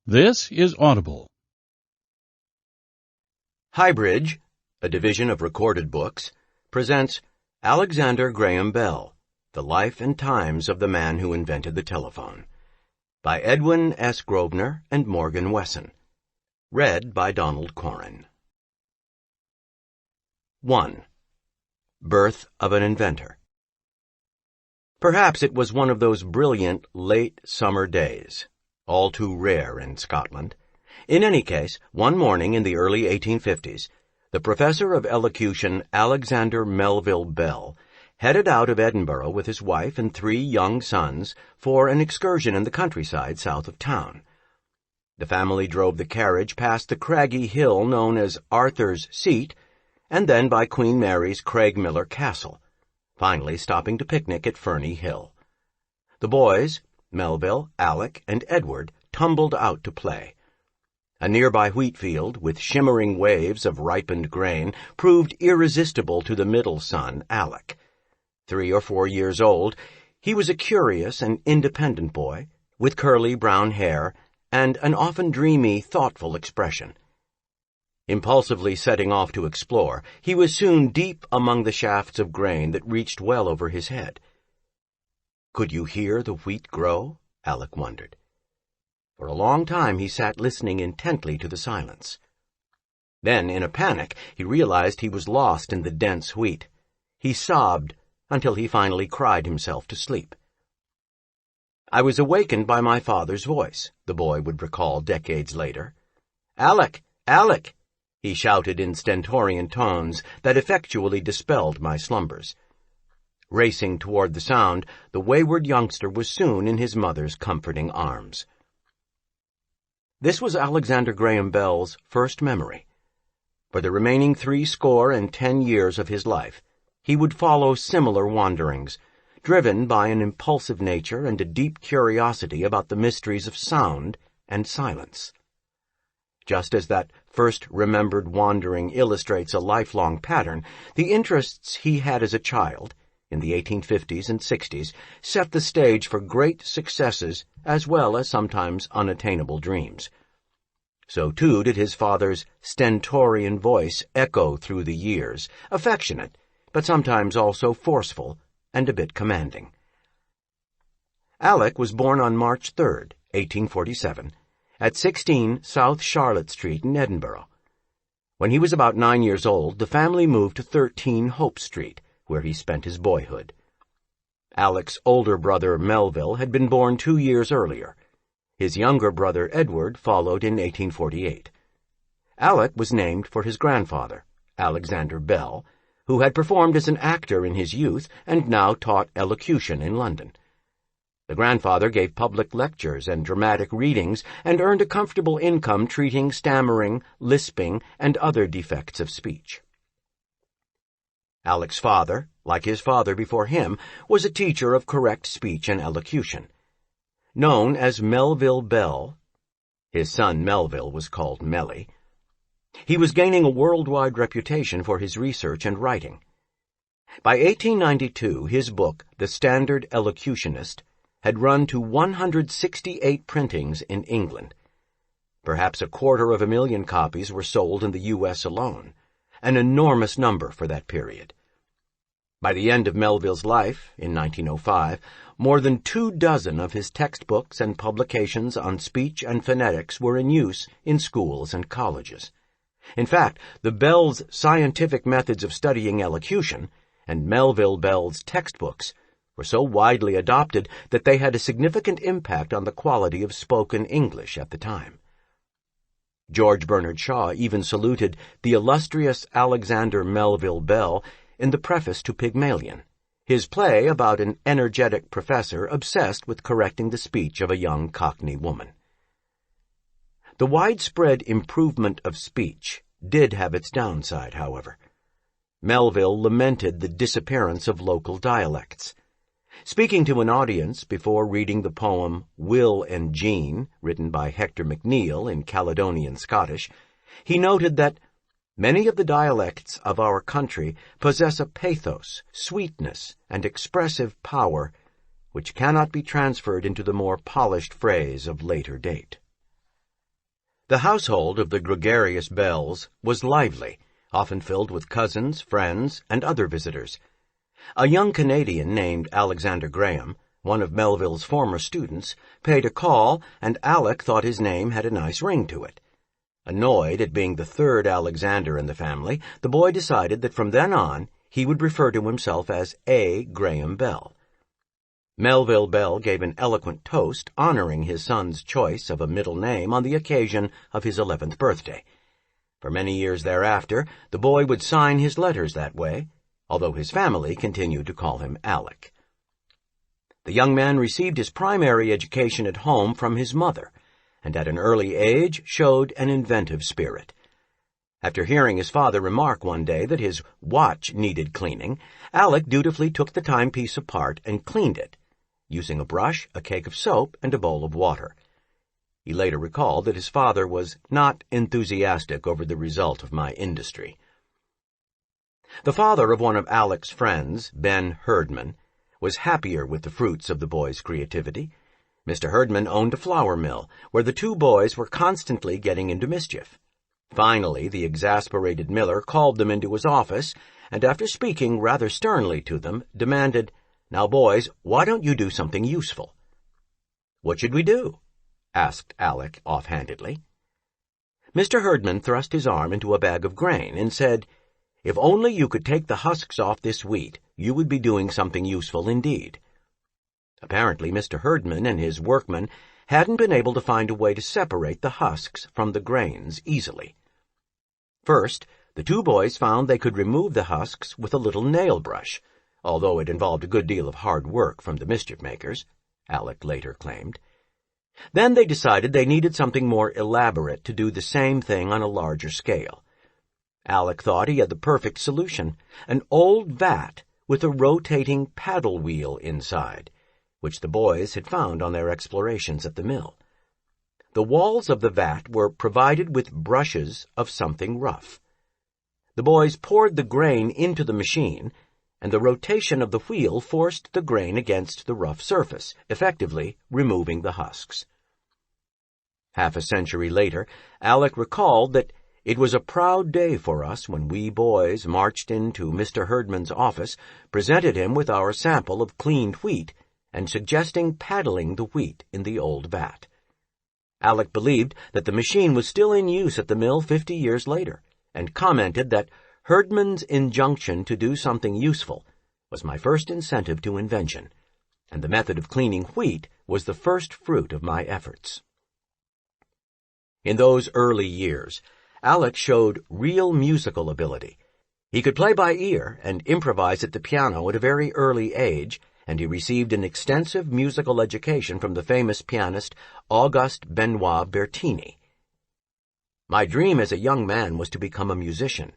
This is Audible. Highbridge, a division of Recorded Books, presents Alexander Graham Bell, The Life and Times of the Man Who Invented the Telephone, by Edwin S. Grosvenor and Morgan Wesson. Read by Donald Corrin. 1. Birth of an Inventor. Perhaps it was one of those brilliant late summer days, all too rare in Scotland. In any case, one morning in the early 1850s, the professor of elocution Alexander Melville Bell headed out of Edinburgh with his wife and 3 young sons for an excursion in the countryside south of town. The family drove the carriage past the craggy hill known as Arthur's Seat, and then by Queen Mary's Craigmillar Castle, finally stopping to picnic at Ferny Hill. The boys, Melville, Alec, and Edward, tumbled out to play. A nearby wheat field, with shimmering waves of ripened grain, proved irresistible to the middle son, Alec. 3 or 4 years old, he was a curious and independent boy, with curly brown hair and an often dreamy, thoughtful expression. Impulsively setting off to explore, he was soon deep among the shafts of grain that reached well over his head. Could you hear the wheat grow? Alec wondered. For a long time he sat listening intently to the silence. Then, in a panic, he realized he was lost in the dense wheat. He sobbed until he finally cried himself to sleep. "I was awakened by my father's voice," the boy would recall decades later. "Alec! Alec!" he shouted in stentorian tones that effectually dispelled my slumbers. Racing toward the sound, the wayward youngster was soon in his mother's comforting arms. This was Alexander Graham Bell's first memory. For the remaining 70 years of his life, he would follow similar wanderings, driven by an impulsive nature and a deep curiosity about the mysteries of sound and silence. Just as that first remembered wandering illustrates a lifelong pattern, the interests he had as a child, in the 1850s and 60s, set the stage for great successes as well as sometimes unattainable dreams. So too did his father's stentorian voice echo through the years, affectionate, but sometimes also forceful and a bit commanding. Alec was born on March 3rd, 1847, at 16 South Charlotte Street in Edinburgh. When he was about 9 years old, the family moved to 13 Hope Street, where he spent his boyhood. Alec's older brother Melville had been born 2 years earlier. His younger brother Edward followed in 1848. Alec was named for his grandfather, Alexander Bell, who had performed as an actor in his youth and now taught elocution in London. The grandfather gave public lectures and dramatic readings and earned a comfortable income treating stammering, lisping, and other defects of speech. Alec's father, like his father before him, was a teacher of correct speech and elocution. Known as Melville Bell, his son Melville was called Melly, he was gaining a worldwide reputation for his research and writing. By 1892, his book, The Standard Elocutionist, had run to 168 printings in England. Perhaps 250,000 copies were sold in the U.S. alone, an enormous number for that period. By the end of Melville's life, in 1905, more than 24 of his textbooks and publications on speech and phonetics were in use in schools and colleges. In fact, the Bell's scientific methods of studying elocution and Melville Bell's textbooks were so widely adopted that they had a significant impact on the quality of spoken English at the time. George Bernard Shaw even saluted the illustrious Alexander Melville Bell in the preface to Pygmalion, his play about an energetic professor obsessed with correcting the speech of a young Cockney woman. The widespread improvement of speech did have its downside, however. Melville lamented the disappearance of local dialects. Speaking to an audience before reading the poem Will and Jean, written by Hector Macneill in Caledonian Scottish, he noted that many of the dialects of our country possess a pathos, sweetness, and expressive power which cannot be transferred into the more polished phrase of later date. The household of the gregarious Bells was lively, often filled with cousins, friends, and other visitors. A young Canadian named Alexander Graham, one of Melville's former students, paid a call, and Alec thought his name had a nice ring to it. Annoyed at being the third Alexander in the family, the boy decided that from then on he would refer to himself as A. Graham Bell. Melville Bell gave an eloquent toast honoring his son's choice of a middle name on the occasion of his 11th birthday. For many years thereafter, the boy would sign his letters that way, although his family continued to call him Alec. The young man received his primary education at home from his mother, and at an early age showed an inventive spirit. After hearing his father remark one day that his watch needed cleaning, Alec dutifully took the timepiece apart and cleaned it, using a brush, a cake of soap, and a bowl of water. He later recalled that his father was not enthusiastic over the result of my industry. The father of one of Alec's friends, Ben Herdman, was happier with the fruits of the boy's creativity. Mr. Herdman owned a flour mill, where the two boys were constantly getting into mischief. Finally, the exasperated miller called them into his office, and after speaking rather sternly to them, demanded, "Now, boys, why don't you do something useful?" "What should we do?" asked Alec offhandedly. Mr. Herdman thrust his arm into a bag of grain and said, "If only you could take the husks off this wheat, you would be doing something useful indeed." Apparently, Mr. Herdman and his workmen hadn't been able to find a way to separate the husks from the grains easily. First, the two boys found they could remove the husks with a little nail brush, although it involved a good deal of hard work from the mischief-makers, Alec later claimed. Then they decided they needed something more elaborate to do the same thing on a larger scale. Alec thought he had the perfect solution, an old vat with a rotating paddle wheel inside, which the boys had found on their explorations at the mill. The walls of the vat were provided with brushes of something rough. The boys poured the grain into the machine, and the rotation of the wheel forced the grain against the rough surface, effectively removing the husks. Half a century later, Alec recalled that it was a proud day for us when we boys marched into Mr. Herdman's office, presented him with our sample of cleaned wheat, and suggesting paddling the wheat in the old vat. Alec believed that the machine was still in use at the mill 50 years later, and commented that Herdman's injunction to do something useful was my first incentive to invention, and the method of cleaning wheat was the first fruit of my efforts. In those early years, Alec showed real musical ability. He could play by ear and improvise at the piano at a very early age, and he received an extensive musical education from the famous pianist Auguste Benoit Bertini. "My dream as a young man was to become a musician,"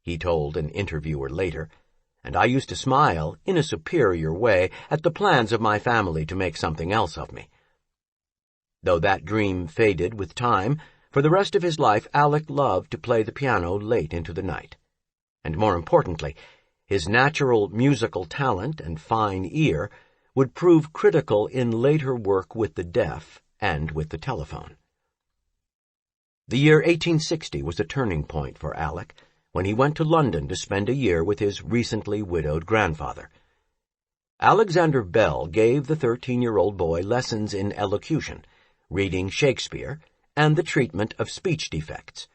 he told an interviewer later, "and I used to smile, in a superior way, at the plans of my family to make something else of me." Though that dream faded with time, for the rest of his life Alec loved to play the piano late into the night. And more importantly, his natural musical talent and fine ear would prove critical in later work with the deaf and with the telephone. The year 1860 was a turning point for Alec, when he went to London to spend a year with his recently widowed grandfather. Alexander Bell gave the 13-year-old boy lessons in elocution, reading Shakespeare, and the treatment of speech defects.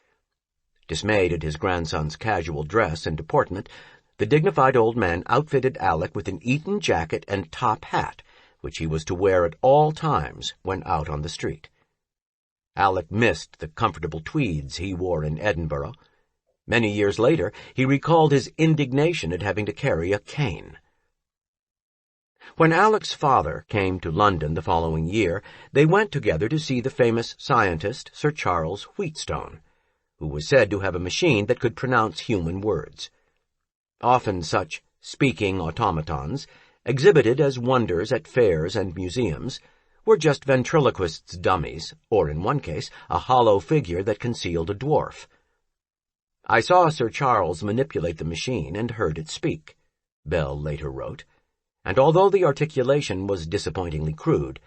Dismayed at his grandson's casual dress and deportment, the dignified old man outfitted Alec with an Eton jacket and top hat, which he was to wear at all times when out on the street. Alec missed the comfortable tweeds he wore in Edinburgh. Many years later, he recalled his indignation at having to carry a cane. When Alec's father came to London the following year, they went together to see the famous scientist Sir Charles Wheatstone, who was said to have a machine that could pronounce human words. Often such speaking automatons, exhibited as wonders at fairs and museums, were just ventriloquists' dummies, or in one case, a hollow figure that concealed a dwarf. "I saw Sir Charles manipulate the machine and heard it speak," Bell later wrote, "and although the articulation was disappointingly crude,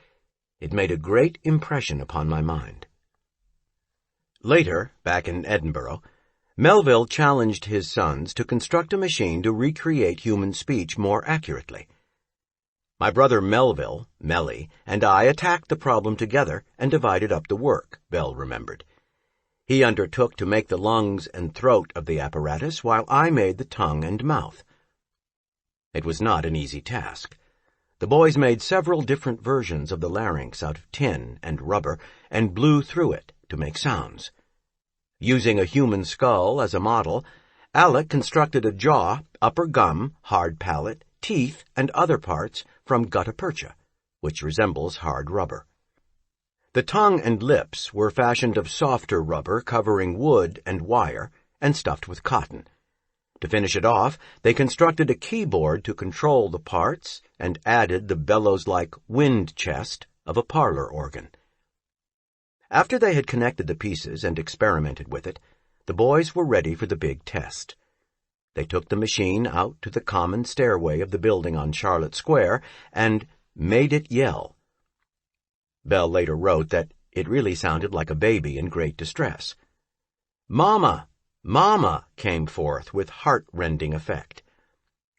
it made a great impression upon my mind." Later, back in Edinburgh, Melville challenged his sons to construct a machine to recreate human speech more accurately. My brother Melville, Melly, and I attacked the problem together and divided up the work, Bell remembered. He undertook to make the lungs and throat of the apparatus while I made the tongue and mouth. It was not an easy task. The boys made several different versions of the larynx out of tin and rubber and blew through it to make sounds. Using a human skull as a model, Alec constructed a jaw, upper gum, hard palate, teeth, and other parts from gutta percha, which resembles hard rubber. The tongue and lips were fashioned of softer rubber covering wood and wire and stuffed with cotton. To finish it off, they constructed a keyboard to control the parts and added the bellows-like wind chest of a parlor organ. After they had connected the pieces and experimented with it, the boys were ready for the big test. They took the machine out to the common stairway of the building on Charlotte Square and made it yell. Bell later wrote that it really sounded like a baby in great distress. "Mama! Mama!" came forth with heart-rending effect.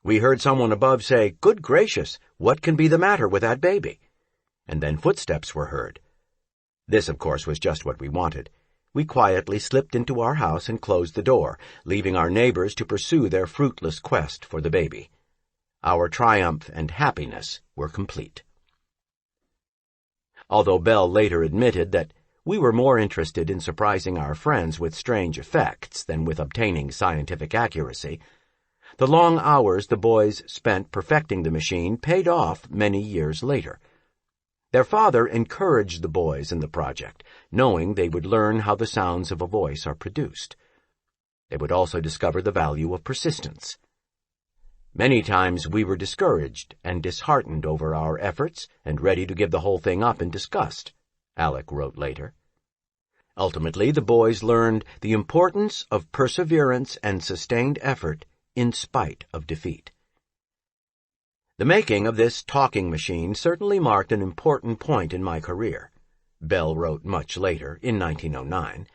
We heard someone above say, "Good gracious, what can be the matter with that baby?" And then footsteps were heard. This, of course, was just what we wanted. We quietly slipped into our house and closed the door, leaving our neighbors to pursue their fruitless quest for the baby. Our triumph and happiness were complete. Although Bell later admitted that we were more interested in surprising our friends with strange effects than with obtaining scientific accuracy, the long hours the boys spent perfecting the machine paid off many years later. Their father encouraged the boys in the project, knowing they would learn how the sounds of a voice are produced. They would also discover the value of persistence. Many times we were discouraged and disheartened over our efforts and ready to give the whole thing up in disgust, Alec wrote later. Ultimately, the boys learned the importance of perseverance and sustained effort in spite of defeat. The making of this talking machine certainly marked an important point in my career, Bell wrote much later, in 1909.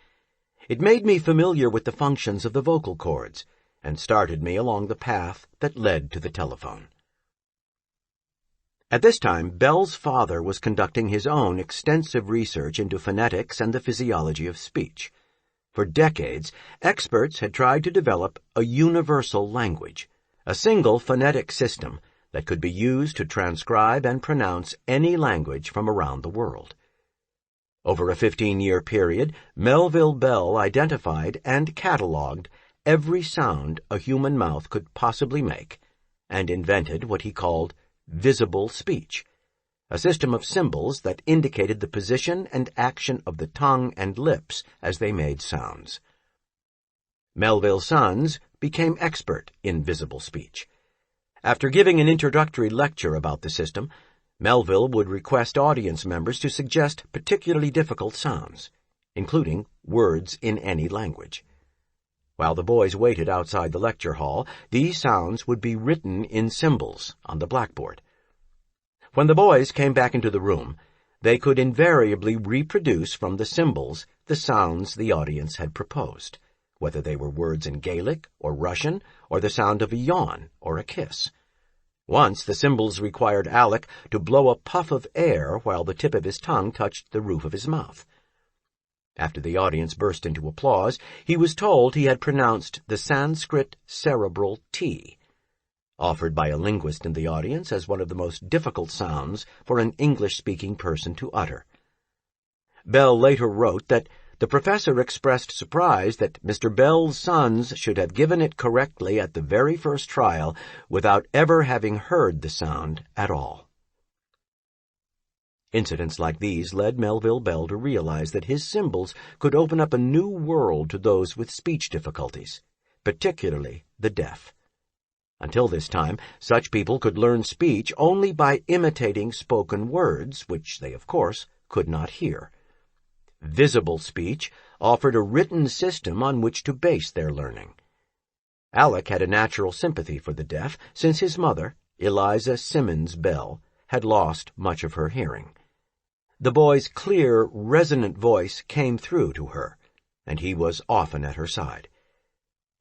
It made me familiar with the functions of the vocal cords and started me along the path that led to the telephone. At this time, Bell's father was conducting his own extensive research into phonetics and the physiology of speech. For decades, experts had tried to develop a universal language, a single phonetic system that could be used to transcribe and pronounce any language from around the world. Over a 15-year period, Melville Bell identified and cataloged every sound a human mouth could possibly make and invented what he called visible speech, a system of symbols that indicated the position and action of the tongue and lips as they made sounds. Melville's sons became expert in visible speech. After giving an introductory lecture about the system, Melville would request audience members to suggest particularly difficult sounds, including words in any language. While the boys waited outside the lecture hall, these sounds would be written in symbols on the blackboard. When the boys came back into the room, they could invariably reproduce from the symbols the sounds the audience had proposed, whether they were words in Gaelic or Russian or the sound of a yawn or a kiss. Once the symbols required Alec to blow a puff of air while the tip of his tongue touched the roof of his mouth. After the audience burst into applause, he was told he had pronounced the Sanskrit cerebral T, offered by a linguist in the audience as one of the most difficult sounds for an English-speaking person to utter. Bell later wrote that the professor expressed surprise that Mr. Bell's sons should have given it correctly at the very first trial without ever having heard the sound at all. Incidents like these led Melville Bell to realize that his symbols could open up a new world to those with speech difficulties, particularly the deaf. Until this time, such people could learn speech only by imitating spoken words, which they, of course, could not hear. Visible speech offered a written system on which to base their learning. Alec had a natural sympathy for the deaf, since his mother, Eliza Simmons Bell, had lost much of her hearing. The boy's clear, resonant voice came through to her, and he was often at her side.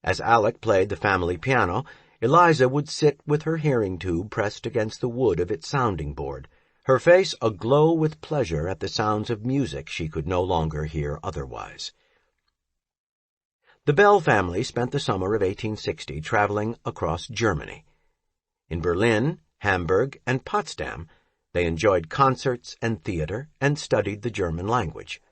As Alec played the family piano, Eliza would sit with her hearing tube pressed against the wood of its sounding board, her face aglow with pleasure at the sounds of music she could no longer hear otherwise. The Bell family spent the summer of 1860 traveling across Germany. In Berlin, Hamburg, and Potsdam, they enjoyed concerts and theater and studied the German language.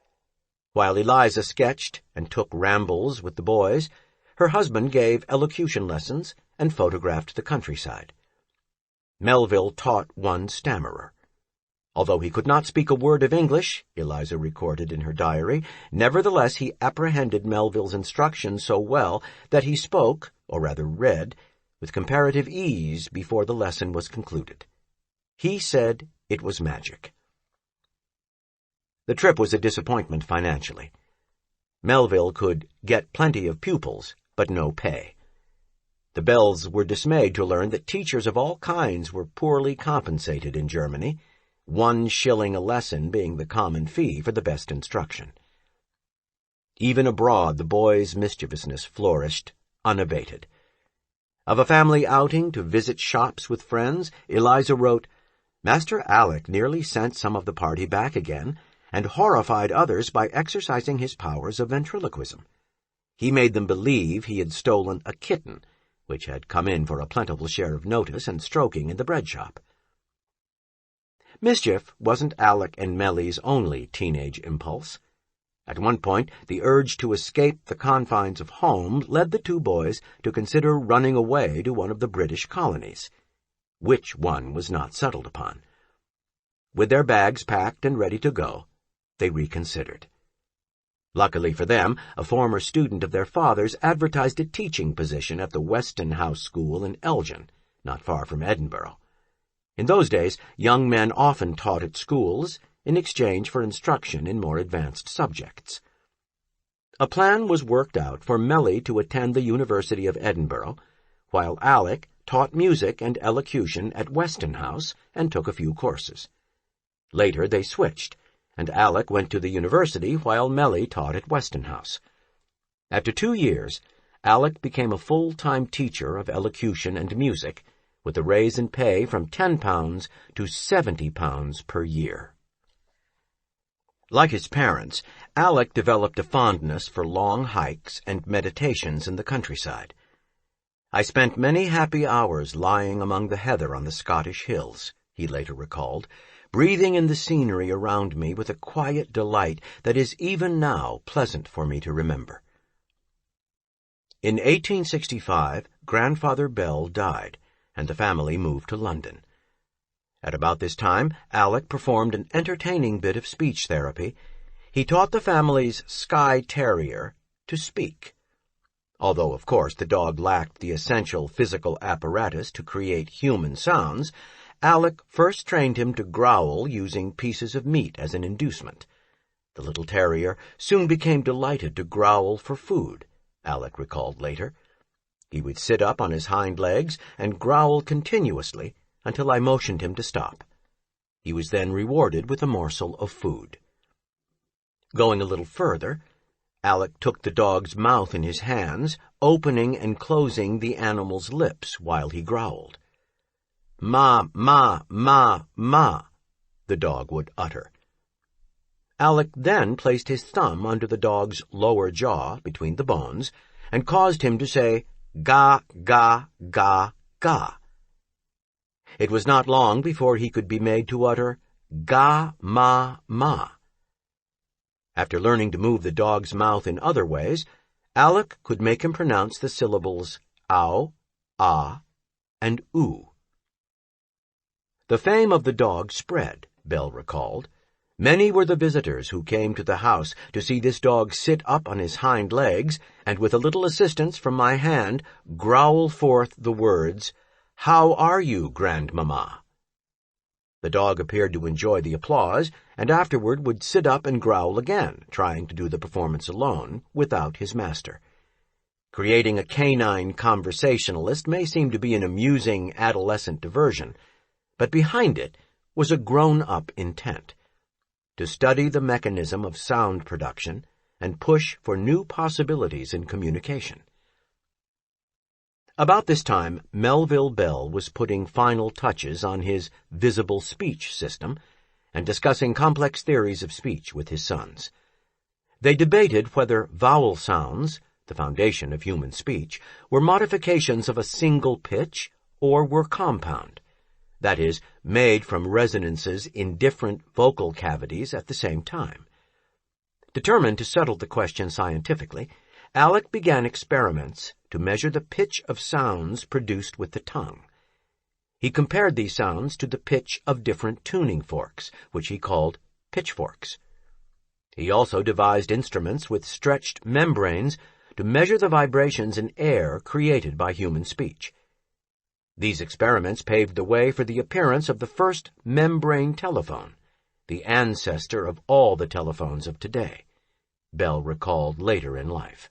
While Eliza sketched and took rambles with the boys, her husband gave elocution lessons and photographed the countryside. Melville taught one stammerer. Although he could not speak a word of English, Eliza recorded in her diary, nevertheless he apprehended Melville's instructions so well that he spoke, or rather read, with comparative ease before the lesson was concluded. He said it was magic. The trip was a disappointment financially. Melville could get plenty of pupils, but no pay. The Bells were dismayed to learn that teachers of all kinds were poorly compensated in Germany, 1 shilling a lesson being the common fee for the best instruction. Even abroad the boys' mischievousness flourished unabated. Of a family outing to visit shops with friends, Eliza wrote, "Master Alec nearly sent some of the party back again, and horrified others by exercising his powers of ventriloquism. He made them believe he had stolen a kitten, which had come in for a plentiful share of notice and stroking in the bread shop." Mischief wasn't Alec and Mellie's only teenage impulse. At one point, the urge to escape the confines of home led the two boys to consider running away to one of the British colonies. Which one was not settled upon. With their bags packed and ready to go, they reconsidered. Luckily for them, a former student of their father's advertised a teaching position at the Weston House School in Elgin, not far from Edinburgh. In those days, young men often taught at schools in exchange for instruction in more advanced subjects. A plan was worked out for Mellie to attend the University of Edinburgh, while Alec taught music and elocution at Weston House and took a few courses. Later they switched, and Alec went to the university while Mellie taught at Weston House. After 2 years, Alec became a full-time teacher of elocution and music, with a raise in pay from £10 to £70 per year. Like his parents, Alec developed a fondness for long hikes and meditations in the countryside. "I spent many happy hours lying among the heather on the Scottish hills," he later recalled, "breathing in the scenery around me with a quiet delight that is even now pleasant for me to remember." In 1865, Grandfather Bell died, and the family moved to London. At about this time, Alec performed an entertaining bit of speech therapy. He taught the family's Skye Terrier to speak. Although, of course, the dog lacked the essential physical apparatus to create human sounds, Alec first trained him to growl using pieces of meat as an inducement. The little terrier soon became delighted to growl for food, Alec recalled later. He would sit up on his hind legs and growl continuously until I motioned him to stop. He was then rewarded with a morsel of food. Going a little further, Alec took the dog's mouth in his hands, opening and closing the animal's lips while he growled. "Ma, ma, ma, ma," the dog would utter. Alec then placed his thumb under the dog's lower jaw between the bones and caused him to say, "Ga, ga, ga, ga." It was not long before he could be made to utter, "Ga, ma, ma." After learning to move the dog's mouth in other ways, Alec could make him pronounce the syllables ow, ah, and oo. The fame of the dog spread, Bell recalled. Many were the visitors who came to the house to see this dog sit up on his hind legs and, with a little assistance from my hand, growl forth the words, "How are you, Grandmamma?" The dog appeared to enjoy the applause, and afterward would sit up and growl again, trying to do the performance alone, without his master. Creating a canine conversationalist may seem to be an amusing adolescent diversion, but behind it was a grown-up intent. To study the mechanism of sound production and push for new possibilities in communication. About this time, Melville Bell was putting final touches on his visible speech system and discussing complex theories of speech with his sons. They debated whether vowel sounds, the foundation of human speech, were modifications of a single pitch or were compound, that is, made from resonances in different vocal cavities at the same time. Determined to settle the question scientifically, Alec began experiments to measure the pitch of sounds produced with the tongue. He compared these sounds to the pitch of different tuning forks, which he called pitchforks. He also devised instruments with stretched membranes to measure the vibrations in air created by human speech. These experiments paved the way for the appearance of the first membrane telephone, the ancestor of all the telephones of today, Bell recalled later in life.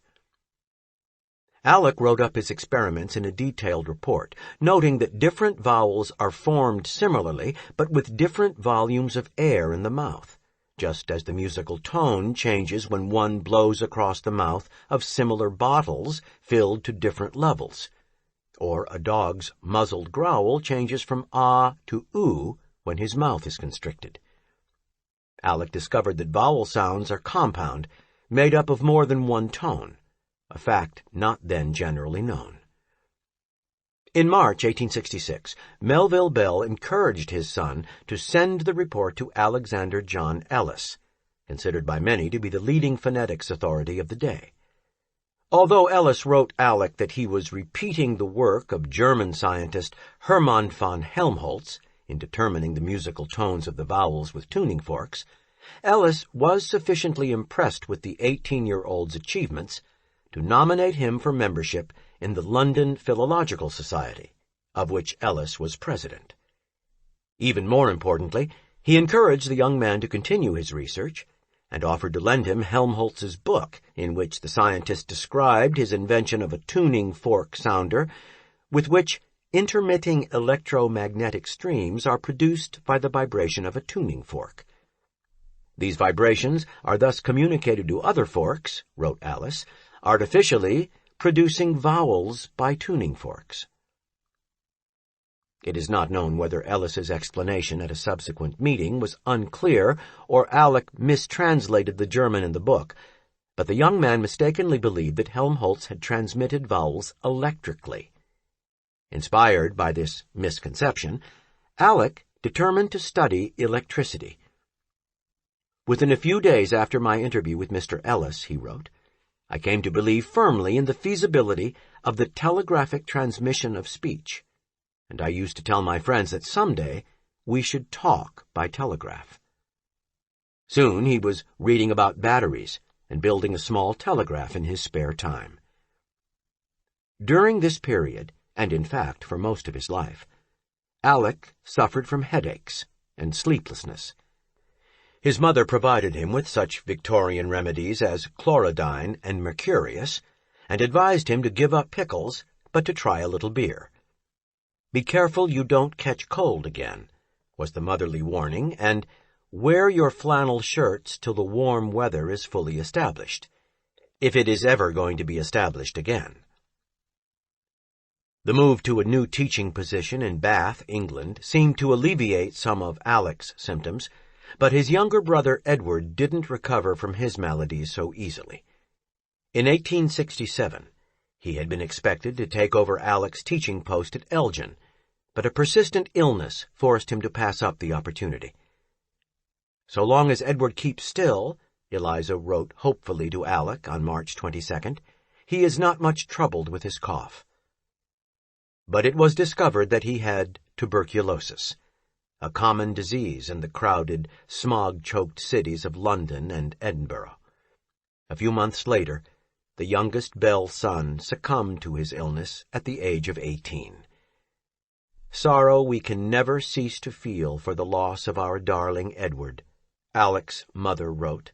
Alec wrote up his experiments in a detailed report, noting that different vowels are formed similarly, but with different volumes of air in the mouth, just as the musical tone changes when one blows across the mouth of similar bottles filled to different levels, or a dog's muzzled growl changes from ah to oo when his mouth is constricted. Alec discovered that vowel sounds are compound, made up of more than one tone, a fact not then generally known. In March 1866, Melville Bell encouraged his son to send the report to Alexander John Ellis, considered by many to be the leading phonetics authority of the day. Although Ellis wrote Alec that he was repeating the work of German scientist Hermann von Helmholtz in determining the musical tones of the vowels with tuning forks, Ellis was sufficiently impressed with the 18-year-old's achievements to nominate him for membership in the London Philological Society, of which Ellis was president. Even more importantly, he encouraged the young man to continue his research and offered to lend him Helmholtz's book, in which the scientist described his invention of a tuning fork sounder with which intermitting electromagnetic streams are produced by the vibration of a tuning fork. These vibrations are thus communicated to other forks, wrote Ellis, artificially producing vowels by tuning forks. It is not known whether Ellis's explanation at a subsequent meeting was unclear or Alec mistranslated the German in the book, but the young man mistakenly believed that Helmholtz had transmitted vowels electrically. Inspired by this misconception, Alec determined to study electricity. Within a few days after my interview with Mr. Ellis, he wrote, I came to believe firmly in the feasibility of the telegraphic transmission of speech, and I used to tell my friends that someday we should talk by telegraph. Soon he was reading about batteries and building a small telegraph in his spare time. During this period, and in fact for most of his life, Alec suffered from headaches and sleeplessness. His mother provided him with such Victorian remedies as chlorodyne and mercurius, and advised him to give up pickles, but to try a little beer. Be careful you don't catch cold again, was the motherly warning, and wear your flannel shirts till the warm weather is fully established, if it is ever going to be established again. The move to a new teaching position in Bath, England, seemed to alleviate some of Alec's symptoms, but his younger brother Edward didn't recover from his maladies so easily. In 1867, he had been expected to take over Alec's teaching post at Elgin, but a persistent illness forced him to pass up the opportunity. So long as Edward keeps still, Eliza wrote hopefully to Alec on March 22nd, he is not much troubled with his cough. But it was discovered that he had tuberculosis, a common disease in the crowded, smog-choked cities of London and Edinburgh. A few months later, the youngest Bell son succumbed to his illness at the age of 18. Sorrow we can never cease to feel for the loss of our darling Edward, Alec's mother wrote.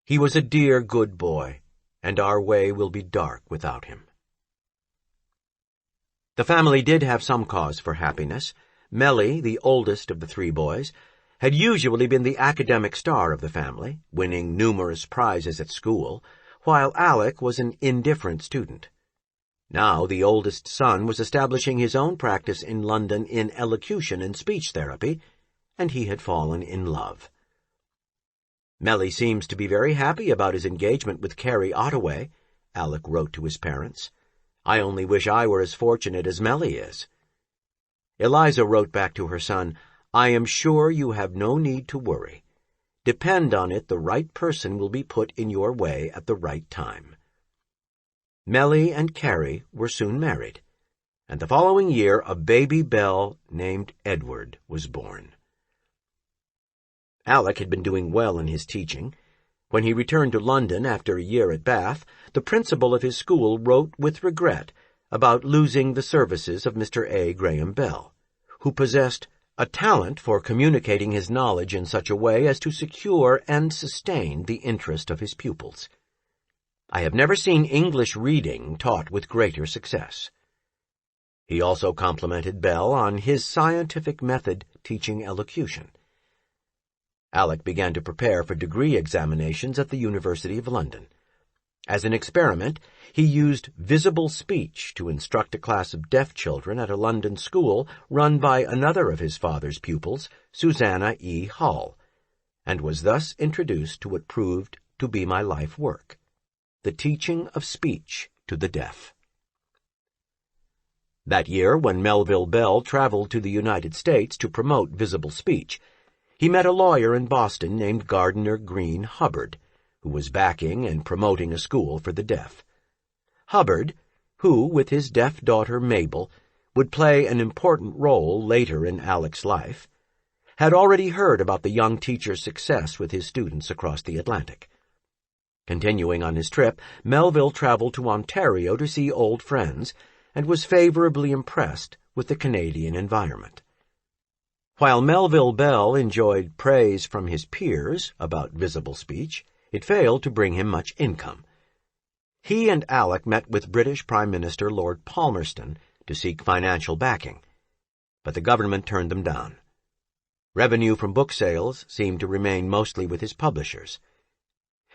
He was a dear, good boy, and our way will be dark without him. The family did have some cause for happiness. Melly, the oldest of the three boys, had usually been the academic star of the family, winning numerous prizes at school, while Alec was an indifferent student. Now the oldest son was establishing his own practice in London in elocution and speech therapy, and he had fallen in love. "Melly seems to be very happy about his engagement with Carrie Ottaway," Alec wrote to his parents. "I only wish I were as fortunate as Melly is." Eliza wrote back to her son, "I am sure you have no need to worry. Depend on it, the right person will be put in your way at the right time." Melly and Carrie were soon married, and the following year a baby Belle named Edward was born. Alec had been doing well in his teaching. When he returned to London after a year at Bath, the principal of his school wrote with regret about losing the services of Mr. A. Graham Bell, who possessed a talent for communicating his knowledge in such a way as to secure and sustain the interest of his pupils. "I have never seen English reading taught with greater success." He also complimented Bell on his scientific method teaching elocution. Alec began to prepare for degree examinations at the University of London. As an experiment, he used visible speech to instruct a class of deaf children at a London school run by another of his father's pupils, Susanna E. Hull, and was thus introduced to what proved to be my life work, the teaching of speech to the deaf. That year, when Melville Bell traveled to the United States to promote visible speech, he met a lawyer in Boston named Gardner Green Hubbard, who was backing and promoting a school for the deaf. Hubbard, who, with his deaf daughter Mabel, would play an important role later in Alec's life, had already heard about the young teacher's success with his students across the Atlantic. Continuing on his trip, Melville traveled to Ontario to see old friends, and was favorably impressed with the Canadian environment. While Melville Bell enjoyed praise from his peers about visible speech, it failed to bring him much income. He and Alec met with British Prime Minister Lord Palmerston to seek financial backing, but the government turned them down. Revenue from book sales seemed to remain mostly with his publishers.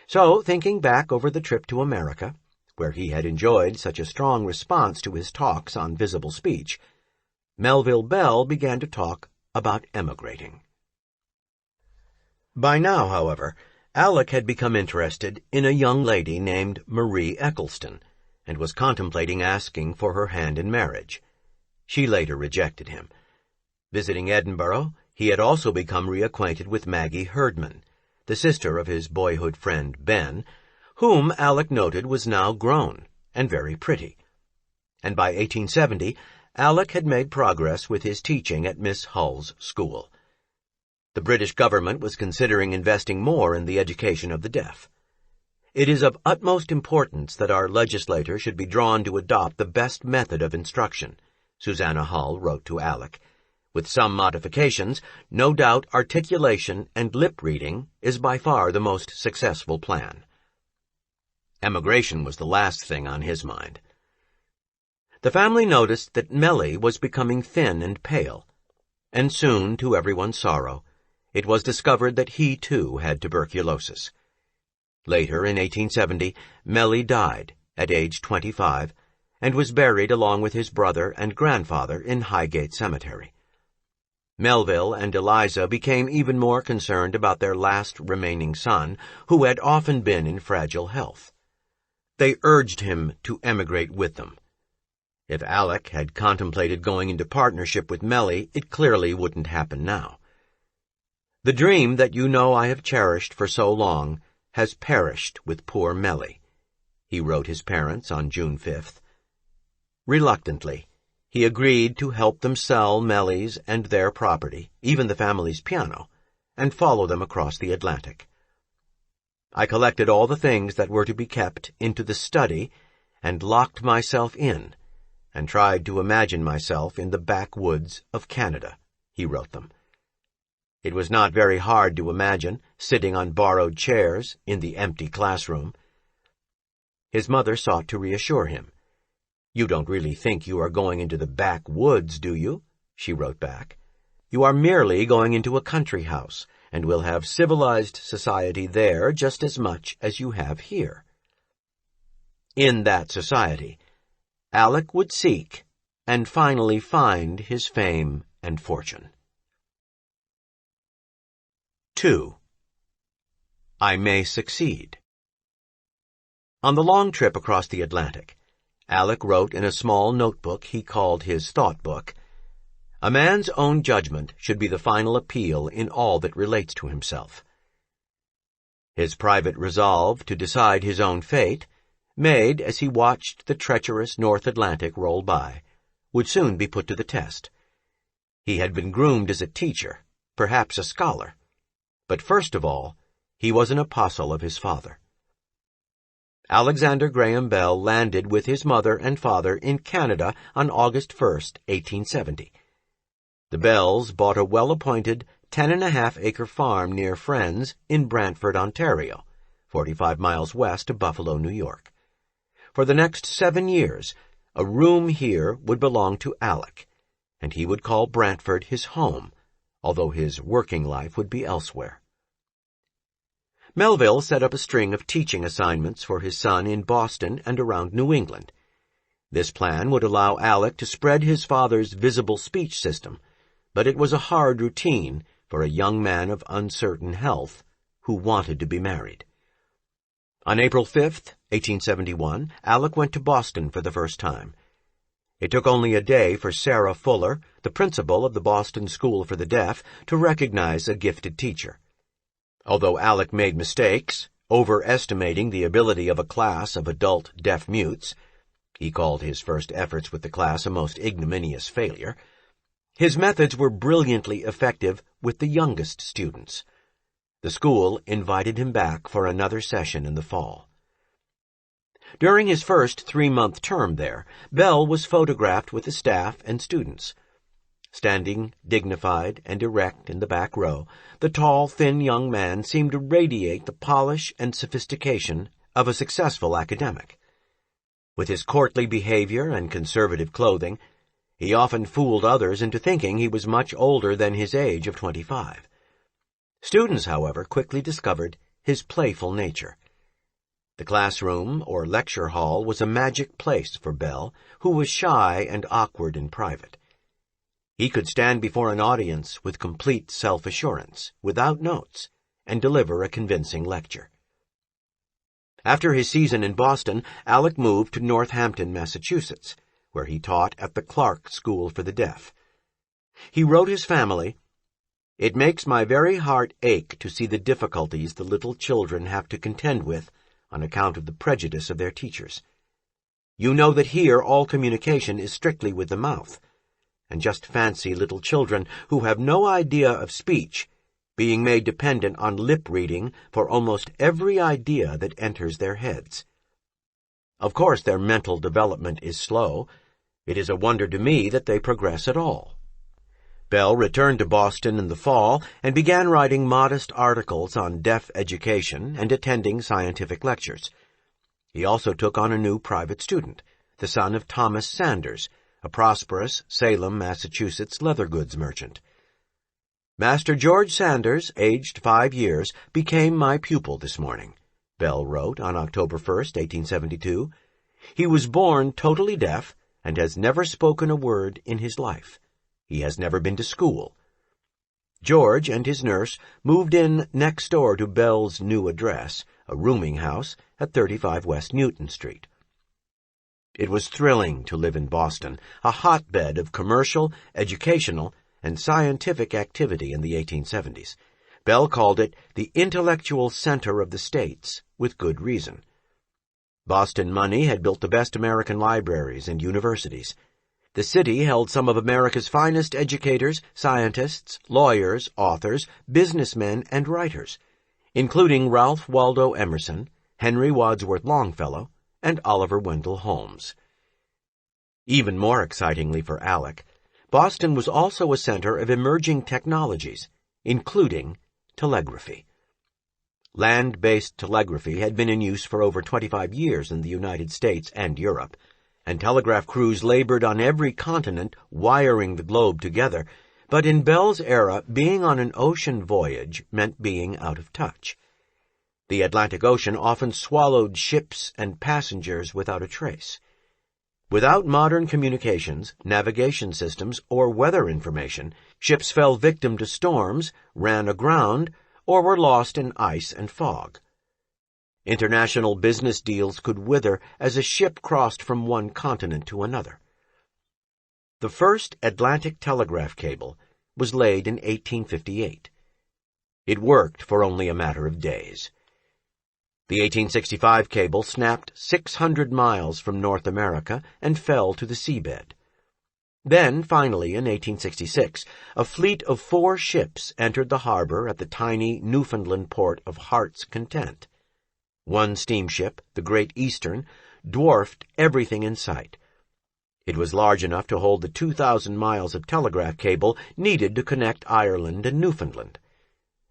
So, thinking back over the trip to America, where he had enjoyed such a strong response to his talks on visible speech, Melville Bell began to talk about emigrating. By now, however, Alec had become interested in a young lady named Marie Eccleston, and was contemplating asking for her hand in marriage. She later rejected him. Visiting Edinburgh, he had also become reacquainted with Maggie Herdman, the sister of his boyhood friend Ben, whom Alec noted was now grown and very pretty. And by 1870, Alec had made progress with his teaching at Miss Hull's school. The British government was considering investing more in the education of the deaf. "It is of utmost importance that our legislator should be drawn to adopt the best method of instruction," Susanna Hull wrote to Alec. "With some modifications, no doubt articulation and lip reading is by far the most successful plan." Emigration was the last thing on his mind. The family noticed that Melly was becoming thin and pale, and soon, to everyone's sorrow, it was discovered that he too had tuberculosis. Later, in 1870, Melly died at age 25, and was buried along with his brother and grandfather in Highgate Cemetery. Melville and Eliza became even more concerned about their last remaining son, who had often been in fragile health. They urged him to emigrate with them. If Alec had contemplated going into partnership with Melly, it clearly wouldn't happen now. "The dream that you know I have cherished for so long has perished with poor Melly," he wrote his parents on June 5th. Reluctantly, he agreed to help them sell Melly's and their property, even the family's piano, and follow them across the Atlantic. "I collected all the things that were to be kept into the study and locked myself in, and tried to imagine myself in the backwoods of Canada," he wrote them. It was not very hard to imagine, sitting on borrowed chairs in the empty classroom. His mother sought to reassure him. "You don't really think you are going into the backwoods, do you?" she wrote back. you are merely going into a country house, and will have civilized society there just as much as you have here. In that society, Alec would seek and finally find his fame and fortune. 2. I May Succeed. On the long trip across the Atlantic, Alec wrote in a small notebook he called his thought book, "A man's own judgment should be the final appeal in all that relates to himself." His private resolve to decide his own fate, made as he watched the treacherous North Atlantic roll by, would soon be put to the test. He had been groomed as a teacher, perhaps a scholar, but first of all, he was an apostle of his father. Alexander Graham Bell landed with his mother and father in Canada on August 1st, 1870. The Bells bought a well-appointed 10.5-acre farm near Friends in Brantford, Ontario, 45 miles west of Buffalo, New York. For the next 7 years, a room here would belong to Alec, and he would call Brantford his home, although his working life would be elsewhere. Melville set up a string of teaching assignments for his son in Boston and around New England. This plan would allow Alec to spread his father's visible speech system, but it was a hard routine for a young man of uncertain health who wanted to be married. On April 5th, 1871, Alec went to Boston for the first time. It took only a day for Sarah Fuller, the principal of the Boston School for the Deaf, to recognize a gifted teacher. Although Alec made mistakes, overestimating the ability of a class of adult deaf mutes, he called his first efforts with the class a most ignominious failure, his methods were brilliantly effective with the youngest students. The school invited him back for another session in the fall. During his first 3-month term there, Bell was photographed with the staff and students. Standing dignified and erect in the back row, the tall, thin young man seemed to radiate the polish and sophistication of a successful academic. With his courtly behavior and conservative clothing, he often fooled others into thinking he was much older than his age of 25. Students, however, quickly discovered his playful nature. The classroom or lecture hall was a magic place for Bell, who was shy and awkward in private. He could stand before an audience with complete self-assurance, without notes, and deliver a convincing lecture. After his season in Boston, Alec moved to Northampton, Massachusetts, where he taught at the Clark School for the Deaf. He wrote his family, "It makes my very heart ache to see the difficulties the little children have to contend with on account of the prejudice of their teachers. You know that here all communication is strictly with the mouth, and just fancy little children who have no idea of speech being made dependent on lip-reading for almost every idea that enters their heads. Of course, their mental development is slow. It is a wonder to me that they progress at all." Bell returned to Boston in the fall and began writing modest articles on deaf education and attending scientific lectures. He also took on a new private student, the son of Thomas Sanders, a prosperous Salem, Massachusetts leather goods merchant. "Master George Sanders, aged 5 years, became my pupil this morning," Bell wrote on October 1st, 1872. "He was born totally deaf and has never spoken a word in his life. He has never been to school. George and his nurse moved in next door to Bell's new address, a rooming house at 35 West Newton Street." It was thrilling to live in Boston, a hotbed of commercial, educational, and scientific activity in the 1870s. Bell called it the intellectual center of the states, with good reason. Boston money had built the best American libraries and universities. The city held some of America's finest educators, scientists, lawyers, authors, businessmen, and writers, including Ralph Waldo Emerson, Henry Wadsworth Longfellow, and Oliver Wendell Holmes. Even more excitingly for Alec, Boston was also a center of emerging technologies, including telegraphy. Land-based telegraphy had been in use for over 25 years in the United States and Europe, and telegraph crews labored on every continent, wiring the globe together, But in Bell's era, being on an ocean voyage meant being out of touch. The Atlantic Ocean often swallowed ships and passengers without a trace. Without modern communications, navigation systems, or weather information, ships fell victim to storms, ran aground, or were lost in ice and fog. International business deals could wither as a ship crossed from one continent to another. The first Atlantic telegraph cable was laid in 1858. It worked for only a matter of days. The 1865 cable snapped 600 miles from North America and fell to the seabed. Then, finally, in 1866, a fleet of 4 ships entered the harbor at the tiny Newfoundland port of Heart's Content. One steamship, the Great Eastern, dwarfed everything in sight. It was large enough to hold the 2,000 miles of telegraph cable needed to connect Ireland and Newfoundland.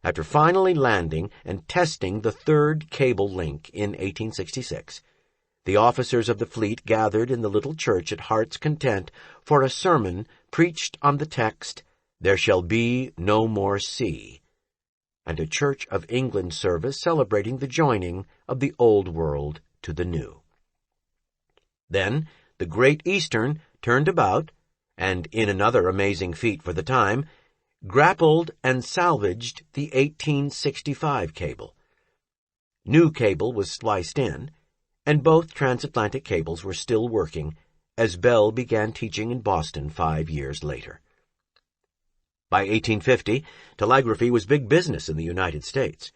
After finally landing and testing the third cable link in 1866, the officers of the fleet gathered in the little church at Heart's Content for a sermon preached on the text, "There shall be no more sea," and a Church of England service celebrating the joining of the Old World to the New. Then the Great Eastern turned about, and in another amazing feat for the time, grappled and salvaged the 1865 cable. New cable was spliced in, and both transatlantic cables were still working as Bell began teaching in Boston 5 years later. By 1850, telegraphy was big business in the United States.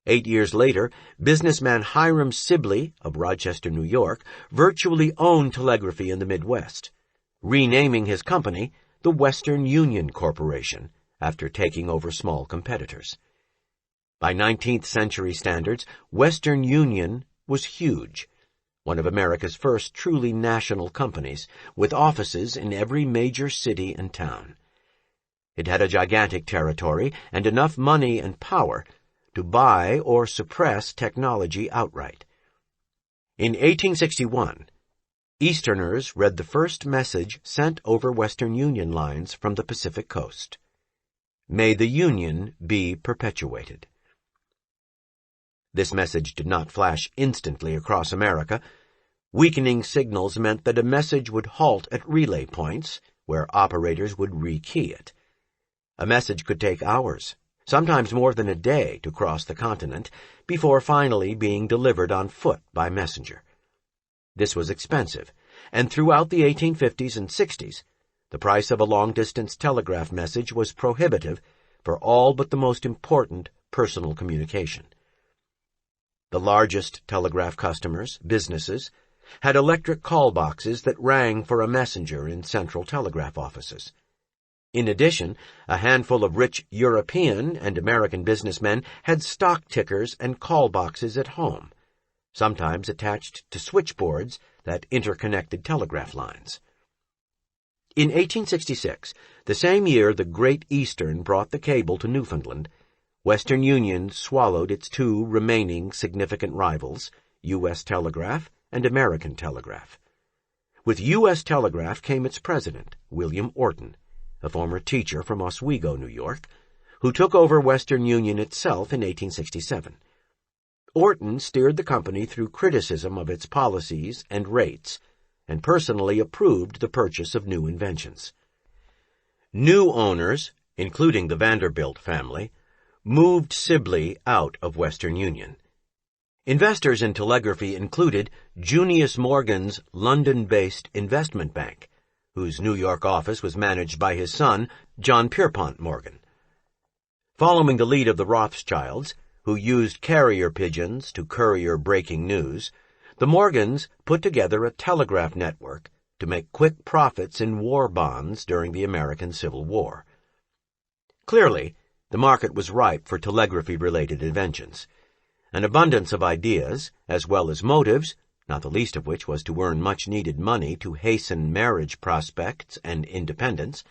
8 years later, businessman Hiram Sibley of Rochester, New York, virtually owned telegraphy in the Midwest, renaming his company the Western Union Corporation after taking over small competitors. By 19th century standards, Western Union was huge, one of America's first truly national companies, with offices in every major city and town. It had a gigantic territory and enough money and power to buy or suppress technology outright. In 1861, Easterners read the first message sent over Western Union lines from the Pacific coast. "May the Union be perpetuated." This message did not flash instantly across America. Weakening signals meant that a message would halt at relay points, where operators would rekey it. A message could take hours, sometimes more than a day, to cross the continent, before finally being delivered on foot by messenger. This was expensive, and throughout the 1850s and 60s, the price of a long-distance telegraph message was prohibitive for all but the most important personal communication. The largest telegraph customers, businesses, had electric call boxes that rang for a messenger in central telegraph offices. In addition, a handful of rich European and American businessmen had stock tickers and call boxes at home, sometimes attached to switchboards that interconnected telegraph lines. In 1866, the same year the Great Eastern brought the cable to Newfoundland, Western Union swallowed its 2 remaining significant rivals, U.S. Telegraph and American Telegraph. With U.S. Telegraph came its president, William Orton, a former teacher from Oswego, New York, who took over Western Union itself in 1867. Orton steered the company through criticism of its policies and rates, and personally approved the purchase of new inventions. New owners, including the Vanderbilt family, moved Sibley out of Western Union. Investors in telegraphy included Junius Morgan's London-based investment bank, whose New York office was managed by his son, John Pierpont Morgan. Following the lead of the Rothschilds, who used carrier pigeons to courier breaking news, the Morgans put together a telegraph network to make quick profits in war bonds during the American Civil War. Clearly, the market was ripe for telegraphy-related inventions. An abundance of ideas, as well as motives, not the least of which was to earn much-needed money to hasten marriage prospects and independence,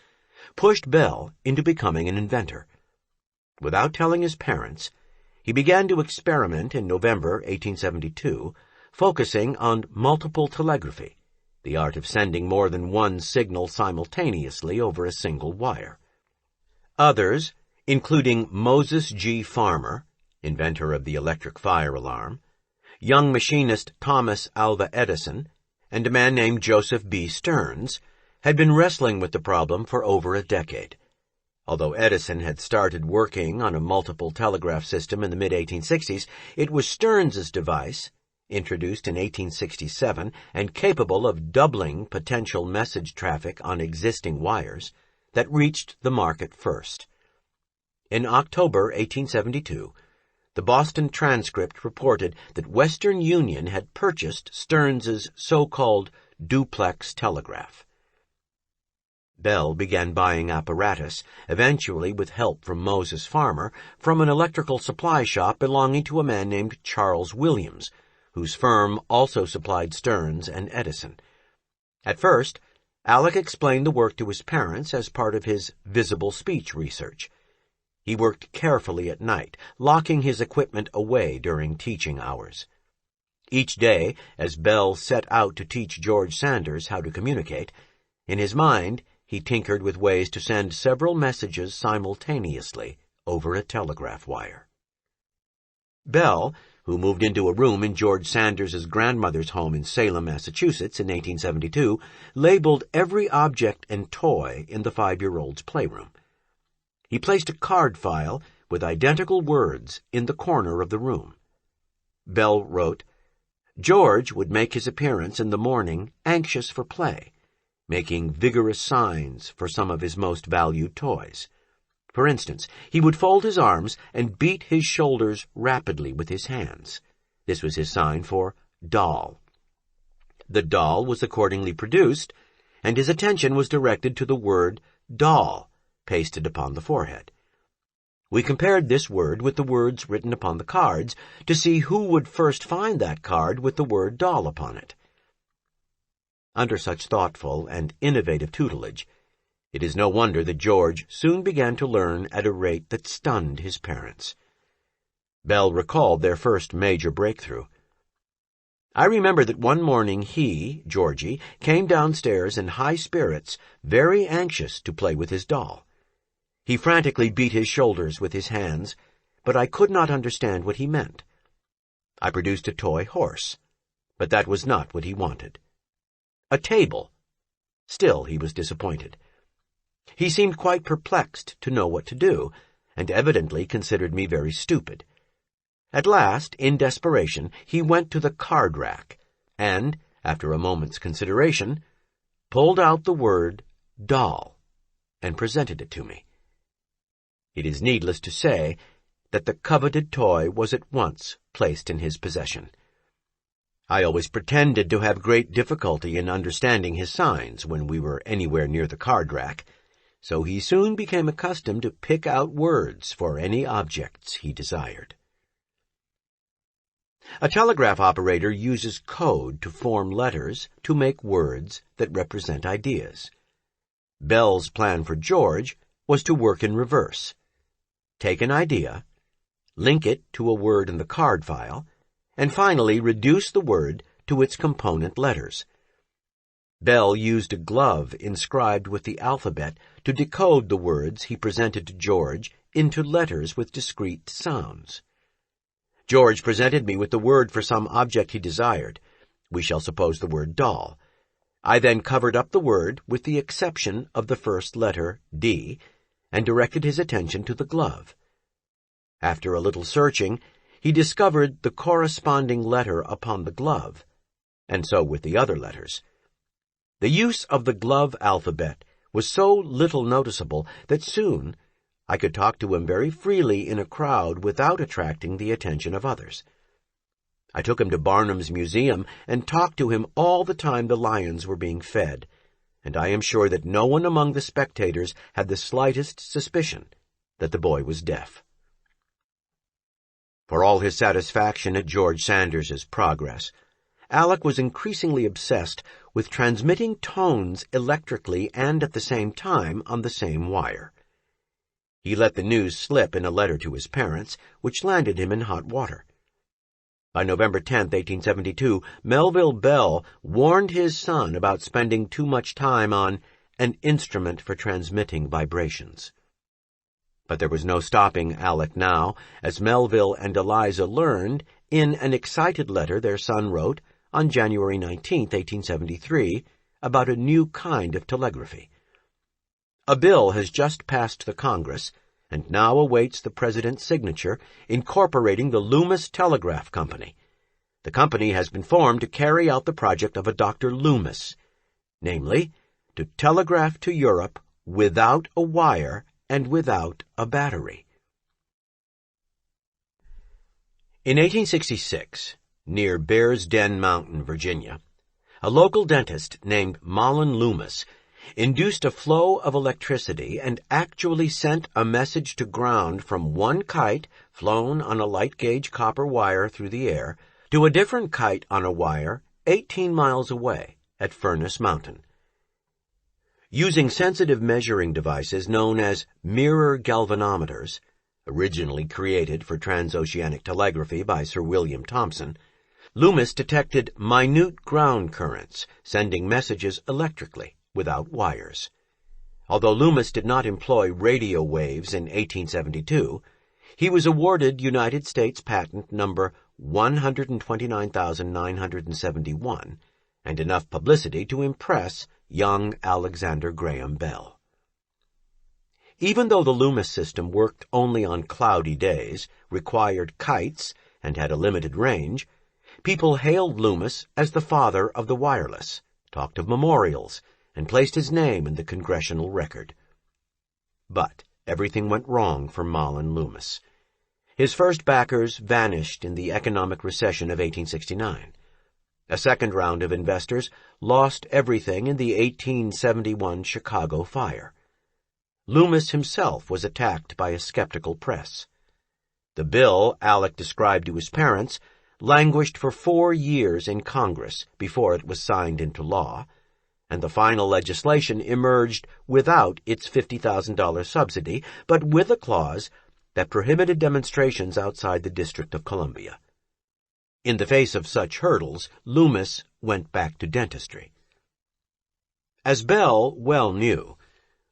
pushed Bell into becoming an inventor. Without telling his parents, he began to experiment in November 1872, focusing on multiple telegraphy, the art of sending more than one signal simultaneously over a single wire. Others, including Moses G. Farmer, inventor of the electric fire alarm, young machinist Thomas Alva Edison, and a man named Joseph B. Stearns, had been wrestling with the problem for over a decade. Although Edison had started working on a multiple telegraph system in the mid-1860s, it was Stearns's device, introduced in 1867 and capable of doubling potential message traffic on existing wires, that reached the market first. In October 1872, the Boston Transcript reported that Western Union had purchased Stearns's so-called duplex telegraph. Bell began buying apparatus, eventually with help from Moses Farmer, from an electrical supply shop belonging to a man named Charles Williams, whose firm also supplied Stearns and Edison. At first, Alec explained the work to his parents as part of his visible speech research. He worked carefully at night, locking his equipment away during teaching hours. Each day, as Bell set out to teach George Sanders how to communicate, in his mind he tinkered with ways to send several messages simultaneously over a telegraph wire. Bell, who moved into a room in George Sanders's grandmother's home in Salem, Massachusetts in 1872, labeled every object and toy in the 5-year-old's playroom. He placed a card file with identical words in the corner of the room. Bell wrote, "George would make his appearance in the morning anxious for play, making vigorous signs for some of his most valued toys. For instance, he would fold his arms and beat his shoulders rapidly with his hands. This was his sign for doll. The doll was accordingly produced, and his attention was directed to the word doll pasted upon the forehead. We compared this word with the words written upon the cards to see who would first find that card with the word doll upon it." Under such thoughtful and innovative tutelage, it is no wonder that George soon began to learn at a rate that stunned his parents. Bell recalled their first major breakthrough. "I remember that one morning he, Georgie, came downstairs in high spirits, very anxious to play with his doll. He frantically beat his shoulders with his hands, but I could not understand what he meant. I produced a toy horse, but that was not what he wanted. A table. Still he was disappointed. He seemed quite perplexed to know what to do, and evidently considered me very stupid. At last, in desperation, he went to the card rack, and, after a moment's consideration, pulled out the word doll, and presented it to me. It is needless to say that the coveted toy was at once placed in his possession. I always pretended to have great difficulty in understanding his signs when we were anywhere near the card rack, so he soon became accustomed to pick out words for any objects he desired. A telegraph operator uses code to form letters to make words that represent ideas. Bell's plan for George was to work in reverse. Take an idea, link it to a word in the card file, and finally reduce the word to its component letters. Bell used a glove inscribed with the alphabet to decode the words he presented to George into letters with discrete sounds. George presented me with the word for some object he desired. We shall suppose the word doll. I then covered up the word with the exception of the first letter, D, and directed his attention to the glove. After a little searching, he discovered the corresponding letter upon the glove, and so with the other letters. The use of the glove alphabet was so little noticeable that soon I could talk to him very freely in a crowd without attracting the attention of others. I took him to Barnum's Museum and talked to him all the time the lions were being fed, and I am sure that no one among the spectators had the slightest suspicion that the boy was deaf. For all his satisfaction at George Sanders's progress, Alec was increasingly obsessed with transmitting tones electrically and at the same time on the same wire. He let the news slip in a letter to his parents, which landed him in hot water. By November 10, 1872, Melville Bell warned his son about spending too much time on an instrument for transmitting vibrations. But there was no stopping Alec now, as Melville and Eliza learned in an excited letter their son wrote on January 19, 1873, about a new kind of telegraphy. A bill has just passed the Congress and now awaits the President's signature, incorporating the Loomis Telegraph Company. The company has been formed to carry out the project of a Dr. Loomis, namely, to telegraph to Europe without a wire and without a battery. In 1866, near Bear's Den Mountain, Virginia, a local dentist named Mullen Loomis induced a flow of electricity and actually sent a message to ground from one kite flown on a light-gauge copper wire through the air to a different kite on a wire 18 miles away at Furnace Mountain. Using sensitive measuring devices known as mirror galvanometers, originally created for transoceanic telegraphy by Sir William Thomson, Loomis detected minute ground currents, sending messages electrically, without wires. Although Loomis did not employ radio waves in 1872, he was awarded United States Patent Number 129,971 and enough publicity to impress young Alexander Graham Bell. Even though the Loomis system worked only on cloudy days, required kites, and had a limited range, people hailed Loomis as the father of the wireless, talked of memorials, and placed his name in the congressional record. But everything went wrong for Mullen Loomis. His first backers vanished in the economic recession of 1869. A second round of investors lost everything in the 1871 Chicago fire. Loomis himself was attacked by a skeptical press. The bill Alec described to his parents languished for 4 years in Congress before it was signed into law, and the final legislation emerged without its $50,000 subsidy, but with a clause that prohibited demonstrations outside the District of Columbia. In the face of such hurdles, Loomis went back to dentistry. As Bell well knew,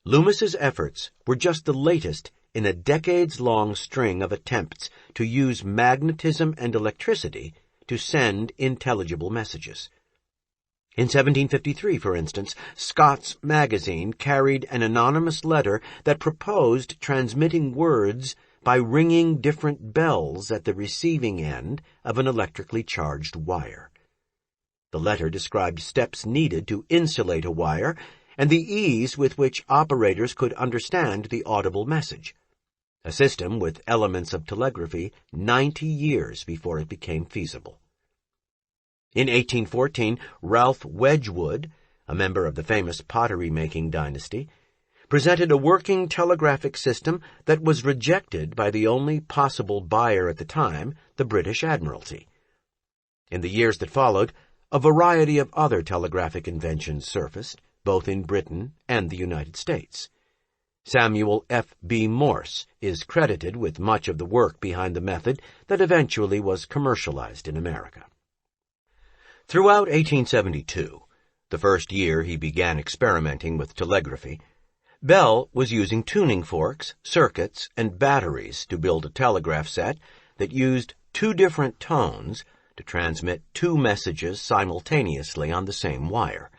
Loomis's efforts were just the latest in a decades-long string of attempts to use magnetism and electricity to send intelligible messages. In 1753, for instance, Scott's Magazine carried an anonymous letter that proposed transmitting words by ringing different bells at the receiving end of an electrically charged wire. The letter described steps needed to insulate a wire and the ease with which operators could understand the audible message, a system with elements of telegraphy 90 years before it became feasible. In 1814, Ralph Wedgwood, a member of the famous pottery-making dynasty, presented a working telegraphic system that was rejected by the only possible buyer at the time, the British Admiralty. In the years that followed, a variety of other telegraphic inventions surfaced, both in Britain and the United States. Samuel F. B. Morse is credited with much of the work behind the method that eventually was commercialized in America. Throughout 1872, the first year he began experimenting with telegraphy, Bell was using tuning forks, circuits, and batteries to build a telegraph set that used 2 different tones to transmit 2 messages simultaneously on the same wire.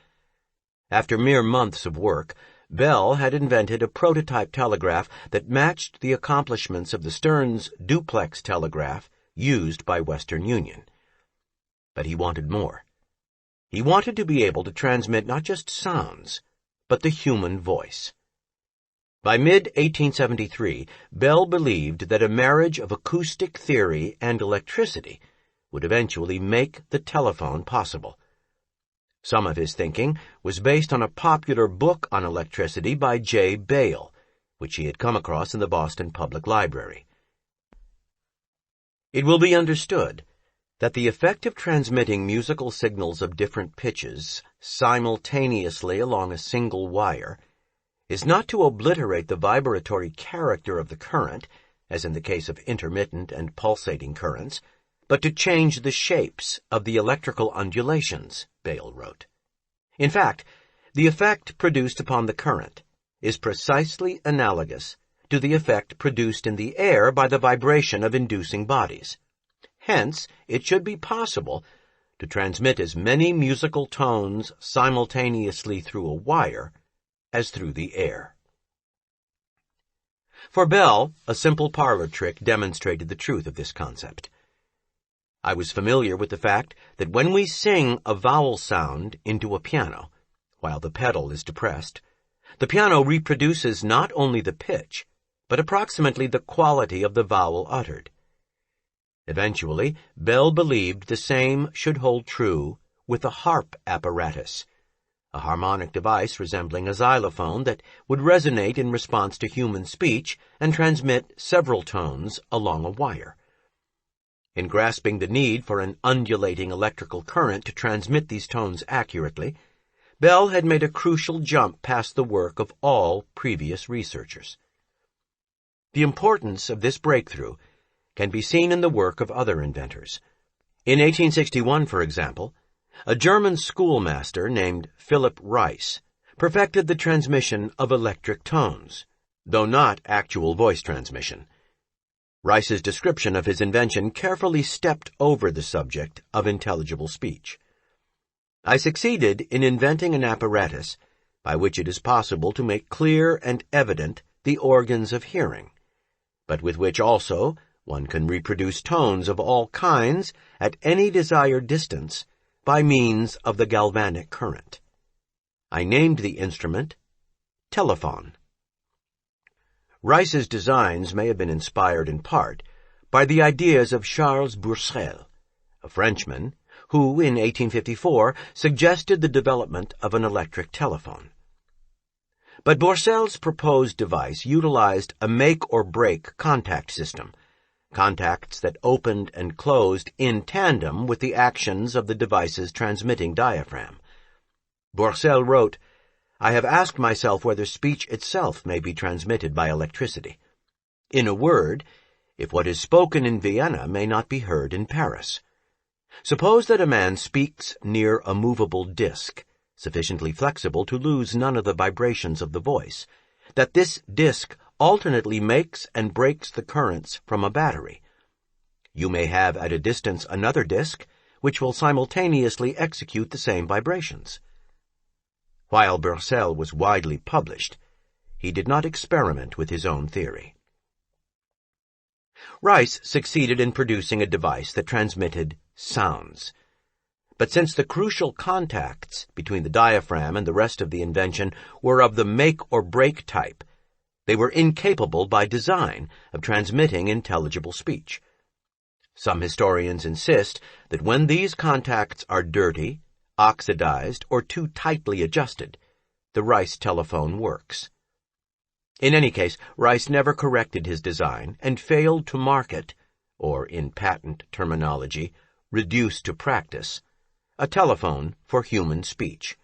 After mere months of work, Bell had invented a prototype telegraph that matched the accomplishments of the Stearns duplex telegraph used by Western Union. But he wanted more. He wanted to be able to transmit not just sounds, but the human voice. By mid-1873, Bell believed that a marriage of acoustic theory and electricity would eventually make the telephone possible. Some of his thinking was based on a popular book on electricity by J. Bayle, which he had come across in the Boston Public Library. It will be understood that the effect of transmitting musical signals of different pitches simultaneously along a single wire is not to obliterate the vibratory character of the current, as in the case of intermittent and pulsating currents, but to change the shapes of the electrical undulations, Bayle wrote. In fact, the effect produced upon the current is precisely analogous to the effect produced in the air by the vibration of inducing bodies. Hence, it should be possible to transmit as many musical tones simultaneously through a wire as through the air. For Bell, a simple parlor trick demonstrated the truth of this concept. I was familiar with the fact that when we sing a vowel sound into a piano, while the pedal is depressed, the piano reproduces not only the pitch, but approximately the quality of the vowel uttered. Eventually, Bell believed the same should hold true with a harp apparatus, a harmonic device resembling a xylophone that would resonate in response to human speech and transmit several tones along a wire. In grasping the need for an undulating electrical current to transmit these tones accurately, Bell had made a crucial jump past the work of all previous researchers. The importance of this breakthrough can be seen in the work of other inventors. In 1861, for example, a German schoolmaster named Philip Reis perfected the transmission of electric tones, though not actual voice transmission. Reis's description of his invention carefully stepped over the subject of intelligible speech. I succeeded in inventing an apparatus by which it is possible to make clear and evident the organs of hearing, but with which also one can reproduce tones of all kinds at any desired distance by means of the galvanic current. I named the instrument telephone. Reis's designs may have been inspired in part by the ideas of Charles Bourseul, a Frenchman who, in 1854, suggested the development of an electric telephone. But Bourseul's proposed device utilized a make-or-break contact system, contacts that opened and closed in tandem with the actions of the device's transmitting diaphragm. Bourseul wrote, "I have asked myself whether speech itself may be transmitted by electricity. In a word, if what is spoken in Vienna may not be heard in Paris. Suppose that a man speaks near a movable disk, sufficiently flexible to lose none of the vibrations of the voice, that this disk alternately makes and breaks the currents from a battery. You may have at a distance another disk, which will simultaneously execute the same vibrations." While Bourseul was widely published, he did not experiment with his own theory. Reis succeeded in producing a device that transmitted sounds. But since the crucial contacts between the diaphragm and the rest of the invention were of the make-or-break type, they were incapable by design of transmitting intelligible speech. Some historians insist that when these contacts are dirty, oxidized, or too tightly adjusted, the Reis telephone works. In any case, Reis never corrected his design and failed to market, or in patent terminology, reduce to practice, a telephone for human speech.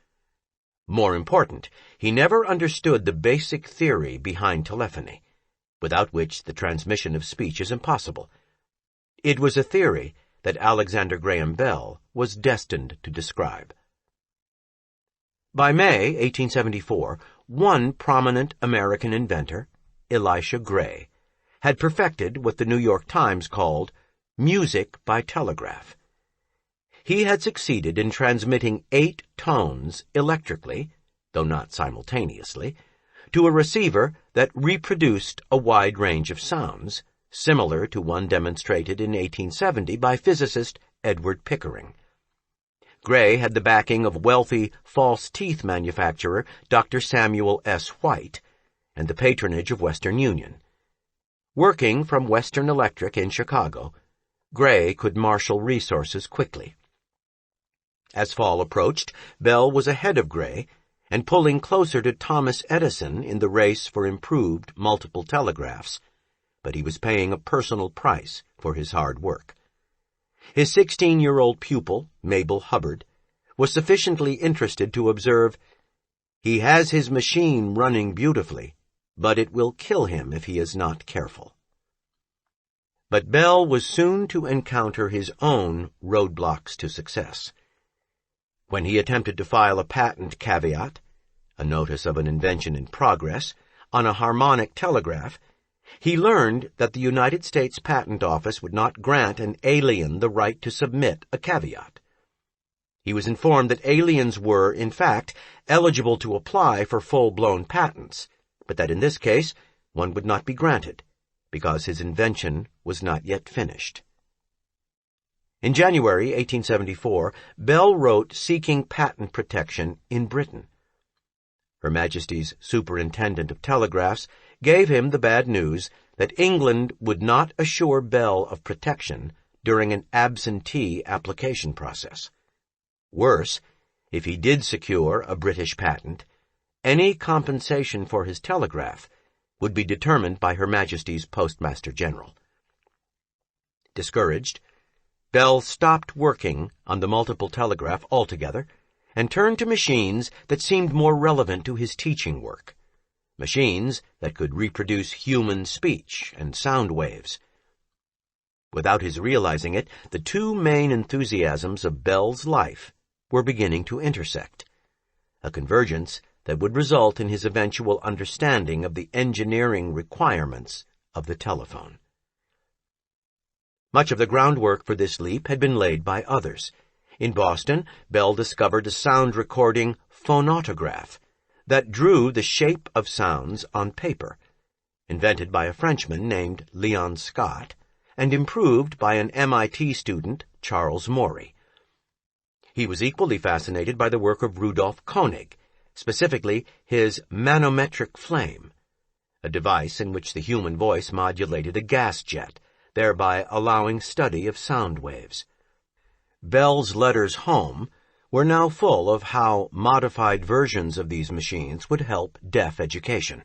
More important, he never understood the basic theory behind telephony, without which the transmission of speech is impossible. It was a theory that Alexander Graham Bell was destined to describe. By May 1874, one prominent American inventor, Elisha Gray, had perfected what the New York Times called music by telegraph. He had succeeded in transmitting 8 tones electrically, though not simultaneously, to a receiver that reproduced a wide range of sounds, similar to one demonstrated in 1870 by physicist Edward Pickering. Gray had the backing of wealthy false teeth manufacturer Dr. Samuel S. White and the patronage of Western Union. Working from Western Electric in Chicago, Gray could marshal resources quickly. As fall approached, Bell was ahead of Gray and pulling closer to Thomas Edison in the race for improved multiple telegraphs, but he was paying a personal price for his hard work. His 16-year-old pupil, Mabel Hubbard, was sufficiently interested to observe, "He has his machine running beautifully, but it will kill him if he is not careful." But Bell was soon to encounter his own roadblocks to success. When he attempted to file a patent caveat, a notice of an invention in progress, on a harmonic telegraph, He learned that the United States Patent Office would not grant an alien the right to submit a caveat. He was informed that aliens were, in fact, eligible to apply for full-blown patents, but that in this case one would not be granted, because his invention was not yet finished. In January 1874, Bell wrote seeking patent protection in Britain. Her Majesty's Superintendent of Telegraphs gave him the bad news that England would not assure Bell of protection during an absentee application process. Worse, if he did secure a British patent, any compensation for his telegraph would be determined by Her Majesty's Postmaster General. Discouraged, Bell stopped working on the multiple telegraph altogether and turned to machines that seemed more relevant to his teaching work, machines that could reproduce human speech and sound waves. Without his realizing it, the two main enthusiasms of Bell's life were beginning to intersect, a convergence that would result in his eventual understanding of the engineering requirements of the telephone. Much of the groundwork for this leap had been laid by others. In Boston, Bell discovered a sound recording phonautograph that drew the shape of sounds on paper, invented by a Frenchman named Leon Scott, and improved by an MIT student, Charles Morey. He was equally fascinated by the work of Rudolf Koenig, specifically his manometric flame, a device in which the human voice modulated a gas jet, thereby allowing study of sound waves. Bell's letters home were now full of how modified versions of these machines would help deaf education.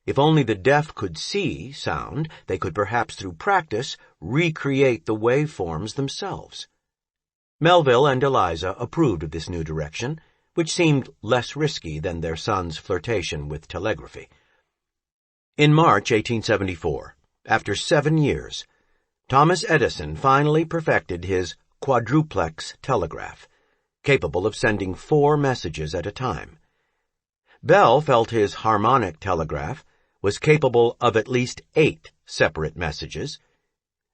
If only the deaf could see sound, they could perhaps through practice recreate the waveforms themselves. Melville and Eliza approved of this new direction, which seemed less risky than their son's flirtation with telegraphy. In March 1874, after 7 years, Thomas Edison finally perfected his quadruplex telegraph, capable of sending 4 messages at a time. Bell felt his harmonic telegraph was capable of at least 8 separate messages,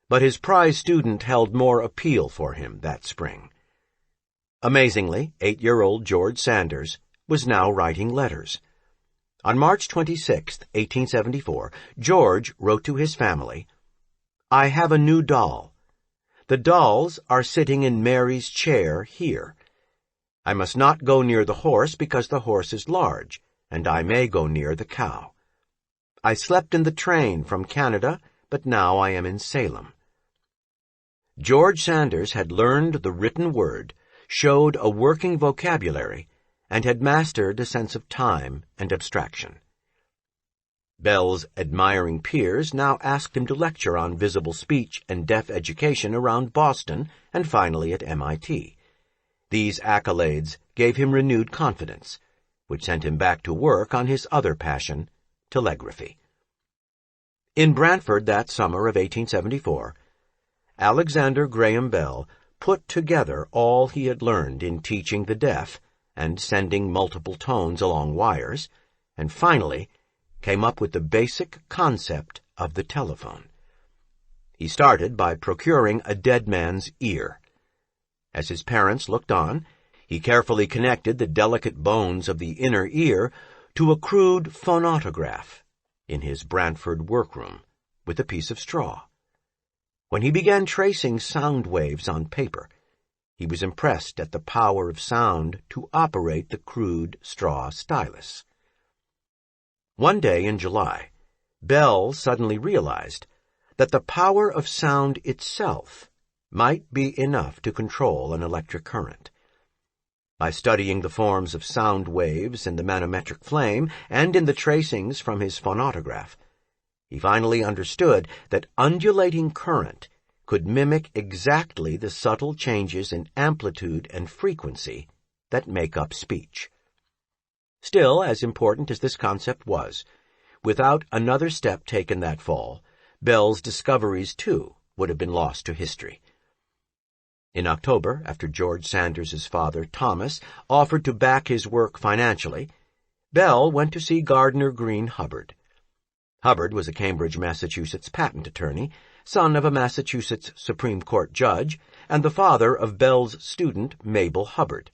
but his prize student held more appeal for him that spring. Amazingly, 8-year-old George Sanders was now writing letters. On March 26, 1874, George wrote to his family, "I have a new doll. The dolls are sitting in Mary's chair here. I must not go near the horse because the horse is large, and I may go near the cow. I slept in the train from Canada, but now I am in Salem." George Sanders had learned the written word, showed a working vocabulary, and had mastered a sense of time and abstraction. Bell's admiring peers now asked him to lecture on visible speech and deaf education around Boston and finally at MIT. These accolades gave him renewed confidence, which sent him back to work on his other passion, telegraphy. In Brantford that summer of 1874, Alexander Graham Bell put together all he had learned in teaching the deaf and sending multiple tones along wires, and finally came up with the basic concept of the telephone. He started by procuring a dead man's ear. As his parents looked on, he carefully connected the delicate bones of the inner ear to a crude phonautograph in his Brantford workroom with a piece of straw. When he began tracing sound waves on paper, he was impressed at the power of sound to operate the crude straw stylus. One day in July, Bell suddenly realized that the power of sound itself might be enough to control an electric current. By studying the forms of sound waves in the manometric flame and in the tracings from his phonautograph, he finally understood that undulating current could mimic exactly the subtle changes in amplitude and frequency that make up speech. Still, as important as this concept was, without another step taken that fall, Bell's discoveries, too, would have been lost to history. In October, after George Sanders's father, Thomas, offered to back his work financially, Bell went to see Gardner Green Hubbard. Hubbard was a Cambridge, Massachusetts patent attorney, son of a Massachusetts Supreme Court judge, and the father of Bell's student, Mabel Hubbard.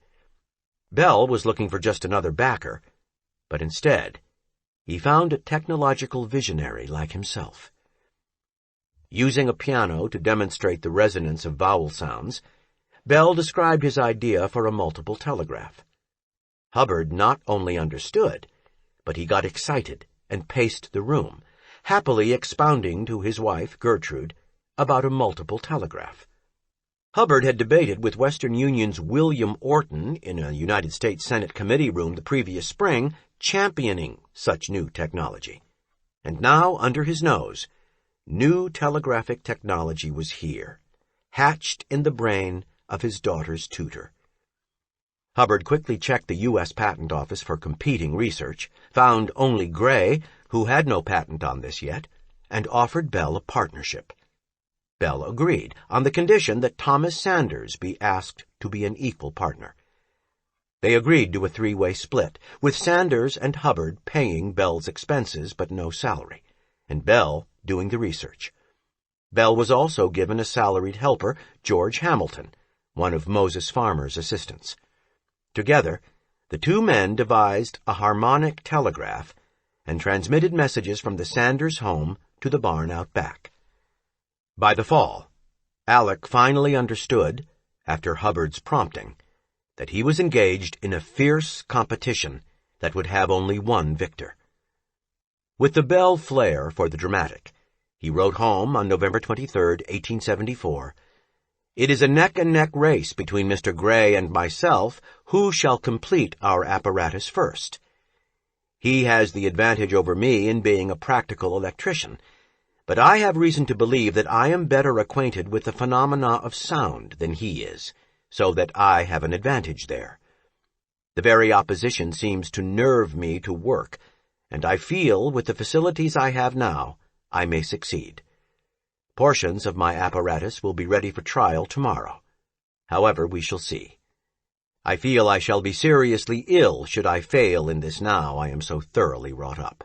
Bell was looking for just another backer, but instead, he found a technological visionary like himself. Using a piano to demonstrate the resonance of vowel sounds, Bell described his idea for a multiple telegraph. Hubbard not only understood, but he got excited and paced the room, happily expounding to his wife, Gertrude, about a multiple telegraph. Hubbard had debated with Western Union's William Orton in a United States Senate committee room the previous spring, championing such new technology. And now, under his nose, new telegraphic technology was here, hatched in the brain of his daughter's tutor. Hubbard quickly checked the U.S. Patent Office for competing research, found only Gray, who had no patent on this yet, and offered Bell a partnership. Bell agreed, on the condition that Thomas Sanders be asked to be an equal partner. They agreed to a three-way split, with Sanders and Hubbard paying Bell's expenses but no salary, and Bell doing the research. Bell was also given a salaried helper, George Hamilton, one of Moses Farmer's assistants. Together, the two men devised a harmonic telegraph and transmitted messages from the Sanders home to the barn out back. By the fall, Alec finally understood, after Hubbard's prompting, that he was engaged in a fierce competition that would have only one victor. With the Bell flair for the dramatic, he wrote home on November 23, 1874, "It is a neck-and-neck race between Mr. Gray and myself who shall complete our apparatus first. He has the advantage over me in being a practical electrician, but I have reason to believe that I am better acquainted with the phenomena of sound than he is, so that I have an advantage there. The very opposition seems to nerve me to work, and I feel, with the facilities I have now, I may succeed. Portions of my apparatus will be ready for trial tomorrow. However, we shall see. I feel I shall be seriously ill should I fail in this now I am so thoroughly wrought up."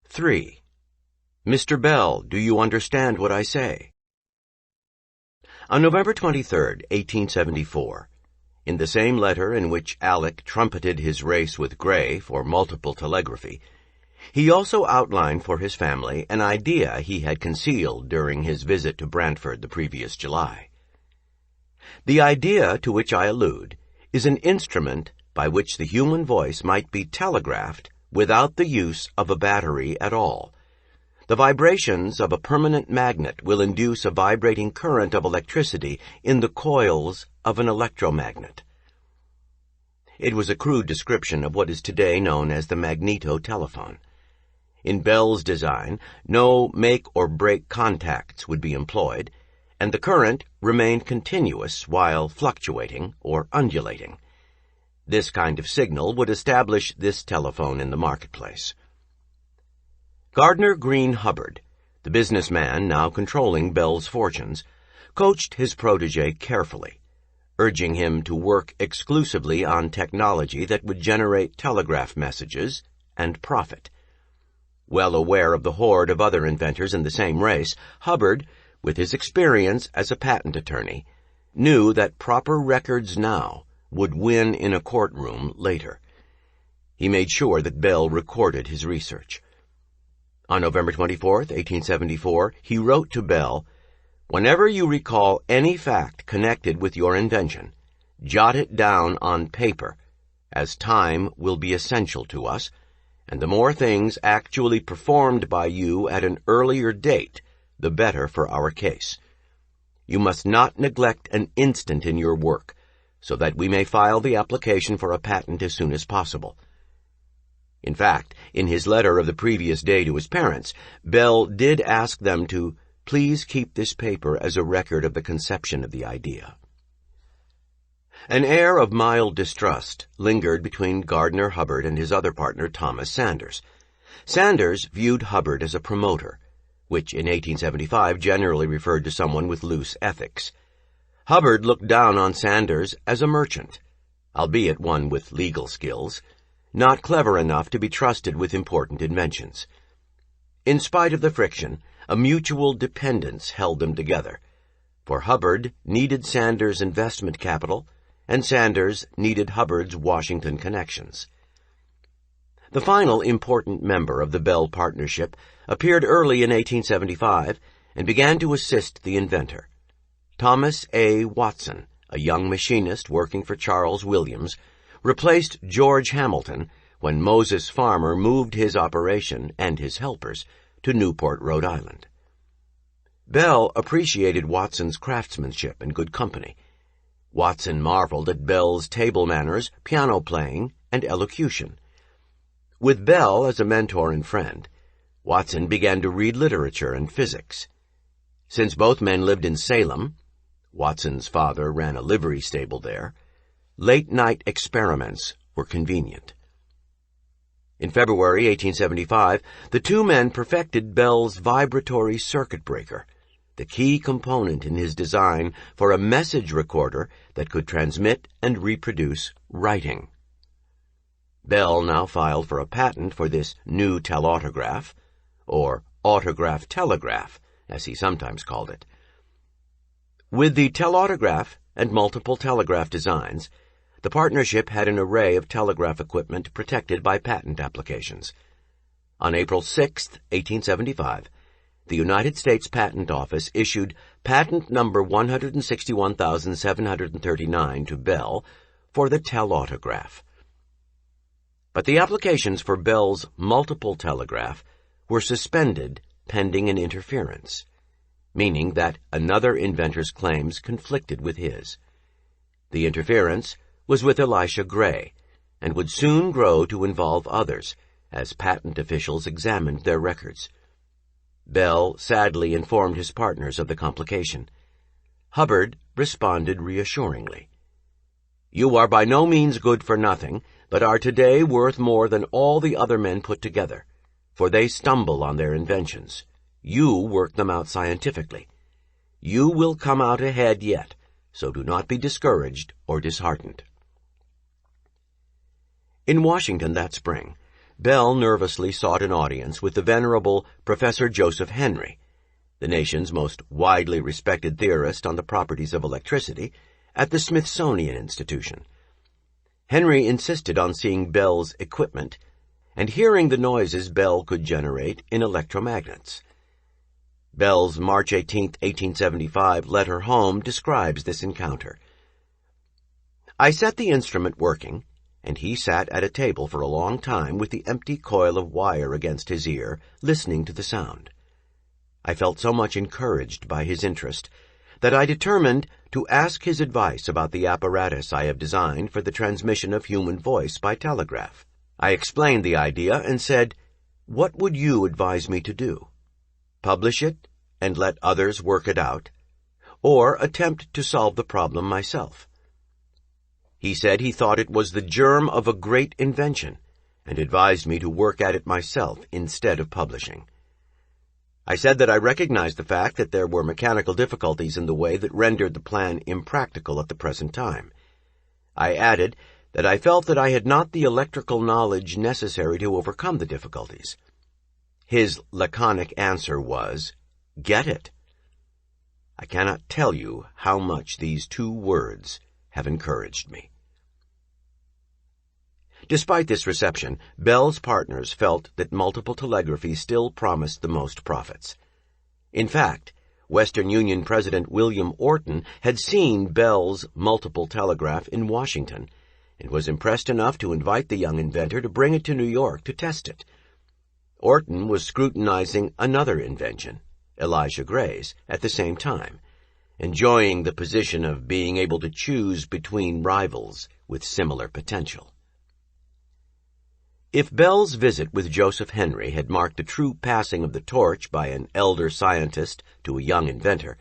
3. Mr. Bell, do you understand what I say? On November 23, 1874, in the same letter in which Alec trumpeted his race with Gray for multiple telegraphy, he also outlined for his family an idea he had concealed during his visit to Brantford the previous July. The idea to which I allude is an instrument by which the human voice might be telegraphed without the use of a battery at all. The vibrations of a permanent magnet will induce a vibrating current of electricity in the coils of an electromagnet. It was a crude description of what is today known as the magnetotelephone. In Bell's design, no make-or-break contacts would be employed, and the current remained continuous while fluctuating or undulating. This kind of signal would establish this telephone in the marketplace. Gardner Green Hubbard, the businessman now controlling Bell's fortunes, coached his protege carefully, urging him to work exclusively on technology that would generate telegraph messages and profit. Well aware of the horde of other inventors in the same race, Hubbard, with his experience as a patent attorney, knew that proper records now would win in a courtroom later. He made sure that Bell recorded his research. On November 24, 1874, he wrote to Bell, "Whenever you recall any fact connected with your invention, jot it down on paper, as time will be essential to us, and the more things actually performed by you at an earlier date, the better for our case. You must not neglect an instant in your work, so that we may file the application for a patent as soon as possible." In fact, in his letter of the previous day to his parents, Bell did ask them to please keep this paper as a record of the conception of the idea. An air of mild distrust lingered between Gardner Hubbard and his other partner, Thomas Sanders. Sanders viewed Hubbard as a promoter, which in 1875 generally referred to someone with loose ethics. Hubbard looked down on Sanders as a merchant, albeit one with legal skills, not clever enough to be trusted with important inventions. In spite of the friction, a mutual dependence held them together, for Hubbard needed Sanders' investment capital, and Sanders needed Hubbard's Washington connections. The final important member of the Bell partnership appeared early in 1875 and began to assist the inventor. Thomas A. Watson, a young machinist working for Charles Williams, replaced George Hamilton when Moses Farmer moved his operation and his helpers to Newport, Rhode Island. Bell appreciated Watson's craftsmanship and good company. Watson marveled at Bell's table manners, piano playing, and elocution. With Bell as a mentor and friend, Watson began to read literature and physics. Since both men lived in Salem, Watson's father ran a livery stable there, late-night experiments were convenient. In February 1875, the two men perfected Bell's vibratory circuit breaker, the key component in his design for a message recorder that could transmit and reproduce writing. Bell now filed for a patent for this new telautograph, or autograph-telegraph, as he sometimes called it. With the telautograph and multiple telegraph designs, the partnership had an array of telegraph equipment protected by patent applications. On April 6, 1875, the United States Patent Office issued patent number 161,739 to Bell for the telautograph. But the applications for Bell's multiple telegraph were suspended pending an interference, meaning that another inventor's claims conflicted with his. The interference was with Elisha Gray, and would soon grow to involve others, as patent officials examined their records. Bell sadly informed his partners of the complication. Hubbard responded reassuringly. "You are by no means good for nothing, but are today worth more than all the other men put together, for they stumble on their inventions. You work them out scientifically. You will come out ahead yet, so do not be discouraged or disheartened." In Washington that spring, Bell nervously sought an audience with the venerable Professor Joseph Henry, the nation's most widely respected theorist on the properties of electricity, at the Smithsonian Institution. Henry insisted on seeing Bell's equipment and hearing the noises Bell could generate in electromagnets. Bell's March 18, 1875 letter home describes this encounter. "I set the instrument working, and he sat at a table for a long time with the empty coil of wire against his ear, listening to the sound. I felt so much encouraged by his interest that I determined to ask his advice about the apparatus I have designed for the transmission of human voice by telegraph. I explained the idea and said, 'What would you advise me to do? Publish it and let others work it out, or attempt to solve the problem myself?' He said he thought it was the germ of a great invention, and advised me to work at it myself instead of publishing. I said that I recognized the fact that there were mechanical difficulties in the way that rendered the plan impractical at the present time. I added that I felt that I had not the electrical knowledge necessary to overcome the difficulties. His laconic answer was, 'Get it.' I cannot tell you how much these two words have encouraged me." Despite this reception, Bell's partners felt that multiple telegraphy still promised the most profits. In fact, Western Union President William Orton had seen Bell's multiple telegraph in Washington and was impressed enough to invite the young inventor to bring it to New York to test it. Orton was scrutinizing another invention, Elisha Gray's, at the same time, enjoying the position of being able to choose between rivals with similar potential. If Bell's visit with Joseph Henry had marked a true passing of the torch by an elder scientist to a young inventor,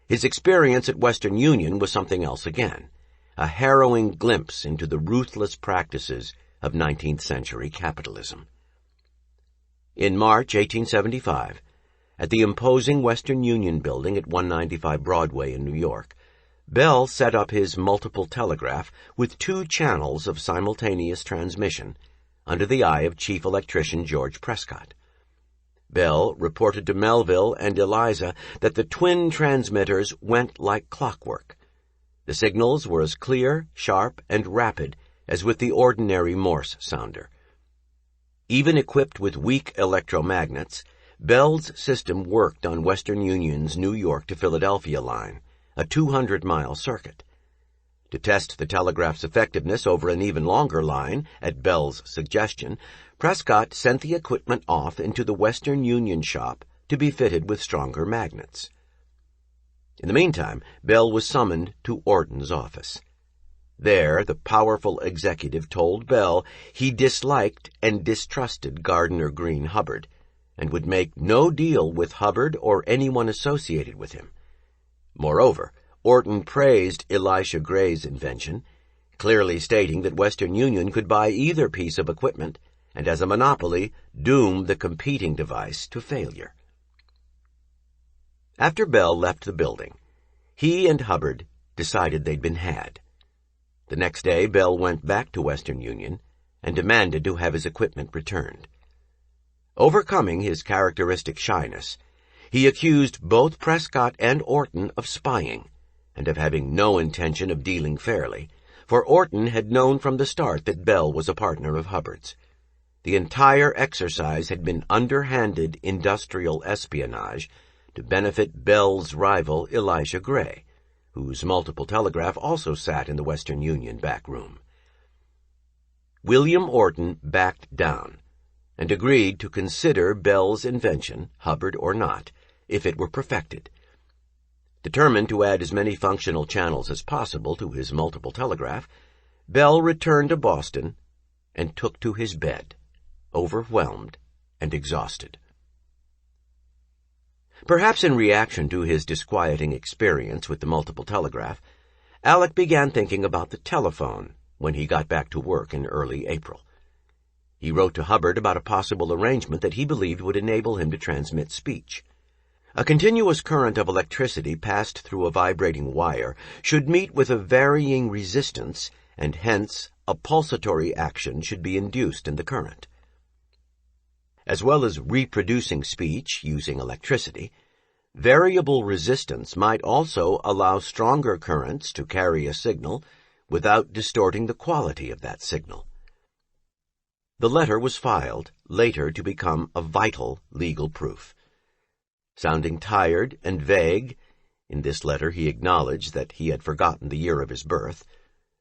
his experience at Western Union was something else again, a harrowing glimpse into the ruthless practices of 19th century capitalism. In March 1875, at the imposing Western Union building at 195 Broadway in New York, Bell set up his multiple telegraph with 2 channels of simultaneous transmission, under the eye of Chief Electrician George Prescott. Bell reported to Melville and Eliza that the twin transmitters went like clockwork. The signals were as clear, sharp, and rapid as with the ordinary Morse sounder. Even equipped with weak electromagnets, Bell's system worked on Western Union's New York to Philadelphia line, a 200-mile circuit. To test the telegraph's effectiveness over an even longer line, at Bell's suggestion, Prescott sent the equipment off into the Western Union shop to be fitted with stronger magnets. In the meantime, Bell was summoned to Orton's office. There, the powerful executive told Bell he disliked and distrusted Gardner Green Hubbard, and would make no deal with Hubbard or anyone associated with him. Moreover, Orton praised Elisha Gray's invention, clearly stating that Western Union could buy either piece of equipment and as a monopoly doom the competing device to failure. After Bell left the building, he and Hubbard decided they'd been had. The next day, Bell went back to Western Union and demanded to have his equipment returned. Overcoming his characteristic shyness, he accused both Prescott and Orton of spying and of having no intention of dealing fairly, for Orton had known from the start that Bell was a partner of Hubbard's. The entire exercise had been underhanded industrial espionage to benefit Bell's rival Elisha Gray, whose multiple telegraph also sat in the Western Union back room. William Orton backed down and agreed to consider Bell's invention, Hubbard or not, if it were perfected. Determined to add as many functional channels as possible to his multiple telegraph, Bell returned to Boston and took to his bed, overwhelmed and exhausted. Perhaps in reaction to his disquieting experience with the multiple telegraph, Alec began thinking about the telephone when he got back to work in early April. He wrote to Hubbard about a possible arrangement that he believed would enable him to transmit speech. A continuous current of electricity passed through a vibrating wire should meet with a varying resistance, and hence a pulsatory action should be induced in the current. As well as reproducing speech using electricity, variable resistance might also allow stronger currents to carry a signal without distorting the quality of that signal. The letter was filed, later to become a vital legal proof. Sounding tired and vague, in this letter he acknowledged that he had forgotten the year of his birth,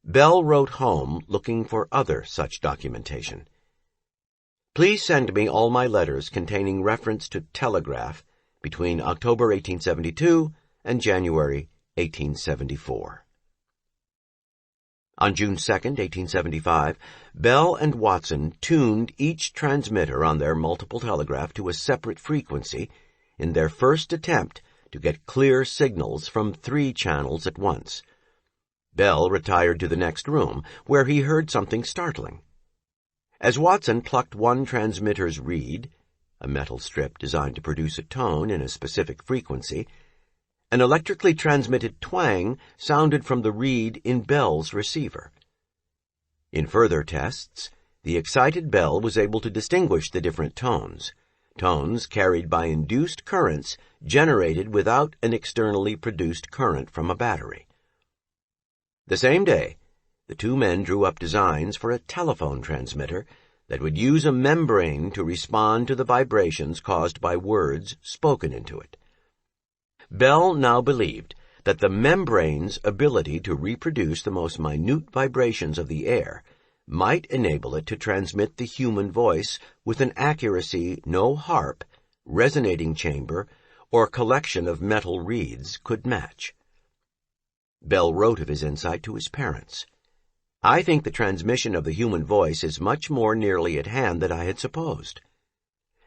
Bell wrote home looking for other such documentation. Please send me all my letters containing reference to telegraph between October 1872 and January 1874. On June 2, 1875, Bell and Watson tuned each transmitter on their multiple telegraph to a separate frequency in their first attempt to get clear signals from 3 channels at once. Bell retired to the next room, where he heard something startling. As Watson plucked one transmitter's reed, a metal strip designed to produce a tone in a specific frequency, an electrically transmitted twang sounded from the reed in Bell's receiver. In further tests, the excited Bell was able to distinguish the different tones carried by induced currents generated without an externally produced current from a battery. The same day, the 2 men drew up designs for a telephone transmitter that would use a membrane to respond to the vibrations caused by words spoken into it. Bell now believed that the membrane's ability to reproduce the most minute vibrations of the air might enable it to transmit the human voice with an accuracy no harp, resonating chamber, or collection of metal reeds could match. Bell wrote of his insight to his parents. I think the transmission of the human voice is much more nearly at hand than I had supposed.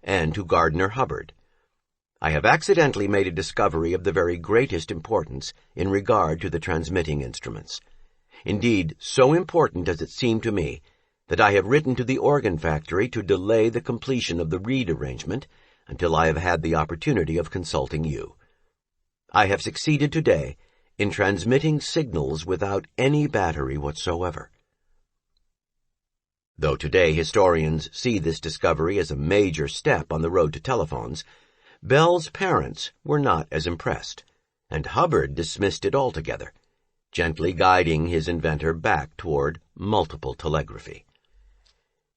And to Gardner Hubbard, I have accidentally made a discovery of the very greatest importance in regard to the transmitting instruments. Indeed, so important does it seem to me that I have written to the organ factory to delay the completion of the reed arrangement until I have had the opportunity of consulting you. I have succeeded today in transmitting signals without any battery whatsoever. Though today historians see this discovery as a major step on the road to telephones, Bell's parents were not as impressed, and Hubbard dismissed it altogether, gently guiding his inventor back toward multiple telegraphy.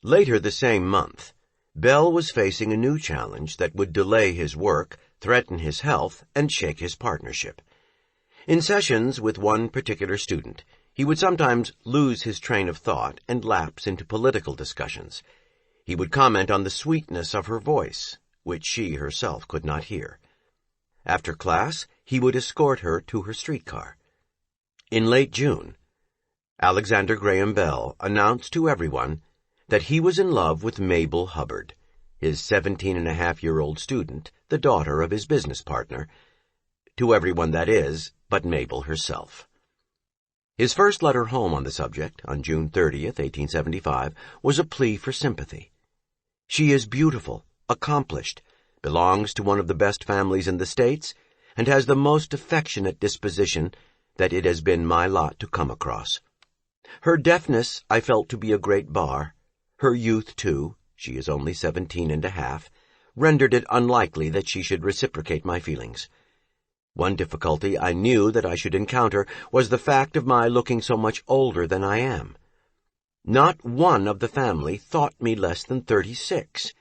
Later the same month, Bell was facing a new challenge that would delay his work, threaten his health, and shake his partnership. In sessions with one particular student, he would sometimes lose his train of thought and lapse into political discussions. He would comment on the sweetness of her voice, which she herself could not hear. After class, he would escort her to her streetcar. In late June, Alexander Graham Bell announced to everyone that he was in love with Mabel Hubbard, his 17-and-a-half-year-old student, the daughter of his business partner, to everyone, that is, but Mabel herself. His first letter home on the subject, on June 30th, 1875, was a plea for sympathy. "She is beautiful, accomplished, belongs to one of the best families in the States, and has the most affectionate disposition that it has been my lot to come across. Her deafness I felt to be a great bar. Her youth, too, she is only 17 and a half, rendered it unlikely that she should reciprocate my feelings. One difficulty I knew that I should encounter was the fact of my looking so much older than I am. Not one of the family thought me less than 36,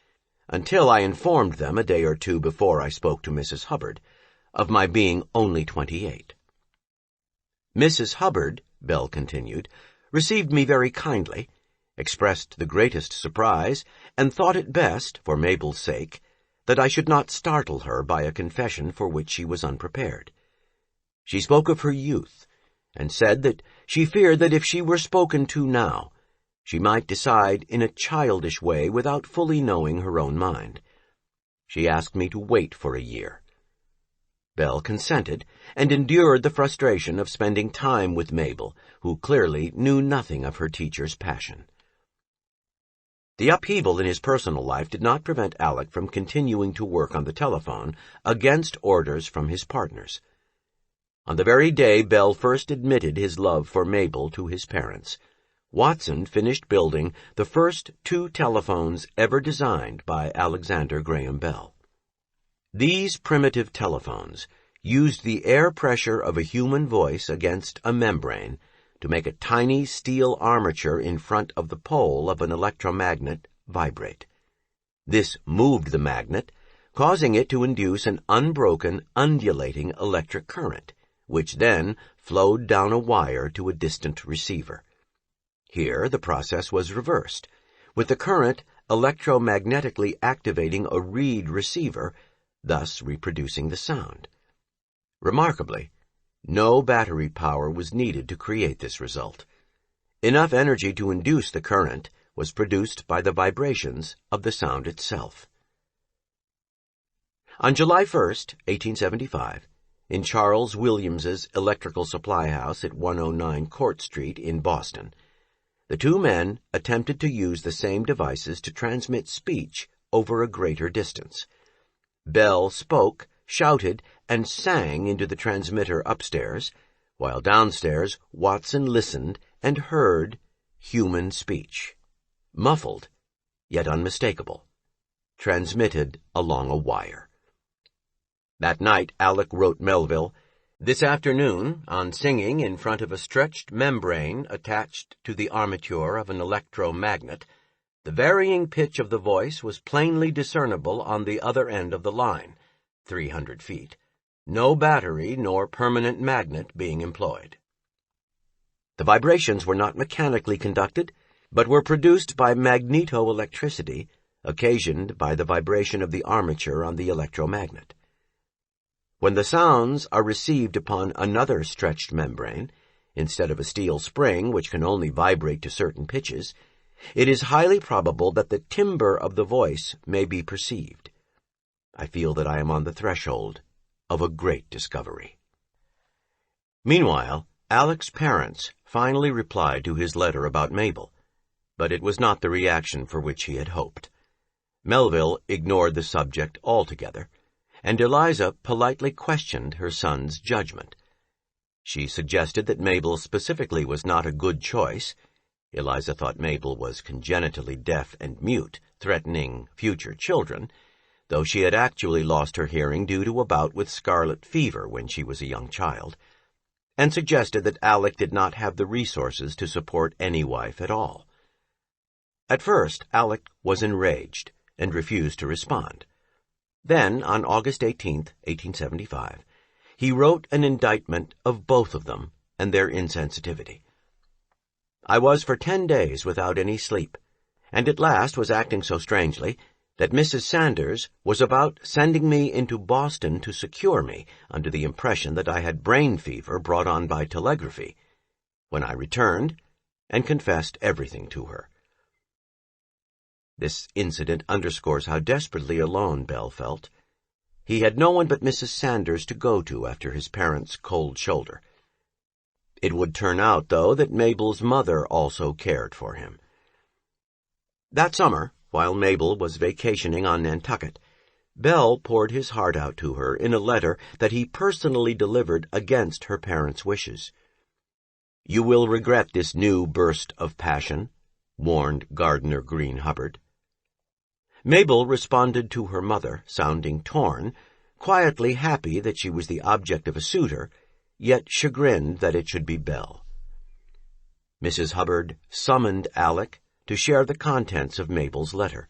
until I informed them a day or two before I spoke to Mrs. Hubbard of my being only 28. Mrs. Hubbard," Bell continued, "received me very kindly, expressed the greatest surprise, and thought it best, for Mabel's sake, that I should not startle her by a confession for which she was unprepared. She spoke of her youth, and said that she feared that if she were spoken to now, she might decide in a childish way without fully knowing her own mind. She asked me to wait for a year." Bell consented, and endured the frustration of spending time with Mabel, who clearly knew nothing of her teacher's passion. The upheaval in his personal life did not prevent Alec from continuing to work on the telephone against orders from his partners. On the very day Bell first admitted his love for Mabel to his parents, Watson finished building the first 2 telephones ever designed by Alexander Graham Bell. These primitive telephones used the air pressure of a human voice against a membrane to make a tiny steel armature in front of the pole of an electromagnet vibrate. This moved the magnet, causing it to induce an unbroken, undulating electric current, which then flowed down a wire to a distant receiver. Here the process was reversed, with the current electromagnetically activating a reed receiver, thus reproducing the sound. Remarkably, no battery power was needed to create this result. Enough energy to induce the current was produced by the vibrations of the sound itself. On July 1st, 1875, in Charles Williams's electrical supply house at 109 Court Street in Boston, the 2 men attempted to use the same devices to transmit speech over a greater distance. Bell spoke, shouted, and sang into the transmitter upstairs, while downstairs Watson listened and heard human speech, muffled, yet unmistakable, transmitted along a wire. That night Alec wrote Melville, "This afternoon, on singing in front of a stretched membrane attached to the armature of an electromagnet, the varying pitch of the voice was plainly discernible on the other end of the line, 300 feet, no battery nor permanent magnet being employed." The vibrations were not mechanically conducted, but were produced by magnetoelectricity, occasioned by the vibration of the armature on the electromagnet. When the sounds are received upon another stretched membrane, instead of a steel spring which can only vibrate to certain pitches, it is highly probable that the timbre of the voice may be perceived. I feel that I am on the threshold of a great discovery. Meanwhile, Alec's parents finally replied to his letter about Mabel, but it was not the reaction for which he had hoped. Melville ignored the subject altogether, and Eliza politely questioned her son's judgment. She suggested that Mabel specifically was not a good choice, Eliza thought Mabel was congenitally deaf and mute, threatening future children, though she had actually lost her hearing due to a bout with scarlet fever when she was a young child, and suggested that Alec did not have the resources to support any wife at all. At first, Alec was enraged and refused to respond. Then, on August 18, 1875, he wrote an indictment of both of them and their insensitivity. I was for 10 days without any sleep, and at last was acting so strangely that Mrs. Sanders was about sending me into Boston to secure me under the impression that I had brain fever brought on by telegraphy, when I returned and confessed everything to her. This incident underscores how desperately alone Bell felt. He had no one but Mrs. Sanders to go to after his parents' cold shoulder. It would turn out, though, that Mabel's mother also cared for him. That summer, while Mabel was vacationing on Nantucket, Bell poured his heart out to her in a letter that he personally delivered against her parents' wishes. "You will regret this new burst of passion," warned Gardner Green Hubbard. Mabel responded to her mother, sounding torn, quietly happy that she was the object of a suitor, yet chagrined that it should be Bell. Mrs. Hubbard summoned Alec to share the contents of Mabel's letter.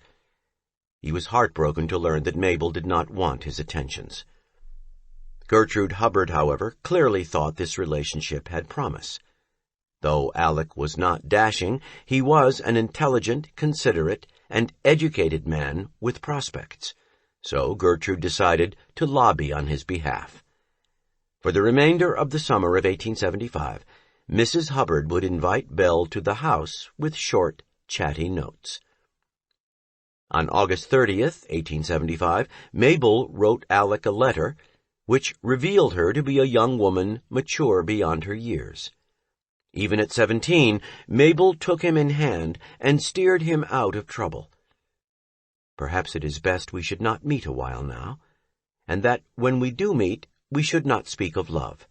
He was heartbroken to learn that Mabel did not want his attentions. Gertrude Hubbard, however, clearly thought this relationship had promise. Though Alec was not dashing, he was an intelligent, considerate, and educated man with prospects, so Gertrude decided to lobby on his behalf. For the remainder of the summer of 1875, Mrs. Hubbard would invite Bell to the house with short, chatty notes. On August 30th, 1875, Mabel wrote Alec a letter which revealed her to be a young woman mature beyond her years. Even at 17, Mabel took him in hand and steered him out of trouble. "Perhaps it is best we should not meet a while now, and that when we do meet, we should not speak of love.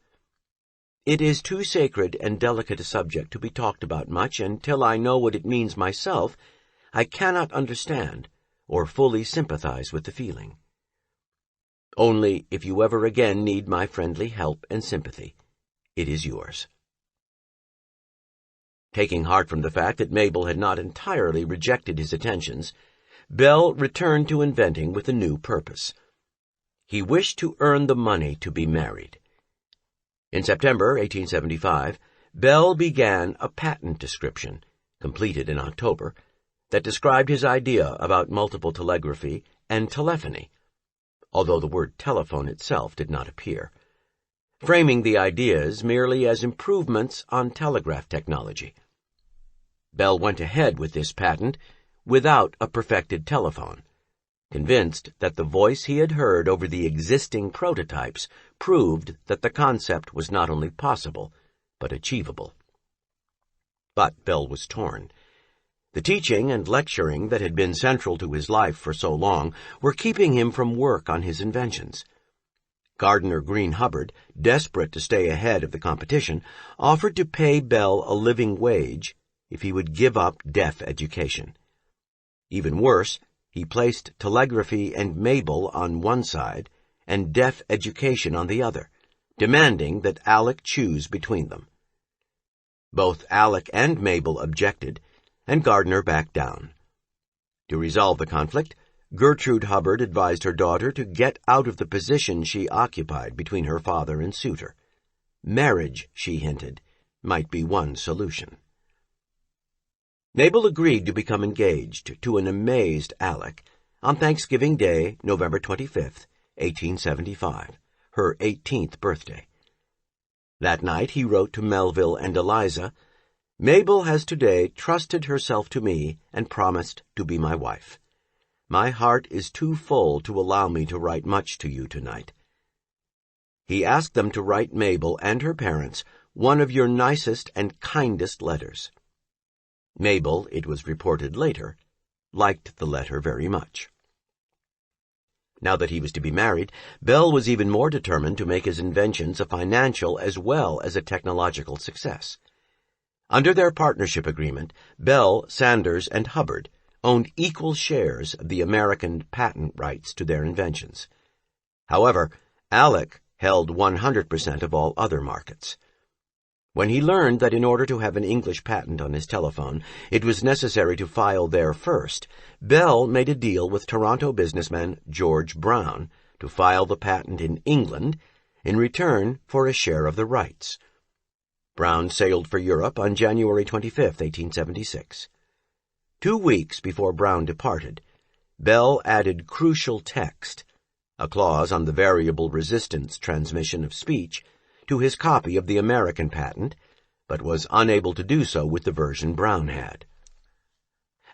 It is too sacred and delicate a subject to be talked about much, and till I know what it means myself, I cannot understand or fully sympathize with the feeling. Only, if you ever again need my friendly help and sympathy, it is yours." Taking heart from the fact that Mabel had not entirely rejected his attentions, Bell returned to inventing with a new purpose. He wished to earn the money to be married. In September 1875, Bell began a patent description, completed in October, that described his idea about multiple telegraphy and telephony, although the word telephone itself did not appear, framing the ideas merely as improvements on telegraph technology. Bell went ahead with this patent without a perfected telephone, convinced that the voice he had heard over the existing prototypes proved that the concept was not only possible, but achievable. But Bell was torn. The teaching and lecturing that had been central to his life for so long were keeping him from work on his inventions. Gardner Green Hubbard, desperate to stay ahead of the competition, offered to pay Bell a living wage if he would give up deaf education. Even worse, he placed telegraphy and Mabel on one side and deaf education on the other, demanding that Alec choose between them. Both Alec and Mabel objected, and Gardner backed down. To resolve the conflict, Gertrude Hubbard advised her daughter to get out of the position she occupied between her father and suitor. Marriage, she hinted, might be one solution. Mabel agreed to become engaged to an amazed Alec on Thanksgiving Day, November 25th, 1875, her 18th birthday. That night he wrote to Melville and Eliza, "Mabel has today trusted herself to me and promised to be my wife. My heart is too full to allow me to write much to you tonight." He asked them to write Mabel and her parents one of your nicest and kindest letters. Mabel, it was reported later, liked the letter very much. Now that he was to be married, Bell was even more determined to make his inventions a financial as well as a technological success. Under their partnership agreement, Bell, Sanders, and Hubbard owned equal shares of the American patent rights to their inventions. However, Alec held 100% of all other markets. When he learned that in order to have an English patent on his telephone, it was necessary to file there first, Bell made a deal with Toronto businessman George Brown to file the patent in England in return for a share of the rights. Brown sailed for Europe on January 25, 1876. 2 weeks before Brown departed, Bell added crucial text, a clause on the variable resistance transmission of speech, to his copy of the American patent, but was unable to do so with the version Brown had.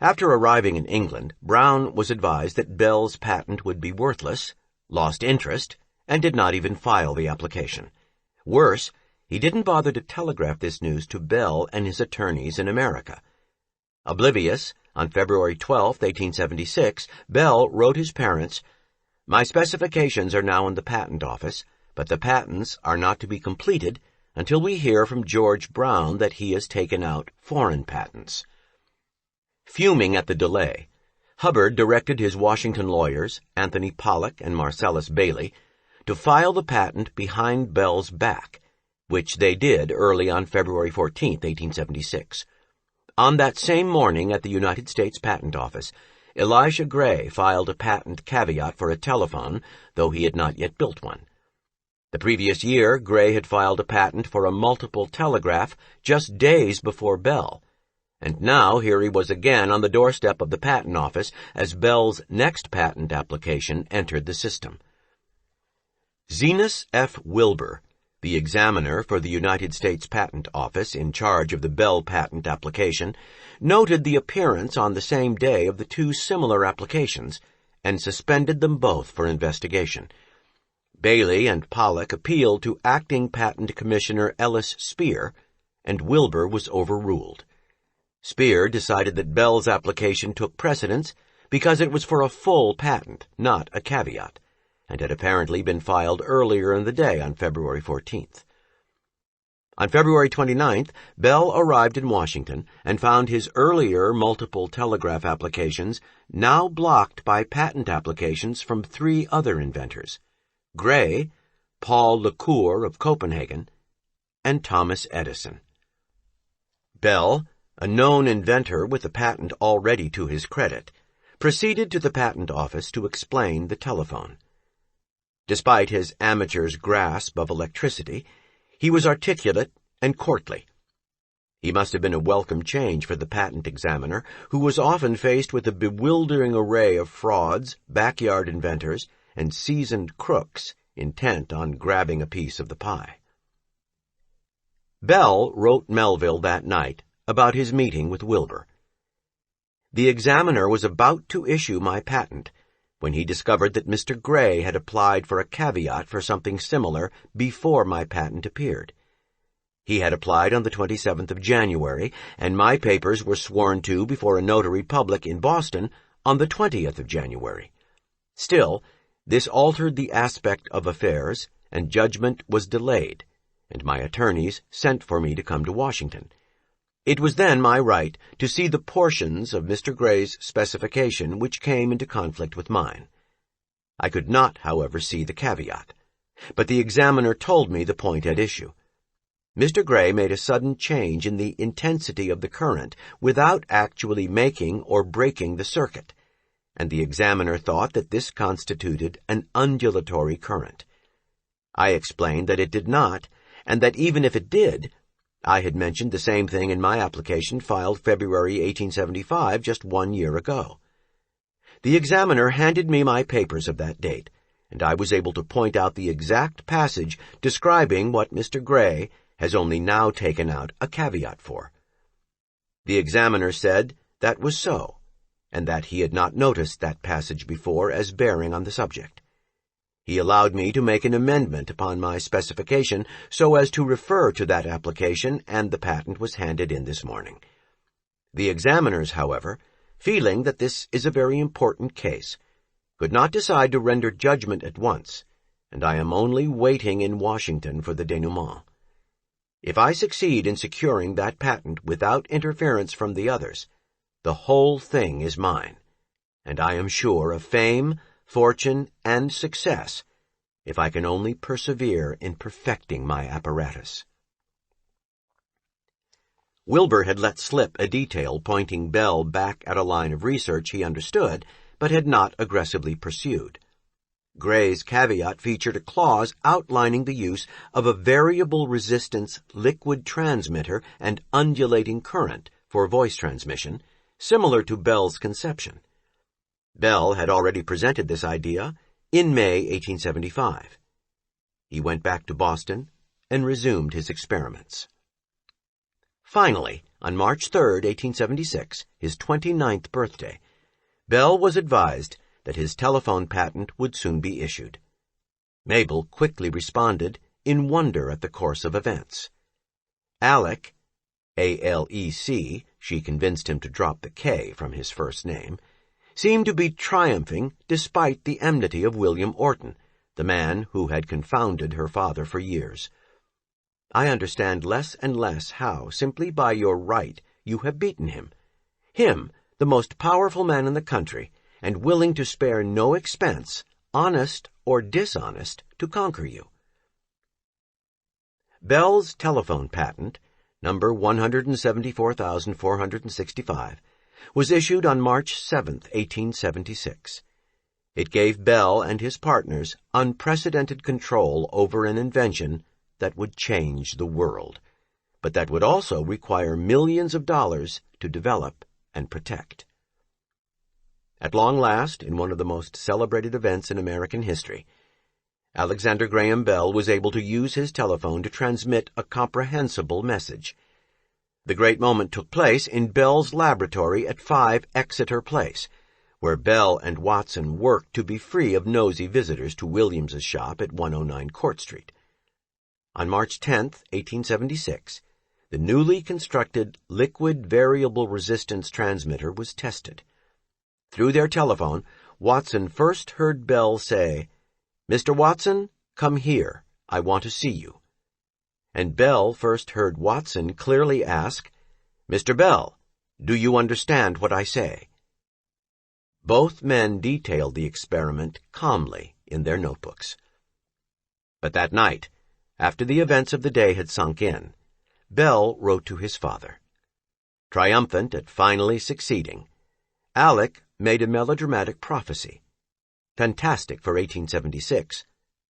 After arriving in England, Brown was advised that Bell's patent would be worthless, lost interest, and did not even file the application. Worse, he didn't bother to telegraph this news to Bell and his attorneys in America. Oblivious, on February 12, 1876, Bell wrote his parents, "My specifications are now in the patent office, but the patents are not to be completed until we hear from George Brown that he has taken out foreign patents." Fuming at the delay, Hubbard directed his Washington lawyers, Anthony Pollock and Marcellus Bailey, to file the patent behind Bell's back, which they did early on February 14, 1876. On that same morning at the United States Patent Office, Elisha Gray filed a patent caveat for a telephone, though he had not yet built one. The previous year, Gray had filed a patent for a multiple telegraph just days before Bell, and now here he was again on the doorstep of the Patent Office as Bell's next patent application entered the system. Zenas F. Wilbur, the examiner for the United States Patent Office in charge of the Bell patent application, noted the appearance on the same day of the two similar applications and suspended them both for investigation. Bailey and Pollock appealed to Acting Patent Commissioner Ellis Speer, and Wilbur was overruled. Speer decided that Bell's application took precedence because it was for a full patent, not a caveat, and had apparently been filed earlier in the day on February 14th. On February 29th, Bell arrived in Washington and found his earlier multiple telegraph applications now blocked by patent applications from 3 other inventors: Gray, Paul Lecour of Copenhagen, and Thomas Edison. Bell, a known inventor with a patent already to his credit, proceeded to the patent office to explain the telephone. Despite his amateur's grasp of electricity, he was articulate and courtly. He must have been a welcome change for the patent examiner, who was often faced with a bewildering array of frauds, backyard inventors, and seasoned crooks intent on grabbing a piece of the pie. Bell wrote Melville that night about his meeting with Wilbur. The examiner was about to issue my patent when he discovered that Mr. Gray had applied for a caveat for something similar before my patent appeared. He had applied on the 27th of January, and my papers were sworn to before a notary public in Boston on the 20th of January. Still, this altered the aspect of affairs, and judgment was delayed, and my attorneys sent for me to come to Washington. It was then my right to see the portions of Mr. Gray's specification which came into conflict with mine. I could not, however, see the caveat, but the examiner told me the point at issue. Mr. Gray made a sudden change in the intensity of the current without actually making or breaking the circuit, and the examiner thought that this constituted an undulatory current. I explained that it did not, and that even if it did, I had mentioned the same thing in my application filed February 1875, just 1 year ago. The examiner handed me my papers of that date, and I was able to point out the exact passage describing what Mr. Gray has only now taken out a caveat for. The examiner said that was so, and that he had not noticed that passage before as bearing on the subject. He allowed me to make an amendment upon my specification so as to refer to that application, and the patent was handed in this morning. The examiners, however, feeling that this is a very important case, could not decide to render judgment at once, and I am only waiting in Washington for the denouement. If I succeed in securing that patent without interference from the others, the whole thing is mine, and I am sure of fame, fortune, and success if I can only persevere in perfecting my apparatus." Wilbur had let slip a detail pointing Bell back at a line of research he understood, but had not aggressively pursued. Gray's caveat featured a clause outlining the use of a variable resistance liquid transmitter and undulating current for voice transmission, similar to Bell's conception. Bell had already presented this idea in May 1875. He went back to Boston and resumed his experiments. Finally, on March 3, 1876, his 29th birthday, Bell was advised that his telephone patent would soon be issued. Mabel quickly responded in wonder at the course of events. Alec, A-L-E-C, she convinced him to drop the K from his first name, seemed to be triumphing despite the enmity of William Orton, the man who had confounded her father for years. "I understand less and less how, simply by your right, you have beaten him. Him, the most powerful man in the country, and willing to spare no expense, honest or dishonest, to conquer you." Bell's telephone patent, number 174,465, was issued on March 7, 1876. It gave Bell and his partners unprecedented control over an invention that would change the world, but that would also require millions of dollars to develop and protect. At long last, in one of the most celebrated events in American history, Alexander Graham Bell was able to use his telephone to transmit a comprehensible message. The great moment took place in Bell's laboratory at 5 Exeter Place, where Bell and Watson worked to be free of nosy visitors to Williams's shop at 109 Court Street. On March 10, 1876, the newly constructed liquid variable resistance transmitter was tested. Through their telephone, Watson first heard Bell say, "Mr. Watson, come here. I want to see you." And Bell first heard Watson clearly ask, "Mr. Bell, do you understand what I say?" Both men detailed the experiment calmly in their notebooks. But that night, after the events of the day had sunk in, Bell wrote to his father. Triumphant at finally succeeding, Alec made a melodramatic prophecy, fantastic for 1876,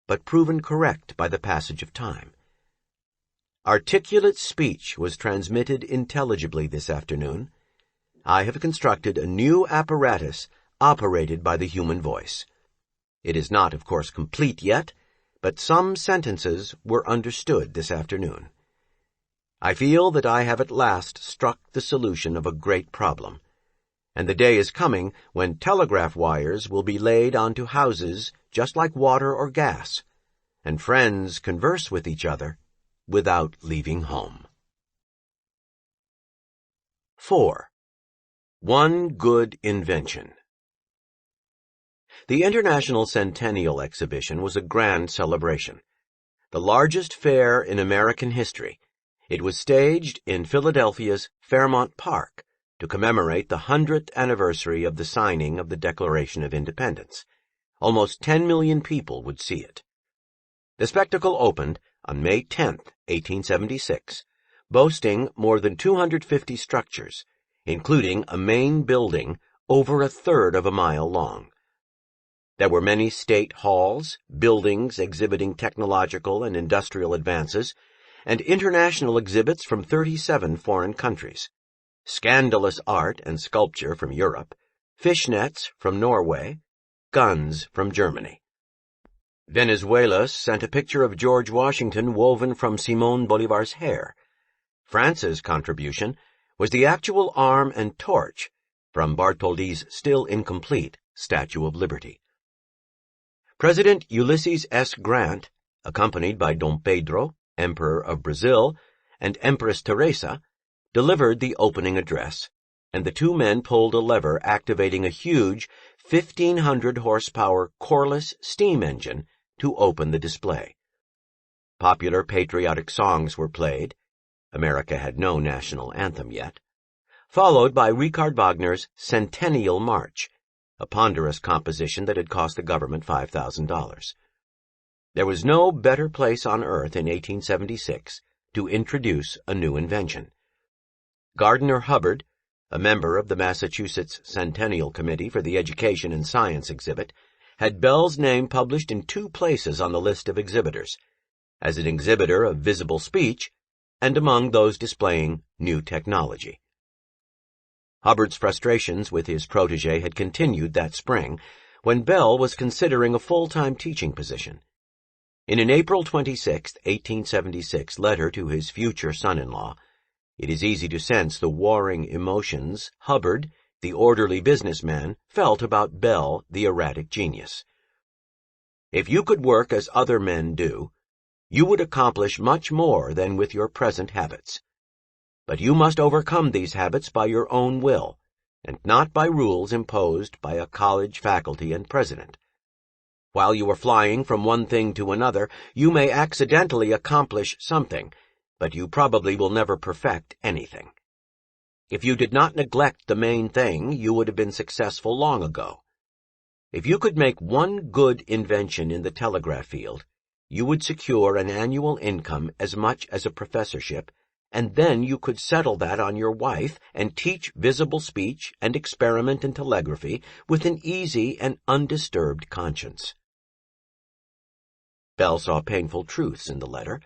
but proven correct by the passage of time. Articulate speech was transmitted intelligibly this afternoon. I have constructed a new apparatus operated by the human voice. It is not, of course, complete yet, but some sentences were understood this afternoon. I feel that I have at last struck the solution of a great problem, and the day is coming when telegraph wires will be laid onto houses just like water or gas, and friends converse with each other without leaving home. 4. One good invention. The International Centennial Exhibition was a grand celebration, the largest fair in American history. It was staged in Philadelphia's Fairmount Park to commemorate the 100th anniversary of the signing of the Declaration of Independence. Almost 10 million people would see it. The spectacle opened on May 10, 1876, boasting more than 250 structures, including a main building over a third of a mile long. There were many state halls, buildings exhibiting technological and industrial advances, and international exhibits from 37 foreign countries, scandalous art and sculpture from Europe, fishnets from Norway, guns from Germany. Venezuela sent a picture of George Washington woven from Simón Bolívar's hair. France's contribution was the actual arm and torch from Bartholdi's still incomplete Statue of Liberty. President Ulysses S. Grant, accompanied by Dom Pedro, Emperor of Brazil, and Empress Teresa, delivered the opening address, and the two men pulled a lever activating a huge 1,500-horsepower Corliss steam engine to open the display. Popular patriotic songs were played, America had no national anthem yet, followed by Richard Wagner's Centennial March, a ponderous composition that had cost the government $5,000. There was no better place on earth in 1876 to introduce a new invention. Gardner Hubbard, a member of the Massachusetts Centennial Committee for the Education and Science exhibit, had Bell's name published in 2 places on the list of exhibitors, as an exhibitor of visible speech and among those displaying new technology. Hubbard's frustrations with his protege had continued that spring, when Bell was considering a full-time teaching position. In an April 26, 1876 letter to his future son-in-law, it is easy to sense the warring emotions Hubbard, the orderly businessman, felt about Bell, the erratic genius. If you could work as other men do, you would accomplish much more than with your present habits. But you must overcome these habits by your own will, and not by rules imposed by a college faculty and president. While you are flying from one thing to another, you may accidentally accomplish something, but you probably will never perfect anything. If you did not neglect the main thing, you would have been successful long ago. If you could make one good invention in the telegraph field, you would secure an annual income as much as a professorship, and then you could settle that on your wife and teach visible speech and experiment in telegraphy with an easy and undisturbed conscience. Bell saw painful truths in the letter,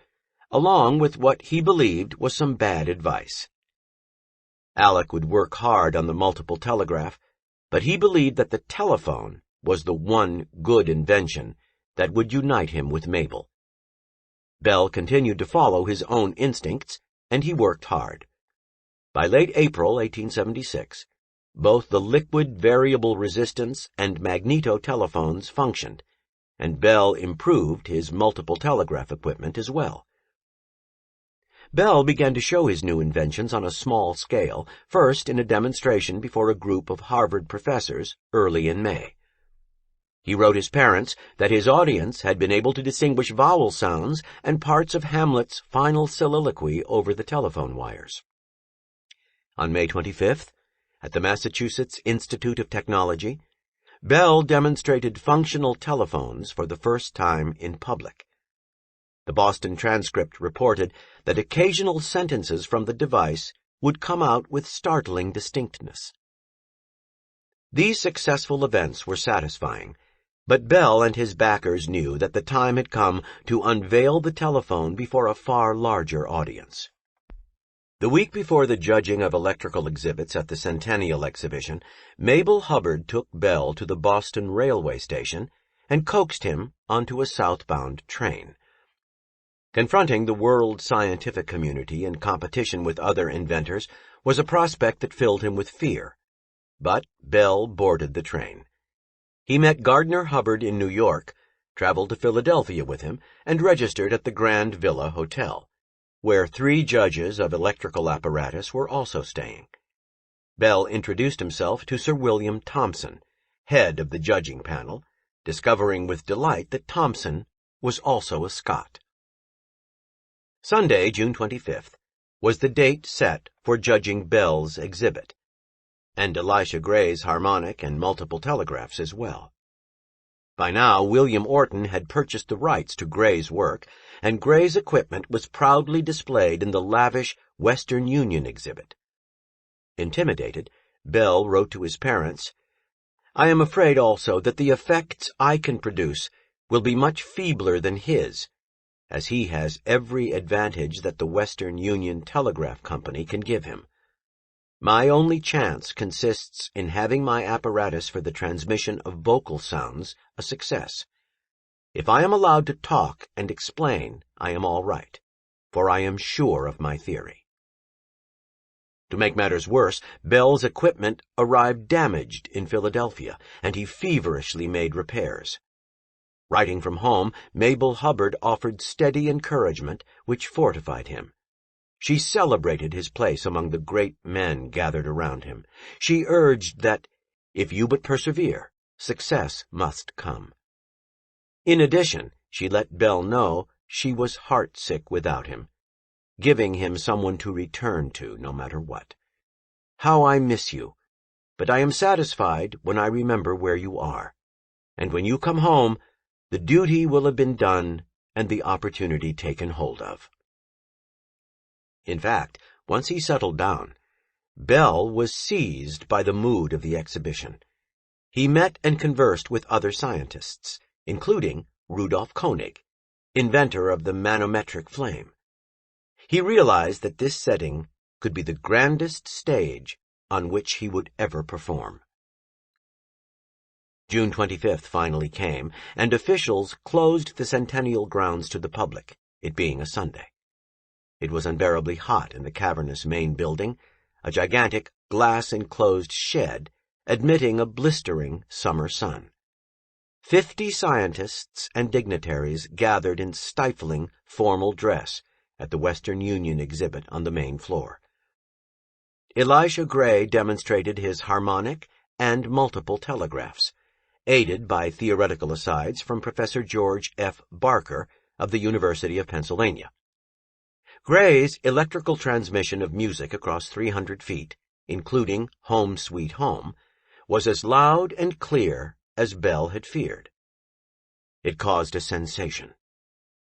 along with what he believed was some bad advice. Alec would work hard on the multiple telegraph, but he believed that the telephone was the one good invention that would unite him with Mabel. Bell continued to follow his own instincts, and he worked hard. By late April 1876, both the liquid variable resistance and magneto telephones functioned, and Bell improved his multiple telegraph equipment as well. Bell began to show his new inventions on a small scale, first in a demonstration before a group of Harvard professors early in May. He wrote his parents that his audience had been able to distinguish vowel sounds and parts of Hamlet's final soliloquy over the telephone wires. On May 25th, at the Massachusetts Institute of Technology, Bell demonstrated functional telephones for the first time in public. The Boston Transcript reported that occasional sentences from the device would come out with startling distinctness. These successful events were satisfying, but Bell and his backers knew that the time had come to unveil the telephone before a far larger audience. The week before the judging of electrical exhibits at the Centennial Exhibition, Mabel Hubbard took Bell to the Boston railway station and coaxed him onto a southbound train. Confronting the world scientific community in competition with other inventors was a prospect that filled him with fear. But Bell boarded the train. He met Gardner Hubbard in New York, traveled to Philadelphia with him, and registered at the Grand Villa Hotel, where 3 judges of electrical apparatus were also staying. Bell introduced himself to Sir William Thomson, head of the judging panel, discovering with delight that Thomson was also a Scot. Sunday, June 25th, was the date set for judging Bell's exhibit, and Elisha Gray's harmonic and multiple telegraphs as well. By now, William Orton had purchased the rights to Gray's work, and Gray's equipment was proudly displayed in the lavish Western Union exhibit. Intimidated, Bell wrote to his parents, "I am afraid also that the effects I can produce will be much feebler than his, as he has every advantage that the Western Union Telegraph Company can give him. My only chance consists in having my apparatus for the transmission of vocal sounds a success. If I am allowed to talk and explain, I am all right, for I am sure of my theory." To make matters worse, Bell's equipment arrived damaged in Philadelphia, and he feverishly made repairs. Writing from home, Mabel Hubbard offered steady encouragement, which fortified him. She celebrated his place among the great men gathered around him. She urged that, if you but persevere, success must come. In addition, she let Bell know she was heartsick without him. giving him someone to return to no matter what. How I miss you, but I am satisfied when I remember where you are, and when you come home, the duty will have been done and the opportunity taken hold of. In fact, once he settled down, Bell was seized by the mood of the exhibition. He met and conversed with other scientists, including Rudolf Koenig, inventor of the manometric flame. He realized that this setting could be the grandest stage on which he would ever perform. June 25th finally came, and officials closed the Centennial grounds to the public, it being a Sunday. It was unbearably hot in the cavernous main building, a gigantic glass-enclosed shed admitting a blistering summer sun. 50 scientists and dignitaries gathered in stifling, formal dress at the Western Union exhibit on the main floor. Elisha Gray demonstrated his harmonic and multiple telegraphs, aided by theoretical asides from Professor George F. Barker of the University of Pennsylvania. Gray's electrical transmission of music across 300 feet, including Home Sweet Home, was as loud and clear as Bell had feared. It caused a sensation.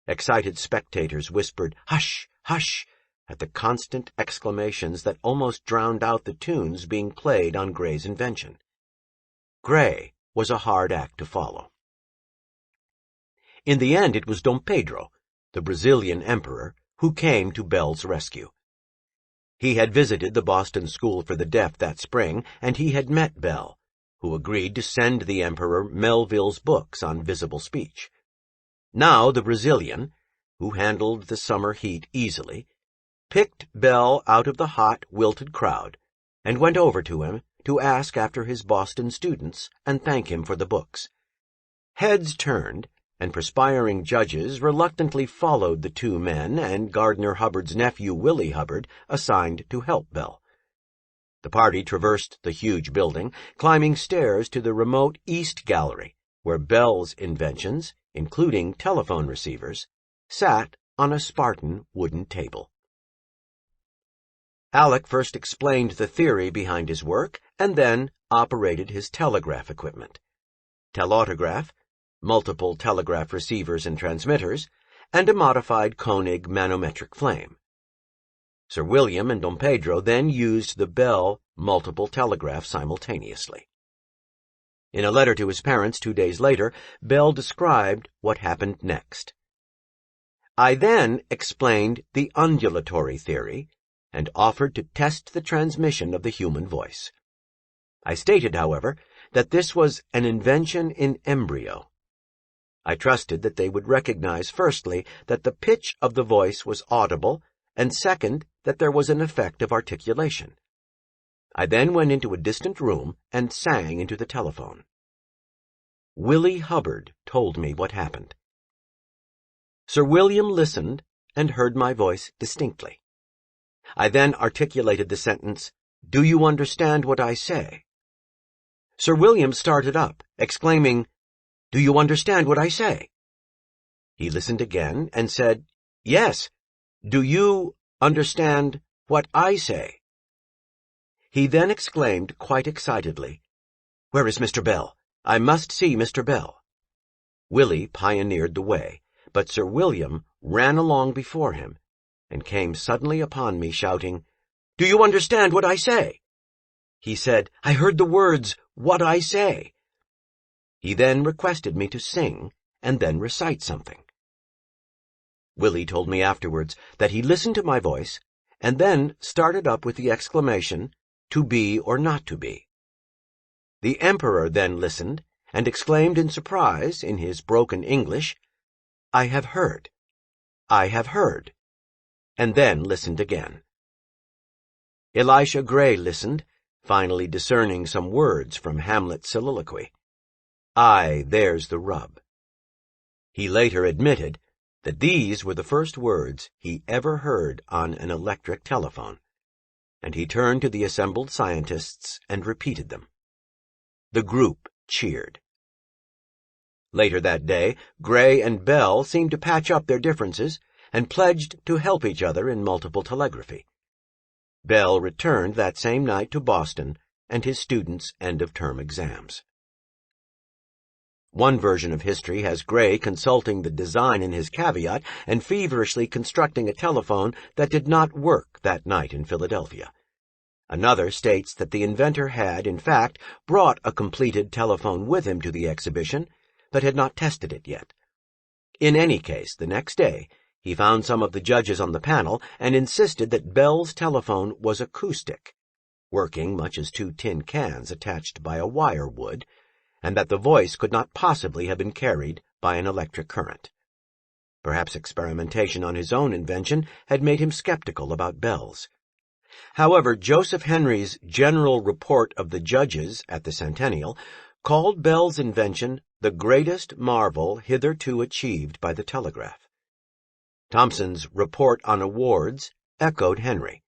Excited spectators whispered, "Hush, hush," at the constant exclamations that almost drowned out the tunes being played on Gray's invention. Gray was a hard act to follow. In the end, it was Dom Pedro, the Brazilian emperor, who came to Bell's rescue. He had visited the Boston School for the Deaf that spring, and he had met Bell, who agreed to send the emperor Melville's books on visible speech. Now the Brazilian, who handled the summer heat easily, picked Bell out of the hot, wilted crowd and went over to him to ask after his Boston students and thank him for the books. Heads turned, and perspiring judges reluctantly followed the two men and Gardner Hubbard's nephew Willie Hubbard, assigned to help Bell. The party traversed the huge building, climbing stairs to the remote East Gallery, where Bell's inventions, including telephone receivers, sat on a Spartan wooden table. Alec first explained the theory behind his work and then operated his telegraph equipment. Telautograph, multiple telegraph receivers and transmitters, and a modified Koenig manometric flame. Sir William and Dom Pedro then used the Bell multiple telegraph simultaneously. In a letter to his parents 2 days later, Bell described what happened next. I then explained the undulatory theory and offered to test the transmission of the human voice. I stated, however, that this was an invention in embryo. I trusted that they would recognize, firstly, that the pitch of the voice was audible, and second, that there was an effect of articulation. I then went into a distant room and sang into the telephone. Willie Hubbard told me what happened. Sir William listened and heard my voice distinctly. I then articulated the sentence, "Do you understand what I say?" Sir William started up, exclaiming, "Do you understand what I say?" He listened again and said, "Yes. Do you understand what I say?" He then exclaimed quite excitedly, "Where is Mr. Bell? I must see Mr. Bell." Willie pioneered the way, but Sir William ran along before him and came suddenly upon me, shouting, "Do you understand what I say?" He said, "I heard the words, 'what I say.'" He then requested me to sing and then recite something. Willie told me afterwards that he listened to my voice and then started up with the exclamation, "To be or not to be." The emperor then listened and exclaimed in surprise in his broken English, "I have heard. I have heard," and then listened again. Elisha Gray listened, finally discerning some words from Hamlet's soliloquy. "Aye, there's the rub." He later admitted that these were the first words he ever heard on an electric telephone, and he turned to the assembled scientists and repeated them. The group cheered. Later that day, Gray and Bell seemed to patch up their differences, and pledged to help each other in multiple telegraphy. Bell returned that same night to Boston and his students' end-of-term exams. One version of history has Gray consulting the design in his caveat and feverishly constructing a telephone that did not work that night in Philadelphia. Another states that the inventor had, in fact, brought a completed telephone with him to the exhibition, but had not tested it yet. In any case, the next day, he found some of the judges on the panel and insisted that Bell's telephone was acoustic, working much as two tin cans attached by a wire would, and that the voice could not possibly have been carried by an electric current. Perhaps experimentation on his own invention had made him skeptical about Bell's. However, Joseph Henry's general report of the judges at the Centennial called Bell's invention the greatest marvel hitherto achieved by the telegraph. Thomson's report on awards echoed Henry.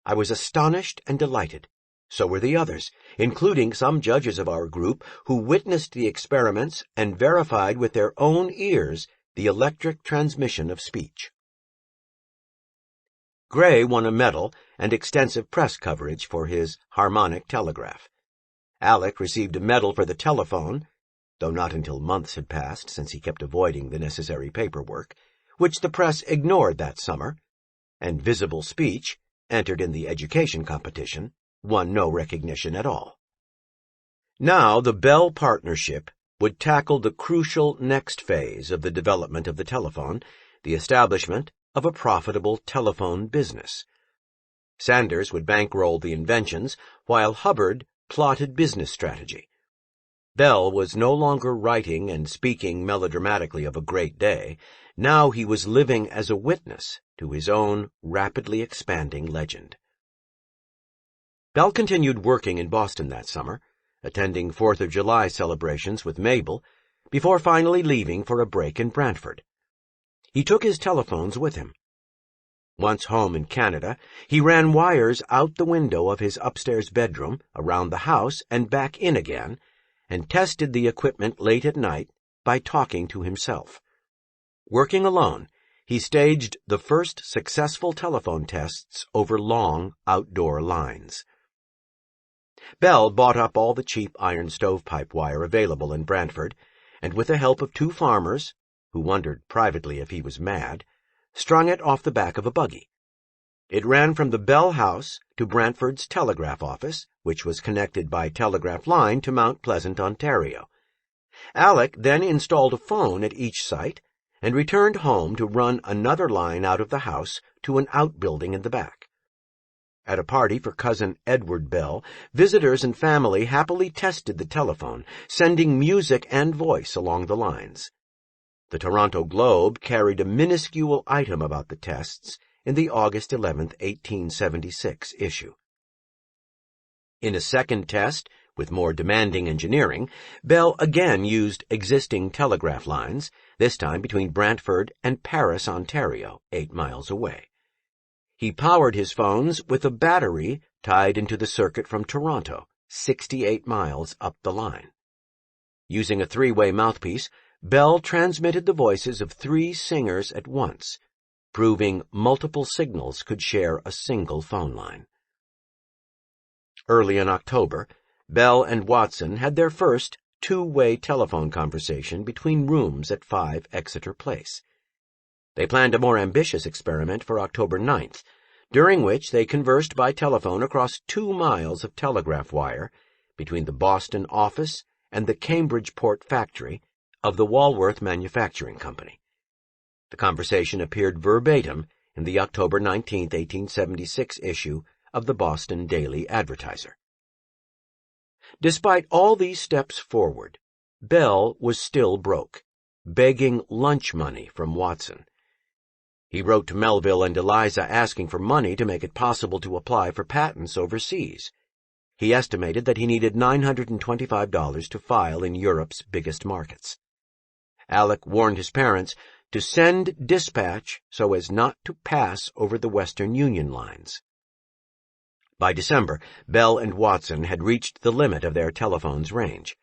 I was astonished and delighted. So were the others, including some judges of our group who witnessed the experiments and verified with their own ears the electric transmission of speech. Gray won a medal and extensive press coverage for his harmonic telegraph. Alec received a medal for the telephone, though not until months had passed since he kept avoiding the necessary paperwork, which the press ignored that summer, and Visible Speech, entered in the education competition, won no recognition at all. Now the Bell partnership would tackle the crucial next phase of the development of the telephone, the establishment of a profitable telephone business. Sanders would bankroll the inventions, while Hubbard plotted business strategy. Bell was no longer writing and speaking melodramatically of a great day. Now he was living as a witness to his own rapidly expanding legend. Bell continued working in Boston that summer, attending 4th of July celebrations with Mabel, before finally leaving for a break in Brantford. He took his telephones with him. Once home in Canada, he ran wires out the window of his upstairs bedroom, around the house, and back in again, and tested the equipment late at night by talking to himself. Working alone, he staged the first successful telephone tests over long outdoor lines. Bell bought up all the cheap iron stovepipe wire available in Brantford, and with the help of two farmers, who wondered privately if he was mad, strung it off the back of a buggy. It ran from the Bell house to Brantford's telegraph office, which was connected by telegraph line to Mount Pleasant, Ontario. Alec then installed a phone at each site and returned home to run another line out of the house to an outbuilding in the back. At a party for cousin Edward Bell, visitors and family happily tested the telephone, sending music and voice along the lines. The Toronto Globe carried a minuscule item about the tests in the August 11, 1876 issue. In a second test, with more demanding engineering, Bell again used existing telegraph lines, this time between Brantford and Paris, Ontario, 8 miles away. He powered his phones with a battery tied into the circuit from Toronto, 68 miles up the line. Using a three-way mouthpiece, Bell transmitted the voices of 3 singers at once, proving multiple signals could share a single phone line. Early in October, Bell and Watson had their first two-way telephone conversation between rooms at 5 Exeter Place. They planned a more ambitious experiment for October 9th, during which they conversed by telephone across 2 miles of telegraph wire between the Boston office and the Cambridgeport factory of the Walworth Manufacturing Company. The conversation appeared verbatim in the October 19, 1876 issue of the Boston Daily Advertiser. Despite all these steps forward, Bell was still broke, begging lunch money from Watson. He wrote to Melville and Eliza asking for money to make it possible to apply for patents overseas. He estimated that he needed $925 to file in Europe's biggest markets. Alec warned his parents to send dispatch so as not to pass over the Western Union lines. By December, Bell and Watson had reached the limit of their telephone's range.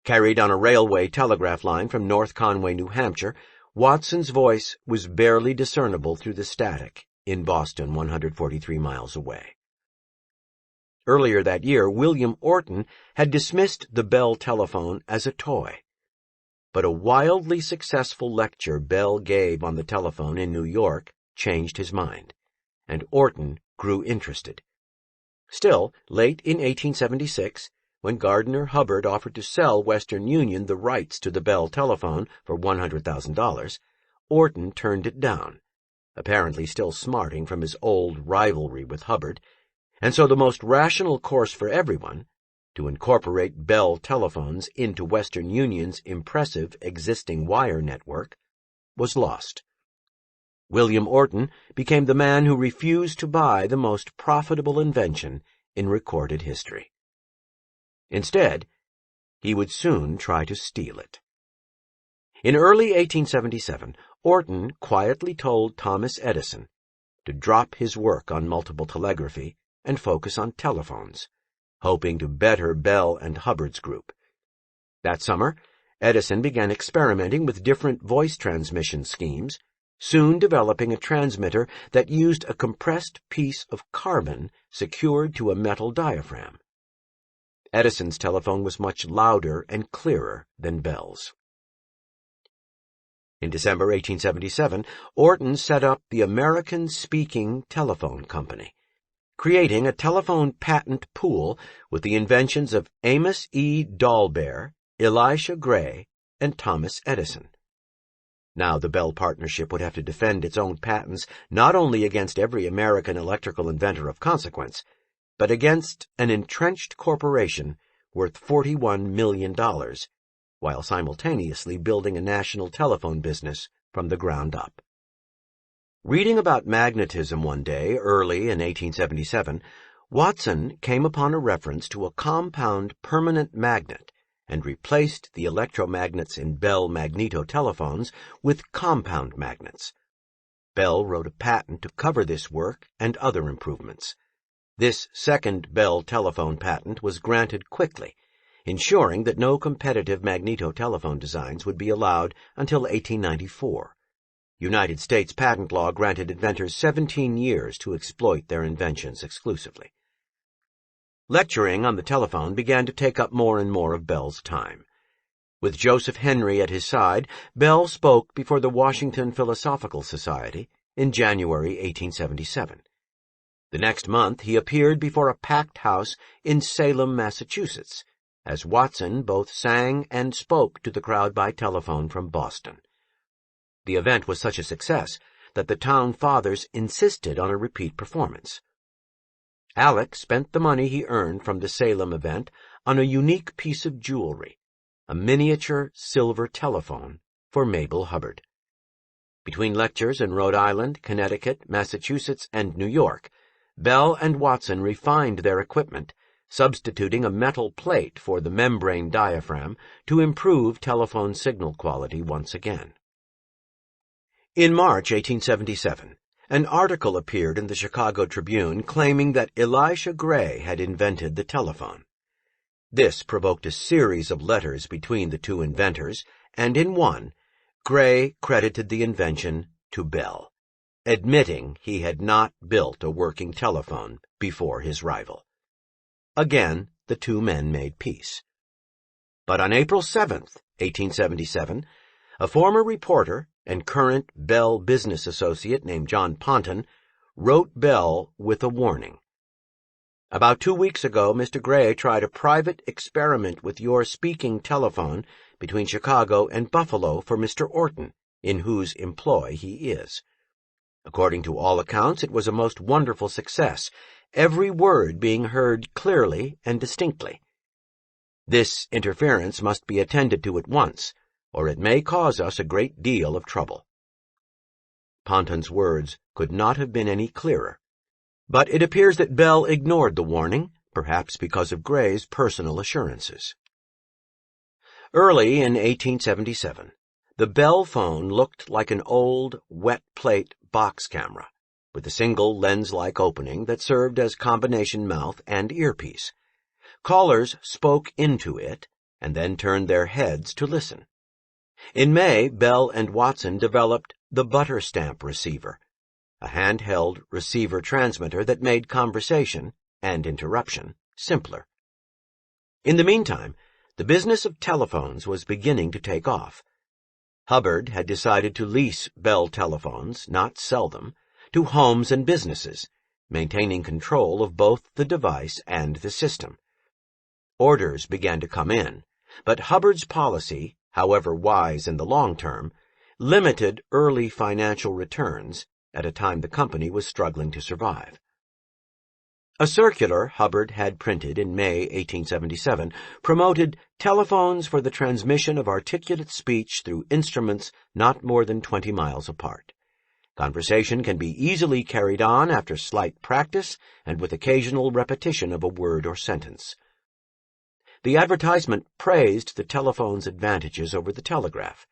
Carried on a railway telegraph line from North Conway, New Hampshire, Watson's voice was barely discernible through the static in Boston, 143 miles away. Earlier that year, William Orton had dismissed the Bell telephone as a toy. But a wildly successful lecture Bell gave on the telephone in New York changed his mind, and Orton grew interested. Still, late in 1876, when Gardner Hubbard offered to sell Western Union the rights to the Bell telephone for $100,000, Orton turned it down, apparently still smarting from his old rivalry with Hubbard, and so the most rational course for everyone, to incorporate Bell telephones into Western Union's impressive existing wire network, was lost. William Orton became the man who refused to buy the most profitable invention in recorded history. Instead, he would soon try to steal it. In early 1877, Orton quietly told Thomas Edison to drop his work on multiple telegraphy and focus on telephones, hoping to better Bell and Hubbard's group. That summer, Edison began experimenting with different voice transmission schemes, soon developing a transmitter that used a compressed piece of carbon secured to a metal diaphragm. Edison's telephone was much louder and clearer than Bell's. In December 1877, Orton set up the American Speaking Telephone Company, creating a telephone patent pool with the inventions of Amos E. Dahlbehr, Elisha Gray, and Thomas Edison. Now the Bell partnership would have to defend its own patents not only against every American electrical inventor of consequence, but against an entrenched corporation worth $41 million, while simultaneously building a national telephone business from the ground up. Reading about magnetism one day, early in 1877, Watson came upon a reference to a compound permanent magnet and replaced the electromagnets in Bell magneto-telephones with compound magnets. Bell wrote a patent to cover this work and other improvements. This second Bell telephone patent was granted quickly, ensuring that no competitive magneto-telephone designs would be allowed until 1894. United States patent law granted inventors 17 years to exploit their inventions exclusively. Lecturing on the telephone began to take up more and more of Bell's time. With Joseph Henry at his side, Bell spoke before the Washington Philosophical Society in January 1877. The next month he appeared before a packed house in Salem, Massachusetts, as Watson both sang and spoke to the crowd by telephone from Boston. The event was such a success that the town fathers insisted on a repeat performance. Alec spent the money he earned from the Salem event on a unique piece of jewelry, a miniature silver telephone for Mabel Hubbard. Between lectures in Rhode Island, Connecticut, Massachusetts, and New York, Bell and Watson refined their equipment, substituting a metal plate for the membrane diaphragm to improve telephone signal quality once again. In March 1877, an article appeared in the Chicago Tribune claiming that Elisha Gray had invented the telephone. This provoked a series of letters between the two inventors, and in one, Gray credited the invention to Bell, admitting he had not built a working telephone before his rival. Again, the two men made peace. But on April 7th, 1877, a former reporter and current Bell business associate named John Ponton wrote Bell with a warning. About 2 weeks ago, Mr. Gray tried a private experiment with your speaking telephone between Chicago and Buffalo for Mr. Orton, in whose employ he is. According to all accounts, it was a most wonderful success, every word being heard clearly and distinctly. This interference must be attended to at once, or it may cause us a great deal of trouble. Ponton's words could not have been any clearer, but it appears that Bell ignored the warning, perhaps because of Gray's personal assurances. Early in 1877, the Bell phone looked like an old, wet-plate box camera, with a single lens-like opening that served as combination mouth and earpiece. Callers spoke into it, and then turned their heads to listen. In May, Bell and Watson developed the butter stamp receiver, a handheld receiver transmitter that made conversation and interruption simpler. In the meantime, the business of telephones was beginning to take off. Hubbard had decided to lease Bell telephones, not sell them, to homes and businesses, maintaining control of both the device and the system. Orders began to come in, but Hubbard's policy, however wise in the long term, limited early financial returns at a time the company was struggling to survive. A circular Hubbard had printed in May 1877 promoted telephones for the transmission of articulate speech through instruments not more than 20 miles apart. Conversation can be easily carried on after slight practice and with occasional repetition of a word or sentence. The advertisement praised the telephone's advantages over the telegraph: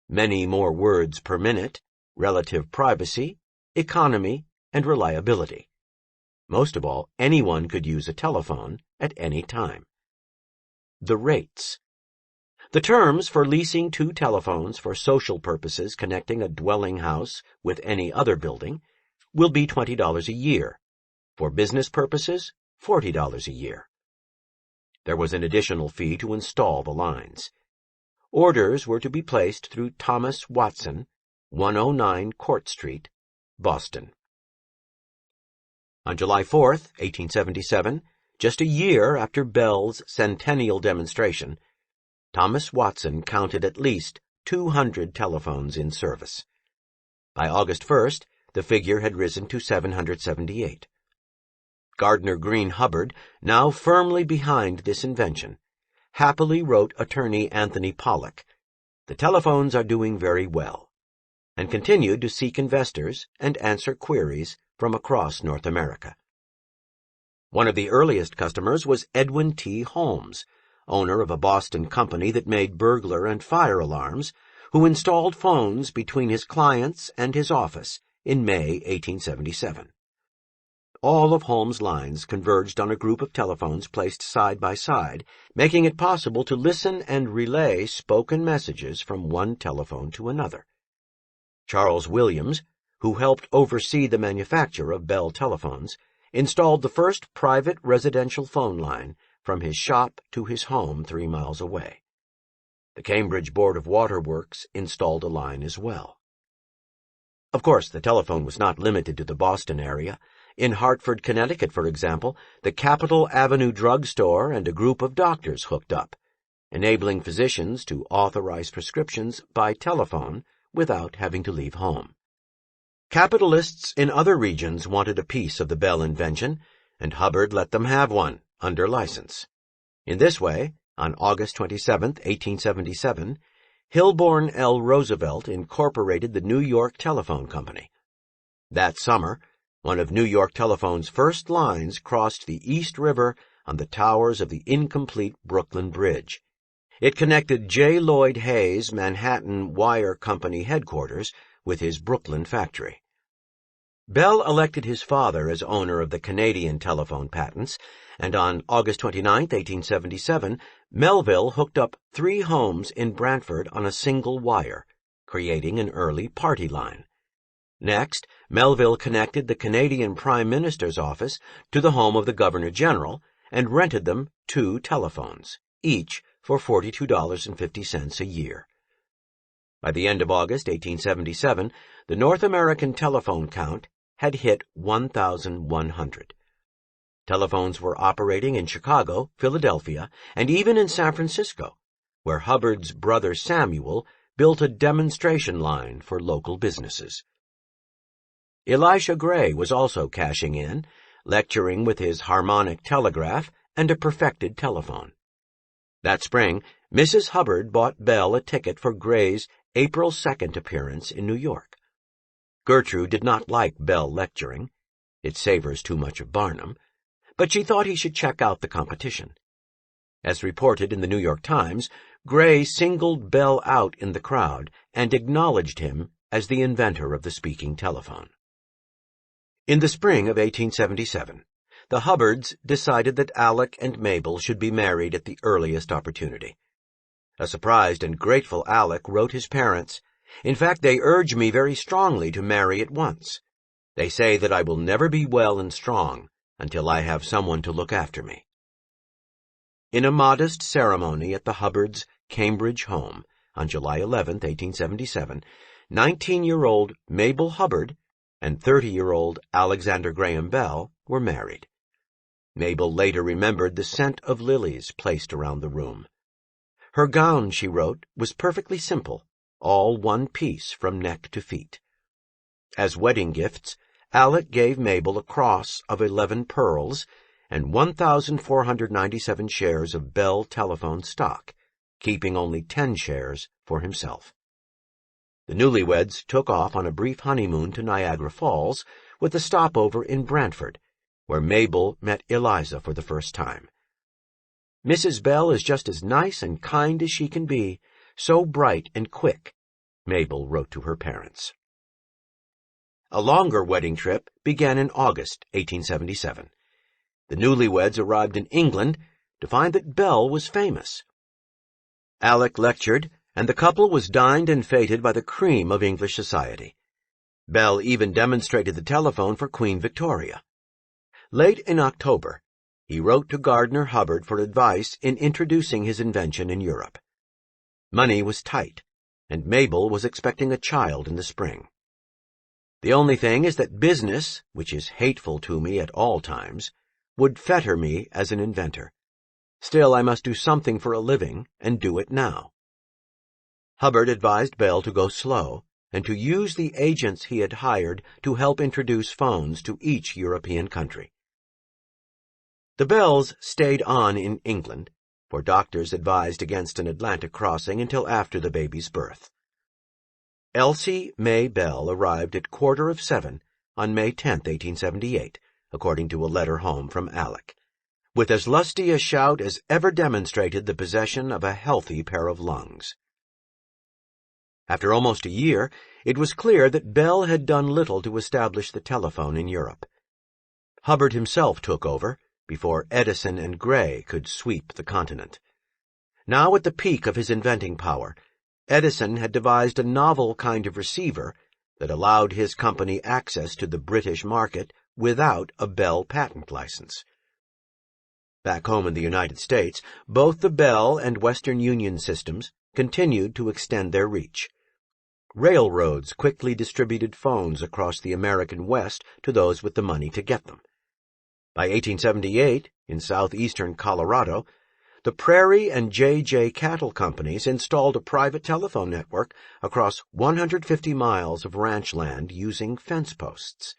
many more words per minute, relative privacy, economy, and reliability. Most of all, anyone could use a telephone at any time. The rates. The terms for leasing 2 telephones for social purposes connecting a dwelling house with any other building will be $20 a year. For business purposes, $40 a year. There was an additional fee to install the lines. Orders were to be placed through Thomas Watson, 109 Court Street, Boston. On July 4, 1877, just a year after Bell's centennial demonstration, Thomas Watson counted at least 200 telephones in service. By August 1st, the figure had risen to 778. Gardner Green Hubbard, now firmly behind this invention, happily wrote attorney Anthony Pollock, "The telephones are doing very well," and continued to seek investors and answer queries from across North America. One of the earliest customers was Edwin T. Holmes, owner of a Boston company that made burglar and fire alarms, who installed phones between his clients and his office in May 1877. All of Holmes' lines converged on a group of telephones placed side by side, making it possible to listen and relay spoken messages from one telephone to another. Charles Williams, who helped oversee the manufacture of Bell telephones, installed the first private residential phone line from his shop to his home 3 miles away. The Cambridge Board of Water Works installed a line as well. Of course, the telephone was not limited to the Boston area. In Hartford, Connecticut, for example, the Capitol Avenue Drug Store and a group of doctors hooked up, enabling physicians to authorize prescriptions by telephone without having to leave home. Capitalists in other regions wanted a piece of the Bell invention, and Hubbard let them have one, under license. In this way, on August 27, 1877, Hilborn L. Roosevelt incorporated the New York Telephone Company. That summer, one of New York Telephone's first lines crossed the East River on the towers of the incomplete Brooklyn Bridge. It connected J. Lloyd Hayes' Manhattan Wire Company headquarters with his Brooklyn factory. Bell elected his father as owner of the Canadian telephone patents, and on August 29, 1877, Melville hooked up 3 homes in Brantford on a single wire, creating an early party line. Next, Melville connected the Canadian Prime Minister's office to the home of the Governor-General and rented them 2 telephones, each for $42.50 a year. By the end of August 1877, the North American telephone count had hit 1,100. Telephones were operating in Chicago, Philadelphia, and even in San Francisco, where Hubbard's brother Samuel built a demonstration line for local businesses. Elisha Gray was also cashing in, lecturing with his harmonic telegraph and a perfected telephone. That spring, Mrs. Hubbard bought Bell a ticket for Gray's April 2nd appearance in New York. Gertrude did not like Bell lecturing. It savors too much of Barnum. But she thought he should check out the competition. As reported in the New York Times, Gray singled Bell out in the crowd and acknowledged him as the inventor of the speaking telephone. In the spring of 1877, the Hubbards decided that Alec and Mabel should be married at the earliest opportunity. A surprised and grateful Alec wrote his parents, "In fact, they urge me very strongly to marry at once. They say that I will never be well and strong until I have someone to look after me." In a modest ceremony at the Hubbards' Cambridge home on July 11, 1877, 19-year-old Mabel Hubbard and 30-year-old Alexander Graham Bell were married. Mabel later remembered the scent of lilies placed around the room. Her gown, she wrote, was perfectly simple, all one piece from neck to feet. As wedding gifts, Alec gave Mabel a cross of 11 pearls and 1,497 shares of Bell Telephone stock, keeping only 10 shares for himself. The newlyweds took off on a brief honeymoon to Niagara Falls, with a stopover in Brantford, where Mabel met Eliza for the first time. "Mrs. Bell is just as nice and kind as she can be, so bright and quick," Mabel wrote to her parents. A longer wedding trip began in August 1877. The newlyweds arrived in England to find that Bell was famous. Alec lectured, and the couple was dined and feted by the cream of English society. Bell even demonstrated the telephone for Queen Victoria. Late in October, he wrote to Gardner Hubbard for advice in introducing his invention in Europe. Money was tight, and Mabel was expecting a child in the spring. "The only thing is that business, which is hateful to me at all times, would fetter me as an inventor. Still, I must do something for a living, and do it now." Hubbard advised Bell to go slow and to use the agents he had hired to help introduce phones to each European country. The Bells stayed on in England, for doctors advised against an Atlantic crossing until after the baby's birth. Elsie May Bell arrived at 7:15 on May 10, 1878, according to a letter home from Alec, with as lusty a shout as ever demonstrated the possession of a healthy pair of lungs. After almost a year, it was clear that Bell had done little to establish the telephone in Europe. Hubbard himself took over before Edison and Gray could sweep the continent. Now at the peak of his inventing power, Edison had devised a novel kind of receiver that allowed his company access to the British market without a Bell patent license. Back home in the United States, both the Bell and Western Union systems continued to extend their reach. Railroads quickly distributed phones across the American West to those with the money to get them. By 1878, in southeastern Colorado, the Prairie and J.J. Cattle Companies installed a private telephone network across 150 miles of ranch land using fence posts.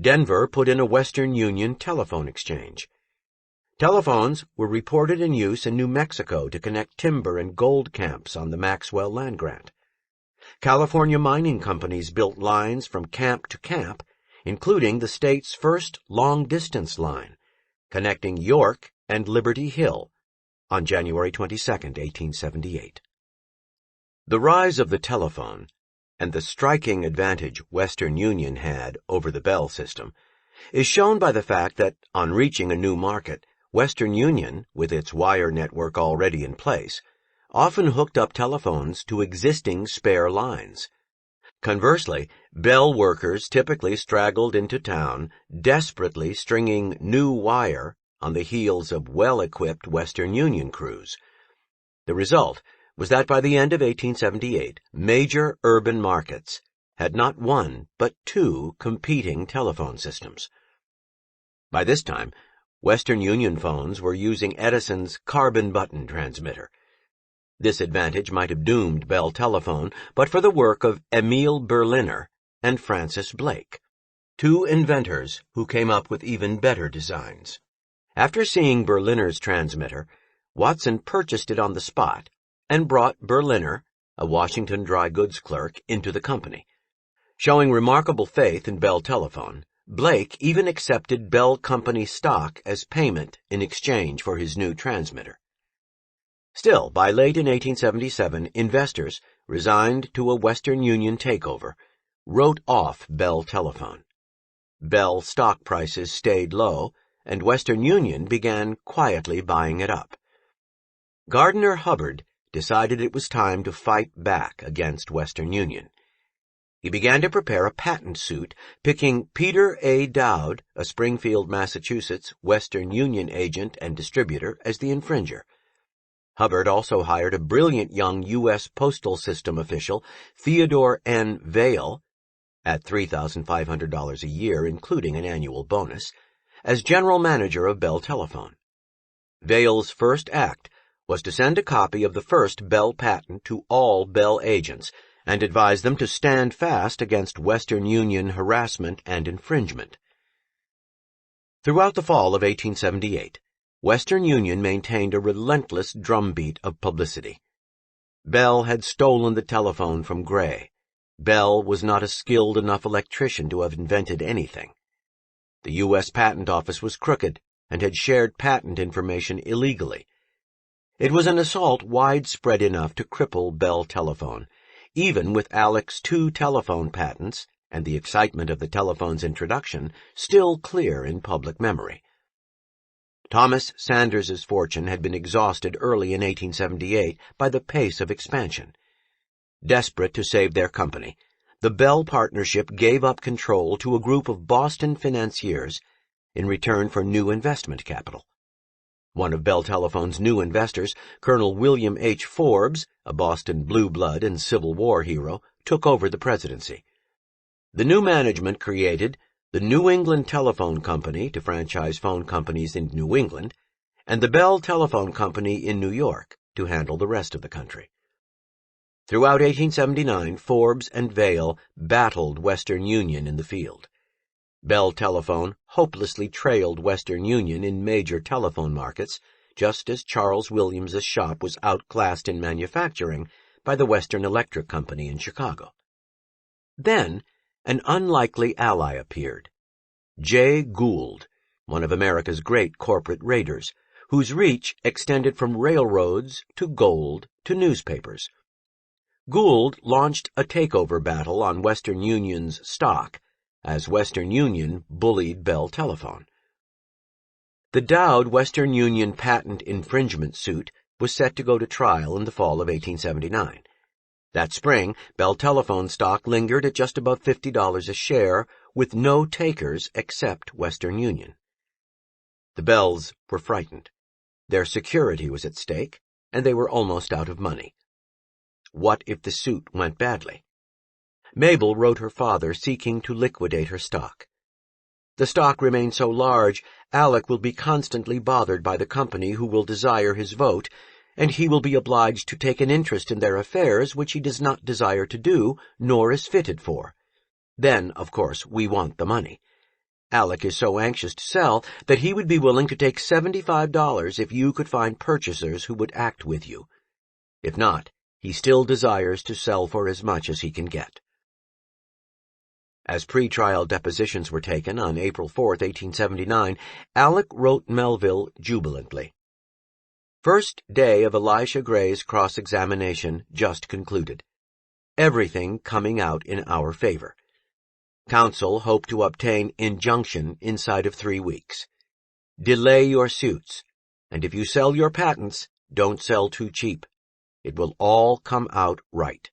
Denver put in a Western Union telephone exchange. Telephones were reported in use in New Mexico to connect timber and gold camps on the Maxwell land grant. California mining companies built lines from camp to camp, including the state's first long-distance line, connecting York and Liberty Hill, on January 22, 1878. The rise of the telephone, and the striking advantage Western Union had over the Bell system, is shown by the fact that, on reaching a new market, Western Union, with its wire network already in place, often hooked up telephones to existing spare lines. Conversely, Bell workers typically straggled into town, desperately stringing new wire on the heels of well-equipped Western Union crews. The result was that by the end of 1878, major urban markets had not one but two competing telephone systems. By this time, Western Union phones were using Edison's carbon button transmitter. This advantage might have doomed Bell Telephone but for the work of Emil Berliner and Francis Blake, two inventors who came up with even better designs. After seeing Berliner's transmitter, Watson purchased it on the spot and brought Berliner, a Washington dry goods clerk, into the company. Showing remarkable faith in Bell Telephone, Blake even accepted Bell Company stock as payment in exchange for his new transmitter. Still, by late in 1877, investors, resigned to a Western Union takeover, wrote off Bell Telephone. Bell stock prices stayed low, and Western Union began quietly buying it up. Gardner Hubbard decided it was time to fight back against Western Union. He began to prepare a patent suit, picking Peter A. Dowd, a Springfield, Massachusetts, Western Union agent and distributor, as the infringer. Hubbard also hired a brilliant young U.S. Postal System official, Theodore N. Vail, at $3,500 a year, including an annual bonus, as general manager of Bell Telephone. Vail's first act was to send a copy of the first Bell patent to all Bell agents and advise them to stand fast against Western Union harassment and infringement. Throughout the fall of 1878, Western Union maintained a relentless drumbeat of publicity. Bell had stolen the telephone from Gray. Bell was not a skilled enough electrician to have invented anything. The U.S. Patent Office was crooked and had shared patent information illegally. It was an assault widespread enough to cripple Bell Telephone, even with Alec's 2 telephone patents and the excitement of the telephone's introduction still clear in public memory. Thomas Sanders's fortune had been exhausted early in 1878 by the pace of expansion. Desperate to save their company, the Bell Partnership gave up control to a group of Boston financiers in return for new investment capital. One of Bell Telephone's new investors, Colonel William H. Forbes, a Boston blue blood and Civil War hero, took over the presidency. The new management created the New England Telephone Company to franchise phone companies in New England, and the Bell Telephone Company in New York to handle the rest of the country. Throughout 1879, Forbes and Vail battled Western Union in the field. Bell Telephone hopelessly trailed Western Union in major telephone markets, just as Charles Williams's shop was outclassed in manufacturing by the Western Electric Company in Chicago. Then, an unlikely ally appeared. Jay Gould, one of America's great corporate raiders, whose reach extended from railroads to gold to newspapers. Gould launched a takeover battle on Western Union's stock, as Western Union bullied Bell Telephone. The Dowd Western Union patent infringement suit was set to go to trial in the fall of 1879. That spring, Bell Telephone stock lingered at just above $50 a share, with no takers except Western Union. The Bells were frightened. Their security was at stake, and they were almost out of money. What if the suit went badly? Mabel wrote her father seeking to liquidate her stock. The stock remains so large, Alec will be constantly bothered by the company who will desire his vote, and he will be obliged to take an interest in their affairs which he does not desire to do, nor is fitted for. Then, of course, we want the money. Alec is so anxious to sell that he would be willing to take $75 if you could find purchasers who would act with you. If not, he still desires to sell for as much as he can get. As pre-trial depositions were taken on April 4, 1879, Alec wrote Melville jubilantly. First day of Elisha Gray's cross-examination just concluded. Everything coming out in our favor. Counsel hope to obtain injunction inside of 3 weeks. Delay your suits, and if you sell your patents, don't sell too cheap. It will all come out right.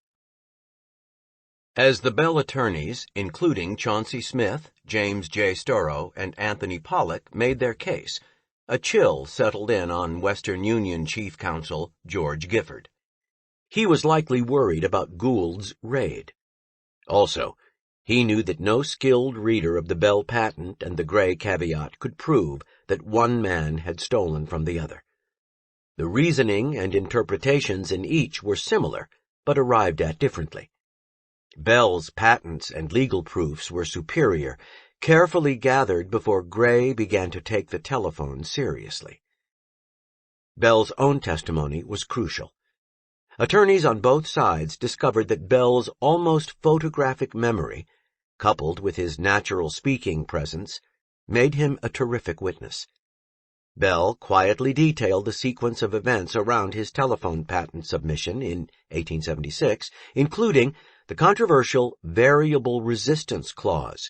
As the Bell attorneys, including Chauncey Smith, James J. Storrow, and Anthony Pollock, made their case, a chill settled in on Western Union Chief Counsel George Gifford. He was likely worried about Gould's raid. Also, he knew that no skilled reader of the Bell patent and the Gray caveat could prove that one man had stolen from the other. The reasoning and interpretations in each were similar, but arrived at differently. Bell's patents and legal proofs were superior, carefully gathered before Gray began to take the telephone seriously. Bell's own testimony was crucial. Attorneys on both sides discovered that Bell's almost photographic memory, coupled with his natural speaking presence, made him a terrific witness. Bell quietly detailed the sequence of events around his telephone patent submission in 1876, including the controversial variable resistance clause,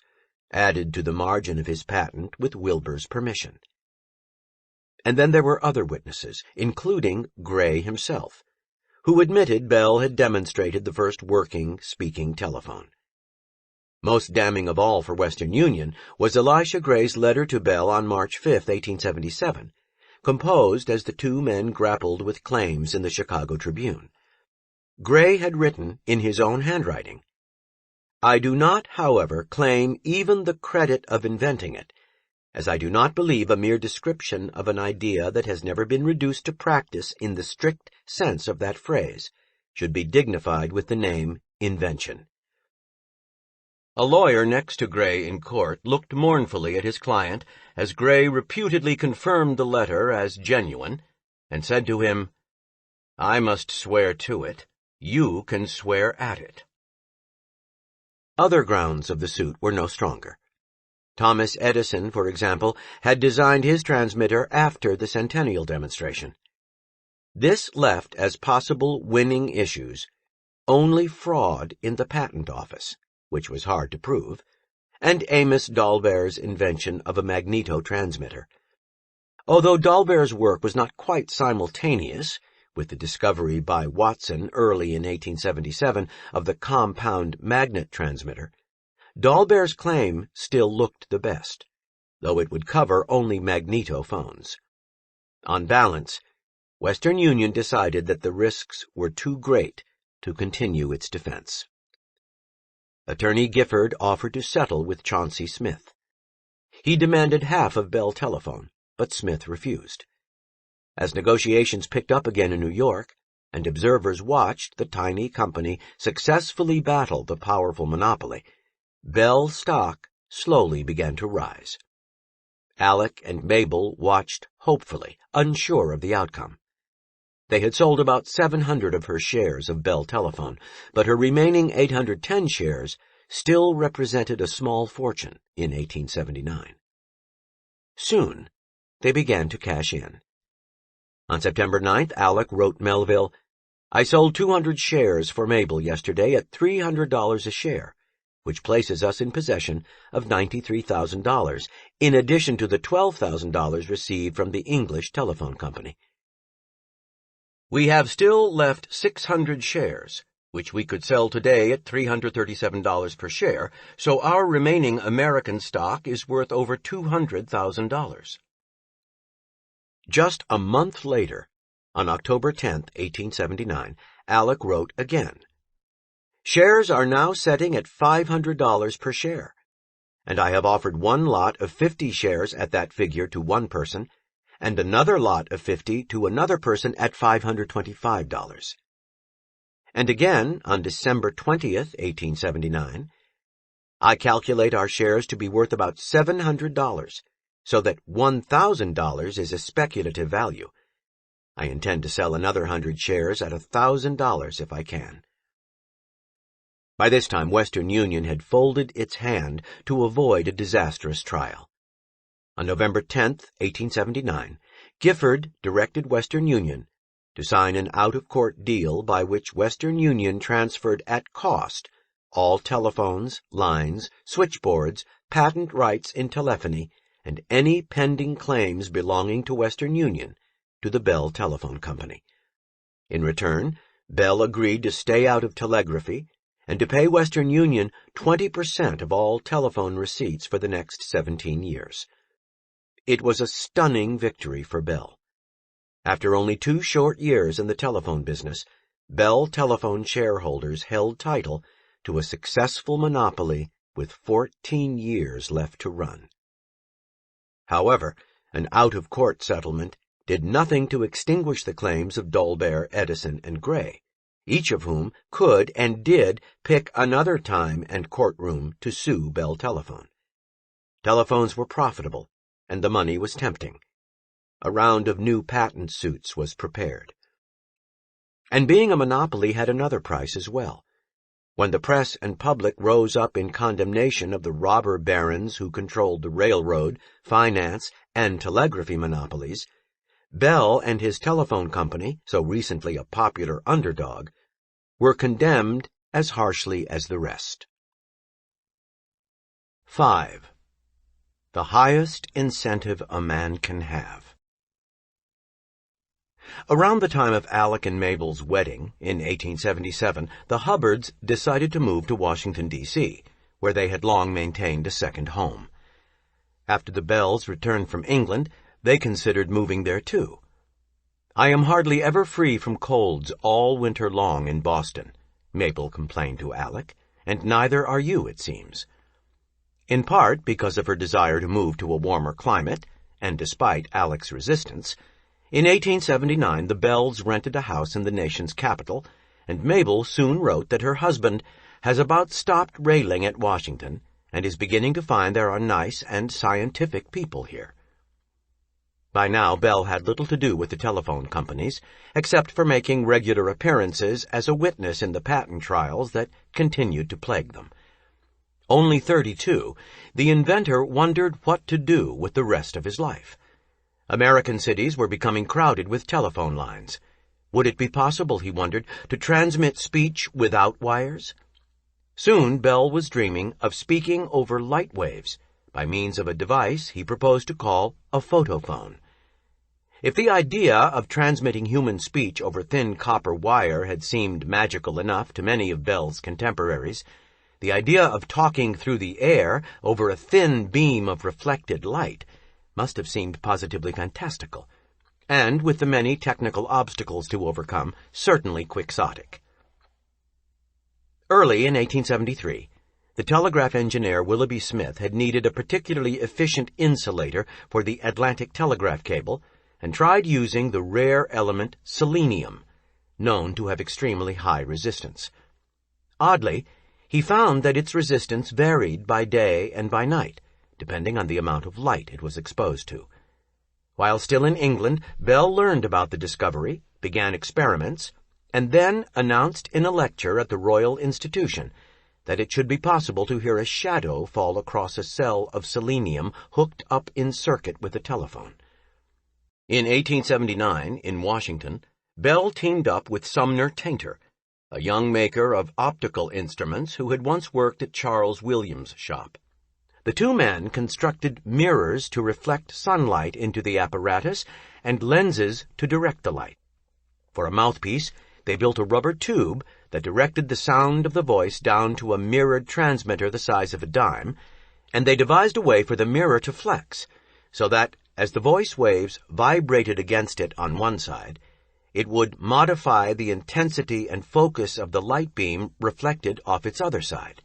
added to the margin of his patent with Wilbur's permission. And then there were other witnesses, including Gray himself, who admitted Bell had demonstrated the first working, speaking telephone. Most damning of all for Western Union was Elisha Gray's letter to Bell on March 5, 1877, composed as the two men grappled with claims in the Chicago Tribune. Gray had written in his own handwriting, "I do not, however, claim even the credit of inventing it, as I do not believe a mere description of an idea that has never been reduced to practice in the strict sense of that phrase should be dignified with the name invention." A lawyer next to Gray in court looked mournfully at his client as Gray reputedly confirmed the letter as genuine and said to him, "I must swear to it. You can swear at it." Other grounds of the suit were no stronger. Thomas Edison, for example, had designed his transmitter after the Centennial demonstration. This left as possible winning issues only fraud in the patent office, which was hard to prove, and Amos Dolbear's invention of a magneto-transmitter. Although Dolbear's work was not quite simultaneous with the discovery by Watson early in 1877 of the compound magnet transmitter, Dolbear's claim still looked the best, though it would cover only magnetophones. On balance, Western Union decided that the risks were too great to continue its defense. Attorney Gifford offered to settle with Chauncey Smith. He demanded half of Bell Telephone, but Smith refused. As negotiations picked up again in New York, and observers watched the tiny company successfully battle the powerful monopoly, Bell stock slowly began to rise. Alec and Mabel watched hopefully, unsure of the outcome. They had sold about 700 of her shares of Bell Telephone, but her remaining 810 shares still represented a small fortune in 1879. Soon, they began to cash in. On September 9th, Alec wrote Melville, "I sold 200 shares for Mabel yesterday at $300 a share, which places us in possession of $93,000, in addition to the $12,000 received from the English Telephone Company. We have still left 600 shares, which we could sell today at $337 per share, so our remaining American stock is worth over $200,000. Just a month later, on October 10, 1879, Alec wrote again, "Shares are now setting at $500 per share, and I have offered one lot of 50 shares at that figure to one person, and another lot of 50 to another person at $525. And again, on December 20th, 1879, "I calculate our shares to be worth about $700, so that $1,000 is a speculative value. I intend to sell another 100 shares at $1,000 if I can." By this time, Western Union had folded its hand to avoid a disastrous trial. On November 10th, 1879, Gifford directed Western Union to sign an out-of-court deal by which Western Union transferred at cost all telephones, lines, switchboards, patent rights in telephony, and any pending claims belonging to Western Union to the Bell Telephone Company. In return, Bell agreed to stay out of telegraphy and to pay Western Union 20% of all telephone receipts for the next 17 years. It was a stunning victory for Bell. After only 2 short years in the telephone business, Bell Telephone shareholders held title to a successful monopoly with 14 years left to run. However, an out-of-court settlement did nothing to extinguish the claims of Dolbear, Edison, and Gray, each of whom could and did pick another time and courtroom to sue Bell Telephone. Telephones were profitable, and the money was tempting. A round of new patent suits was prepared. And being a monopoly had another price as well. When the press and public rose up in condemnation of the robber barons who controlled the railroad, finance, and telegraphy monopolies, Bell and his telephone company, so recently a popular underdog, were condemned as harshly as the rest. 5. The highest incentive a man can have. Around the time of Alec and Mabel's wedding, in 1877, the Hubbards decided to move to Washington, D.C., where they had long maintained a second home. After the Bells returned from England, they considered moving there too. "I am hardly ever free from colds all winter long in Boston," Mabel complained to Alec, "and neither are you, it seems." In part because of her desire to move to a warmer climate, and despite Alec's resistance, in 1879 the Bells rented a house in the nation's capital, and Mabel soon wrote that her husband has about stopped railing at Washington and is beginning to find there are nice and scientific people here. By now, Bell had little to do with the telephone companies, except for making regular appearances as a witness in the patent trials that continued to plague them. Only 32, the inventor wondered what to do with the rest of his life. American cities were becoming crowded with telephone lines. Would it be possible, he wondered, to transmit speech without wires? Soon Bell was dreaming of speaking over light waves by means of a device he proposed to call a photophone. If the idea of transmitting human speech over thin copper wire had seemed magical enough to many of Bell's contemporaries, the idea of talking through the air over a thin beam of reflected light must have seemed positively fantastical, and, with the many technical obstacles to overcome, certainly quixotic. Early in 1873, the telegraph engineer Willoughby Smith had needed a particularly efficient insulator for the Atlantic telegraph cable and tried using the rare element selenium, known to have extremely high resistance. Oddly, he found that its resistance varied by day and by night, depending on the amount of light it was exposed to. While still in England, Bell learned about the discovery, began experiments, and then announced in a lecture at the Royal Institution that it should be possible to hear a shadow fall across a cell of selenium hooked up in circuit with a telephone. In 1879, in Washington, Bell teamed up with Sumner Tainter, a young maker of optical instruments who had once worked at Charles Williams' shop. The two men constructed mirrors to reflect sunlight into the apparatus and lenses to direct the light. For a mouthpiece, they built a rubber tube that directed the sound of the voice down to a mirrored transmitter the size of a dime, and they devised a way for the mirror to flex, so that, as the voice waves vibrated against it on one side, it would modify the intensity and focus of the light beam reflected off its other side.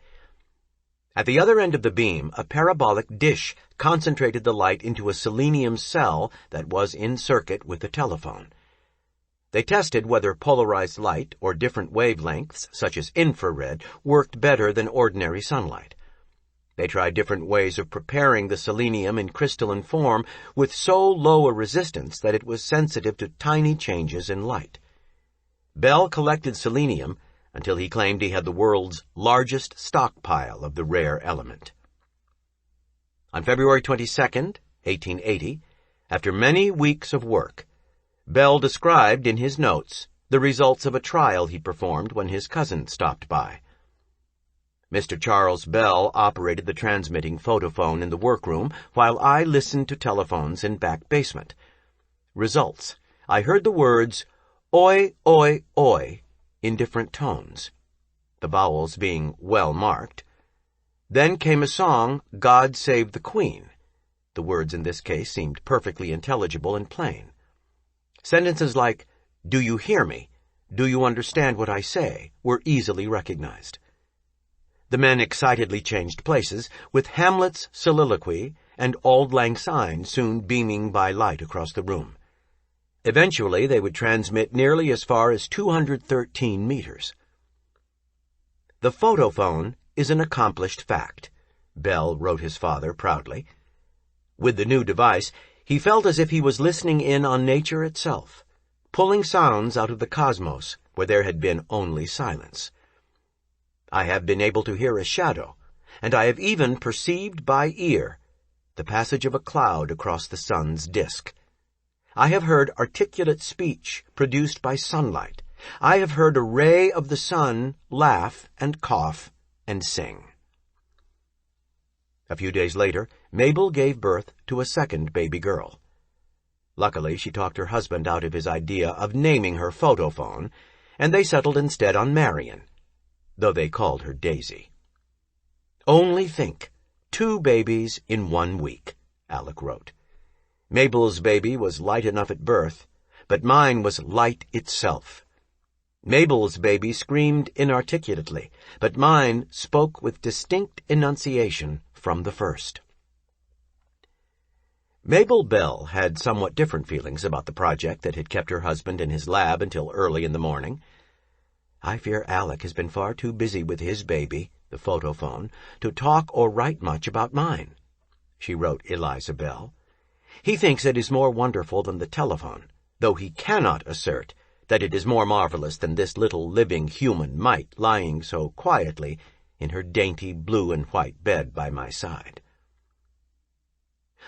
At the other end of the beam, a parabolic dish concentrated the light into a selenium cell that was in circuit with the telephone. They tested whether polarized light or different wavelengths, such as infrared, worked better than ordinary sunlight. They tried different ways of preparing the selenium in crystalline form with so low a resistance that it was sensitive to tiny changes in light. Bell collected selenium until he claimed he had the world's largest stockpile of the rare element. On February 22nd, 1880, after many weeks of work, Bell described in his notes the results of a trial he performed when his cousin stopped by. Mr. Charles Bell operated the transmitting photophone in the workroom while I listened to telephones in back basement. Results: I heard the words, "Oi, oi, oi," in different tones, the vowels being well marked. Then came a song, "God Save the Queen." The words in this case seemed perfectly intelligible and plain. Sentences like, "Do you hear me? Do you understand what I say?" were easily recognized. The men excitedly changed places, with Hamlet's soliloquy and Auld Lang Syne soon beaming by light across the room. Eventually, they would transmit nearly as far as 213 meters. The photophone is an accomplished fact, Bell wrote his father proudly. With the new device, he felt as if he was listening in on nature itself, pulling sounds out of the cosmos where there had been only silence. I have been able to hear a shadow, and I have even perceived by ear the passage of a cloud across the sun's disk. I have heard articulate speech produced by sunlight. I have heard a ray of the sun laugh and cough and sing. A few days later, Mabel gave birth to a second baby girl. Luckily, she talked her husband out of his idea of naming her photophone, and they settled instead on Marion, though they called her Daisy. "Only think, 2 babies in 1 week," Alec wrote. "Mabel's baby was light enough at birth, but mine was light itself. Mabel's baby screamed inarticulately, but mine spoke with distinct enunciation from the first." Mabel Bell had somewhat different feelings about the project that had kept her husband in his lab until early in the morning. "I fear Alec has been far too busy with his baby, the photophone, to talk or write much about mine," she wrote Eliza Bell. "He thinks it is more wonderful than the telephone, though he cannot assert that it is more marvelous than this little living human mite lying so quietly in her dainty blue and white bed by my side."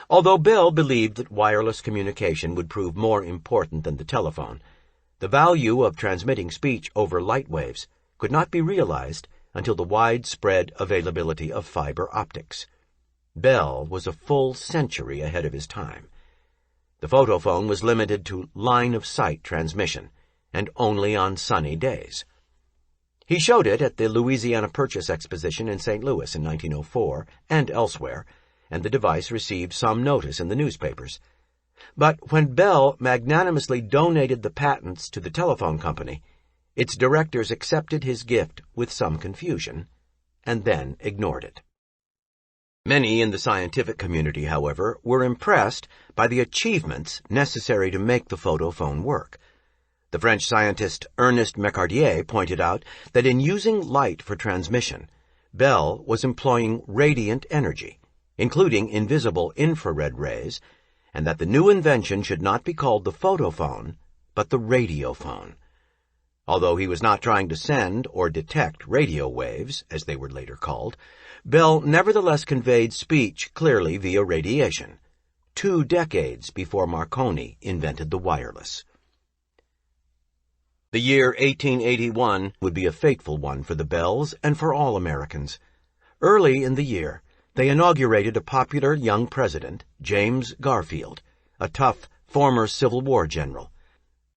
Although Bell believed that wireless communication would prove more important than the telephone, the value of transmitting speech over light waves could not be realized until the widespread availability of fiber optics. Bell was a full century ahead of his time. The photophone was limited to line-of-sight transmission, and only on sunny days. He showed it at the Louisiana Purchase Exposition in St. Louis in 1904 and elsewhere, and the device received some notice in the newspapers. But when Bell magnanimously donated the patents to the telephone company, its directors accepted his gift with some confusion, and then ignored it. Many in the scientific community, however, were impressed by the achievements necessary to make the photophone work. The French scientist Ernest Macquardier pointed out that in using light for transmission, Bell was employing radiant energy, including invisible infrared rays, and that the new invention should not be called the photophone, but the radiophone. Although he was not trying to send or detect radio waves, as they were later called, Bell nevertheless conveyed speech clearly via radiation, 2 decades before Marconi invented the wireless. The year 1881 would be a fateful one for the Bells and for all Americans. Early in the year, they inaugurated a popular young president, James Garfield, a tough former Civil War general.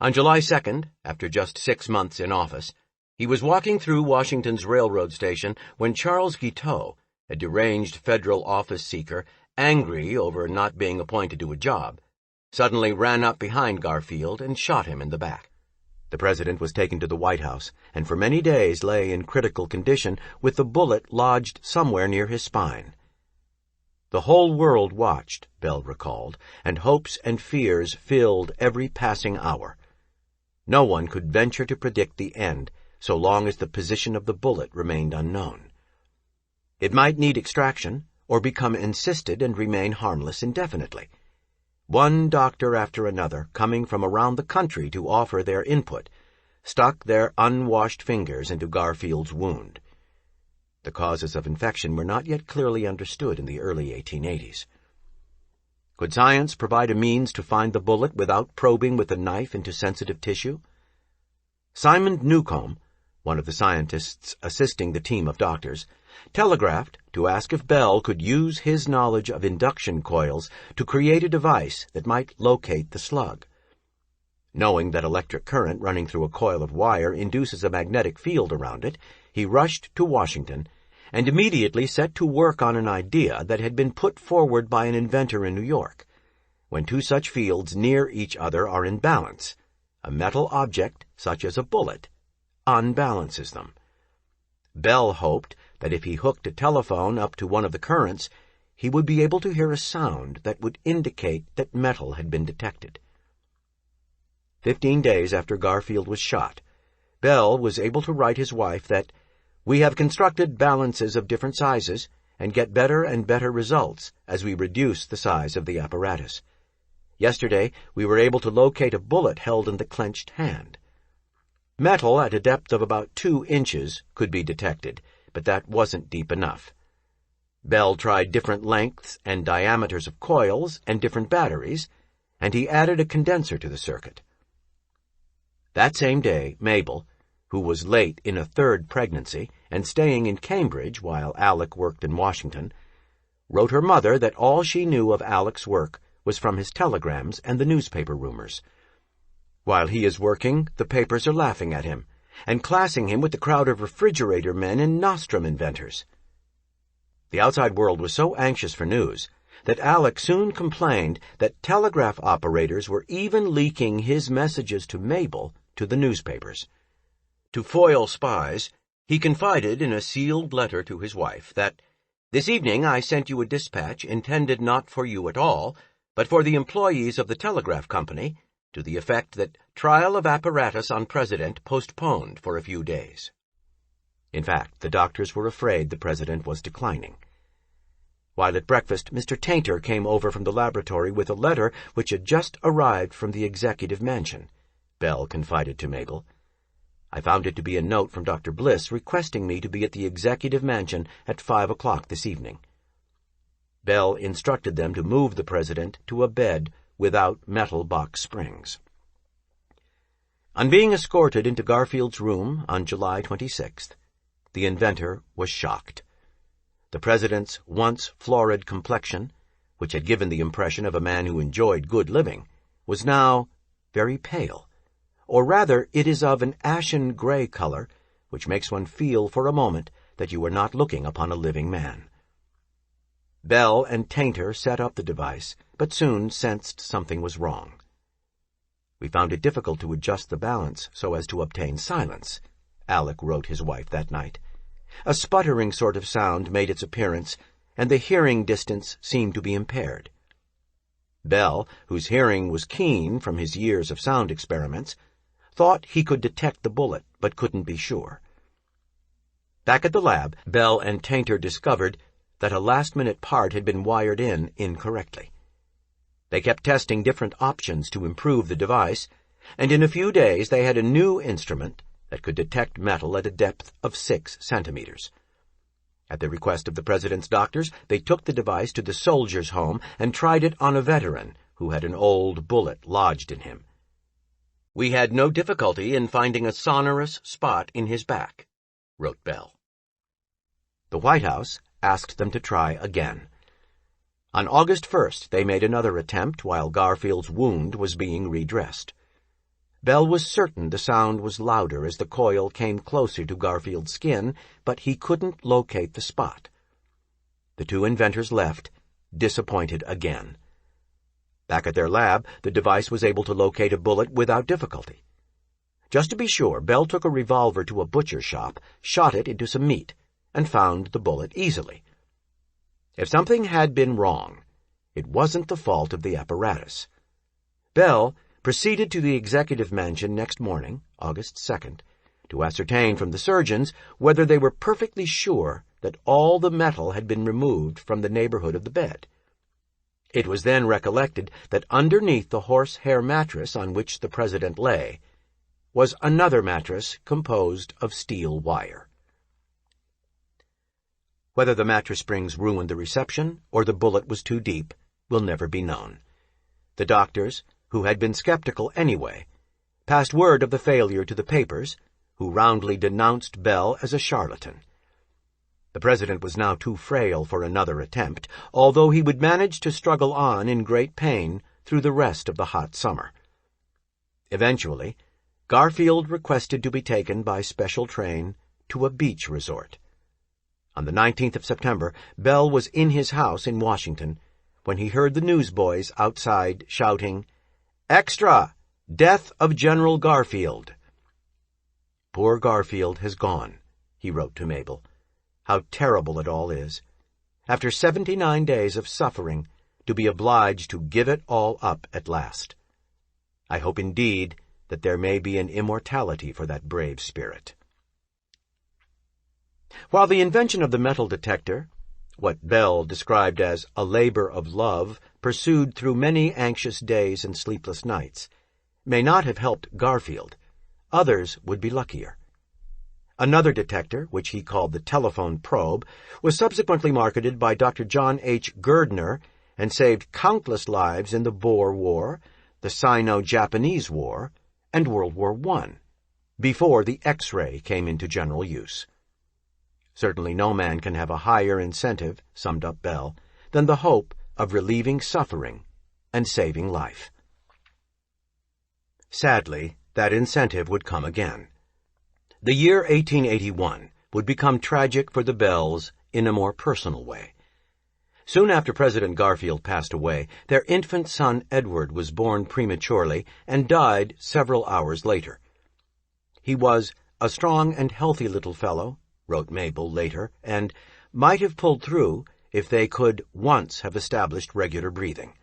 On July 2nd, after just 6 months in office, he was walking through Washington's railroad station when Charles Guiteau, a deranged federal office seeker, angry over not being appointed to a job, suddenly ran up behind Garfield and shot him in the back. The president was taken to the White House, and for many days lay in critical condition with the bullet lodged somewhere near his spine. "The whole world watched," Bell recalled, "and hopes and fears filled every passing hour. No one could venture to predict the end so long as the position of the bullet remained unknown. It might need extraction or become encysted and remain harmless indefinitely. One doctor after another, coming from around the country to offer their input, stuck their unwashed fingers into Garfield's wound. The causes of infection were not yet clearly understood in the early 1880s. Could science provide a means to find the bullet without probing with a knife into sensitive tissue? Simon Newcomb, one of the scientists assisting the team of doctors, telegraphed to ask if Bell could use his knowledge of induction coils to create a device that might locate the slug. Knowing that electric current running through a coil of wire induces a magnetic field around it, he rushed to Washington and immediately set to work on an idea that had been put forward by an inventor in New York. When 2 such fields near each other are in balance, a metal object, such as a bullet, unbalances them. Bell hoped that if he hooked a telephone up to one of the currents, he would be able to hear a sound that would indicate that metal had been detected. 15 days after Garfield was shot, Bell was able to write his wife that, "We have constructed balances of different sizes and get better and better results as we reduce the size of the apparatus. Yesterday, we were able to locate a bullet held in the clenched hand. Metal at a depth of about 2 inches could be detected, but that wasn't deep enough." Bell tried different lengths and diameters of coils and different batteries, and he added a condenser to the circuit. That same day, Mabel, who was late in a 3rd pregnancy and staying in Cambridge while Alec worked in Washington, wrote her mother that all she knew of Alec's work was from his telegrams and the newspaper rumors. While he is working, the papers are laughing at him and classing him with the crowd of refrigerator men and nostrum inventors. The outside world was so anxious for news that Alec soon complained that telegraph operators were even leaking his messages to Mabel to the newspapers. To foil spies, he confided in a sealed letter to his wife that, "This evening I sent you a dispatch intended not for you at all, but for the employees of the telegraph company, to the effect that trial of apparatus on President postponed for a few days." In fact, the doctors were afraid the President was declining. While at breakfast, Mr. Tainter came over from the laboratory with a letter which had just arrived from the executive mansion, Bell confided to Mabel. "I found it to be a note from Dr. Bliss requesting me to be at the executive mansion at 5 o'clock this evening." Bell instructed them to move the President to a bed without metal box springs. On being escorted into Garfield's room on July 26th, the inventor was shocked. The President's once florid complexion, which had given the impression of a man who enjoyed good living, was now very pale, or rather it is of an ashen gray color, which makes one feel for a moment that you are not looking upon a living man. Bell and Tainter set up the device, but soon sensed something was wrong. "We found it difficult to adjust the balance so as to obtain silence," Alec wrote his wife that night. "A sputtering sort of sound made its appearance, and the hearing distance seemed to be impaired." Bell, whose hearing was keen from his years of sound experiments, thought he could detect the bullet, but couldn't be sure. Back at the lab, Bell and Tainter discovered that a last-minute part had been wired in incorrectly. They kept testing different options to improve the device, and in a few days they had a new instrument that could detect metal at a depth of 6 centimeters. At the request of the President's doctors, they took the device to the soldiers' home and tried it on a veteran who had an old bullet lodged in him. "We had no difficulty in finding a sonorous spot in his back," wrote Bell. The White House asked them to try again. On August 1st, they made another attempt while Garfield's wound was being redressed. Bell was certain the sound was louder as the coil came closer to Garfield's skin, but he couldn't locate the spot. The two inventors left, disappointed again. Back at their lab, the device was able to locate a bullet without difficulty. Just to be sure, Bell took a revolver to a butcher shop, shot it into some meat, and found the bullet easily. If something had been wrong, it wasn't the fault of the apparatus. Bell proceeded to the executive mansion next morning, August 2nd, to ascertain from the surgeons whether they were perfectly sure that all the metal had been removed from the neighborhood of the bed. It was then recollected that underneath the horsehair mattress on which the President lay was another mattress composed of steel wire. Whether the mattress springs ruined the reception or the bullet was too deep will never be known. The doctors, who had been skeptical anyway, passed word of the failure to the papers, who roundly denounced Bell as a charlatan. The President was now too frail for another attempt, although he would manage to struggle on in great pain through the rest of the hot summer. Eventually, Garfield requested to be taken by special train to a beach resort. On the 19th of September, Bell was in his house in Washington when he heard the newsboys outside shouting, "Extra! Death of General Garfield!" "Poor Garfield has gone," he wrote to Mabel. "How terrible it all is. After 79 days of suffering, to be obliged to give it all up at last. I hope indeed that there may be an immortality for that brave spirit." While the invention of the metal detector, what Bell described as a labor of love pursued through many anxious days and sleepless nights, may not have helped Garfield, others would be luckier. Another detector, which he called the telephone probe, was subsequently marketed by Dr. John H. Gerdner and saved countless lives in the Boer War, the Sino-Japanese War, and World War I, before the X-ray came into general use. Certainly no man can have a higher incentive, summed up Bell, than the hope of relieving suffering and saving life. Sadly, that incentive would come again. The year 1881 would become tragic for the Bells in a more personal way. Soon after President Garfield passed away, their infant son Edward was born prematurely and died several hours later. He was a strong and healthy little fellow, wrote Mabel later, and might have pulled through if they could once have established regular breathing.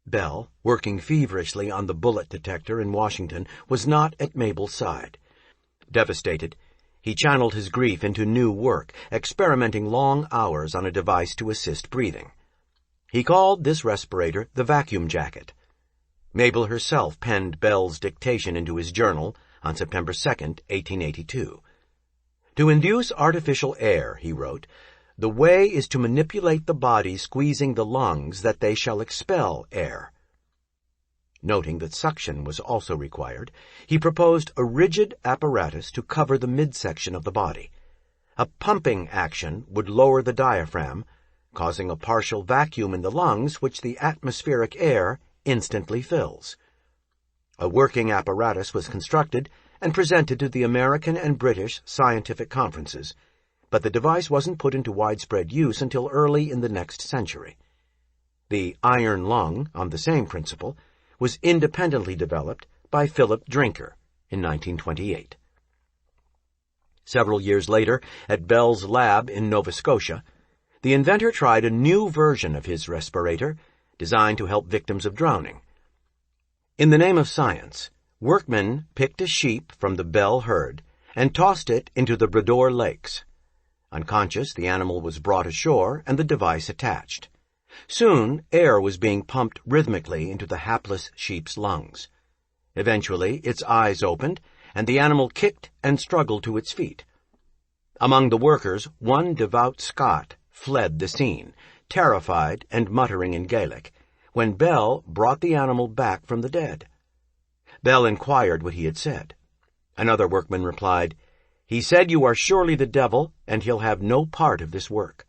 Bell, working feverishly on the bullet detector in Washington, was not at Mabel's side. Devastated, he channeled his grief into new work, experimenting long hours on a device to assist breathing. He called this respirator the vacuum jacket. Mabel herself penned Bell's dictation into his journal on September 2, 1882. To induce artificial air, he wrote, the way is to manipulate the body squeezing the lungs that they shall expel air. Noting that suction was also required, he proposed a rigid apparatus to cover the midsection of the body. A pumping action would lower the diaphragm, causing a partial vacuum in the lungs which the atmospheric air instantly fills. A working apparatus was constructed and presented to the American and British scientific conferences, but the device wasn't put into widespread use until early in the next century. The iron lung, on the same principle, was independently developed by Philip Drinker in 1928. Several years later, at Bell's lab in Nova Scotia, the inventor tried a new version of his respirator, designed to help victims of drowning. In the name of science, workmen picked a sheep from the Bell herd and tossed it into the Brador Lakes. Unconscious, the animal was brought ashore and the device attached. Soon, air was being pumped rhythmically into the hapless sheep's lungs. Eventually, its eyes opened, and the animal kicked and struggled to its feet. Among the workers, one devout Scot fled the scene, terrified and muttering in Gaelic, when Bell brought the animal back from the dead. Bell inquired what he had said. Another workman replied, "He said you are surely the devil, and he'll have no part of this work."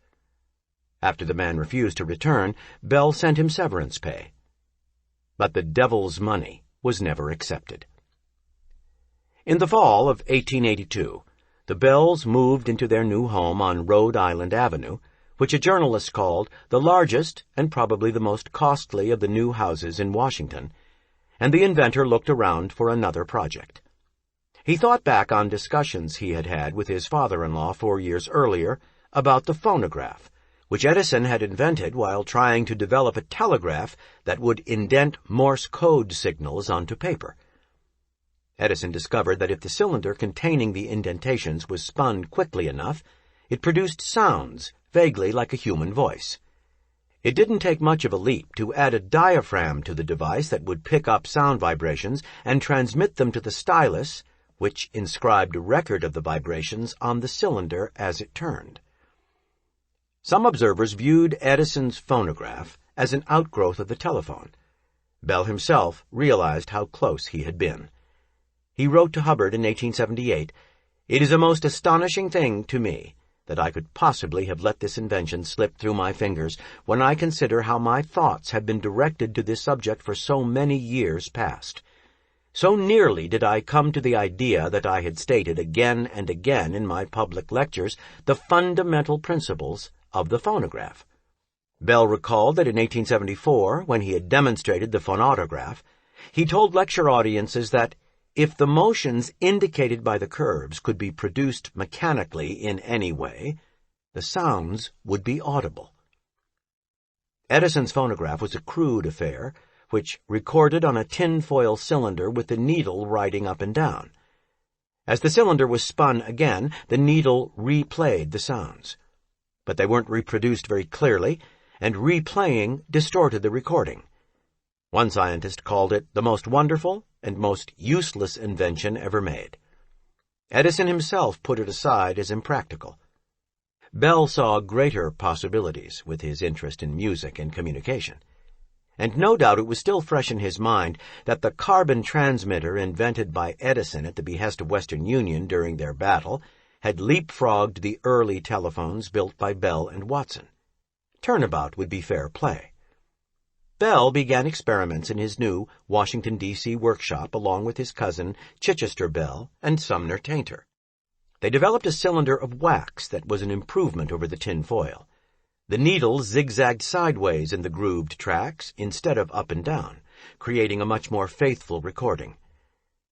After the man refused to return, Bell sent him severance pay. But the devil's money was never accepted. In the fall of 1882, the Bells moved into their new home on Rhode Island Avenue, which a journalist called the largest and probably the most costly of the new houses in Washington, and the inventor looked around for another project. He thought back on discussions he had had with his father-in-law 4 years earlier about the phonograph, which Edison had invented while trying to develop a telegraph that would indent Morse code signals onto paper. Edison discovered that if the cylinder containing the indentations was spun quickly enough, it produced sounds vaguely like a human voice. It didn't take much of a leap to add a diaphragm to the device that would pick up sound vibrations and transmit them to the stylus, which inscribed a record of the vibrations on the cylinder as it turned. Some observers viewed Edison's phonograph as an outgrowth of the telephone. Bell himself realized how close he had been. He wrote to Hubbard in 1878, "It is a most astonishing thing to me that I could possibly have let this invention slip through my fingers when I consider how my thoughts have been directed to this subject for so many years past. So nearly did I come to the idea that I had stated again and again in my public lectures the fundamental principles of the phonograph." Bell recalled that in 1874, when he had demonstrated the phonautograph, he told lecture audiences that if the motions indicated by the curves could be produced mechanically in any way, the sounds would be audible. Edison's phonograph was a crude affair, which recorded on a tin-foil cylinder with the needle riding up and down. As the cylinder was spun again, the needle replayed the sounds. But they weren't reproduced very clearly, and replaying distorted the recording. One scientist called it the most wonderful and most useless invention ever made. Edison himself put it aside as impractical. Bell saw greater possibilities with his interest in music and communication, and no doubt it was still fresh in his mind that the carbon transmitter invented by Edison at the behest of Western Union during their battle had leapfrogged the early telephones built by Bell and Watson. Turnabout would be fair play. Bell began experiments in his new Washington, D.C. workshop along with his cousin Chichester Bell and Sumner Tainter. They developed a cylinder of wax that was an improvement over the tin foil. The needle zigzagged sideways in the grooved tracks instead of up and down, creating a much more faithful recording.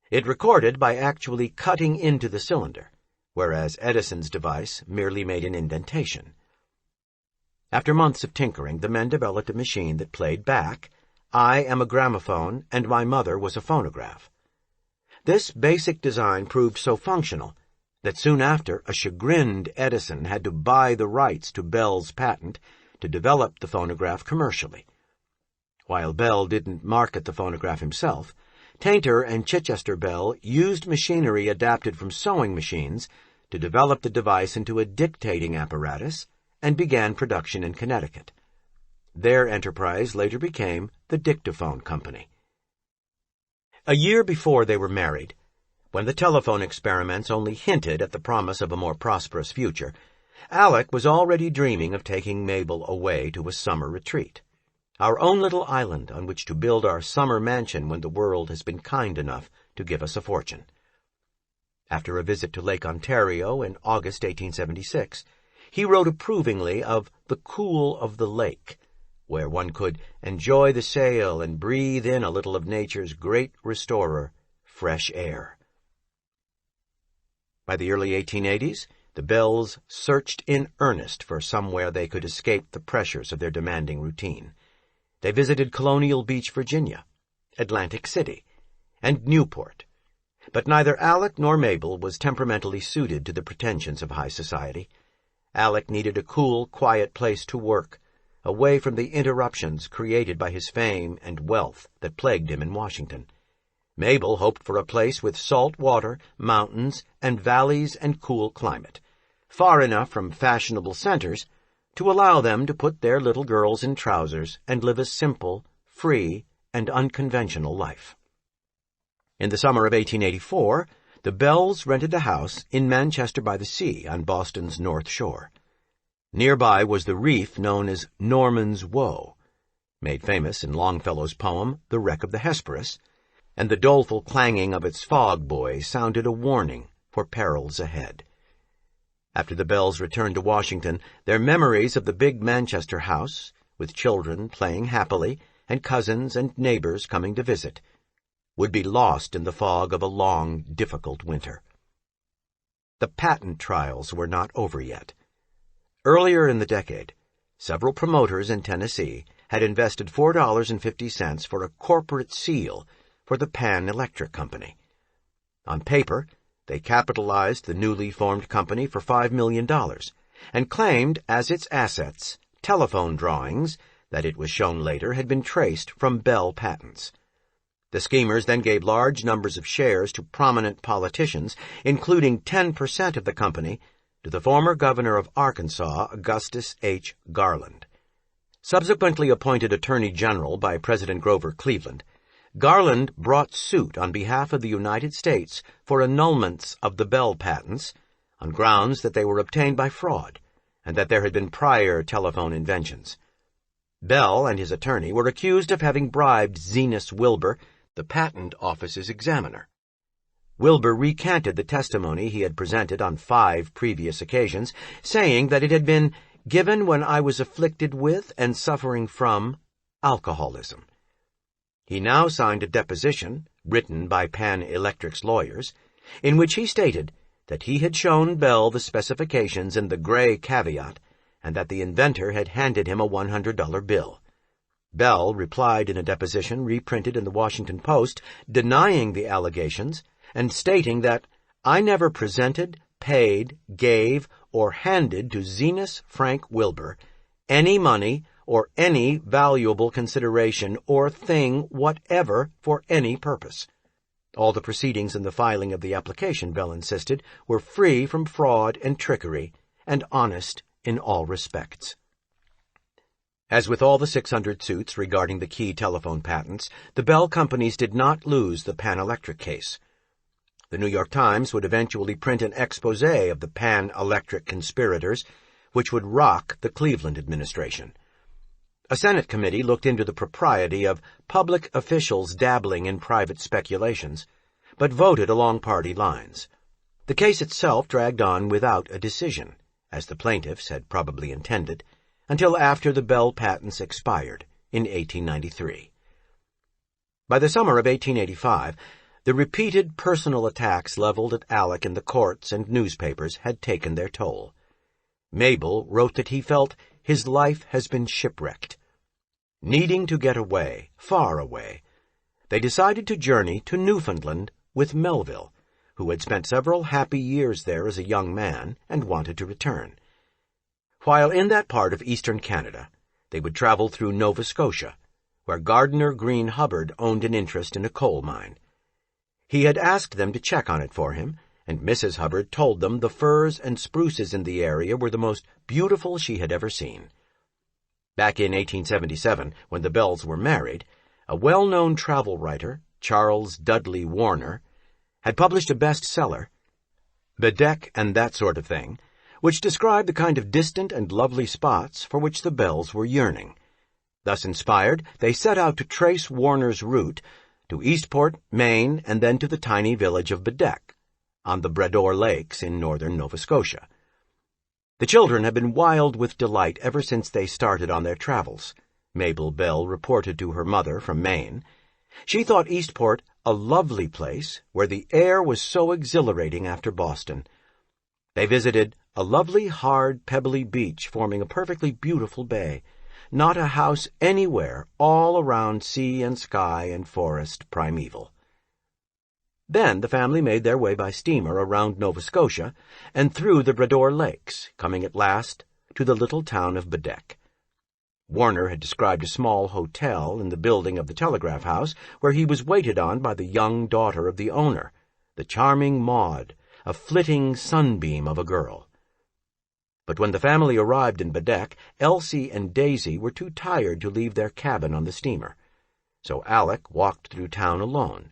It recorded by actually cutting into the cylinder, whereas Edison's device merely made an indentation. After months of tinkering, the men developed a machine that played back, "I am a gramophone and my mother was a phonograph." This basic design proved so functional that soon after a chagrined Edison had to buy the rights to Bell's patent to develop the phonograph commercially. While Bell didn't market the phonograph himself, Tainter and Chichester Bell used machinery adapted from sewing machines to develop the device into a dictating apparatus and began production in Connecticut. Their enterprise later became the Dictaphone Company. A year before they were married, when the telephone experiments only hinted at the promise of a more prosperous future, Alec was already dreaming of taking Mabel away to a summer retreat, our own little island on which to build our summer mansion when the world has been kind enough to give us a fortune. After a visit to Lake Ontario in August 1876, he wrote approvingly of the cool of the lake, where one could enjoy the sail and breathe in a little of nature's great restorer, fresh air. By the early 1880s, the Bells searched in earnest for somewhere they could escape the pressures of their demanding routine. They visited Colonial Beach, Virginia, Atlantic City, and Newport, but neither Alec nor Mabel was temperamentally suited to the pretensions of high society. Alec needed a cool, quiet place to work, away from the interruptions created by his fame and wealth that plagued him in Washington. Mabel hoped for a place with salt water, mountains, and valleys and cool climate, far enough from fashionable centers to allow them to put their little girls in trousers and live a simple, free, and unconventional life. In the summer of 1884, the Bells rented a house in Manchester by the Sea on Boston's North Shore. Nearby was the reef known as Norman's Woe, made famous in Longfellow's poem The Wreck of the Hesperus, and the doleful clanging of its fog buoy sounded a warning for perils ahead. After the Bells returned to Washington, their memories of the big Manchester house, with children playing happily and cousins and neighbors coming to visit, would be lost in the fog of a long, difficult winter. The patent trials were not over yet. Earlier in the decade, several promoters in Tennessee had invested $4.50 for a corporate seal for the Pan Electric Company. On paper, they capitalized the newly formed company for $5 million and claimed as its assets telephone drawings that it was shown later had been traced from Bell patents. The schemers then gave large numbers of shares to prominent politicians, including 10% of the company, to the former governor of Arkansas, Augustus H. Garland. Subsequently appointed Attorney General by President Grover Cleveland, Garland brought suit on behalf of the United States for annulments of the Bell patents on grounds that they were obtained by fraud and that there had been prior telephone inventions. Bell and his attorney were accused of having bribed Zenas Wilbur, the patent office's examiner. Wilbur recanted the testimony he had presented on 5 previous occasions, saying that it had been given when I was afflicted with and suffering from alcoholism. He now signed a deposition, written by Pan Electric's lawyers, in which he stated that he had shown Bell the specifications in the gray caveat and that the inventor had handed him a $100 bill. Bell replied in a deposition reprinted in the Washington Post, denying the allegations and stating that I never presented, paid, gave, or handed to Zenas Frank Wilbur any money or any valuable consideration or thing whatever for any purpose. All the proceedings in the filing of the application, Bell insisted, were free from fraud and trickery and honest in all respects. As with all the 600 suits regarding the key telephone patents, the Bell companies did not lose the Pan Electric case. The New York Times would eventually print an expose of the Pan Electric conspirators, which would rock the Cleveland administration. A Senate committee looked into the propriety of public officials dabbling in private speculations, but voted along party lines. The case itself dragged on without a decision, as the plaintiffs had probably intended, until after the Bell patents expired in 1893. By the summer of 1885, the repeated personal attacks leveled at Alec in the courts and newspapers had taken their toll. Mabel wrote that he felt his life has been shipwrecked. Needing to get away, far away, they decided to journey to Newfoundland with Melville, who had spent several happy years there as a young man and wanted to return. While in that part of eastern Canada, they would travel through Nova Scotia, where Gardiner Green Hubbard owned an interest in a coal mine. He had asked them to check on it for him, and Mrs. Hubbard told them the firs and spruces in the area were the most beautiful she had ever seen. Back in 1877, when the Bells were married, a well-known travel writer, Charles Dudley Warner, had published a bestseller, Bedeque and That Sort of Thing, which described the kind of distant and lovely spots for which the Bells were yearning. Thus inspired, they set out to trace Warner's route to Eastport, Maine, and then to the tiny village of Bedeque, on the Bredor Lakes in northern Nova Scotia. The children had been wild with delight ever since they started on their travels, Mabel Bell reported to her mother from Maine. She thought Eastport a lovely place where the air was so exhilarating after Boston. They visited a lovely, hard, pebbly beach forming a perfectly beautiful bay. Not a house anywhere, all around sea and sky and forest primeval. Then the family made their way by steamer around Nova Scotia and through the Bredor Lakes, coming at last to the little town of Bedeque. Warner had described a small hotel in the building of the telegraph house where he was waited on by the young daughter of the owner, the charming Maud, a flitting sunbeam of a girl. But when the family arrived in Bedeque, Elsie and Daisy were too tired to leave their cabin on the steamer, so Alec walked through town alone,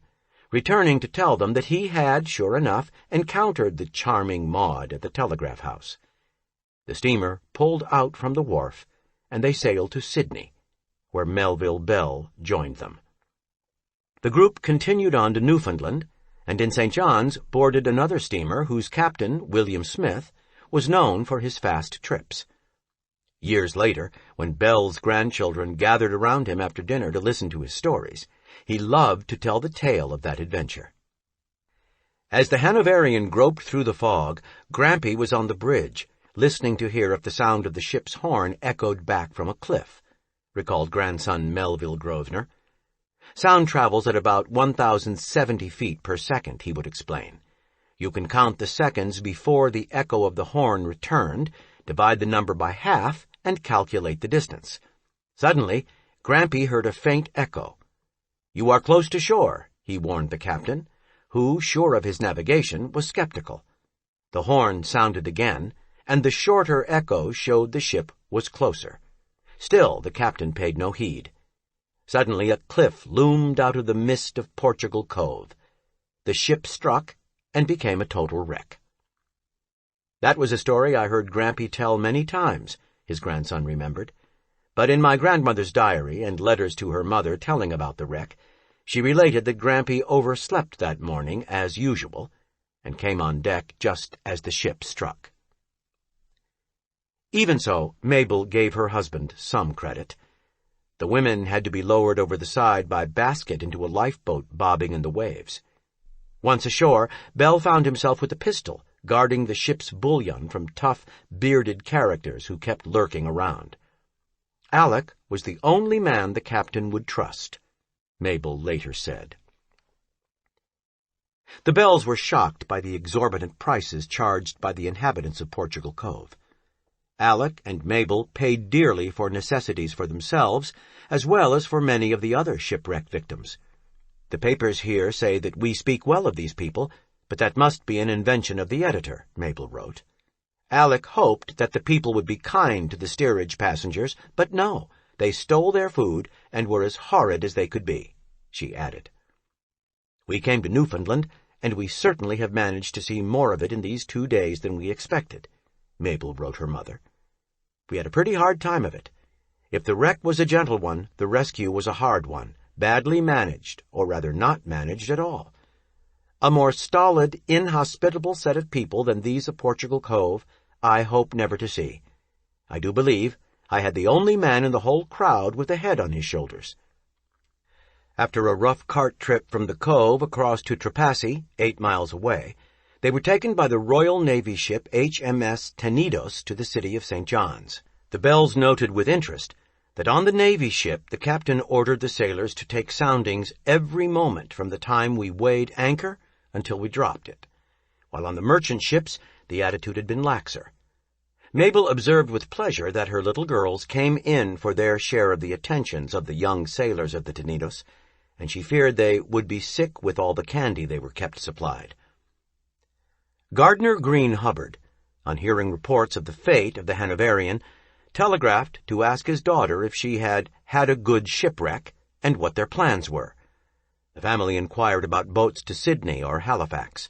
returning to tell them that he had, sure enough, encountered the charming Maud at the telegraph house. The steamer pulled out from the wharf, and they sailed to Sydney, where Melville Bell joined them. The group continued on to Newfoundland, and in St. John's boarded another steamer whose captain, William Smith, was known for his fast trips. Years later, when Bell's grandchildren gathered around him after dinner to listen to his stories, he loved to tell the tale of that adventure. As the Hanoverian groped through the fog, Grampy was on the bridge, listening to hear if the sound of the ship's horn echoed back from a cliff, recalled grandson Melville Grosvenor. Sound travels at about 1,070 feet per second, he would explain. You can count the seconds before the echo of the horn returned, divide the number by half, and calculate the distance. Suddenly, Grampy heard a faint echo. "You are close to shore," he warned the captain, who, sure of his navigation, was skeptical. The horn sounded again, and the shorter echo showed the ship was closer. Still, the captain paid no heed. Suddenly, a cliff loomed out of the mist of Portugal Cove. The ship struck and became a total wreck. That was a story I heard Grampy tell many times, his grandson remembered. But in my grandmother's diary and letters to her mother telling about the wreck, she related that Grampy overslept that morning as usual and came on deck just as the ship struck. Even so, Mabel gave her husband some credit. The women had to be lowered over the side by basket into a lifeboat bobbing in the waves. Once ashore, Bell found himself with a pistol, guarding the ship's bullion from tough, bearded characters who kept lurking around. Alec was the only man the captain would trust, Mabel later said. The Bells were shocked by the exorbitant prices charged by the inhabitants of Portugal Cove. Alec and Mabel paid dearly for necessities for themselves, as well as for many of the other shipwreck victims. The papers here say that we speak well of these people, but that must be an invention of the editor, Mabel wrote. Alec hoped that the people would be kind to the steerage passengers, but no, they stole their food and were as horrid as they could be, she added. We came to Newfoundland, and we certainly have managed to see more of it in these 2 days than we expected, Mabel wrote her mother. We had a pretty hard time of it. If the wreck was a gentle one, the rescue was a hard one, badly managed, or rather not managed at all. A more stolid, inhospitable set of people than these of Portugal Cove I hope never to see. I do believe I had the only man in the whole crowd with a head on his shoulders. After a rough cart trip from the Cove across to Trepassey, 8 miles away, they were taken by the Royal Navy ship HMS Tenedos to the city of St. John's. The Bells noted with interest that on the Navy ship the captain ordered the sailors to take soundings every moment from the time we weighed anchor until we dropped it, while on the merchant ships the attitude had been laxer. Mabel observed with pleasure that her little girls came in for their share of the attentions of the young sailors of the Tenedos, and she feared they would be sick with all the candy they were kept supplied. Gardner Green Hubbard, on hearing reports of the fate of the Hanoverian, telegraphed to ask his daughter if she had had a good shipwreck and what their plans were. The family inquired about boats to Sydney or Halifax.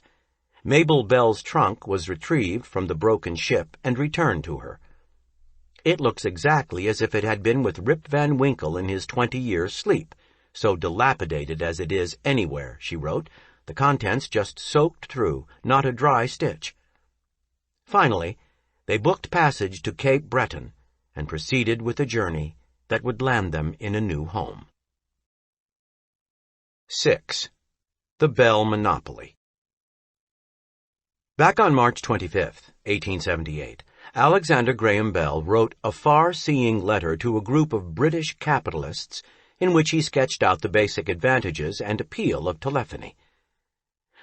Mabel Bell's trunk was retrieved from the broken ship and returned to her. It looks exactly as if it had been with Rip Van Winkle in his 20 years' sleep, so dilapidated as it is anywhere, she wrote, the contents just soaked through, not a dry stitch. Finally, they booked passage to Cape Breton and proceeded with a journey that would land them in a new home. 6. The Bell Monopoly. Back on March 25, 1878, Alexander Graham Bell wrote a far-seeing letter to a group of British capitalists in which he sketched out the basic advantages and appeal of telephony.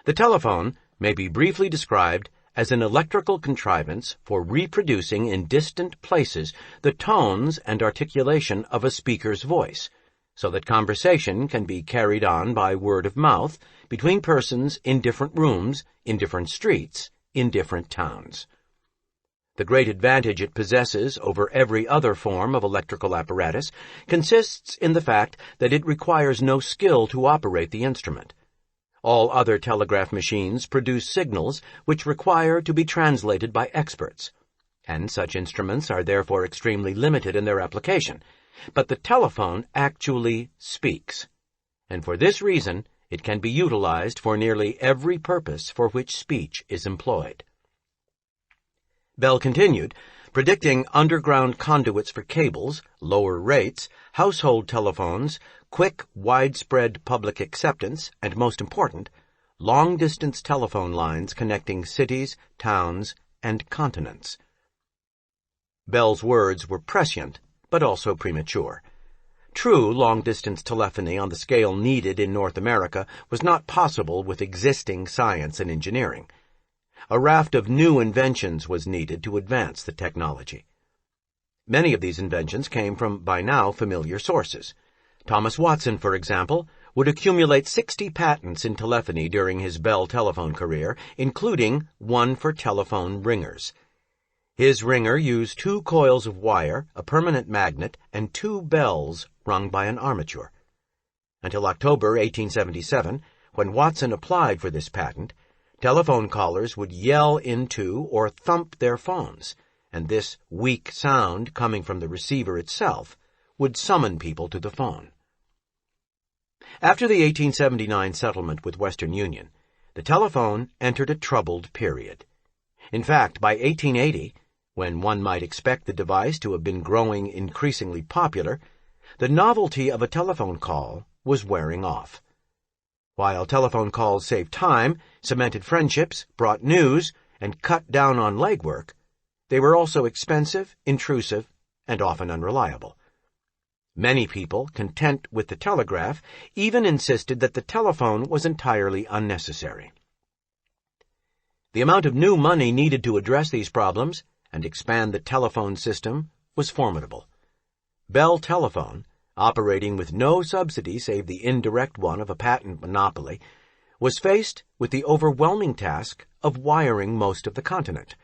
The telephone may be briefly described as an electrical contrivance for reproducing in distant places the tones and articulation of a speaker's voice, so that conversation can be carried on by word of mouth between persons in different rooms, in different streets, in different towns. The great advantage it possesses over every other form of electrical apparatus consists in the fact that it requires no skill to operate the instrument. All other telegraph machines produce signals which require to be translated by experts, and such instruments are therefore extremely limited in their application. But the telephone actually speaks, and for this reason it can be utilized for nearly every purpose for which speech is employed. Bell continued, predicting underground conduits for cables, lower rates, household telephones, quick, widespread public acceptance, and most important, long-distance telephone lines connecting cities, towns, and continents. Bell's words were prescient, but also premature. True, long-distance telephony on the scale needed in North America was not possible with existing science and engineering. A raft of new inventions was needed to advance the technology. Many of these inventions came from by now familiar sources. Thomas Watson, for example, would accumulate 60 patents in telephony during his Bell telephone career, including one for telephone ringers. His ringer used 2 coils of wire, a permanent magnet, and 2 bells rung by an armature. Until October 1877, when Watson applied for this patent, telephone callers would yell into or thump their phones, and this weak sound coming from the receiver itself would summon people to the phone. After the 1879 settlement with Western Union, the telephone entered a troubled period. In fact, by 1880, when one might expect the device to have been growing increasingly popular, the novelty of a telephone call was wearing off. While telephone calls saved time, cemented friendships, brought news, and cut down on legwork, they were also expensive, intrusive, and often unreliable. Many people, content with the telegraph, even insisted that the telephone was entirely unnecessary. The amount of new money needed to address these problems and expand the telephone system was formidable. Bell Telephone, operating with no subsidy save the indirect one of a patent monopoly, was faced with the overwhelming task of wiring most of the continent.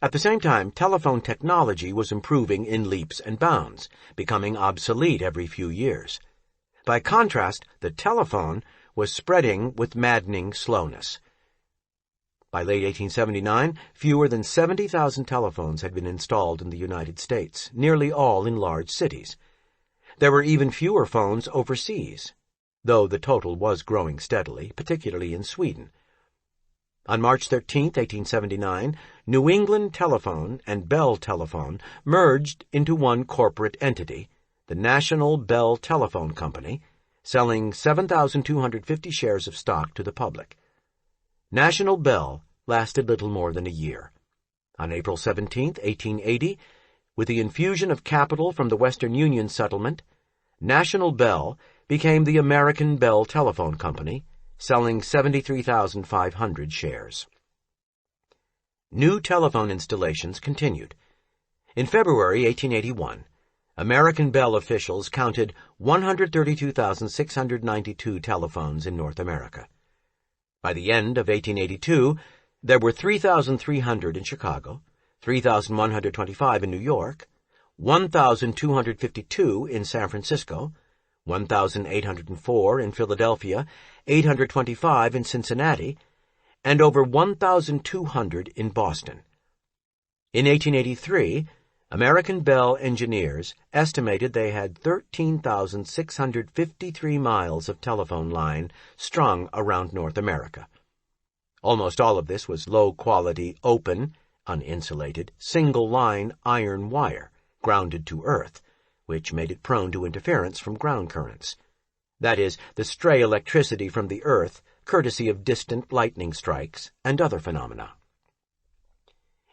At the same time, telephone technology was improving in leaps and bounds, becoming obsolete every few years. By contrast, the telephone was spreading with maddening slowness. By late 1879, fewer than 70,000 telephones had been installed in the United States, nearly all in large cities. There were even fewer phones overseas, though the total was growing steadily, particularly in Sweden. On March 13, 1879, New England Telephone and Bell Telephone merged into one corporate entity, the National Bell Telephone Company, selling 7,250 shares of stock to the public. National Bell lasted little more than a year. On April 17, 1880, with the infusion of capital from the Western Union settlement, National Bell became the American Bell Telephone Company, selling 73,500 shares. New telephone installations continued. In February 1881, American Bell officials counted 132,692 telephones in North America. By the end of 1882, there were 3,300 in Chicago, 3,125 in New York, 1,252 in San Francisco, 1,804 in Philadelphia, 825 in Cincinnati, and over 1,200 in Boston. In 1883, American Bell engineers estimated they had 13,653 miles of telephone line strung around North America. Almost all of this was low-quality, open, uninsulated, single-line iron wire, grounded to earth, which made it prone to interference from ground currents. That is, the stray electricity from the earth, courtesy of distant lightning strikes and other phenomena.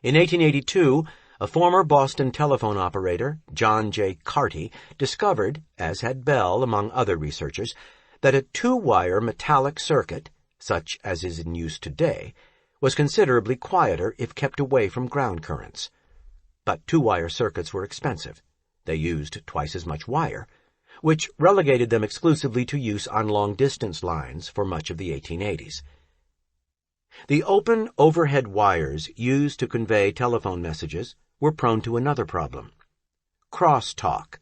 In 1882, a former Boston telephone operator, John J. Carty, discovered, as had Bell among other researchers, that a two-wire metallic circuit, such as is in use today, was considerably quieter if kept away from ground currents. But two-wire circuits were expensive. They used twice as much wire, which relegated them exclusively to use on long-distance lines for much of the 1880s. The open overhead wires used to convey telephone messages were prone to another problem: crosstalk,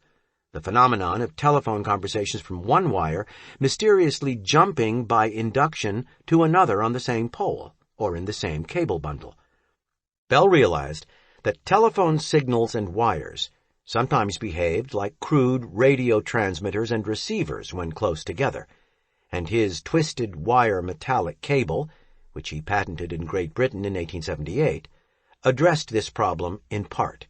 the phenomenon of telephone conversations from one wire mysteriously jumping by induction to another on the same pole or in the same cable bundle. Bell realized that telephone signals and wires sometimes behaved like crude radio transmitters and receivers when close together, and his twisted wire metallic cable, which he patented in Great Britain in 1878, addressed this problem in part.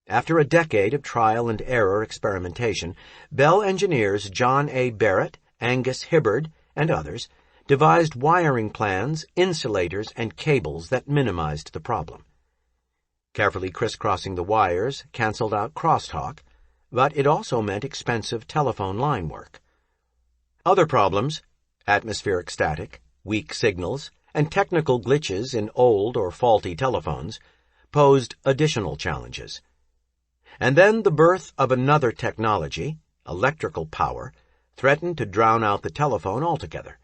After a decade of trial and error experimentation, Bell engineers John A. Barrett, Angus Hibbard, and others devised wiring plans, insulators, and cables that minimized the problem. Carefully crisscrossing the wires canceled out crosstalk, but it also meant expensive telephone line work. Other problems, atmospheric static, weak signals, and technical glitches in old or faulty telephones, posed additional challenges. And then the birth of another technology, electrical power, threatened to drown out the telephone altogether.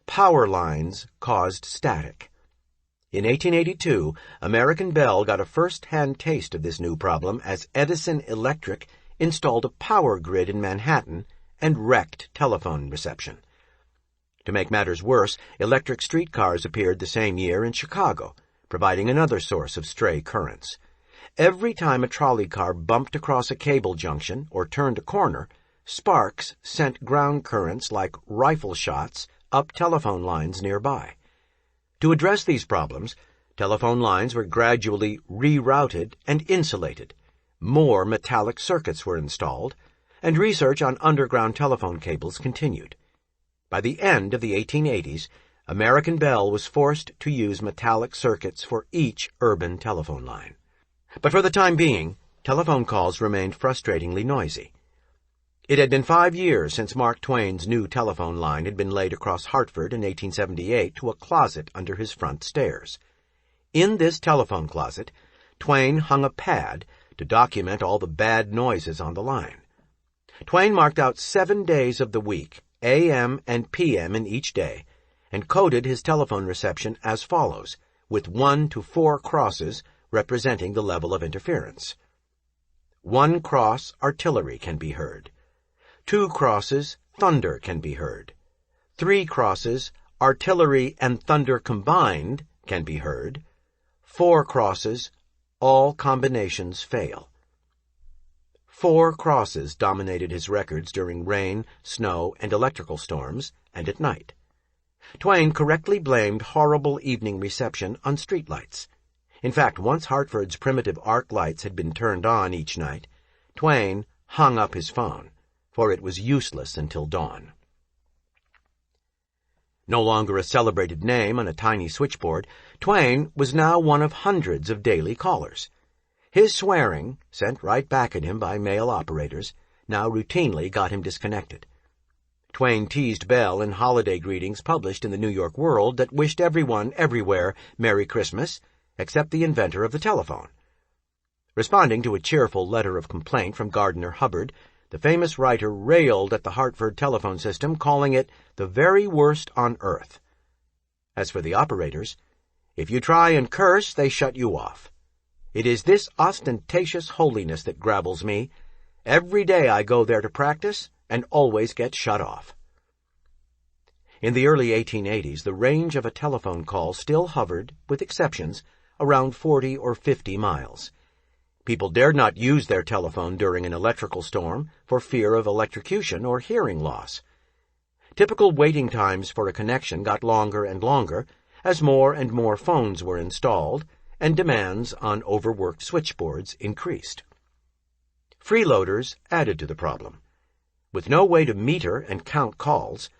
Power lines caused static. In 1882, American Bell got a first-hand taste of this new problem as Edison Electric installed a power grid in Manhattan and wrecked telephone reception. To make matters worse, electric streetcars appeared the same year in Chicago, providing another source of stray currents. Every time a trolley car bumped across a cable junction or turned a corner, sparks sent ground currents like rifle shots up telephone lines nearby. To address these problems, telephone lines were gradually rerouted and insulated. More metallic circuits were installed, and research on underground telephone cables continued. By the end of the 1880s, American Bell was forced to use metallic circuits for each urban telephone line. But for the time being, telephone calls remained frustratingly noisy. It had been 5 years since Mark Twain's new telephone line had been laid across Hartford in 1878 to a closet under his front stairs. In this telephone closet, Twain hung a pad to document all the bad noises on the line. Twain marked out 7 days of the week, AM and PM in each day, and coded his telephone reception as follows, with 1 to 4 crosses representing the level of interference. 1 cross, artillery can be heard. 2 crosses, thunder can be heard. 3 crosses, artillery and thunder combined can be heard. 4 crosses, all combinations fail. 4 crosses dominated his records during rain, snow, and electrical storms, and at night. Twain correctly blamed horrible evening reception on streetlights. In fact, once Hartford's primitive arc lights had been turned on each night, Twain hung up his phone, for it was useless until dawn. No longer a celebrated name on a tiny switchboard, Twain was now one of hundreds of daily callers. His swearing, sent right back at him by male operators, now routinely got him disconnected. Twain teased Bell in holiday greetings published in the New York World that wished everyone everywhere Merry Christmas, except the inventor of the telephone. Responding to a cheerful letter of complaint from Gardner Hubbard, the famous writer railed at the Hartford telephone system, calling it the very worst on earth. As for the operators, if you try and curse, they shut you off. It is this ostentatious holiness that gravels me. Every day I go there to practice and always get shut off. In the early 1880s, the range of a telephone call still hovered, with exceptions, around 40 or 50 miles. People dared not use their telephone during an electrical storm for fear of electrocution or hearing loss. Typical waiting times for a connection got longer and longer as more and more phones were installed and demands on overworked switchboards increased. Freeloaders added to the problem. With no way to meter and count calls,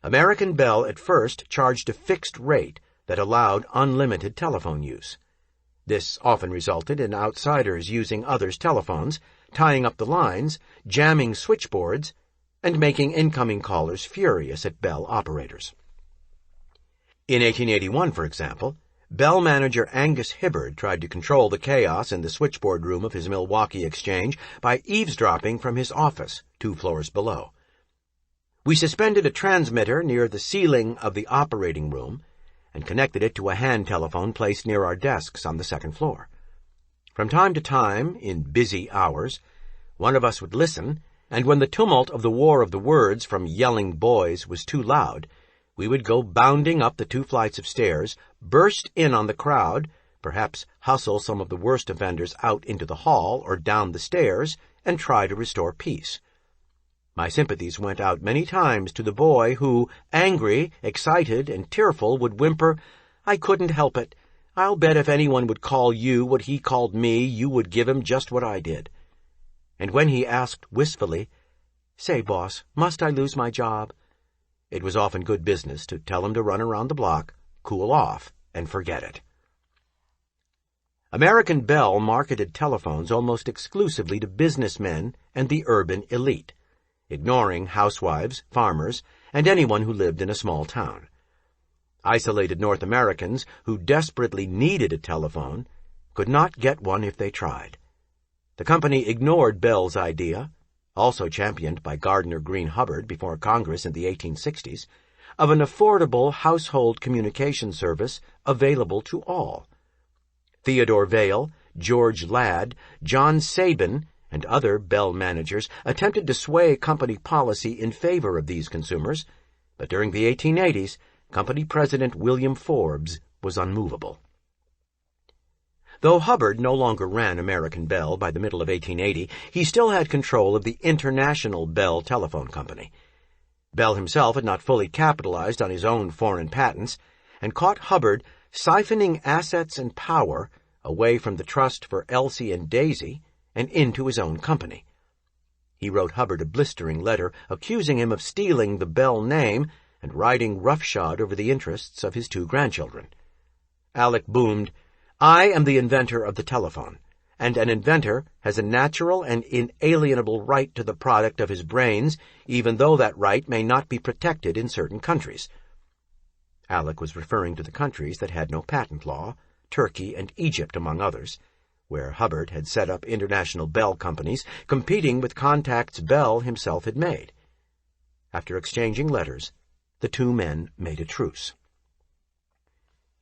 American Bell at first charged a fixed rate that allowed unlimited telephone use. This often resulted in outsiders using others' telephones, tying up the lines, jamming switchboards, and making incoming callers furious at Bell operators. In 1881, for example, Bell manager Angus Hibbard tried to control the chaos in the switchboard room of his Milwaukee exchange by eavesdropping from his office 2 floors below. We suspended a transmitter near the ceiling of the operating room and connected it to a hand telephone placed near our desks on the 2nd floor. From time to time, in busy hours, one of us would listen, and when the tumult of the war of the words from yelling boys was too loud, we would go bounding up the 2 flights of stairs, burst in on the crowd, perhaps hustle some of the worst offenders out into the hall or down the stairs, and try to restore peace. My sympathies went out many times to the boy who, angry, excited, and tearful, would whimper, "I couldn't help it. I'll bet if anyone would call you what he called me, you would give him just what I did." And when he asked wistfully, "Say, boss, must I lose my job?" it was often good business to tell him to run around the block, cool off, and forget it. American Bell marketed telephones almost exclusively to businessmen and the urban elite, ignoring housewives, farmers, and anyone who lived in a small town. Isolated North Americans who desperately needed a telephone could not get one if they tried. The company ignored Bell's idea, also championed by Gardner Green Hubbard before Congress in the 1860s, of an affordable household communication service available to all. Theodore Vail, George Ladd, John Sabin, and other Bell managers attempted to sway company policy in favor of these consumers, but during the 1880s, company president William Forbes was unmovable. Though Hubbard no longer ran American Bell by the middle of 1880, he still had control of the International Bell Telephone Company. Bell himself had not fully capitalized on his own foreign patents, and caught Hubbard siphoning assets and power away from the trust for Elsie and Daisy and into his own company. He wrote Hubbard a blistering letter accusing him of stealing the Bell name and riding roughshod over the interests of his 2 grandchildren. Alec boomed, "I am the inventor of the telephone, and an inventor has a natural and inalienable right to the product of his brains, even though that right may not be protected in certain countries." Alec was referring to the countries that had no patent law, Turkey and Egypt among others, where Hubbard had set up international Bell companies competing with contacts Bell himself had made. After exchanging letters, the 2 men made a truce.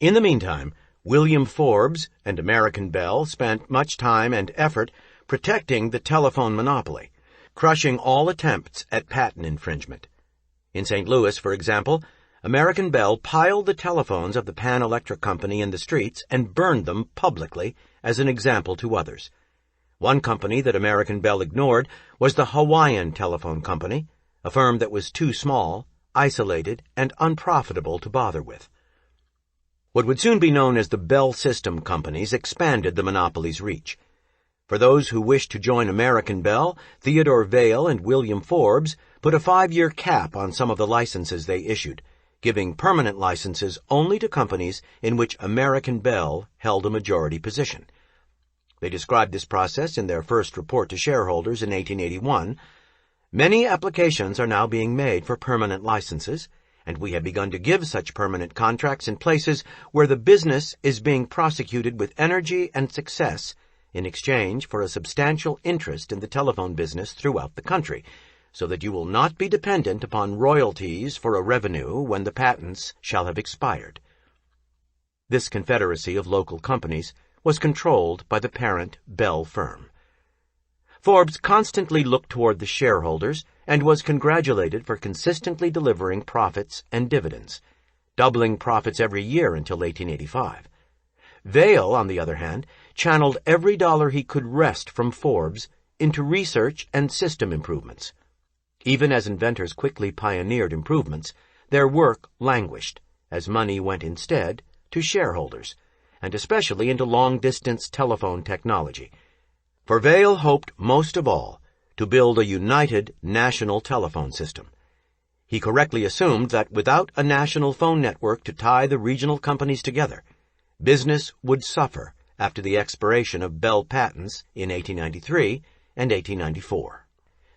In the meantime, William Forbes and American Bell spent much time and effort protecting the telephone monopoly, crushing all attempts at patent infringement. In St. Louis, for example, American Bell piled the telephones of the Pan Electric Company in the streets and burned them publicly as an example to others. One company that American Bell ignored was the Hawaiian Telephone Company, a firm that was too small, isolated, and unprofitable to bother with. What would soon be known as the Bell System companies expanded the monopoly's reach. For those who wished to join American Bell, Theodore Vail and William Forbes put a 5-year cap on some of the licenses they issued, giving permanent licenses only to companies in which American Bell held a majority position. They described this process in their first report to shareholders in 1881. Many applications are now being made for permanent licenses, and we have begun to give such permanent contracts in places where the business is being prosecuted with energy and success in exchange for a substantial interest in the telephone business throughout the country, so that you will not be dependent upon royalties for a revenue when the patents shall have expired. This confederacy of local companies was controlled by the parent Bell firm. Forbes constantly looked toward the shareholders and was congratulated for consistently delivering profits and dividends, doubling profits every year until 1885. Vail, on the other hand, channeled every dollar he could wrest from Forbes into research and system improvements. Even as inventors quickly pioneered improvements, their work languished, as money went instead to shareholders, and especially into long-distance telephone technology. For Vail hoped most of all to build a united national telephone system. He correctly assumed that without a national phone network to tie the regional companies together, business would suffer after the expiration of Bell patents in 1893 and 1894.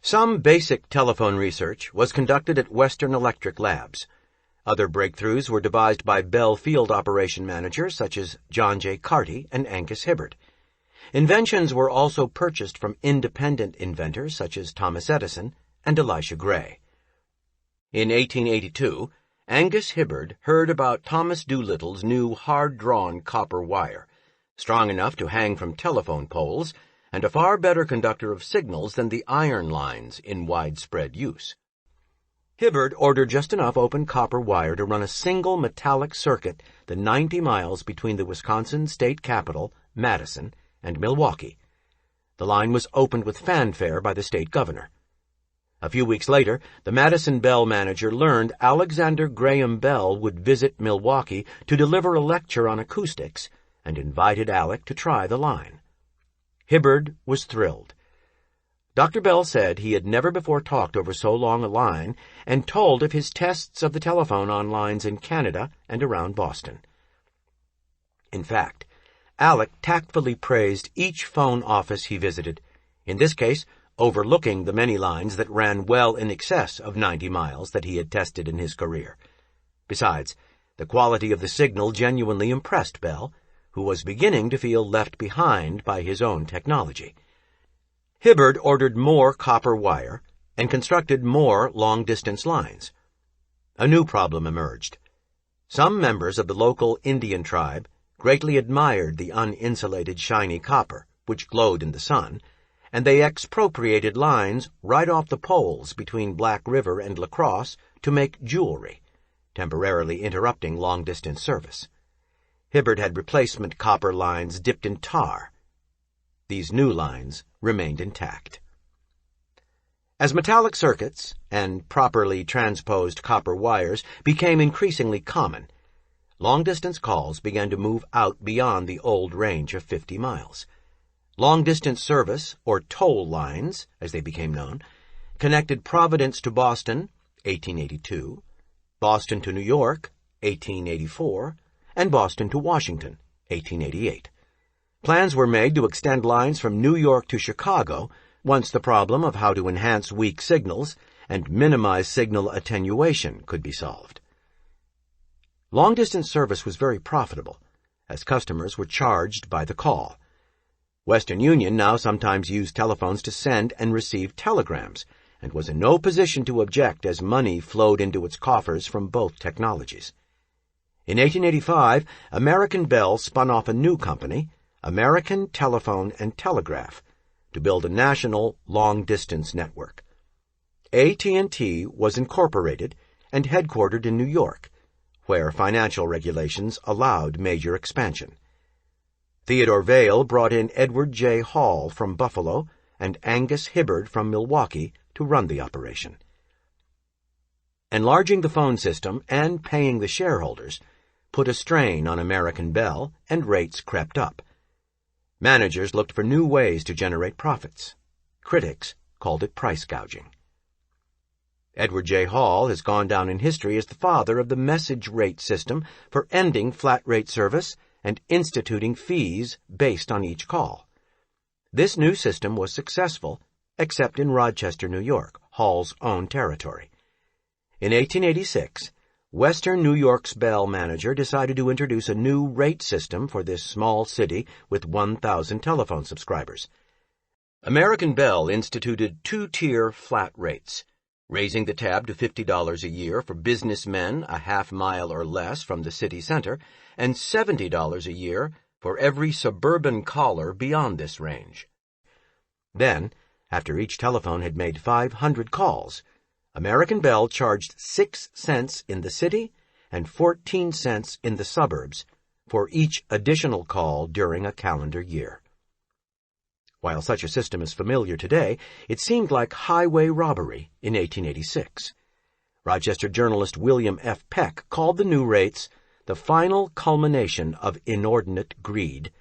Some basic telephone research was conducted at Western Electric Labs. Other breakthroughs were devised by Bell field operation managers such as John J. Carty and Angus Hibbard. Inventions were also purchased from independent inventors such as Thomas Edison and Elisha Gray. In 1882, Angus Hibbard heard about Thomas Doolittle's new hard-drawn copper wire, strong enough to hang from telephone poles and a far better conductor of signals than the iron lines in widespread use. Hibbard ordered just enough open copper wire to run a single metallic circuit the 90 miles between the Wisconsin state capital, Madison, and Milwaukee. The line was opened with fanfare by the state governor. A few weeks later, the Madison Bell manager learned Alexander Graham Bell would visit Milwaukee to deliver a lecture on acoustics and invited Alec to try the line. Hibbard was thrilled. Dr. Bell said he had never before talked over so long a line and told of his tests of the telephone on lines in Canada and around Boston. In fact, Alec tactfully praised each phone office he visited, in this case overlooking the many lines that ran well in excess of 90 miles that he had tested in his career. Besides, the quality of the signal genuinely impressed Bell, who was beginning to feel left behind by his own technology. Hibbard ordered more copper wire and constructed more long-distance lines. A new problem emerged. Some members of the local Indian tribe greatly admired the uninsulated shiny copper, which glowed in the sun, and they expropriated lines right off the poles between Black River and La Crosse to make jewelry, temporarily interrupting long-distance service. Hibbard had replacement copper lines dipped in tar. These new lines remained intact. As metallic circuits and properly transposed copper wires became increasingly common, long-distance calls began to move out beyond the old range of 50 miles. Long-distance service, or toll lines, as they became known, connected Providence to Boston, 1882, Boston to New York, 1884, and Boston to Washington, 1888. Plans were made to extend lines from New York to Chicago once the problem of how to enhance weak signals and minimize signal attenuation could be solved. Long-distance service was very profitable, as customers were charged by the call. Western Union now sometimes used telephones to send and receive telegrams, and was in no position to object as money flowed into its coffers from both technologies. In 1885, American Bell spun off a new company, American Telephone and Telegraph, to build a national long-distance network. AT&T was incorporated and headquartered in New York, where financial regulations allowed major expansion. Theodore Vail brought in Edward J. Hall from Buffalo and Angus Hibbard from Milwaukee to run the operation. Enlarging the phone system and paying the shareholders put a strain on American Bell, and rates crept up. Managers looked for new ways to generate profits. Critics called it price gouging. Edward J. Hall has gone down in history as the father of the message rate system for ending flat-rate service and instituting fees based on each call. This new system was successful, except in Rochester, New York, Hall's own territory. In 1886, Western New York's Bell manager decided to introduce a new rate system for this small city with 1,000 telephone subscribers. American Bell instituted two-tier flat rates, raising the tab to $50 a year for businessmen a half mile or less from the city center, and $70 a year for every suburban caller beyond this range. Then, after each telephone had made 500 calls, American Bell charged 6 cents in the city and 14 cents in the suburbs for each additional call during a calendar year. While such a system is familiar today, it seemed like highway robbery in 1886. Rochester journalist William F. Peck called the new rates the final culmination of inordinate greed,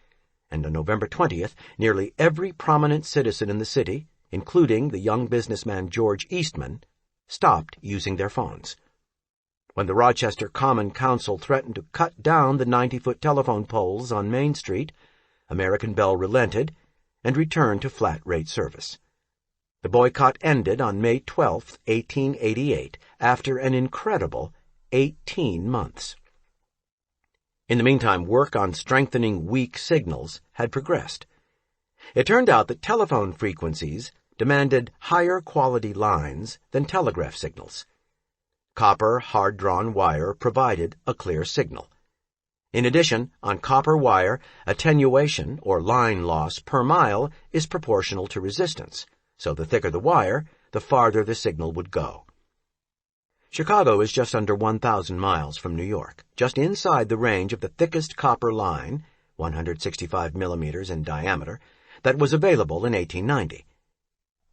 and on November 20th, nearly every prominent citizen in the city, including the young businessman George Eastman, stopped using their phones. When the Rochester Common Council threatened to cut down the 90-foot telephone poles on Main Street, American Bell relented and returned to flat-rate service. The boycott ended on May 12, 1888, after an incredible 18 months. In the meantime, work on strengthening weak signals had progressed. It turned out that telephone frequencies demanded higher quality lines than telegraph signals. Copper hard-drawn wire provided a clear signal. In addition, on copper wire, attenuation, or line loss per mile, is proportional to resistance, so the thicker the wire, the farther the signal would go. Chicago is just under 1,000 miles from New York, just inside the range of the thickest copper line, 165 millimeters in diameter, that was available in 1890.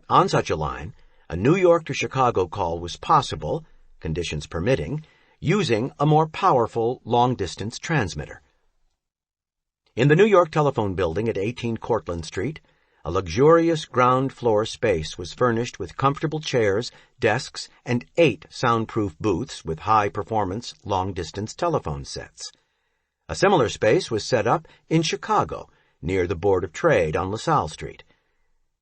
On such a line, a New York to Chicago call was possible, conditions permitting, using a more powerful long-distance transmitter. In the New York Telephone Building at 18 Cortlandt Street, a luxurious ground-floor space was furnished with comfortable chairs, desks, and 8 soundproof booths with high-performance long-distance telephone sets. A similar space was set up in Chicago, near the Board of Trade on LaSalle Street.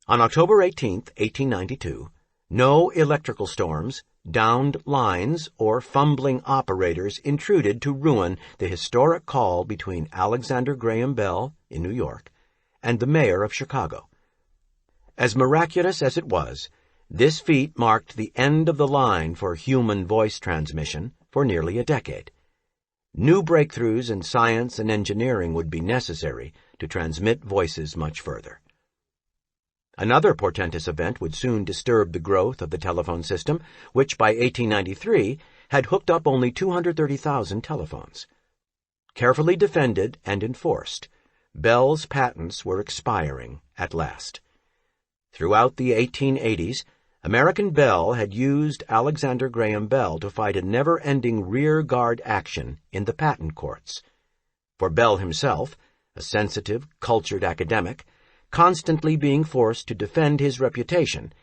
On October 18, 1892, no electrical storms, downed lines, or fumbling operators intruded to ruin the historic call between Alexander Graham Bell in New York and the mayor of Chicago. As miraculous as it was, this feat marked the end of the line for human voice transmission for nearly a decade. New breakthroughs in science and engineering would be necessary to transmit voices much further. Another portentous event would soon disturb the growth of the telephone system, which by 1893 had hooked up only 230,000 telephones. Carefully defended and enforced, Bell's patents were expiring at last. Throughout the 1880s, American Bell had used Alexander Graham Bell to fight a never-ending rear-guard action in the patent courts. For Bell himself, a sensitive, cultured academic, constantly being forced to defend his reputation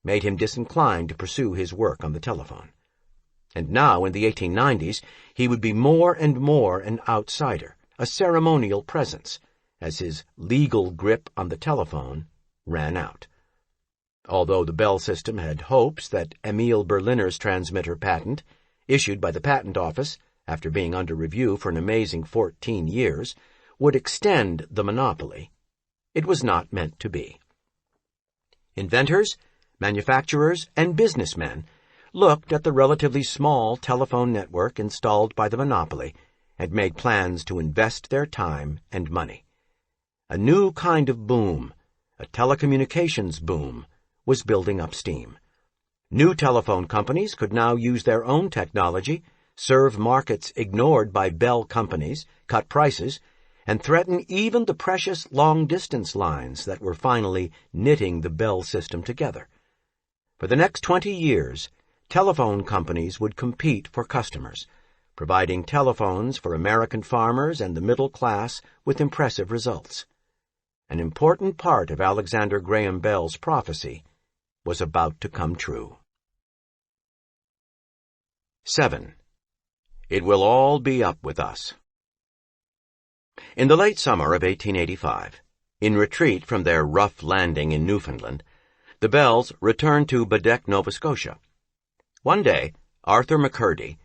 made him disinclined to pursue his work on the telephone. And now, in the 1890s, he would be more and more an outsider, a ceremonial presence, as his legal grip on the telephone ran out. Although the Bell system had hopes that Emil Berliner's transmitter patent, issued by the Patent Office after being under review for an amazing 14 years, would extend the monopoly, it was not meant to be. Inventors, manufacturers, and businessmen looked at the relatively small telephone network installed by the monopoly and made plans to invest their time and money. A new kind of boom, a telecommunications boom, was building up steam. New telephone companies could now use their own technology, serve markets ignored by Bell companies, cut prices, and threaten even the precious long-distance lines that were finally knitting the Bell system together. For the next 20 years, telephone companies would compete for customers, providing telephones for American farmers and the middle class with impressive results. An important part of Alexander Graham Bell's prophecy was about to come true. 7. It will all be up with us. In the late summer of 1885, in retreat from their rough landing in Newfoundland, the Bells returned to Baddeck, Nova Scotia. One day, Arthur McCurdy,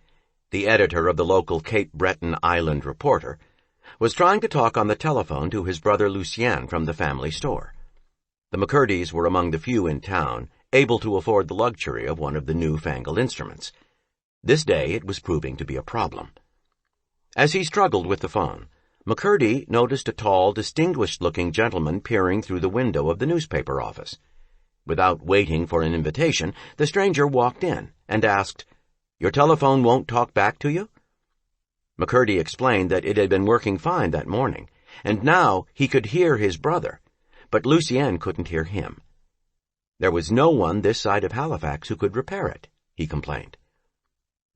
the editor of the local Cape Breton Island Reporter, was trying to talk on the telephone to his brother Lucien from the family store. The McCurdys were among the few in town able to afford the luxury of one of the new-fangled instruments. This day it was proving to be a problem. As he struggled with the phone, McCurdy noticed a tall, distinguished-looking gentleman peering through the window of the newspaper office. Without waiting for an invitation, the stranger walked in and asked, "Your telephone won't talk back to you?" McCurdy explained that it had been working fine that morning, and now he could hear his brother, but Lucien couldn't hear him. There was no one this side of Halifax who could repair it, he complained.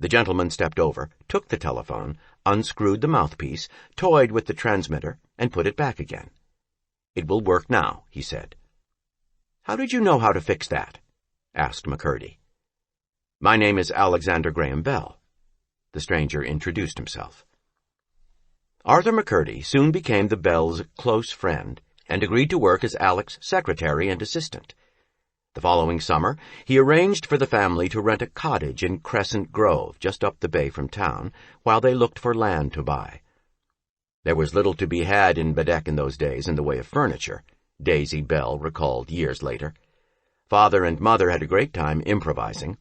The gentleman stepped over, took the telephone, unscrewed the mouthpiece, toyed with the transmitter, and put it back again. "It will work now," he said. "How did you know how to fix that?" asked McCurdy. "My name is Alexander Graham Bell." The stranger introduced himself. Arthur McCurdy soon became the Bells' close friend and agreed to work as Alec's secretary and assistant. The following summer, he arranged for the family to rent a cottage in Crescent Grove, just up the bay from town, while they looked for land to buy. There was little to be had in Baddeck in those days in the way of furniture, Daisy Bell recalled years later. Father and Mother had a great time improvising.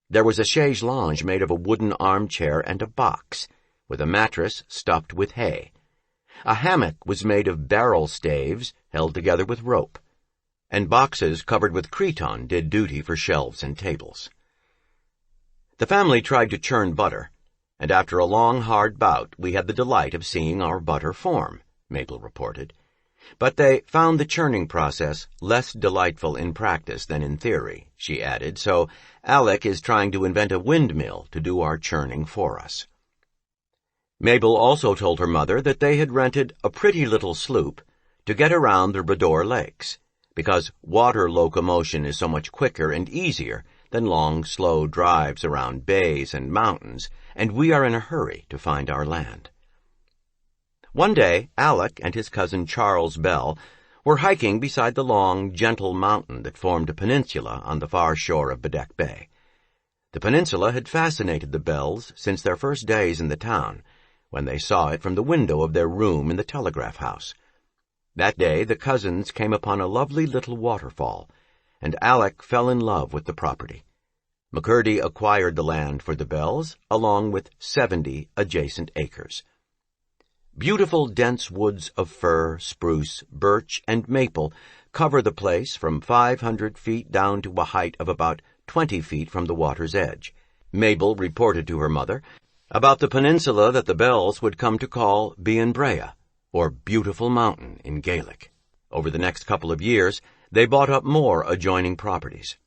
There was a chaise longue made of a wooden armchair and a box, with a mattress stuffed with hay. A hammock was made of barrel staves held together with rope, and boxes covered with cretonne did duty for shelves and tables. The family tried to churn butter, and after a long, hard bout we had the delight of seeing our butter form, Mabel reported. But they found the churning process less delightful in practice than in theory, she added, so Alec is trying to invent a windmill to do our churning for us. Mabel also told her mother that they had rented a pretty little sloop to get around the Brador Lakes, because water locomotion is so much quicker and easier than long, slow drives around bays and mountains, and we are in a hurry to find our land. One day, Alec and his cousin Charles Bell were hiking beside the long, gentle mountain that formed a peninsula on the far shore of Baddeck Bay. The peninsula had fascinated the Bells since their first days in the town, when they saw it from the window of their room in the telegraph house. That day the cousins came upon a lovely little waterfall, and Alec fell in love with the property. McCurdy acquired the land for the Bells, along with 70 adjacent acres. Beautiful dense woods of fir, spruce, birch, and maple cover the place from 500 feet down to a height of about 20 feet from the water's edge. Mabel reported to her mother about the peninsula that the Bells would come to call Bianbrea, or Beautiful Mountain in Gaelic. Over the next couple of years, they bought up more adjoining properties.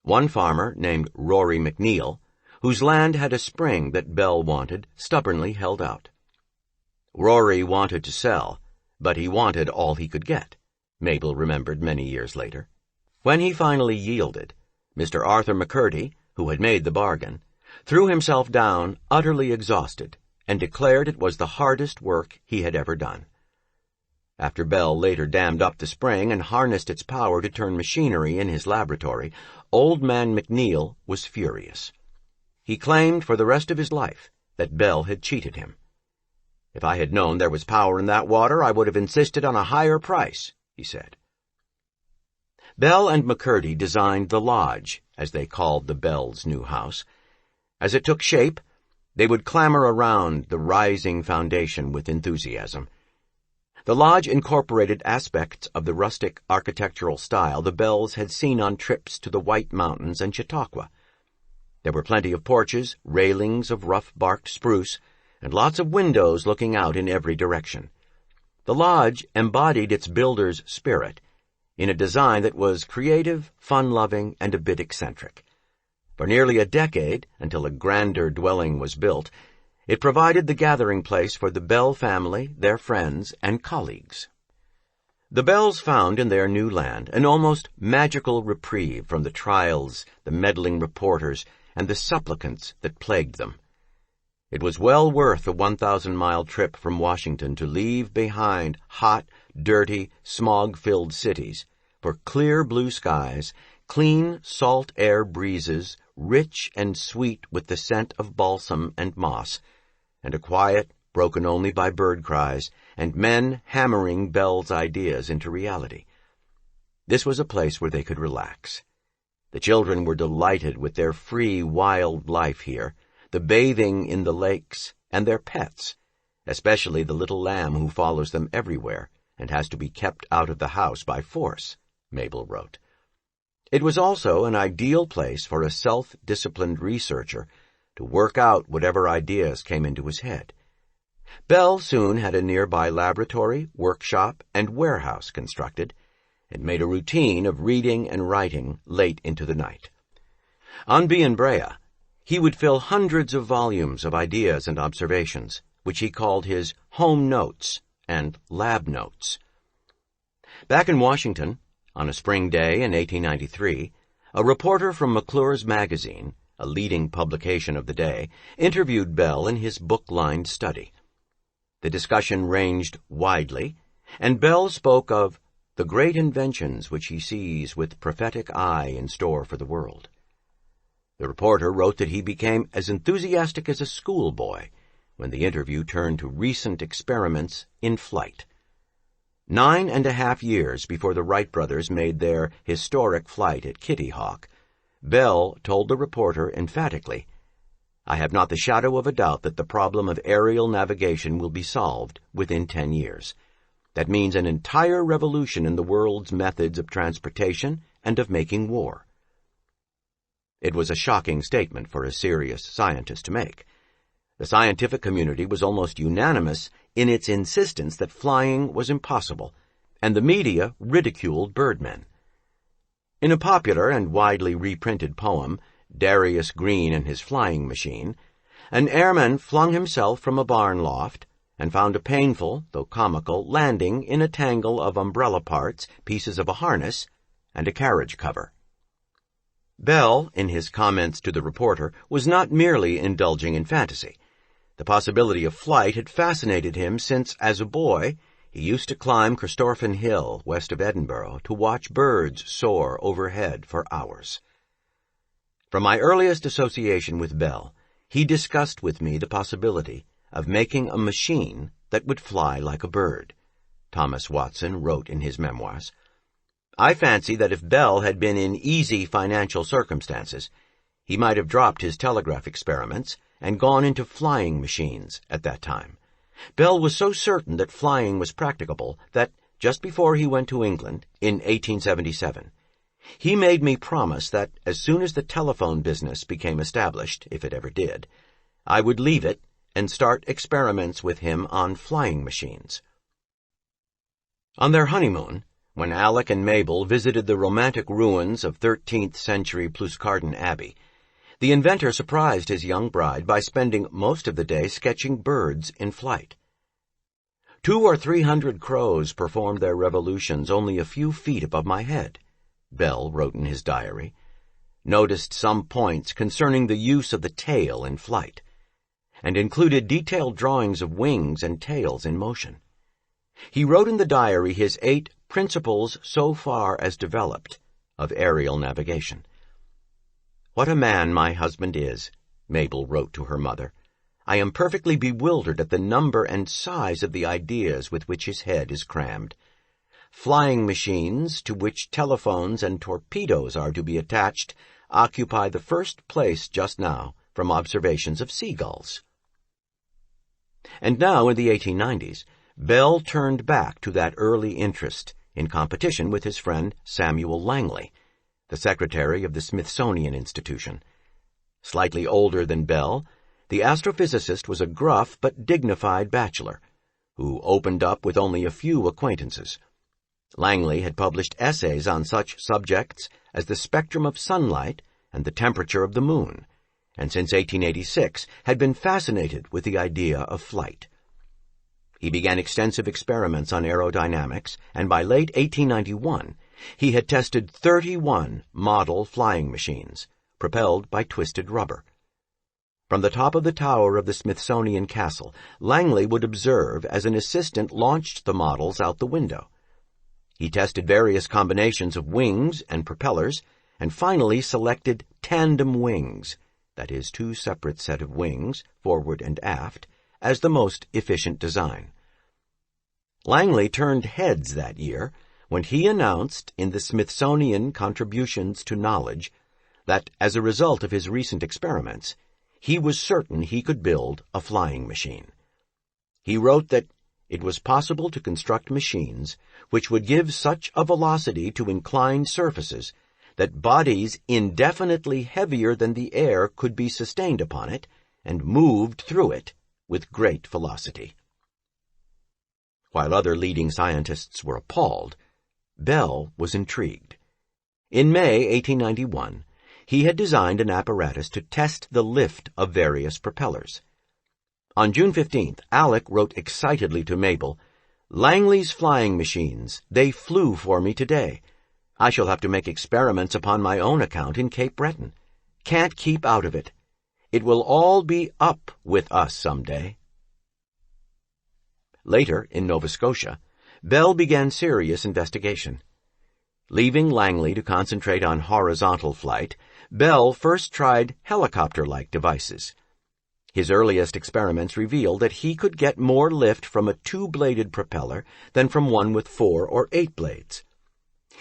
One farmer, named Rory McNeil, whose land had a spring that Bell wanted, stubbornly held out. Rory wanted to sell, but he wanted all he could get, Mabel remembered many years later. When he finally yielded, Mr. Arthur McCurdy, who had made the bargain, threw himself down utterly exhausted, and declared it was the hardest work he had ever done. After Bell later dammed up the spring and harnessed its power to turn machinery in his laboratory, Old Man McNeil was furious. He claimed for the rest of his life that Bell had cheated him. "If I had known there was power in that water, I would have insisted on a higher price," he said. Bell and McCurdy designed the lodge, as they called the Bells' new house. As it took shape, they would clamber around the rising foundation with enthusiasm. The lodge incorporated aspects of the rustic architectural style the Bells had seen on trips to the White Mountains and Chautauqua. There were plenty of porches, railings of rough-barked spruce, and lots of windows looking out in every direction. The lodge embodied its builder's spirit in a design that was creative, fun-loving, and a bit eccentric. For nearly a decade, until a grander dwelling was built, it provided the gathering place for the Bell family, their friends, and colleagues. The Bells found in their new land an almost magical reprieve from the trials, the meddling reporters, and the supplicants that plagued them. It was well worth the 1,000-mile trip from Washington to leave behind hot, dirty, smog-filled cities for clear blue skies, clean salt air breezes, rich and sweet with the scent of balsam and moss, and a quiet broken only by bird cries and men hammering Bell's ideas into reality. This was a place where they could relax. The children were delighted with their free, wild life here, the bathing in the lakes, and their pets, especially the little lamb who follows them everywhere and has to be kept out of the house by force, Mabel wrote. It was also an ideal place for a self-disciplined researcher to work out whatever ideas came into his head. Bell soon had a nearby laboratory, workshop, and warehouse constructed, and made a routine of reading and writing late into the night. On Bean Brea, he would fill hundreds of volumes of ideas and observations, which he called his home notes and lab notes. Back in Washington, on a spring day in 1893, a reporter from McClure's Magazine, a leading publication of the day, interviewed Bell in his book-lined study. The discussion ranged widely, and Bell spoke of the great inventions which he sees with prophetic eye in store for the world. The reporter wrote that he became as enthusiastic as a schoolboy when the interview turned to recent experiments in flight. 9.5 years before the Wright brothers made their historic flight at Kitty Hawk, Bell told the reporter emphatically, "I have not the shadow of a doubt that the problem of aerial navigation will be solved within 10 years. That means an entire revolution in the world's methods of transportation and of making war." It was a shocking statement for a serious scientist to make. The scientific community was almost unanimous in its insistence that flying was impossible, and the media ridiculed birdmen. In a popular and widely reprinted poem, Darius Green and His Flying Machine, an airman flung himself from a barn loft and found a painful, though comical, landing in a tangle of umbrella parts, pieces of a harness, and a carriage cover. Bell, in his comments to the reporter, was not merely indulging in fantasy. The possibility of flight had fascinated him since, as a boy, he used to climb Corstorphine Hill, west of Edinburgh, to watch birds soar overhead for hours. From my earliest association with Bell, he discussed with me the possibility of making a machine that would fly like a bird, Thomas Watson wrote in his memoirs. I fancy that if Bell had been in easy financial circumstances, he might have dropped his telegraph experiments and gone into flying machines at that time. Bell was so certain that flying was practicable that, just before he went to England, in 1877, he made me promise that as soon as the telephone business became established, if it ever did, I would leave it and start experiments with him on flying machines. On their honeymoon, when Alec and Mabel visited the romantic ruins of 13th-century Pluscarden Abbey, the inventor surprised his young bride by spending most of the day sketching birds in flight. 200 or 300 crows performed their revolutions only a few feet above my head, Bell wrote in his diary, noticed some points concerning the use of the tail in flight, and included detailed drawings of wings and tails in motion. He wrote in the diary his 8 principles so far as developed of aerial navigation. "What a man my husband is," Mabel wrote to her mother. "I am perfectly bewildered at the number and size of the ideas with which his head is crammed. Flying machines, to which telephones and torpedoes are to be attached, occupy the first place just now from observations of seagulls." And now, in the 1890s, Bell turned back to that early interest in competition with his friend Samuel Langley, the secretary of the Smithsonian Institution. Slightly older than Bell, the astrophysicist was a gruff but dignified bachelor, who opened up with only a few acquaintances. Langley had published essays on such subjects as the spectrum of sunlight and the temperature of the moon, and since 1886 had been fascinated with the idea of flight. He began extensive experiments on aerodynamics, and by late 1891 he had tested 31 model flying machines, propelled by twisted rubber. From the top of the tower of the Smithsonian Castle, Langley would observe as an assistant launched the models out the window. He tested various combinations of wings and propellers, and finally selected tandem wings, that is, two separate set of wings, forward and aft, as the most efficient design. Langley turned heads that year when he announced in the Smithsonian Contributions to Knowledge that, as a result of his recent experiments, he was certain he could build a flying machine. He wrote that it was possible to construct machines which would give such a velocity to inclined surfaces that bodies indefinitely heavier than the air could be sustained upon it and moved through it with great velocity. While other leading scientists were appalled, Bell was intrigued. In May 1891, he had designed an apparatus to test the lift of various propellers. On June 15th, Alec wrote excitedly to Mabel, "Langley's flying machines, they flew for me today. I shall have to make experiments upon my own account in Cape Breton. Can't keep out of it. It will all be up with us some day." Later, in Nova Scotia, Bell began serious investigation. Leaving Langley to concentrate on horizontal flight, Bell first tried helicopter-like devices. His earliest experiments revealed that he could get more lift from a two-bladed propeller than from one with 4 or 8 blades.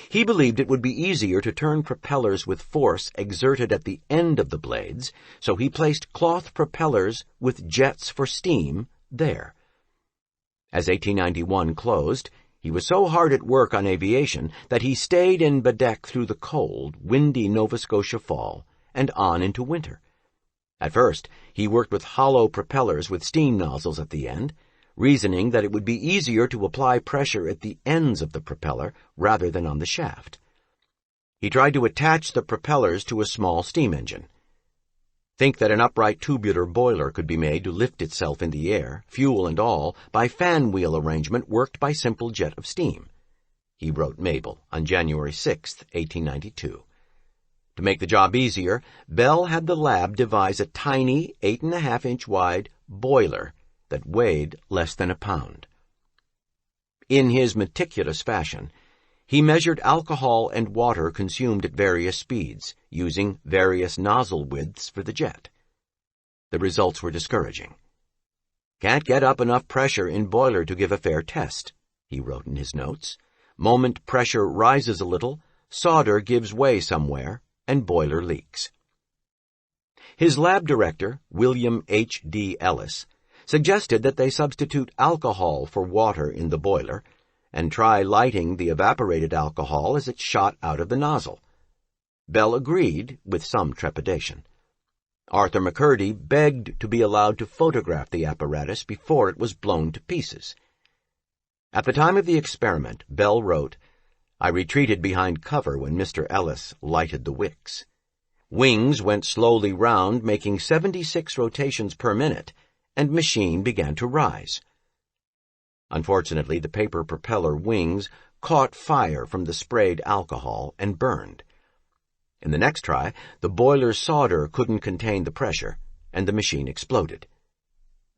He believed it would be easier to turn propellers with force exerted at the end of the blades, so he placed cloth propellers with jets for steam there. As 1891 closed, he was so hard at work on aviation that he stayed in Baddeck through the cold, windy Nova Scotia fall and on into winter. At first, he worked with hollow propellers with steam nozzles at the end, reasoning that it would be easier to apply pressure at the ends of the propeller rather than on the shaft. He tried to attach the propellers to a small steam engine. Think that an upright tubular boiler could be made to lift itself in the air, fuel and all, by fan wheel arrangement worked by simple jet of steam, he wrote Mabel on January 6, 1892. To make the job easier, Bell had the lab devise a tiny 8.5-inch wide boiler that weighed less than a pound. In his meticulous fashion, he measured alcohol and water consumed at various speeds, using various nozzle widths for the jet. The results were discouraging. "Can't get up enough pressure in boiler to give a fair test," he wrote in his notes. "Moment pressure rises a little, solder gives way somewhere, and boiler leaks." His lab director, William H.D. Ellis, suggested that they substitute alcohol for water in the boiler and try lighting the evaporated alcohol as it shot out of the nozzle. Bell agreed with some trepidation. Arthur McCurdy begged to be allowed to photograph the apparatus before it was blown to pieces. At the time of the experiment, Bell wrote, "I retreated behind cover when Mr. Ellis lighted the wicks. Wings went slowly round, making 76 rotations per minute, and machine began to rise." Unfortunately, the paper propeller wings caught fire from the sprayed alcohol and burned. In the next try, the boiler solder couldn't contain the pressure, and the machine exploded.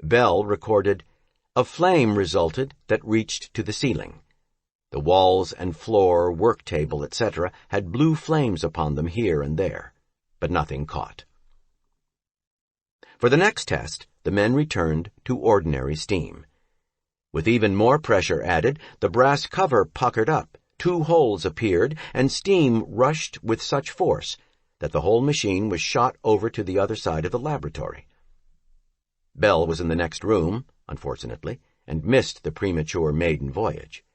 Bell recorded, "A flame resulted that reached to the ceiling. The walls and floor, work table, etc. had blue flames upon them here and there, but nothing caught." For the next test, the men returned to ordinary steam. With even more pressure added, the brass cover puckered up, 2 holes appeared, and steam rushed with such force that the whole machine was shot over to the other side of the laboratory. Bell was in the next room, unfortunately, and missed the premature maiden voyage.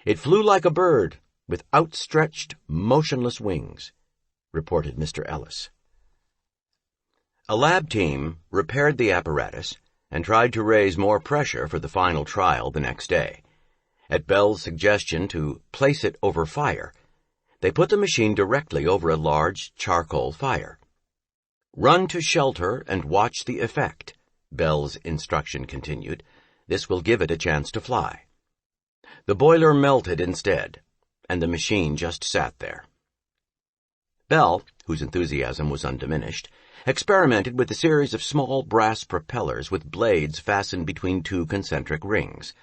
"It flew like a bird, with outstretched, motionless wings," reported Mr. Ellis. A lab team repaired the apparatus and tried to raise more pressure for the final trial the next day. At Bell's suggestion to place it over fire, they put the machine directly over a large charcoal fire. "Run to shelter and watch the effect," Bell's instruction continued. "This will give it a chance to fly." The boiler melted instead, and the machine just sat there. Bell, whose enthusiasm was undiminished, experimented with a series of small brass propellers with blades fastened between two concentric rings.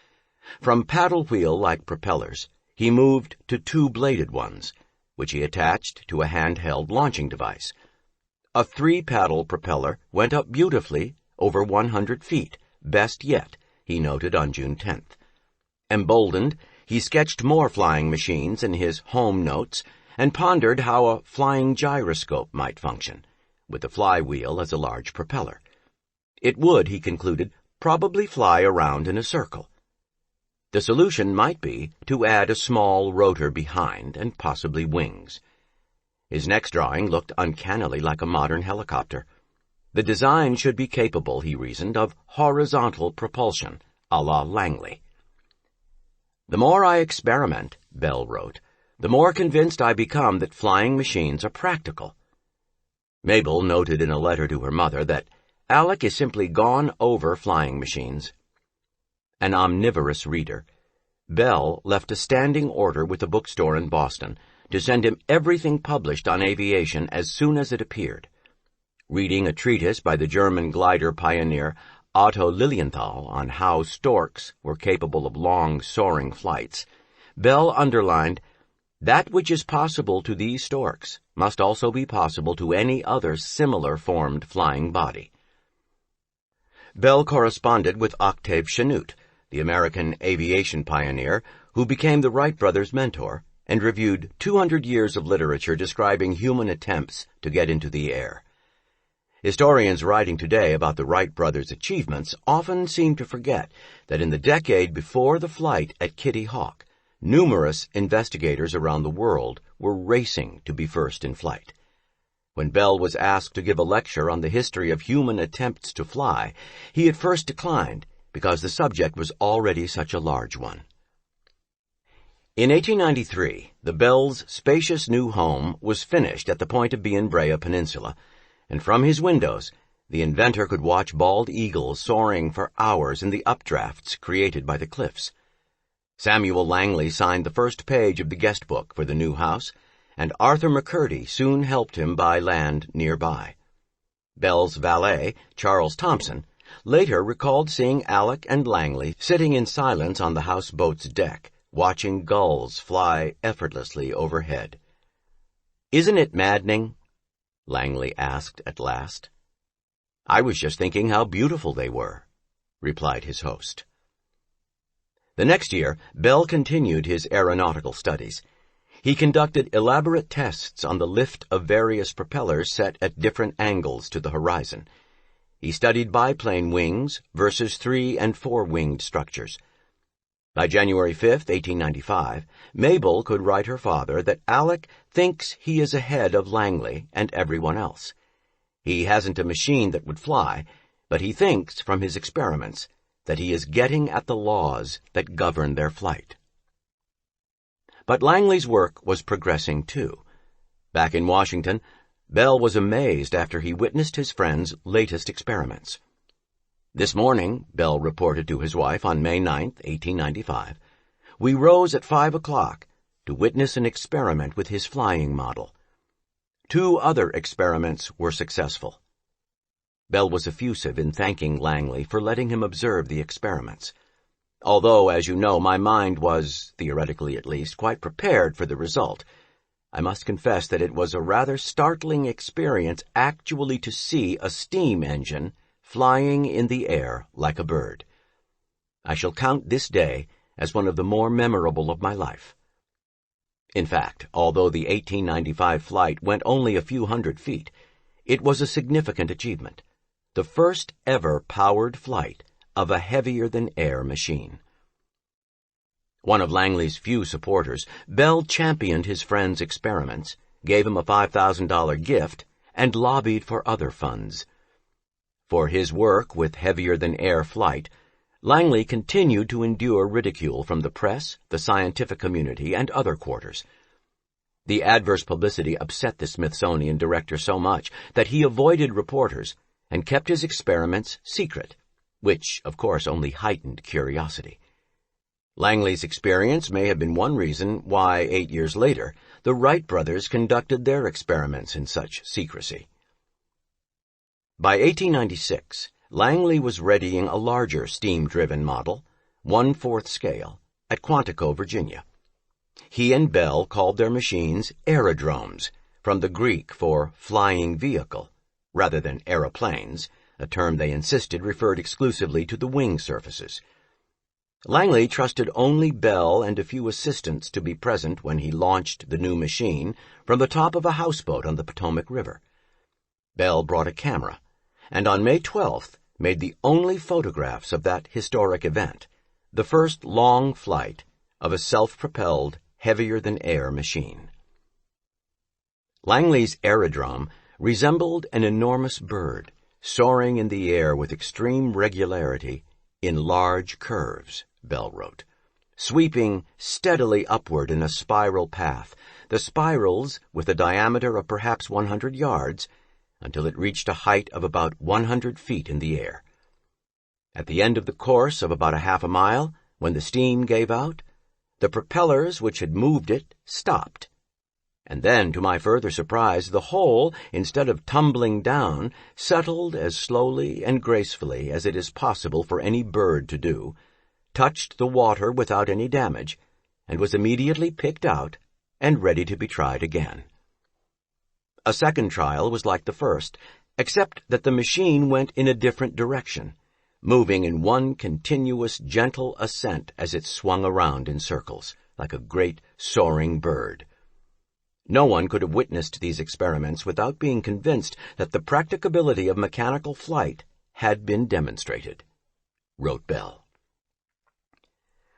From paddle wheel-like propellers, he moved to two-bladed ones, which he attached to a handheld launching device. A 3-paddle propeller went up beautifully over 100 feet, best yet, he noted on June 10th. Emboldened, he sketched more flying machines in his home notes and pondered how a flying gyroscope might function, with the flywheel as a large propeller. It would, he concluded, probably fly around in a circle. The solution might be to add a small rotor behind and possibly wings. His next drawing looked uncannily like a modern helicopter. The design should be capable, he reasoned, of horizontal propulsion, a la Langley. "The more I experiment," Bell wrote, "the more convinced I become that flying machines are practical." Mabel noted in a letter to her mother that Alec is simply gone over flying machines. An omnivorous reader, Bell left a standing order with a bookstore in Boston to send him everything published on aviation as soon as it appeared. Reading a treatise by the German glider pioneer Otto Lilienthal on how storks were capable of long, soaring flights, Bell underlined, "That which is possible to these storks must also be possible to any other similar-formed flying body." Bell corresponded with Octave Chanute, the American aviation pioneer who became the Wright brothers' mentor and reviewed 200 years of literature describing human attempts to get into the air. Historians writing today about the Wright brothers' achievements often seem to forget that in the decade before the flight at Kitty Hawk, numerous investigators around the world were racing to be first in flight. When Bell was asked to give a lecture on the history of human attempts to fly, he at first declined because the subject was already such a large one. In 1893, the Bell's spacious new home was finished at the point of Brea Peninsula, and from his windows, the inventor could watch bald eagles soaring for hours in the updrafts created by the cliffs. Samuel Langley signed the first page of the guest book for the new house, and Arthur McCurdy soon helped him buy land nearby. Bell's valet, Charles Thompson, later recalled seeing Alec and Langley sitting in silence on the houseboat's deck, watching gulls fly effortlessly overhead. "Isn't it maddening?" Langley asked at last. "I was just thinking how beautiful they were," replied his host. The next year, Bell continued his aeronautical studies. He conducted elaborate tests on the lift of various propellers set at different angles to the horizon. He studied biplane wings versus 3- and 4-winged structures. By January 5, 1895, Mabel could write her father that Alec thinks he is ahead of Langley and everyone else. He hasn't a machine that would fly, but he thinks from his experiments that he is getting at the laws that govern their flight. But Langley's work was progressing too. Back in Washington, Bell was amazed after he witnessed his friend's latest experiments. "This morning," Bell reported to his wife on May 9, 1895, "we rose at 5 o'clock to witness an experiment with his flying model. 2 other experiments were successful." Bell was effusive in thanking Langley for letting him observe the experiments. "Although, as you know, my mind was, theoretically at least, quite prepared for the result, I must confess that it was a rather startling experience actually to see a steam engine flying in the air like a bird. I shall count this day as one of the more memorable of my life." In fact, although the 1895 flight went only a few hundred feet, it was a significant achievement, the first ever powered flight of a heavier-than-air machine. One of Langley's few supporters, Bell championed his friend's experiments, gave him a $5,000 gift, and lobbied for other funds. For his work with heavier-than-air flight, Langley continued to endure ridicule from the press, the scientific community, and other quarters. The adverse publicity upset the Smithsonian director so much that he avoided reporters and kept his experiments secret, which, of course, only heightened curiosity. Langley's experience may have been one reason why, 8 years later, the Wright brothers conducted their experiments in such secrecy. By 1896, Langley was readying a larger steam-driven model, 1/4 scale, at Quantico, Virginia. He and Bell called their machines aerodromes, from the Greek for flying vehicle, rather than aeroplanes, a term they insisted referred exclusively to the wing surfaces. Langley trusted only Bell and a few assistants to be present when he launched the new machine from the top of a houseboat on the Potomac River. Bell brought a camera, and on May 12th made the only photographs of that historic event, the first long flight of a self-propelled, heavier-than-air machine. Langley's aerodrome resembled an enormous bird, soaring in the air with extreme regularity in large curves, Bell wrote, sweeping steadily upward in a spiral path, the spirals with a diameter of perhaps 100 yards, until it reached a height of about 100 feet in the air. At the end of the course of about a half a mile, when the steam gave out, the propellers which had moved it stopped. And then, to my further surprise, the whole, instead of tumbling down, settled as slowly and gracefully as it is possible for any bird to do, touched the water without any damage, and was immediately picked out and ready to be tried again. A second trial was like the first, except that the machine went in a different direction, moving in one continuous gentle ascent as it swung around in circles, like a great soaring bird. No one could have witnessed these experiments without being convinced that the practicability of mechanical flight had been demonstrated, wrote Bell.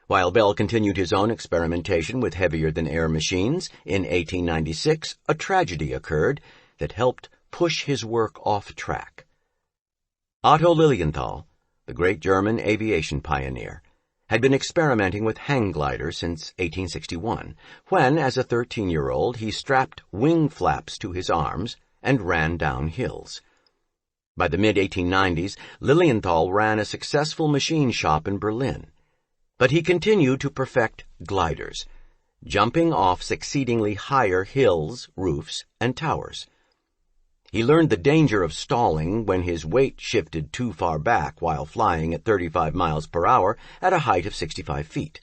While Bell continued his own experimentation with heavier-than-air machines, in 1896 a tragedy occurred that helped push his work off track. Otto Lilienthal, the great German aviation pioneer, had been experimenting with hang gliders since 1861, when, as a 13-year-old, he strapped wing flaps to his arms and ran down hills. By the mid-1890s, Lilienthal ran a successful machine shop in Berlin, but he continued to perfect gliders, jumping off succeedingly higher hills, roofs, and towers. He learned the danger of stalling when his weight shifted too far back while flying at 35 miles per hour at a height of 65 feet.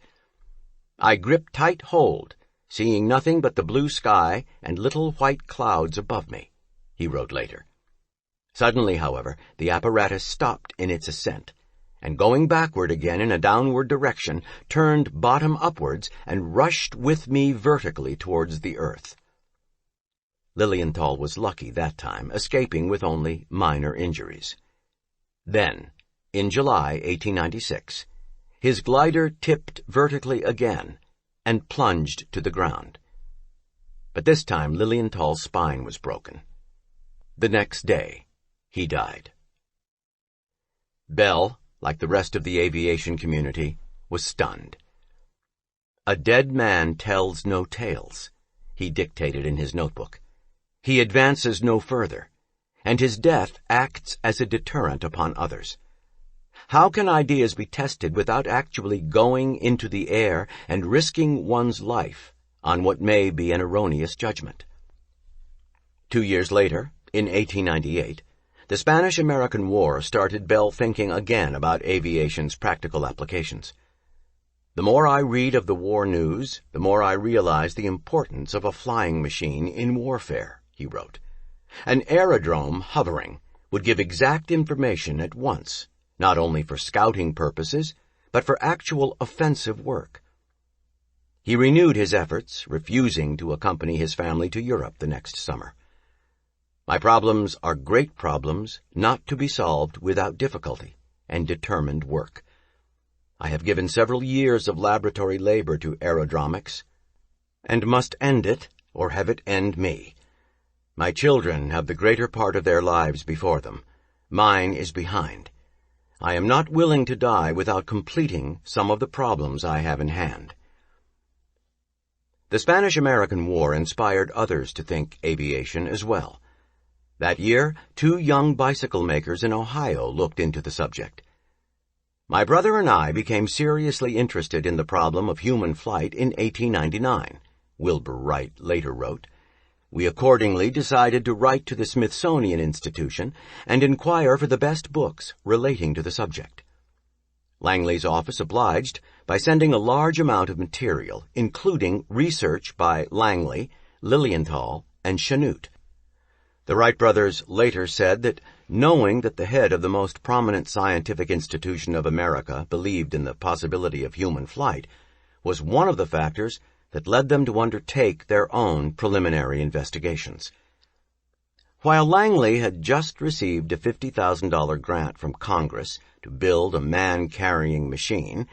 I gripped tight hold, seeing nothing but the blue sky and little white clouds above me, he wrote later. Suddenly, however, the apparatus stopped in its ascent, and going backward again in a downward direction, turned bottom upwards and rushed with me vertically towards the earth. Lilienthal was lucky that time, escaping with only minor injuries. Then, in July 1896, his glider tipped vertically again and plunged to the ground. But this time Lilienthal's spine was broken. The next day, he died. Bell, like the rest of the aviation community, was stunned. "A dead man tells no tales," he dictated in his notebook. "He advances no further, and his death acts as a deterrent upon others. How can ideas be tested without actually going into the air and risking one's life on what may be an erroneous judgment?" 2 years later, in 1898, the Spanish-American War started Bell thinking again about aviation's practical applications. "The more I read of the war news, the more I realize the importance of a flying machine in warfare," he wrote. "An aerodrome hovering would give exact information at once, not only for scouting purposes, but for actual offensive work." He renewed his efforts, refusing to accompany his family to Europe the next summer. "My problems are great problems not to be solved without difficulty and determined work. I have given several years of laboratory labor to aerodromics, and must end it or have it end me. My children have the greater part of their lives before them. Mine is behind. I am not willing to die without completing some of the problems I have in hand. The Spanish-American War inspired others to think aviation as well. That year, 2 young bicycle makers in Ohio looked into the subject. My brother and I became seriously interested in the problem of human flight in 1899, Wilbur Wright later wrote. We accordingly decided to write to the Smithsonian Institution and inquire for the best books relating to the subject. Langley's office obliged by sending a large amount of material, including research by Langley, Lilienthal, and Chanute. The Wright brothers later said that knowing that the head of the most prominent scientific institution of America believed in the possibility of human flight was one of the factors that led them to undertake their own preliminary investigations. While Langley had just received a $50,000 grant from Congress to build a man-carrying machine,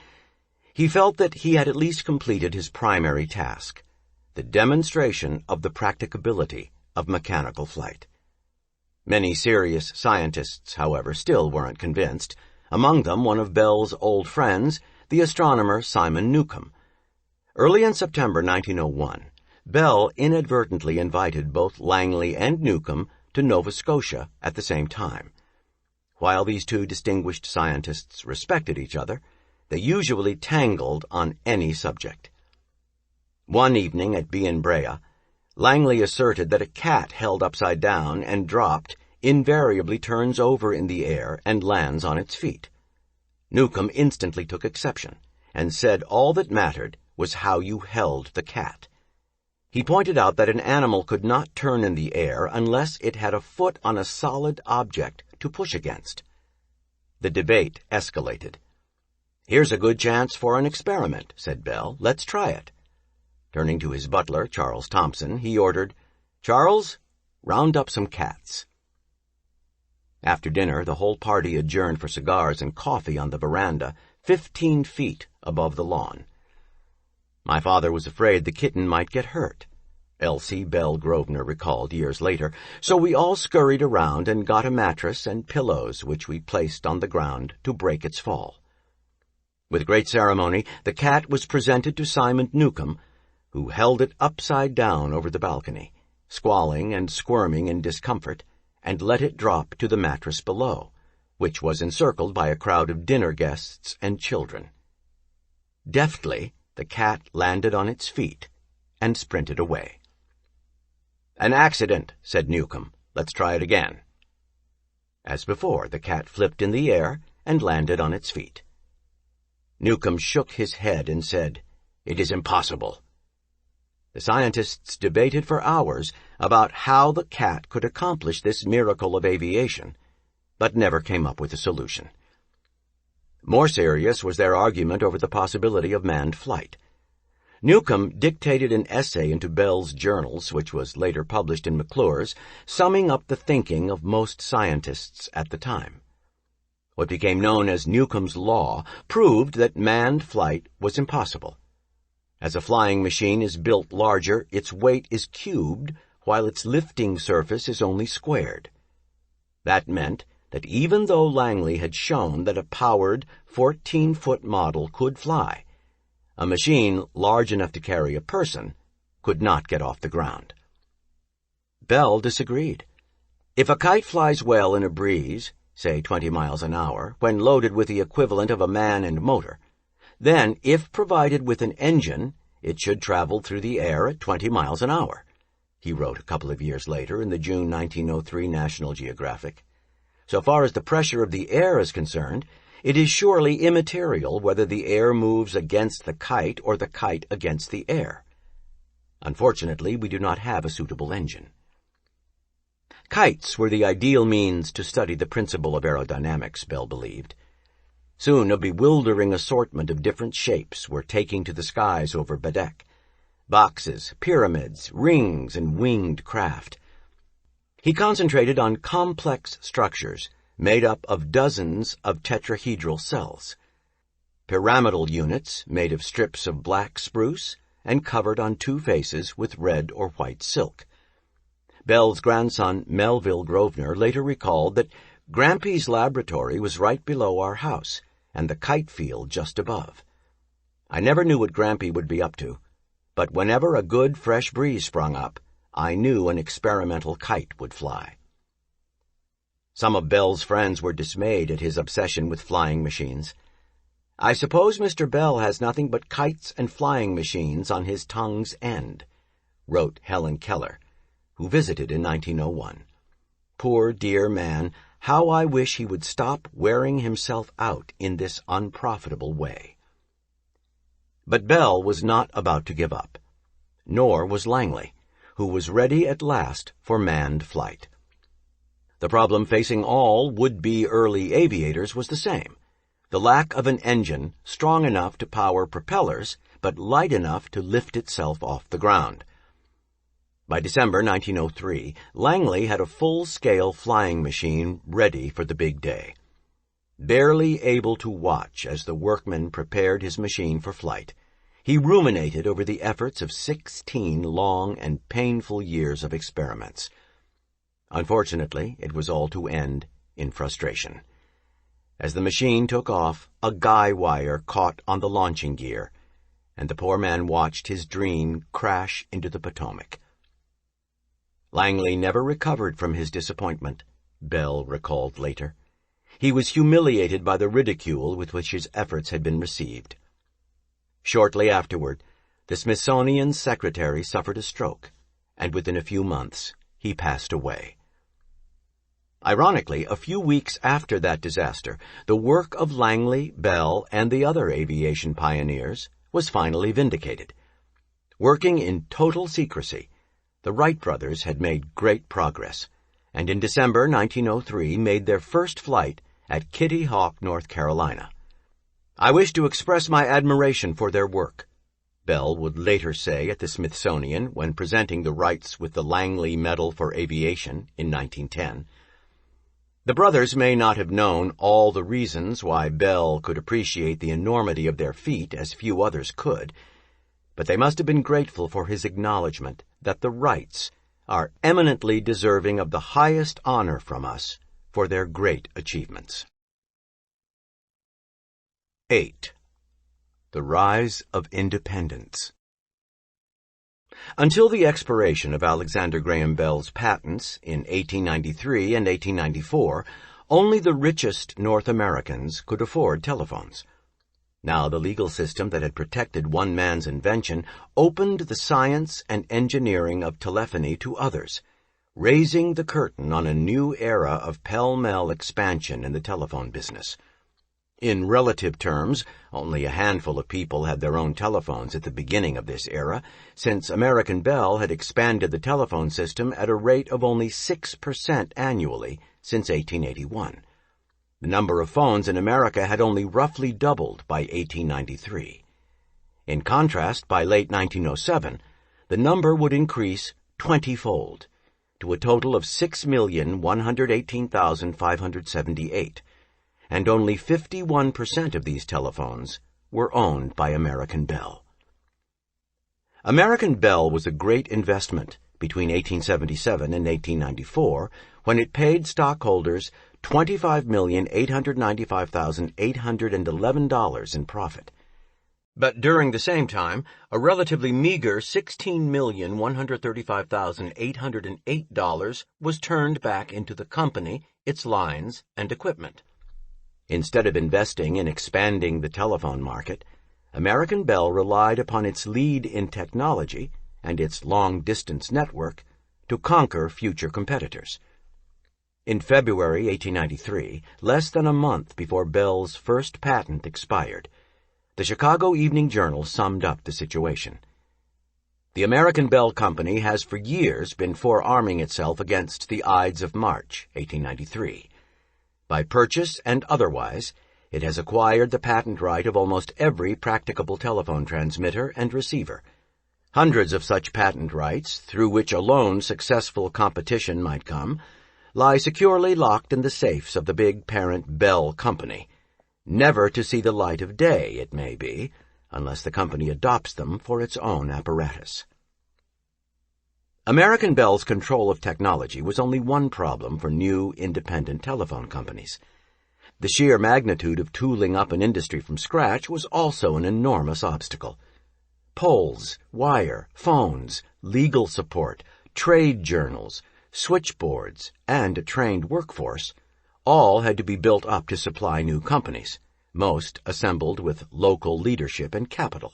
he felt that he had at least completed his primary task, the demonstration of the practicability of mechanical flight. Many serious scientists, however, still weren't convinced, among them one of Bell's old friends, the astronomer Simon Newcomb. Early in September 1901, Bell inadvertently invited both Langley and Newcomb to Nova Scotia at the same time. While these 2 distinguished scientists respected each other, they usually tangled on any subject. One evening at Brea, Langley asserted that a cat held upside down and dropped invariably turns over in the air and lands on its feet. Newcomb instantly took exception and said all that mattered was how you held the cat. He pointed out that an animal could not turn in the air unless it had a foot on a solid object to push against. The debate escalated. "Here's a good chance for an experiment," said Bell. "Let's try it." Turning to his butler, Charles Thompson, he ordered, "Charles, round up some cats." After dinner, the whole party adjourned for cigars and coffee on the veranda, 15 feet above the lawn. My father was afraid the kitten might get hurt, Elsie Bell Grosvenor recalled years later, so we all scurried around and got a mattress and pillows which we placed on the ground to break its fall. With great ceremony, the cat was presented to Simon Newcomb, who held it upside down over the balcony, squalling and squirming in discomfort, and let it drop to the mattress below, which was encircled by a crowd of dinner guests and children. Deftly, the cat landed on its feet and sprinted away. "An accident," said Newcomb. "Let's try it again." As before, the cat flipped in the air and landed on its feet. Newcomb shook his head and said, "It is impossible." The scientists debated for hours about how the cat could accomplish this miracle of aviation, but never came up with a solution. More serious was their argument over the possibility of manned flight. Newcomb dictated an essay into Bell's journals, which was later published in McClure's, summing up the thinking of most scientists at the time. What became known as Newcomb's Law proved that manned flight was impossible. As a flying machine is built larger, its weight is cubed, while its lifting surface is only squared. That meant that even though Langley had shown that a powered 14-foot model could fly, a machine large enough to carry a person could not get off the ground. Bell disagreed. If a kite flies well in a breeze, say 20 miles an hour, when loaded with the equivalent of a man and motor, then, if provided with an engine, it should travel through the air at 20 miles an hour, he wrote a couple of years later in the June 1903 National Geographic. So far as the pressure of the air is concerned, it is surely immaterial whether the air moves against the kite or the kite against the air. Unfortunately, we do not have a suitable engine. Kites were the ideal means to study the principle of aerodynamics, Bell believed. Soon a bewildering assortment of different shapes were taking to the skies over Badek: boxes, pyramids, rings, and winged craft. He concentrated on complex structures made up of dozens of tetrahedral cells, pyramidal units made of strips of black spruce and covered on two faces with red or white silk. Bell's grandson, Melville Grosvenor, later recalled that Grampy's laboratory was right below our house, and the kite field just above. I never knew what Grampy would be up to, but whenever a good fresh breeze sprung up, I knew an experimental kite would fly. Some of Bell's friends were dismayed at his obsession with flying machines. "I suppose Mr. Bell has nothing but kites and flying machines on his tongue's end," wrote Helen Keller, who visited in 1901. "Poor dear man, how I wish he would stop wearing himself out in this unprofitable way." But Bell was not about to give up, nor was Langley, who was ready at last for manned flight. The problem facing all would-be early aviators was the same: the lack of an engine strong enough to power propellers, but light enough to lift itself off the ground. By December 1903, Langley had a full-scale flying machine ready for the big day. Barely able to watch as the workman prepared his machine for flight, he ruminated over the efforts of 16 long and painful years of experiments. Unfortunately, it was all to end in frustration. As the machine took off, a guy wire caught on the launching gear, and the poor man watched his dream crash into the Potomac. Langley never recovered from his disappointment, Bell recalled later. He was humiliated by the ridicule with which his efforts had been received. Shortly afterward, the Smithsonian secretary suffered a stroke, and within a few months he passed away. Ironically, a few weeks after that disaster, the work of Langley, Bell, and the other aviation pioneers was finally vindicated. Working in total secrecy, the Wright brothers had made great progress, and in December 1903 made their first flight at Kitty Hawk, North Carolina. "I wish to express my admiration for their work," Bell would later say at the Smithsonian when presenting the Wrights with the Langley Medal for Aviation in 1910. The brothers may not have known all the reasons why Bell could appreciate the enormity of their feat as few others could, but they must have been grateful for his acknowledgment that the Wrights are eminently deserving of the highest honor from us for their great achievements. 8. The Rise of Independence. Until the expiration of Alexander Graham Bell's patents in 1893 and 1894, only the richest North Americans could afford telephones. Now the legal system that had protected one man's invention opened the science and engineering of telephony to others, raising the curtain on a new era of pell-mell expansion in the telephone business. In relative terms, only a handful of people had their own telephones at the beginning of this era, since American Bell had expanded the telephone system at a rate of only 6% annually since 1881. The number of phones in America had only roughly doubled by 1893. In contrast, by late 1907, the number would increase 20-fold, to a total of 6,118,578, and only 51% of these telephones were owned by American Bell. American Bell was a great investment between 1877 and 1894, when it paid stockholders $25,895,811 in profit. But during the same time, a relatively meager $16,135,808 was turned back into the company, its lines, and equipment. Instead of investing in expanding the telephone market, American Bell relied upon its lead in technology and its long-distance network to conquer future competitors. In February 1893, less than a month before Bell's first patent expired, the Chicago Evening Journal summed up the situation. "The American Bell Company has for years been forearming itself against the Ides of March, 1893. By purchase and otherwise, it has acquired the patent right of almost every practicable telephone transmitter and receiver. Hundreds of such patent rights, through which alone successful competition might come, lie securely locked in the safes of the big parent Bell Company, never to see the light of day, it may be, unless the company adopts them for its own apparatus." American Bell's control of technology was only one problem for new independent telephone companies. The sheer magnitude of tooling up an industry from scratch was also an enormous obstacle. Poles, wire, phones, legal support, trade journals, switchboards, and a trained workforce all had to be built up to supply new companies, most assembled with local leadership and capital.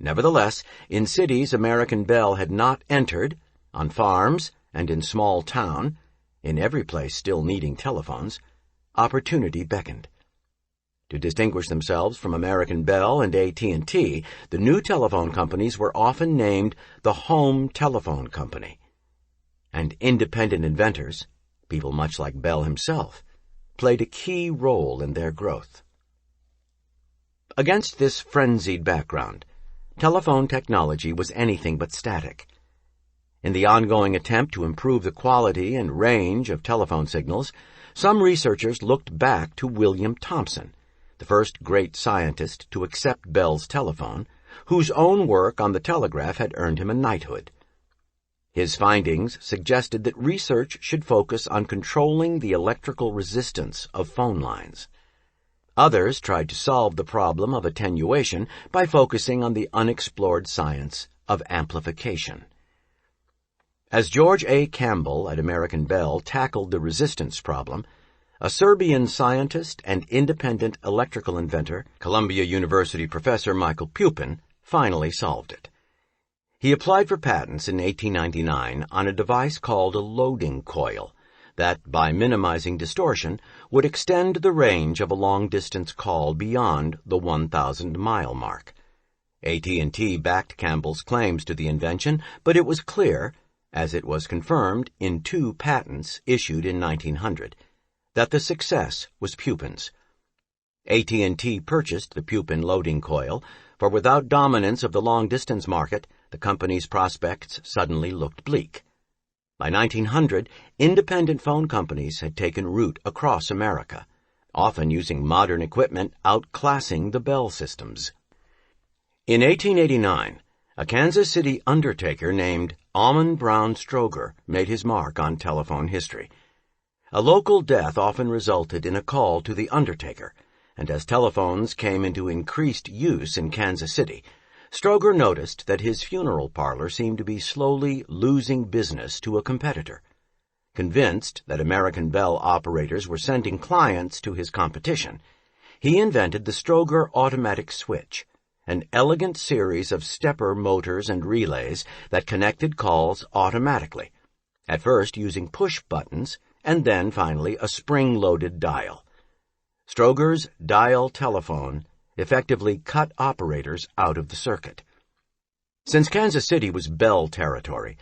Nevertheless, in cities American Bell had not entered, on farms and in small town, in every place still needing telephones, opportunity beckoned. To distinguish themselves from American Bell and AT&T, the new telephone companies were often named the Home Telephone Company. And independent inventors, people much like Bell himself, played a key role in their growth. Against this frenzied background, telephone technology was anything but static. In the ongoing attempt to improve the quality and range of telephone signals, some researchers looked back to William Thomson, the first great scientist to accept Bell's telephone, whose own work on the telegraph had earned him a knighthood. His findings suggested that research should focus on controlling the electrical resistance of phone lines. Others tried to solve the problem of attenuation by focusing on the unexplored science of amplification. As George A. Campbell at American Bell tackled the resistance problem, a Serbian scientist and independent electrical inventor, Columbia University professor Michael Pupin, finally solved it. He applied for patents in 1899 on a device called a loading coil that, by minimizing distortion, would extend the range of a long-distance call beyond the 1,000-mile mark. AT&T backed Campbell's claims to the invention, but it was clear, as it was confirmed in 2 patents issued in 1900, that the success was Pupin's. AT&T purchased the Pupin loading coil, for without dominance of the long-distance market, the company's prospects suddenly looked bleak. By 1900, independent phone companies had taken root across America, often using modern equipment outclassing the Bell systems. In 1889, a Kansas City undertaker named Almon Brown Stroger made his mark on telephone history. A local death often resulted in a call to the undertaker, and as telephones came into increased use in Kansas City, Stroger noticed that his funeral parlor seemed to be slowly losing business to a competitor. Convinced that American Bell operators were sending clients to his competition, he invented the Stroger automatic switch, an elegant series of stepper motors and relays that connected calls automatically, at first using push buttons and then finally a spring-loaded dial. Stroger's dial telephone effectively cut operators out of the circuit. Since Kansas City was Bell territory,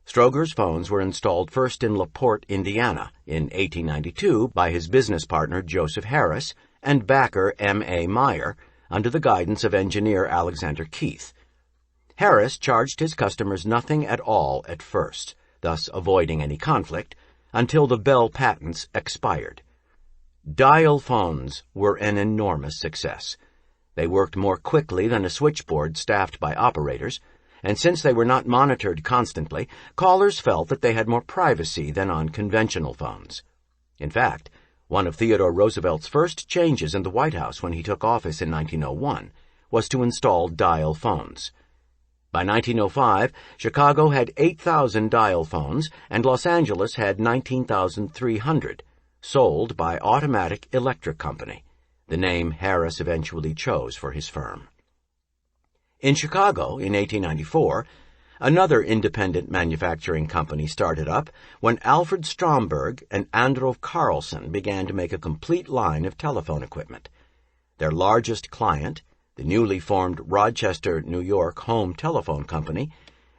Stroger's phones were installed first in LaPorte, Indiana, in 1892 by his business partner Joseph Harris and backer M.A. Meyer, under the guidance of engineer Alexander Keith. Harris charged his customers nothing at all at first, thus avoiding any conflict, until the Bell patents expired. Dial phones were an enormous success. They worked more quickly than a switchboard staffed by operators, and since they were not monitored constantly, callers felt that they had more privacy than on conventional phones. In fact, one of Theodore Roosevelt's first changes in the White House when he took office in 1901 was to install dial phones. By 1905, Chicago had 8,000 dial phones, and Los Angeles had 19,300, sold by Automatic Electric Company, the name Harris eventually chose for his firm. In Chicago, in 1894, another independent manufacturing company started up when Alfred Stromberg and Androv Carlson began to make a complete line of telephone equipment. Their largest client, the newly formed Rochester, New York Home Telephone Company,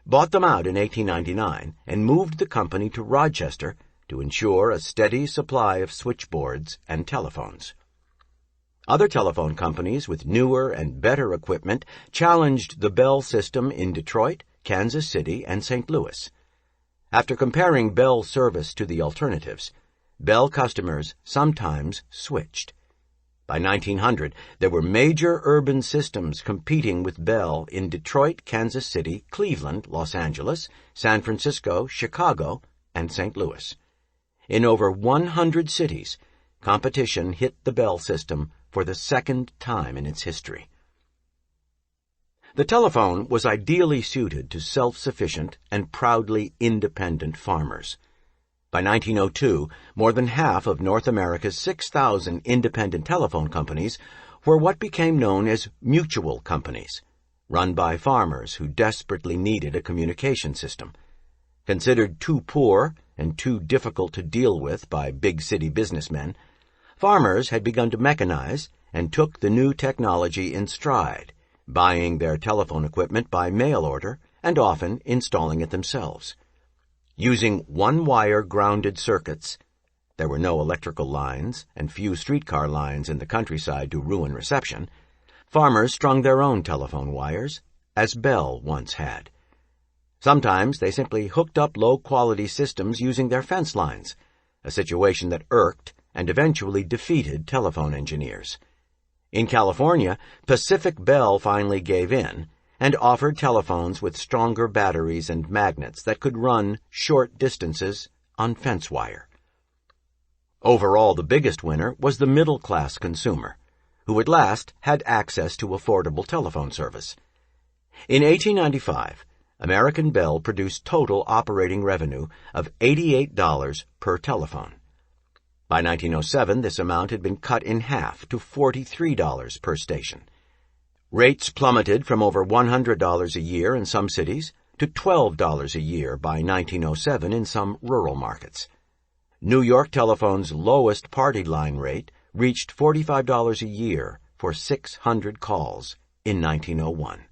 bought them out in 1899 and moved the company to Rochester to ensure a steady supply of switchboards and telephones. Other telephone companies with newer and better equipment challenged the Bell system in Detroit, Kansas City, and St. Louis. After comparing Bell service to the alternatives, Bell customers sometimes switched. By 1900, there were major urban systems competing with Bell in Detroit, Kansas City, Cleveland, Los Angeles, San Francisco, Chicago, and St. Louis. In over 100 cities, competition hit the Bell system for the second time in its history. The telephone was ideally suited to self-sufficient and proudly independent farmers. By 1902, more than half of North America's 6,000 independent telephone companies were what became known as mutual companies, run by farmers who desperately needed a communication system. Considered too poor and too difficult to deal with by big city businessmen, farmers had begun to mechanize and took the new technology in stride, buying their telephone equipment by mail order and often installing it themselves. Using one-wire grounded circuits, there were no electrical lines and few streetcar lines in the countryside to ruin reception, farmers strung their own telephone wires, as Bell once had. Sometimes they simply hooked up low-quality systems using their fence lines, a situation that irked and eventually defeated telephone engineers. In California, Pacific Bell finally gave in and offered telephones with stronger batteries and magnets that could run short distances on fence wire. Overall, the biggest winner was the middle-class consumer, who at last had access to affordable telephone service. In 1895, American Bell produced total operating revenue of $88 per telephone. By 1907, this amount had been cut in half to $43 per station. Rates plummeted from over $100 a year in some cities to $12 a year by 1907 in some rural markets. New York Telephone's lowest party line rate reached $45 a year for 600 calls in 1901.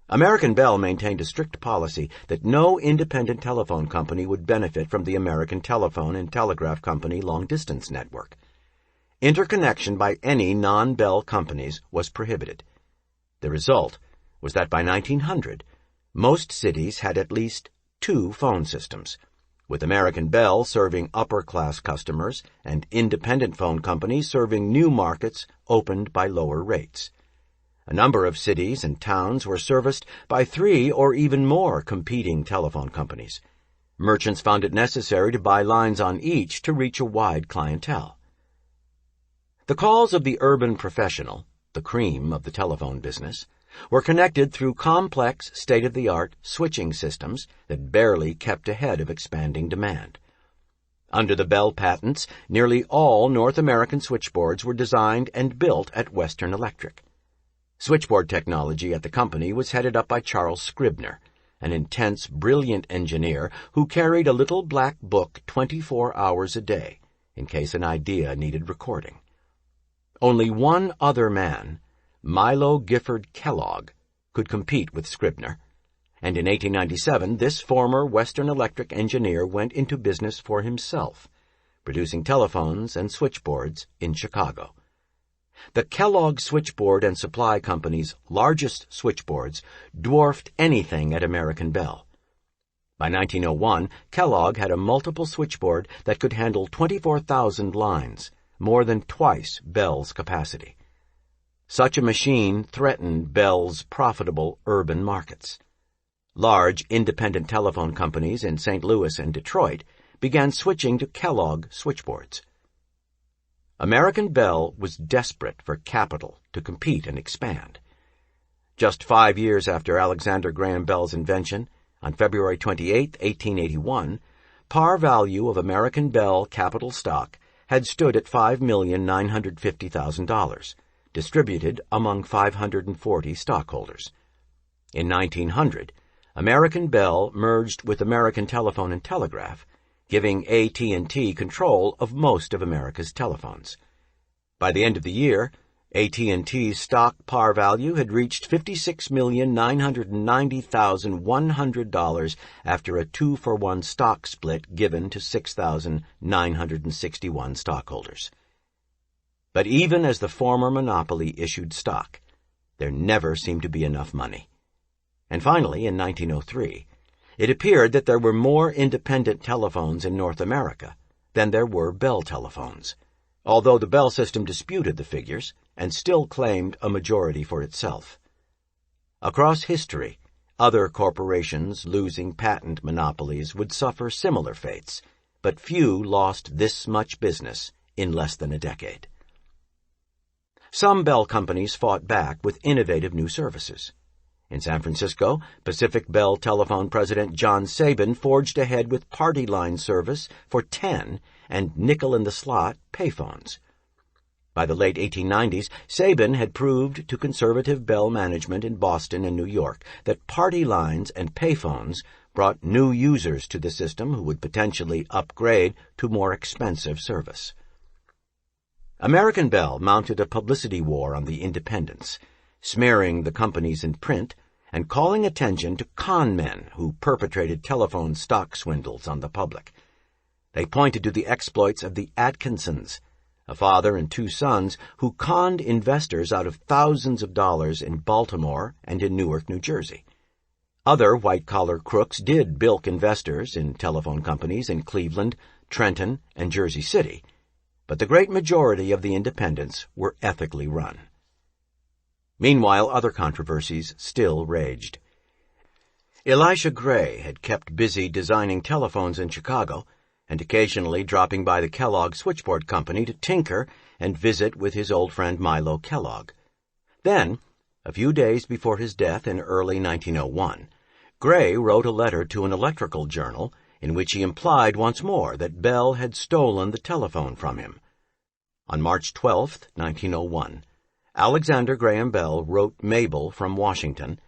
American Bell maintained a strict policy that no independent telephone company would benefit from the American Telephone and Telegraph Company long-distance network. Interconnection by any non-Bell companies was prohibited. The result was that by 1900, most cities had at least 2 phone systems, with American Bell serving upper-class customers and independent phone companies serving new markets opened by lower rates. A number of cities and towns were serviced by 3 or even more competing telephone companies. Merchants found it necessary to buy lines on each to reach a wide clientele. The calls of the urban professional, the cream of the telephone business, were connected through complex, state-of-the-art switching systems that barely kept ahead of expanding demand. Under the Bell patents, nearly all North American switchboards were designed and built at Western Electric. Switchboard technology at the company was headed up by Charles Scribner, an intense, brilliant engineer who carried a little black book 24 hours a day in case an idea needed recording. Only one other man, Milo Gifford Kellogg, could compete with Scribner, and in 1897 this former Western Electric engineer went into business for himself, producing telephones and switchboards in Chicago. The Kellogg Switchboard and Supply Company's largest switchboards dwarfed anything at American Bell. By 1901, Kellogg had a multiple switchboard that could handle 24,000 lines, more than twice Bell's capacity. Such a machine threatened Bell's profitable urban markets. Large independent telephone companies in St. Louis and Detroit began switching to Kellogg switchboards. American Bell was desperate for capital to compete and expand. Just 5 years after Alexander Graham Bell's invention, on February 28, 1881, par value of American Bell capital stock had stood at $5,950,000, distributed among 540 stockholders. In 1900, American Bell merged with American Telephone and Telegraph, giving AT&T control of most of America's telephones. By the end of the year, AT&T's stock par value had reached $56,990,100 after a 2-for-1 stock split given to 6,961 stockholders. But even as the former monopoly issued stock, there never seemed to be enough money. And finally, in 1903, it appeared that there were more independent telephones in North America than there were Bell telephones. although the Bell system disputed the figures and still claimed a majority for itself. Across history, other corporations losing patent monopolies would suffer similar fates, but few lost this much business in less than a decade. Some Bell companies fought back with innovative new services. In San Francisco, Pacific Bell Telephone president John Sabin forged ahead with party line service for 10 and nickel-in-the-slot payphones. By the late 1890s, Sabin had proved to conservative Bell management in Boston and New York that party lines and payphones brought new users to the system who would potentially upgrade to more expensive service. American Bell mounted a publicity war on the independents, smearing the companies in print and calling attention to con men who perpetrated telephone stock swindles on the public. They pointed to the exploits of the Atkinsons, a father and 2 sons who conned investors out of thousands of dollars in Baltimore and in Newark, New Jersey. Other white-collar crooks did bilk investors in telephone companies in Cleveland, Trenton, and Jersey City, but the great majority of the independents were ethically run. Meanwhile, other controversies still raged. Elisha Gray had kept busy designing telephones in Chicago and occasionally dropping by the Kellogg Switchboard Company to tinker and visit with his old friend Milo Kellogg. Then, a few days before his death in early 1901, Gray wrote a letter to an electrical journal in which he implied once more that Bell had stolen the telephone from him. On March 12, 1901, Alexander Graham Bell wrote Mabel from Washington,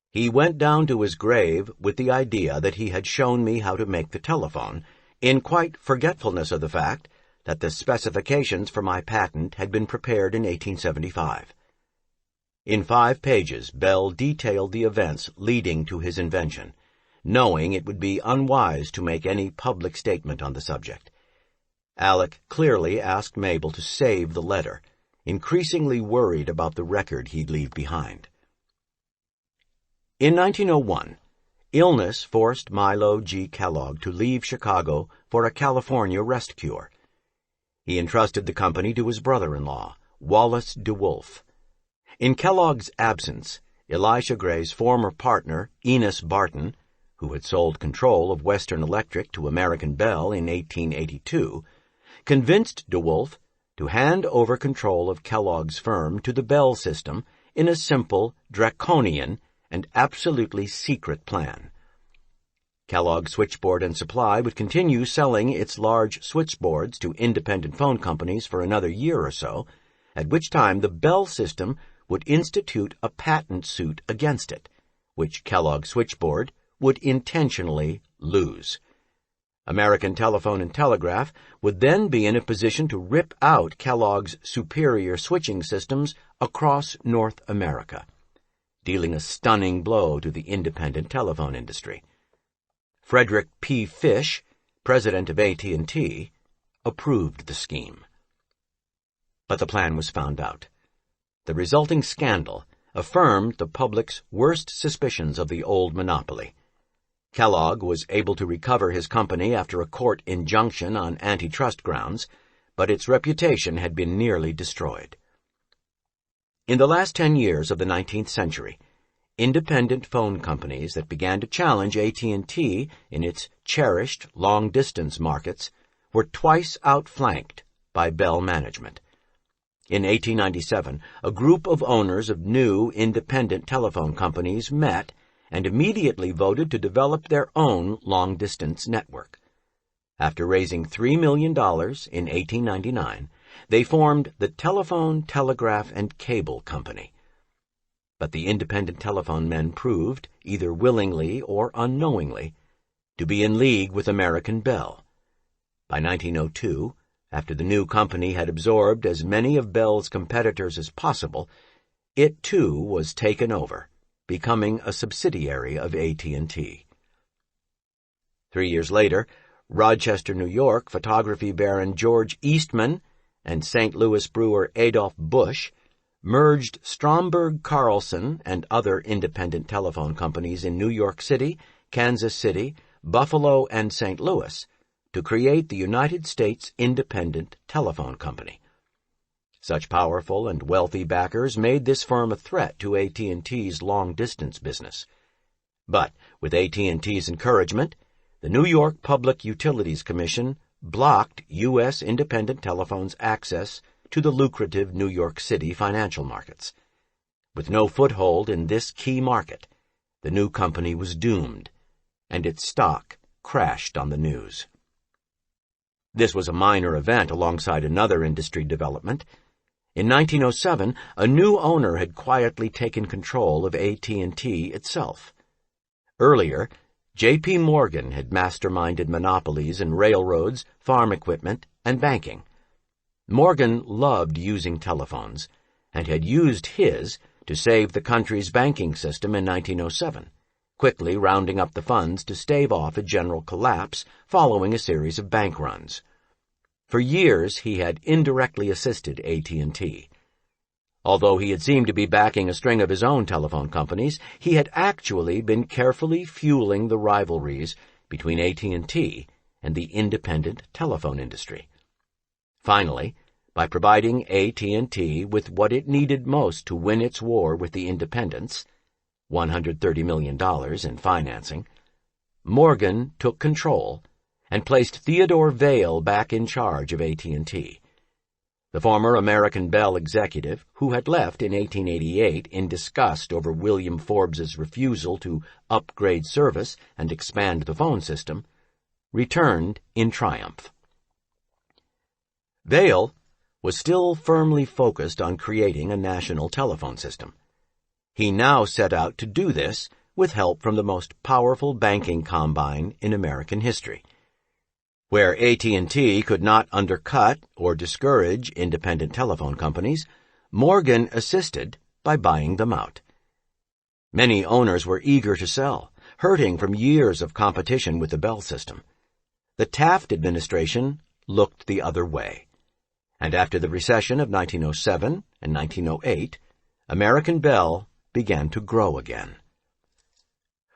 "He went down to his grave with the idea that he had shown me how to make the telephone, in quite forgetfulness of the fact that the specifications for my patent had been prepared in 1875. In 5 pages, Bell detailed the events leading to his invention, knowing it would be unwise to make any public statement on the subject. Alec clearly asked Mabel to save the letter, increasingly worried about the record he'd leave behind. In 1901, illness forced Milo G. Kellogg to leave Chicago for a California rest cure. He entrusted the company to his brother-in-law, Wallace DeWolf. In Kellogg's absence, Elisha Gray's former partner, Enos Barton, who had sold control of Western Electric to American Bell in 1882, convinced DeWolf to hand over control of Kellogg's firm to the Bell system in a simple, draconian, and absolutely secret plan. Kellogg Switchboard and Supply would continue selling its large switchboards to independent phone companies for another year or so, at which time the Bell system would institute a patent suit against it, which Kellogg Switchboard would intentionally lose. American Telephone and Telegraph would then be in a position to rip out Kellogg's superior switching systems across North America, dealing a stunning blow to the independent telephone industry. Frederick P. Fish, president of AT&T, approved the scheme. But the plan was found out. The resulting scandal affirmed the public's worst suspicions of the old monopoly. Kellogg was able to recover his company after a court injunction on antitrust grounds, but its reputation had been nearly destroyed. In the last 10 years of the 19th century, independent phone companies that began to challenge AT&T in its cherished long-distance markets were twice outflanked by Bell management. In 1897, a group of owners of new independent telephone companies met and immediately voted to develop their own long-distance network. After raising $3 million in 1899, they formed the Telephone, Telegraph, and Cable Company. But the independent telephone men proved, either willingly or unknowingly, to be in league with American Bell. By 1902, after the new company had absorbed as many of Bell's competitors as possible, it too was taken over, becoming a subsidiary of AT&T. 3 years later, Rochester, New York photography baron George Eastman and St. Louis brewer Adolph Busch merged Stromberg Carlson and other independent telephone companies in New York City, Kansas City, Buffalo, and St. Louis to create the United States Independent Telephone Company. Such powerful and wealthy backers made this firm a threat to AT&T's long-distance business. But with AT&T's encouragement, the New York Public Utilities Commission blocked U.S. Independent Telephone's access to the lucrative New York City financial markets. With no foothold in this key market, the new company was doomed, and its stock crashed on the news. This was a minor event alongside another industry development. In 1907, a new owner had quietly taken control of AT&T itself. Earlier, J.P. Morgan had masterminded monopolies in railroads, farm equipment, and banking. Morgan loved using telephones and had used his to save the country's banking system in 1907, quickly rounding up the funds to stave off a general collapse following a series of bank runs. For years, he had indirectly assisted AT&T. Although he had seemed to be backing a string of his own telephone companies, he had actually been carefully fueling the rivalries between AT&T and the independent telephone industry. Finally, by providing AT&T with what it needed most to win its war with the independents, $130 million in financing, Morgan took control and placed Theodore Vail back in charge of AT&T. The former American Bell executive, who had left in 1888 in disgust over William Forbes's refusal to upgrade service and expand the phone system, returned in triumph. Vail was still firmly focused on creating a national telephone system. He now set out to do this with help from the most powerful banking combine in American history. Where AT&T could not undercut or discourage independent telephone companies, Morgan assisted by buying them out. Many owners were eager to sell, hurting from years of competition with the Bell system. The Taft administration looked the other way, and after the recession of 1907 and 1908, American Bell began to grow again.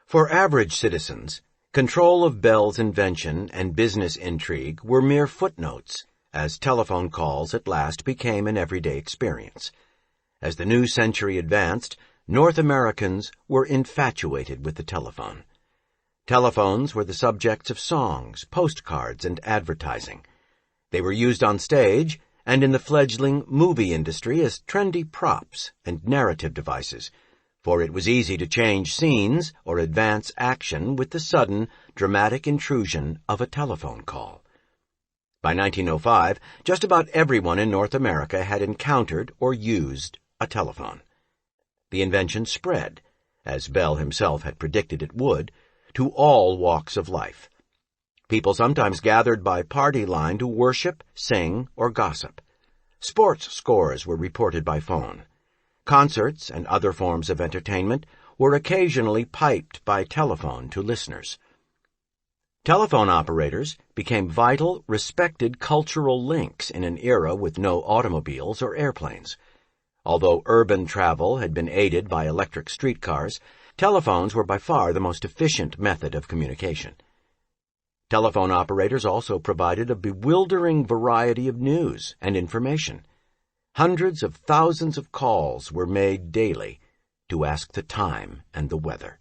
For average citizens, control of Bell's invention and business intrigue were mere footnotes, as telephone calls at last became an everyday experience. As the new century advanced, North Americans were infatuated with the telephone. Telephones were the subjects of songs, postcards, and advertising. They were used on stage and in the fledgling movie industry as trendy props and narrative devices, for it was easy to change scenes or advance action with the sudden, dramatic intrusion of a telephone call. By 1905, just about everyone in North America had encountered or used a telephone. The invention spread, as Bell himself had predicted it would, to all walks of life. People sometimes gathered by party line to worship, sing, or gossip. Sports scores were reported by phone. Concerts and other forms of entertainment were occasionally piped by telephone to listeners. Telephone operators became vital, respected cultural links in an era with no automobiles or airplanes. Although urban travel had been aided by electric streetcars, telephones were by far the most efficient method of communication. Telephone operators also provided a bewildering variety of news and information. Hundreds of thousands of calls were made daily to ask the time and the weather.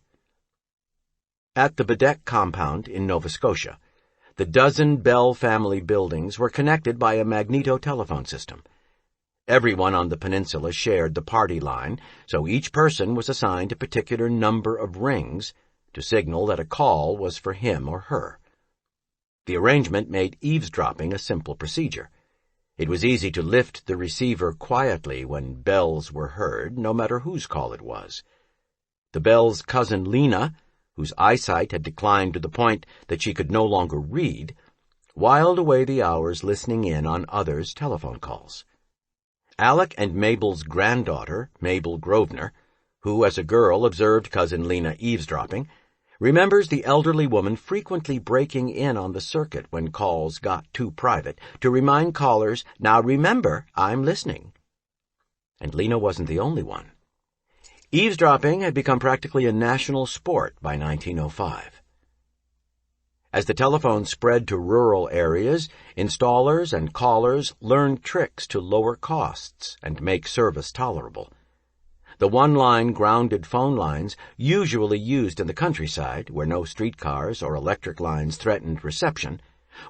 At the Bedeck compound in Nova Scotia, the dozen Bell family buildings were connected by a magnetotelephone system. Everyone on the peninsula shared the party line, so each person was assigned a particular number of rings to signal that a call was for him or her. The arrangement made eavesdropping a simple procedure. It was easy to lift the receiver quietly when bells were heard, no matter whose call it was. The Bell's cousin Lena, whose eyesight had declined to the point that she could no longer read, whiled away the hours listening in on others' telephone calls. Alec and Mabel's granddaughter, Mabel Grosvenor, who as a girl observed Cousin Lena eavesdropping, remembers the elderly woman frequently breaking in on the circuit when calls got too private to remind callers, "Now remember, I'm listening." And Lena wasn't the only one. Eavesdropping had become practically a national sport by 1905. As the telephone spread to rural areas, installers and callers learned tricks to lower costs and make service tolerable. The one-line grounded phone lines, usually used in the countryside where no streetcars or electric lines threatened reception,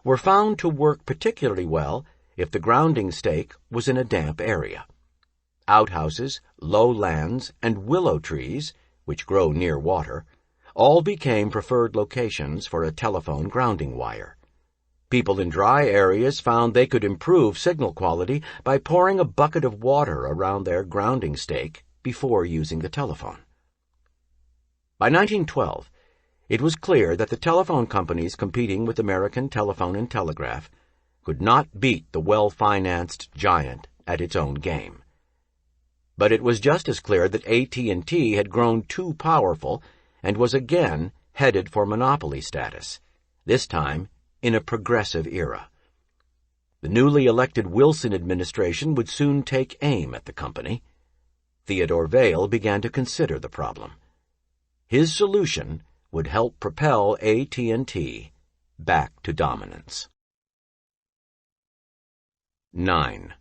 were found to work particularly well if the grounding stake was in a damp area. Outhouses, lowlands, and willow trees, which grow near water, all became preferred locations for a telephone grounding wire. People in dry areas found they could improve signal quality by pouring a bucket of water around their grounding stake before using the telephone. By 1912, it was clear that the telephone companies competing with American Telephone and Telegraph could not beat the well-financed giant at its own game. But it was just as clear that AT&T had grown too powerful and was again headed for monopoly status, this time in a progressive era. The newly elected Wilson administration would soon take aim at the company. Theodore Vail began to consider the problem. His solution would help propel AT&T back to dominance. 9.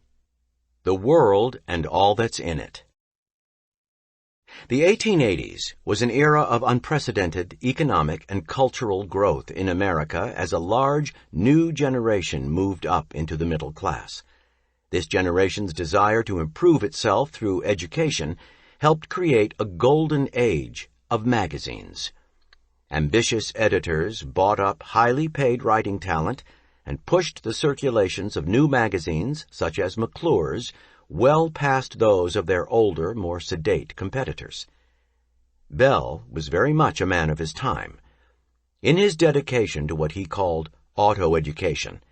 The world and all that's in it. The 1880s was an era of unprecedented economic and cultural growth in America as a large, new generation moved up into the middle class. This generation's desire to improve itself through education helped create a golden age of magazines. Ambitious editors bought up highly paid writing talent and pushed the circulations of new magazines, such as McClure's, well past those of their older, more sedate competitors. Bell was very much a man of his time. In his dedication to what he called auto-education,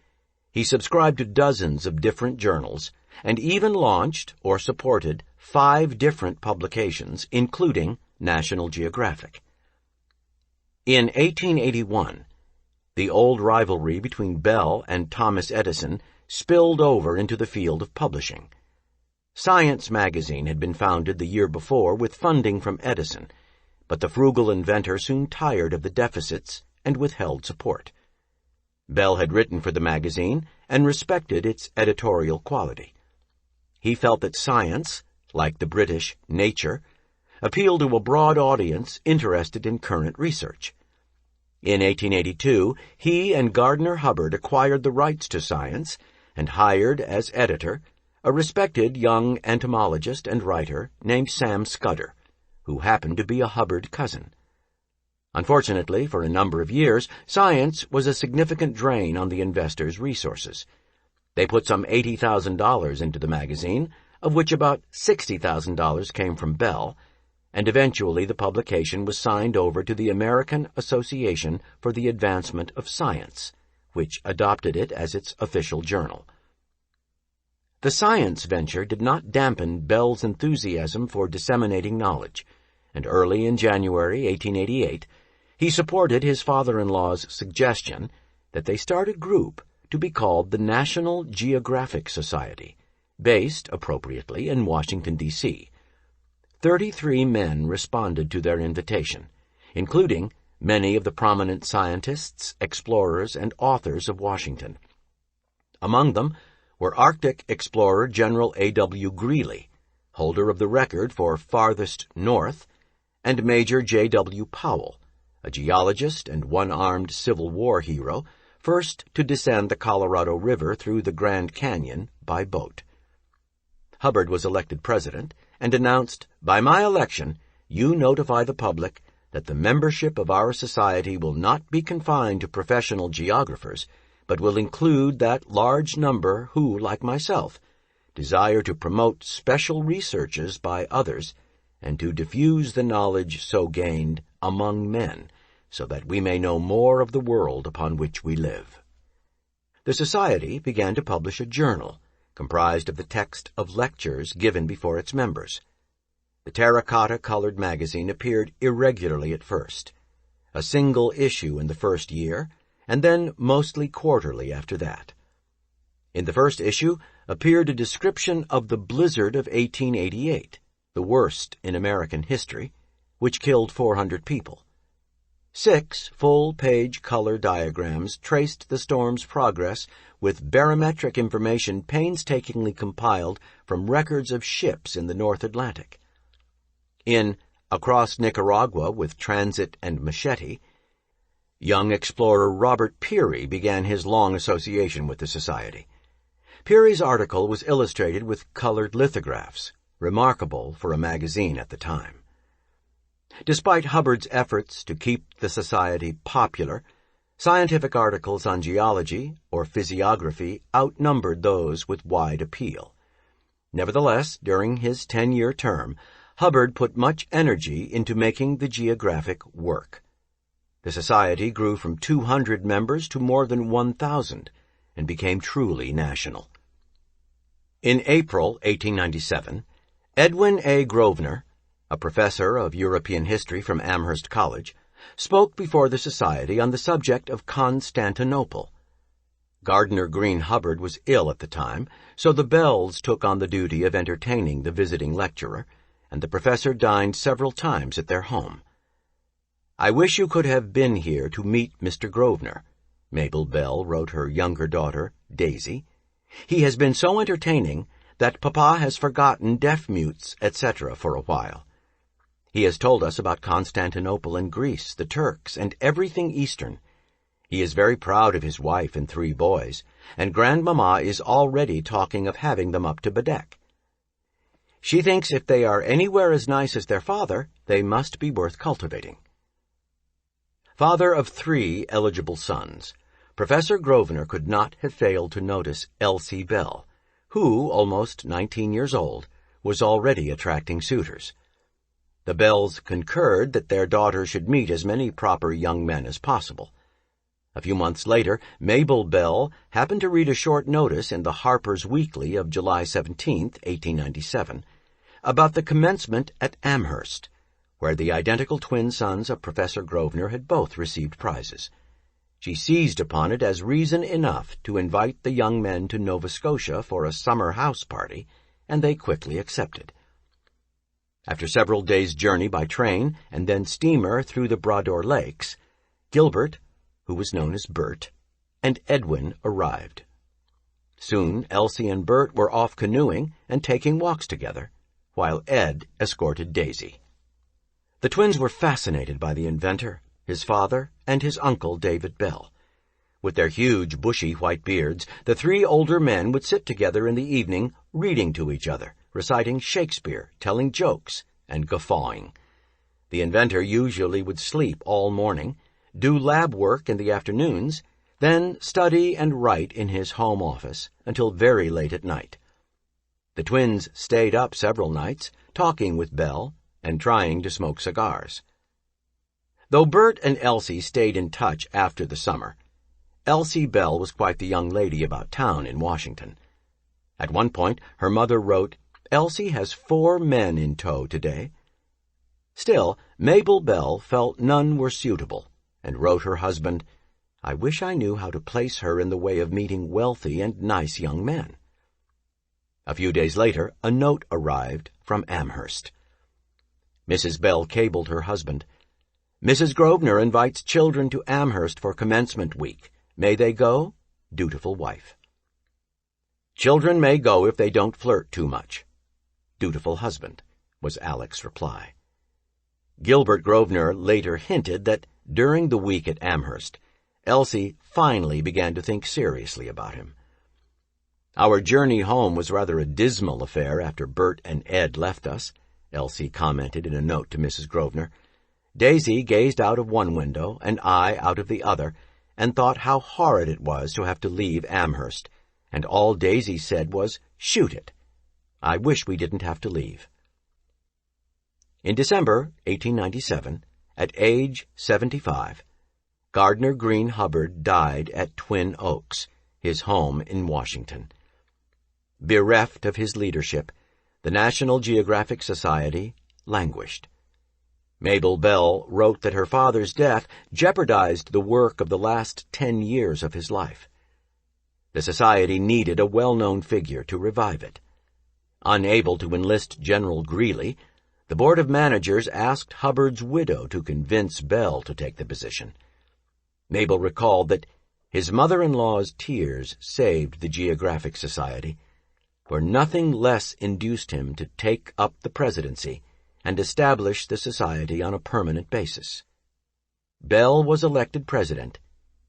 he subscribed to dozens of different journals and even launched or supported 5 different publications, including National Geographic. In 1881, the old rivalry between Bell and Thomas Edison spilled over into the field of publishing. Science magazine had been founded the year before with funding from Edison, but the frugal inventor soon tired of the deficits and withheld support. Bell had written for the magazine and respected its editorial quality. He felt that science, like the British Nature, appealed to a broad audience interested in current research. In 1882, he and Gardner Hubbard acquired the rights to Science and hired as editor a respected young entomologist and writer named Sam Scudder, who happened to be a Hubbard cousin. Unfortunately, for a number of years, Science was a significant drain on the investors' resources. They put some $80,000 into the magazine, of which about $60,000 came from Bell, and eventually the publication was signed over to the American Association for the Advancement of Science, which adopted it as its official journal. The science venture did not dampen Bell's enthusiasm for disseminating knowledge, and early in January 1888, he supported his father-in-law's suggestion that they start a group to be called the National Geographic Society, based, appropriately, in Washington, D.C. 33 men responded to their invitation, including many of the prominent scientists, explorers, and authors of Washington. Among them were Arctic explorer General A.W. Greely, holder of the record for farthest north, and Major J.W. Powell, a geologist and one-armed Civil War hero, first to descend the Colorado River through the Grand Canyon by boat. Hubbard was elected president and announced, "By my election, you notify the public that the membership of our society will not be confined to professional geographers, but will include that large number who, like myself, desire to promote special researches by others and to diffuse the knowledge so gained among men, so that we may know more of the world upon which we live." The society began to publish a journal comprised of the text of lectures given before its members. The terracotta-colored magazine appeared irregularly at first, a single issue in the first year, and then mostly quarterly after that. In the first issue appeared a description of the blizzard of 1888, the worst in American history, which killed 400 people. 6 full-page color diagrams traced the storm's progress with barometric information painstakingly compiled from records of ships in the North Atlantic. In Across Nicaragua with Transit and Machete, young explorer Robert Peary began his long association with the Society. Peary's article was illustrated with colored lithographs, remarkable for a magazine at the time. Despite Hubbard's efforts to keep the Society popular, scientific articles on geology or physiography outnumbered those with wide appeal. Nevertheless, during his 10-year term, Hubbard put much energy into making the geographic work. The Society grew from 200 members to more than 1,000 and became truly national. In April 1897, Edwin A. Grosvenor, a professor of European history from Amherst College, spoke before the Society on the subject of Constantinople. Gardner Green Hubbard was ill at the time, so the Bells took on the duty of entertaining the visiting lecturer, and the professor dined several times at their home. "I wish you could have been here to meet Mr. Grosvenor," Mabel Bell wrote her younger daughter, Daisy. "He has been so entertaining that Papa has forgotten deaf-mutes, etc. for a while. He has told us about Constantinople and Greece, the Turks, and everything Eastern. He is very proud of his wife and 3 boys, and Grandmama is already talking of having them up to Badek. She thinks if they are anywhere as nice as their father, they must be worth cultivating." Father of 3 eligible sons, Professor Grosvenor could not have failed to notice Elsie Bell, who, almost 19 years old, was already attracting suitors. The Bells concurred that their daughter should meet as many proper young men as possible. A few months later, Mabel Bell happened to read a short notice in the Harper's Weekly of July 17, 1897, about the commencement at Amherst, where the identical twin sons of Professor Grosvenor had both received prizes. She seized upon it as reason enough to invite the young men to Nova Scotia for a summer house party, and they quickly accepted. After several days' journey by train and then steamer through the Brador Lakes, Gilbert, who was known as Bert, and Edwin arrived. Soon Elsie and Bert were off canoeing and taking walks together, while Ed escorted Daisy. The twins were fascinated by the inventor, his father, and his uncle David Bell. With their huge, bushy white beards, the 3 older men would sit together in the evening, reading to each other, reciting Shakespeare, telling jokes, and guffawing. The inventor usually would sleep all morning, do lab work in the afternoons, then study and write in his home office until very late at night. The twins stayed up several nights, talking with Bell and trying to smoke cigars. Though Bert and Elsie stayed in touch after the summer, Elsie Bell was quite the young lady about town in Washington. At one point, her mother wrote, "Elsie has 4 men in tow today." Still, Mabel Bell felt none were suitable, and wrote her husband, "I wish I knew how to place her in the way of meeting wealthy and nice young men." A few days later, a note arrived from Amherst. Mrs. Bell cabled her husband, "Mrs. Grosvenor invites children to Amherst for commencement week. May they go? Dutiful wife." "Children may go if they don't flirt too much. Dutiful husband," was Alec's reply. Gilbert Grosvenor later hinted that during the week at Amherst, Elsie finally began to think seriously about him. "Our journey home was rather a dismal affair after Bert and Ed left us," Elsie commented in a note to Mrs. Grosvenor. "Daisy gazed out of one window and I out of the other, and thought how horrid it was to have to leave Amherst, and all Daisy said was, 'Shoot it.' I wish we didn't have to leave." In December 1897, at age 75, Gardner Green Hubbard died at Twin Oaks, his home in Washington. Bereft of his leadership, the National Geographic Society languished. Mabel Bell wrote that her father's death jeopardized the work of the last 10 years of his life. The Society needed a well-known figure to revive it. Unable to enlist General Greeley, The Board of Managers asked Hubbard's widow to convince Bell to take the position. Mabel recalled that his mother-in-law's tears saved the Geographic Society, for nothing less induced him to take up the presidency and establish the society on a permanent basis. Bell was elected president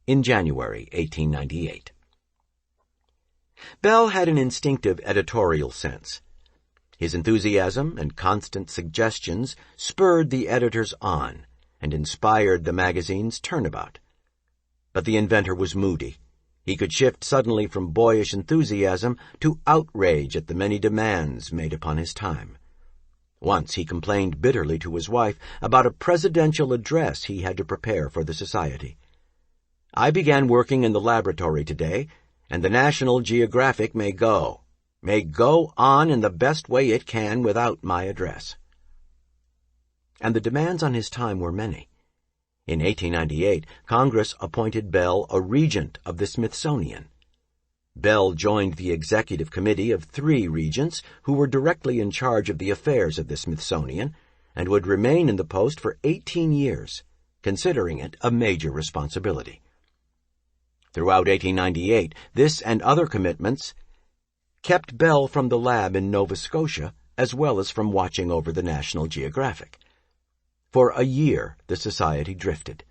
in January 1898. Bell had an instinctive editorial sense. His enthusiasm and constant suggestions spurred the editors on and inspired the magazine's turnabout. But the inventor was moody. He could shift suddenly from boyish enthusiasm to outrage at the many demands made upon his time. Once he complained bitterly to his wife about a presidential address he had to prepare for the society. "I began working in the laboratory today, and the National Geographic may go on in the best way it can without my address." And the demands on his time were many. In 1898, Congress appointed Bell a regent of the Smithsonian. Bell joined the executive committee of 3 regents who were directly in charge of the affairs of the Smithsonian and would remain in the post for 18 years, considering it a major responsibility. Throughout 1898, this and other commitments kept Bell from the lab in Nova Scotia as well as from watching over the National Geographic. For a year, the society drifted.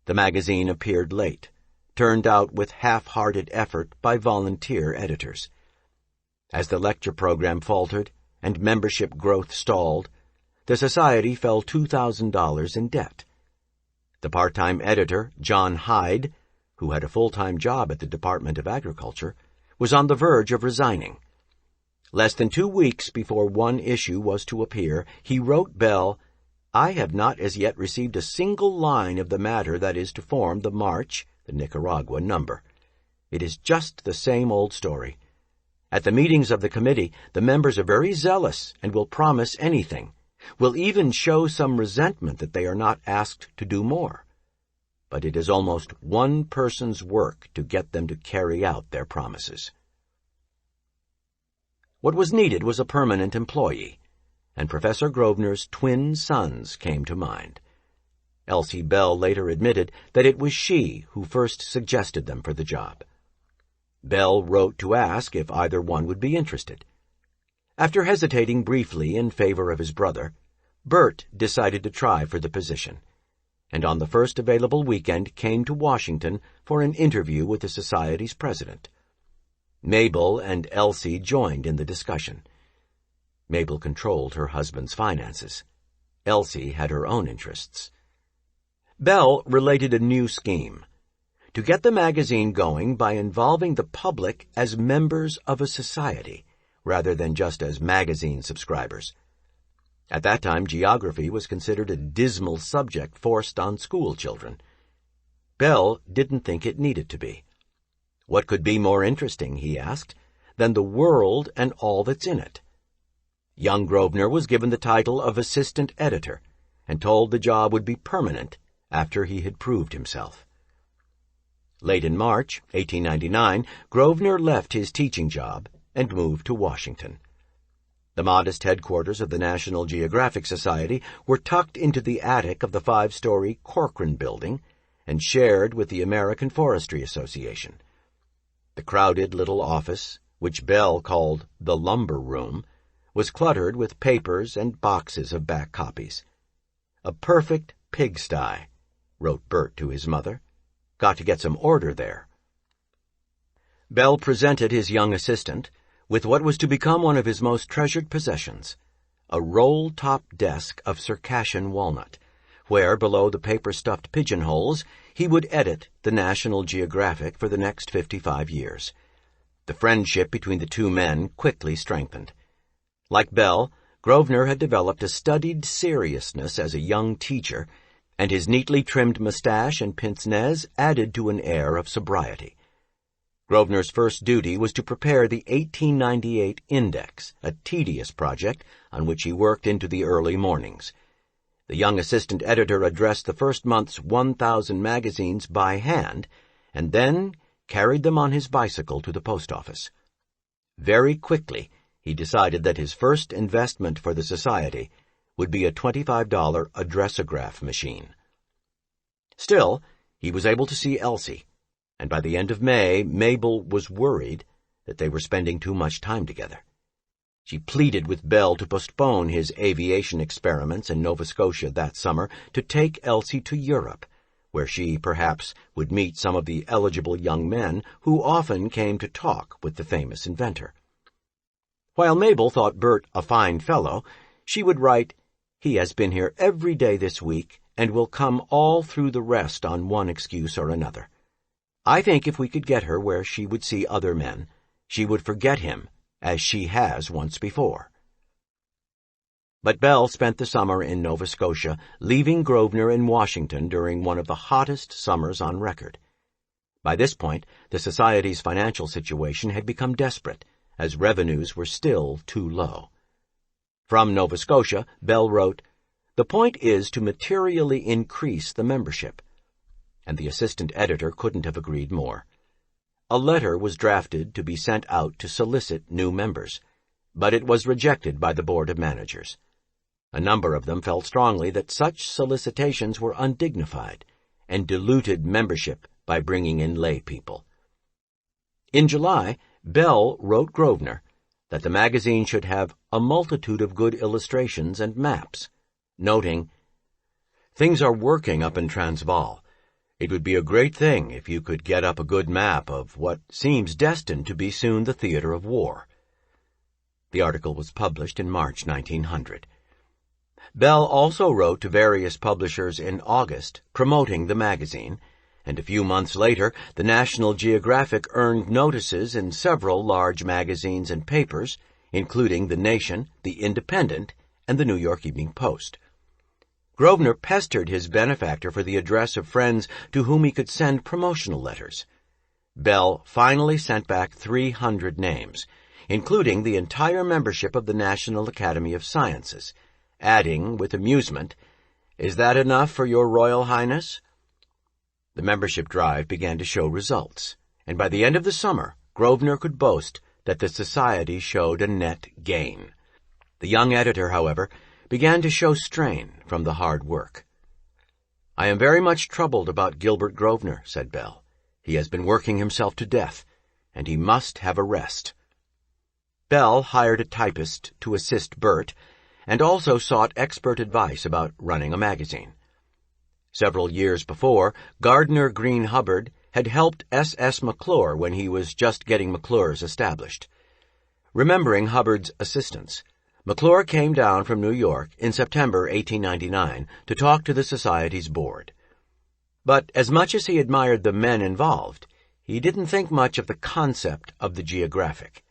The magazine appeared late, turned out with half-hearted effort by volunteer editors. As the lecture program faltered and membership growth stalled, the society fell $2,000 in debt. The part-time editor, John Hyde, who had a full-time job at the Department of Agriculture, was on the verge of resigning. Less than 2 weeks before one issue was to appear, he wrote Bell, "I have not as yet received a single line of the matter that is to form the March, the Nicaragua, number. It is just the same old story. At the meetings of the committee, the members are very zealous and will promise anything, will even show some resentment that they are not asked to do more. But it is almost one person's work to get them to carry out their promises." What was needed was a permanent employee, and Professor Grosvenor's twin sons came to mind. Elsie Bell later admitted that it was she who first suggested them for the job. Bell wrote to ask if either one would be interested. After hesitating briefly in favor of his brother, Bert decided to try for the position, and on the first available weekend came to Washington for an interview with the Society's president. Mabel and Elsie joined in the discussion. Mabel controlled her husband's finances. Elsie had her own interests. Bell related a new scheme: to get the magazine going by involving the public as members of a society, rather than just as magazine subscribers. At that time, geography was considered a dismal subject forced on school children. Bell didn't think it needed to be. What could be more interesting, he asked, than the world and all that's in it? Young Grosvenor was given the title of assistant editor and told the job would be permanent after he had proved himself. Late in March 1899, Grosvenor left his teaching job and moved to Washington. The modest headquarters of the National Geographic Society were tucked into the attic of the 5-story Corcoran Building and shared with the American Forestry Association. The crowded little office, which Bell called the lumber room, was cluttered with papers and boxes of back copies. "A perfect pigsty," wrote Bert to his mother. "Got to get some order there." Bell presented his young assistant with what was to become one of his most treasured possessions, a roll-top desk of Circassian walnut, where, below the paper-stuffed pigeonholes, he would edit the National Geographic for the next 55 years. The friendship between the two men quickly strengthened. Like Bell, Grosvenor had developed a studied seriousness as a young teacher, and his neatly trimmed mustache and pince-nez added to an air of sobriety. Grosvenor's first duty was to prepare the 1898 Index, a tedious project on which he worked into the early mornings. The young assistant editor addressed the first month's 1,000 magazines by hand, and then carried them on his bicycle to the post office. Very quickly, he decided that his first investment for the society would be a $25 addressograph machine. Still, he was able to see Elsie, and by the end of May, Mabel was worried that they were spending too much time together. She pleaded with Bell to postpone his aviation experiments in Nova Scotia that summer to take Elsie to Europe, where she, perhaps, would meet some of the eligible young men who often came to talk with the famous inventor. While Mabel thought Bert a fine fellow, she would write, "He has been here every day this week and will come all through the rest on one excuse or another. I think if we could get her where she would see other men, she would forget him, as she has once before." But Bell spent the summer in Nova Scotia, leaving Grosvenor in Washington during one of the hottest summers on record. By this point, the Society's financial situation had become desperate, as revenues were still too low. From Nova Scotia, Bell wrote, "The point is to materially increase the membership." And the assistant editor couldn't have agreed more. A letter was drafted to be sent out to solicit new members, but it was rejected by the Board of Managers. A number of them felt strongly that such solicitations were undignified and diluted membership by bringing in lay people. In July, Bell wrote Grosvenor that the magazine should have a multitude of good illustrations and maps, noting, "Things are working up in Transvaal. It would be a great thing if you could get up a good map of what seems destined to be soon the theater of war." The article was published in March 1900. Bell also wrote to various publishers in August promoting the magazine, and a few months later the National Geographic earned notices in several large magazines and papers, including The Nation, The Independent, and the New York Evening Post. Grosvenor pestered his benefactor for the address of friends to whom he could send promotional letters. Bell finally sent back 300 names, including the entire membership of the National Academy of Sciences, adding, with amusement, "Is that enough for your Royal Highness?" The membership drive began to show results, and by the end of the summer, Grosvenor could boast that the Society showed a net gain. The young editor, however, began to show strain from the hard work. "I am very much troubled about Gilbert Grosvenor," said Bell. "He has been working himself to death, and he must have a rest." Bell hired a typist to assist Bert, and also sought expert advice about running a magazine. Several years before, Gardner Green Hubbard had helped S.S. McClure when he was just getting McClure's established. Remembering Hubbard's assistance, McClure came down from New York in September 1899 to talk to the Society's board. But as much as he admired the men involved, he didn't think much of the concept of the Geographic.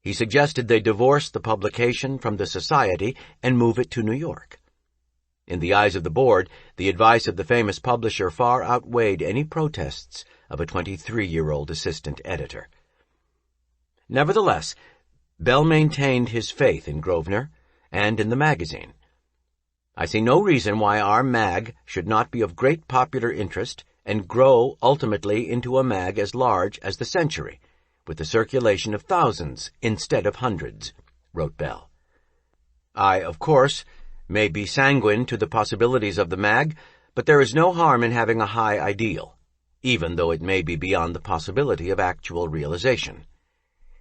He suggested they divorce the publication from the Society and move it to New York. In the eyes of the board, the advice of the famous publisher far outweighed any protests of a 23-year-old assistant editor. Nevertheless, Bell maintained his faith in Grosvenor and in the magazine. "I see no reason why our mag should not be of great popular interest and grow ultimately into a mag as large as the Century, with the circulation of thousands instead of hundreds," wrote Bell. "I, of course, may be sanguine to the possibilities of the mag, but there is no harm in having a high ideal, even though it may be beyond the possibility of actual realization.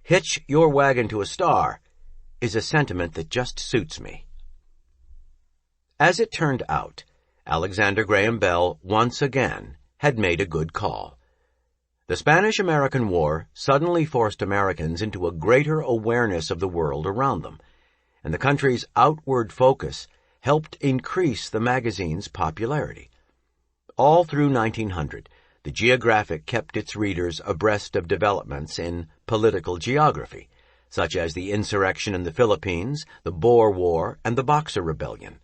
Hitch your wagon to a star is a sentiment that just suits me." As it turned out, Alexander Graham Bell once again had made a good call. The Spanish-American War suddenly forced Americans into a greater awareness of the world around them, and the country's outward focus helped increase the magazine's popularity. All through 1900, the Geographic kept its readers abreast of developments in political geography, such as the insurrection in the Philippines, the Boer War, and the Boxer Rebellion.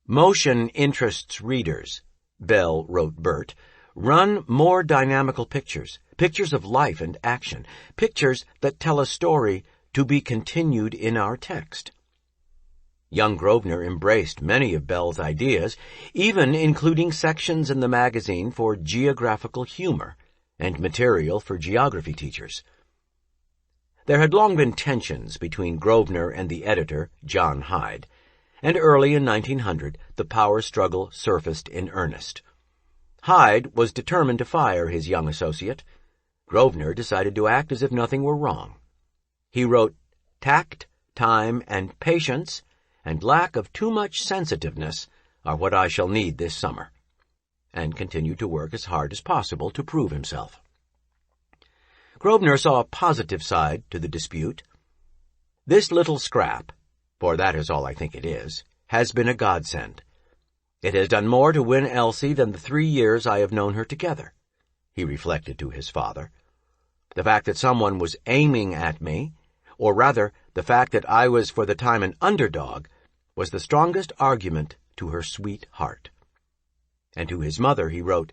"Motion interests readers," Bell wrote Bert. "Run more dynamical pictures, pictures of life and action, pictures that tell a story to be continued in our text." Young Grosvenor embraced many of Bell's ideas, even including sections in the magazine for geographical humor and material for geography teachers. There had long been tensions between Grosvenor and the editor, John Hyde, and early in 1900 the power struggle surfaced in earnest. Hyde was determined to fire his young associate. Grosvenor decided to act as if nothing were wrong. He wrote, "Tact, time, and patience, and lack of too much sensitiveness are what I shall need this summer," and continued to work as hard as possible to prove himself. Grosvenor saw a positive side to the dispute. "This little scrap, for that is all I think it is, has been a godsend. It has done more to win Elsie than the 3 years I have known her together," he reflected to his father. "The fact that someone was aiming at me, or rather the fact that I was for the time an underdog, was the strongest argument to her sweet heart." And to his mother he wrote,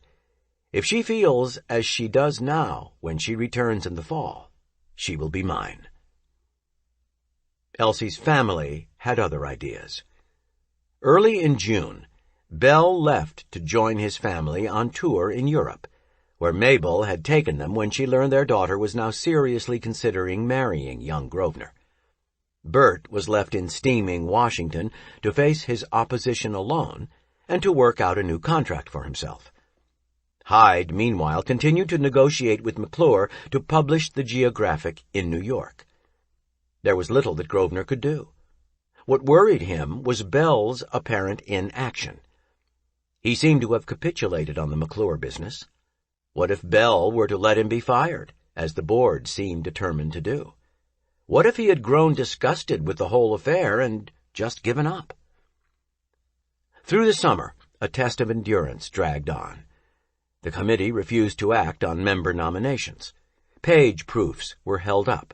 "If she feels as she does now when she returns in the fall, she will be mine." Elsie's family had other ideas. Early in June, Bell left to join his family on tour in Europe, where Mabel had taken them when she learned their daughter was now seriously considering marrying young Grosvenor. Bert was left in steaming Washington to face his opposition alone and to work out a new contract for himself. Hyde, meanwhile, continued to negotiate with McClure to publish the Geographic in New York. There was little that Grosvenor could do. What worried him was Bell's apparent inaction. He seemed to have capitulated on the McClure business. What if Bell were to let him be fired, as the board seemed determined to do? What if he had grown disgusted with the whole affair and just given up? Through the summer, a test of endurance dragged on. The committee refused to act on member nominations. Page proofs were held up.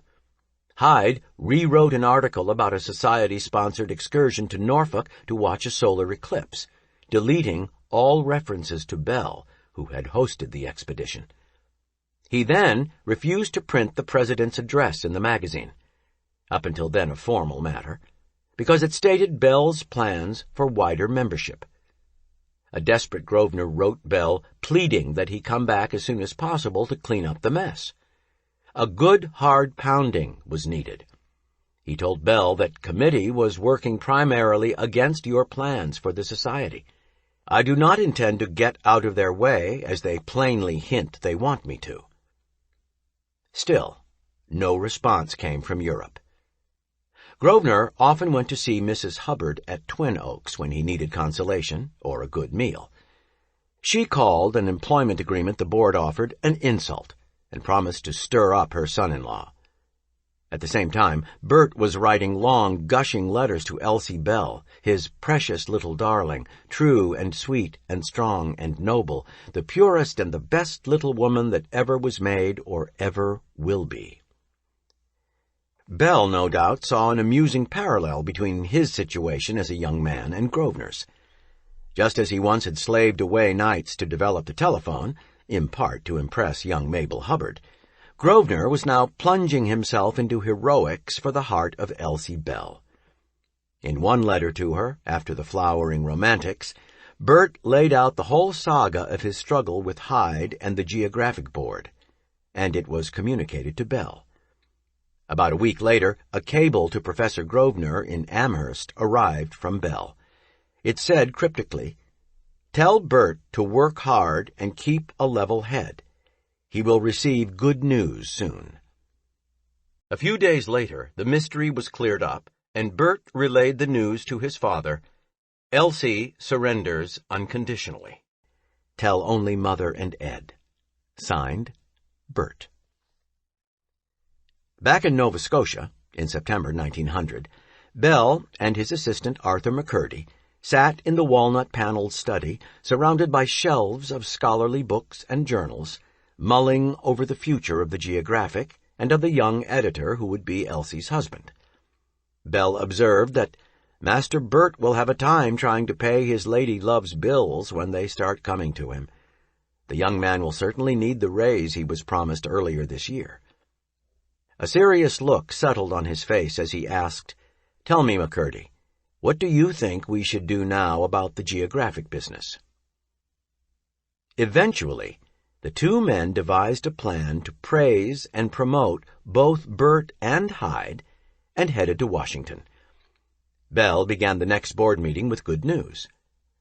Hyde rewrote an article about a society-sponsored excursion to Norfolk to watch a solar eclipse, deleting all references to Bell, who had hosted the expedition. He then refused to print the president's address in the magazine, up until then a formal matter, because it stated Bell's plans for wider membership. A desperate Grosvenor wrote Bell pleading that he come back as soon as possible to clean up the mess. A good hard pounding was needed. He told Bell that committee was working primarily against your plans for the society. "I do not intend to get out of their way, as they plainly hint they want me to." Still, no response came from Europe. Grosvenor often went to see Mrs. Hubbard at Twin Oaks when he needed consolation or a good meal. She called an employment agreement the board offered an insult and promised to stir up her son-in-law. At the same time, Bert was writing long, gushing letters to Elsie Bell, his precious little darling, true and sweet and strong and noble, the purest and the best little woman that ever was made or ever will be. Bell, no doubt, saw an amusing parallel between his situation as a young man and Grosvenor's. Just as he once had slaved away nights to develop the telephone, in part to impress young Mabel Hubbard, Grosvenor was now plunging himself into heroics for the heart of Elsie Bell. In one letter to her, after the flowering romantics, Bert laid out the whole saga of his struggle with Hyde and the Geographic Board, and it was communicated to Bell. About a week later, a cable to Professor Grosvenor in Amherst arrived from Bell. It said cryptically, "Tell Bert to work hard and keep a level head. He will receive good news soon." A few days later, the mystery was cleared up, and Bert relayed the news to his father. "Elsie surrenders unconditionally. Tell only Mother and Ed." Signed, Bert. Back in Nova Scotia, in September 1900, Bell and his assistant Arthur McCurdy sat in the walnut-paneled study, surrounded by shelves of scholarly books and journals, mulling over the future of the Geographic and of the young editor who would be Elsie's husband. Bell observed that Master Bert will have a time trying to pay his lady love's bills when they start coming to him. The young man will certainly need the raise he was promised earlier this year. A serious look settled on his face as he asked, "Tell me, McCurdy, what do you think we should do now about the Geographic business?" Eventually, the two men devised a plan to praise and promote both Bert and Hyde and headed to Washington. Bell began the next board meeting with good news.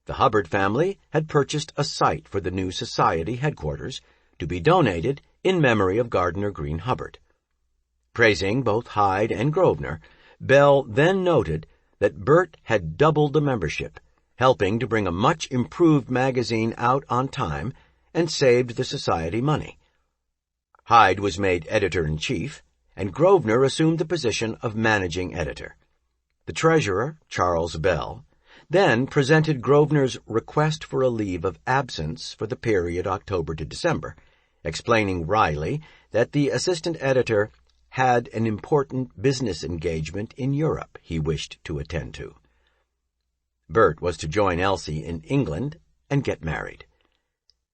The Hubbard family had purchased a site for the new society headquarters to be donated in memory of Gardner Green Hubbard. Praising both Hyde and Grosvenor, Bell then noted that Burt had doubled the membership, helping to bring a much-improved magazine out on time and saved the society money. Hyde was made editor-in-chief, and Grosvenor assumed the position of managing editor. The treasurer, Charles Bell, then presented Grosvenor's request for a leave of absence for the period October to December, explaining wryly that the assistant editor had an important business engagement in Europe he wished to attend to. Burt was to join Elsie in England and get married.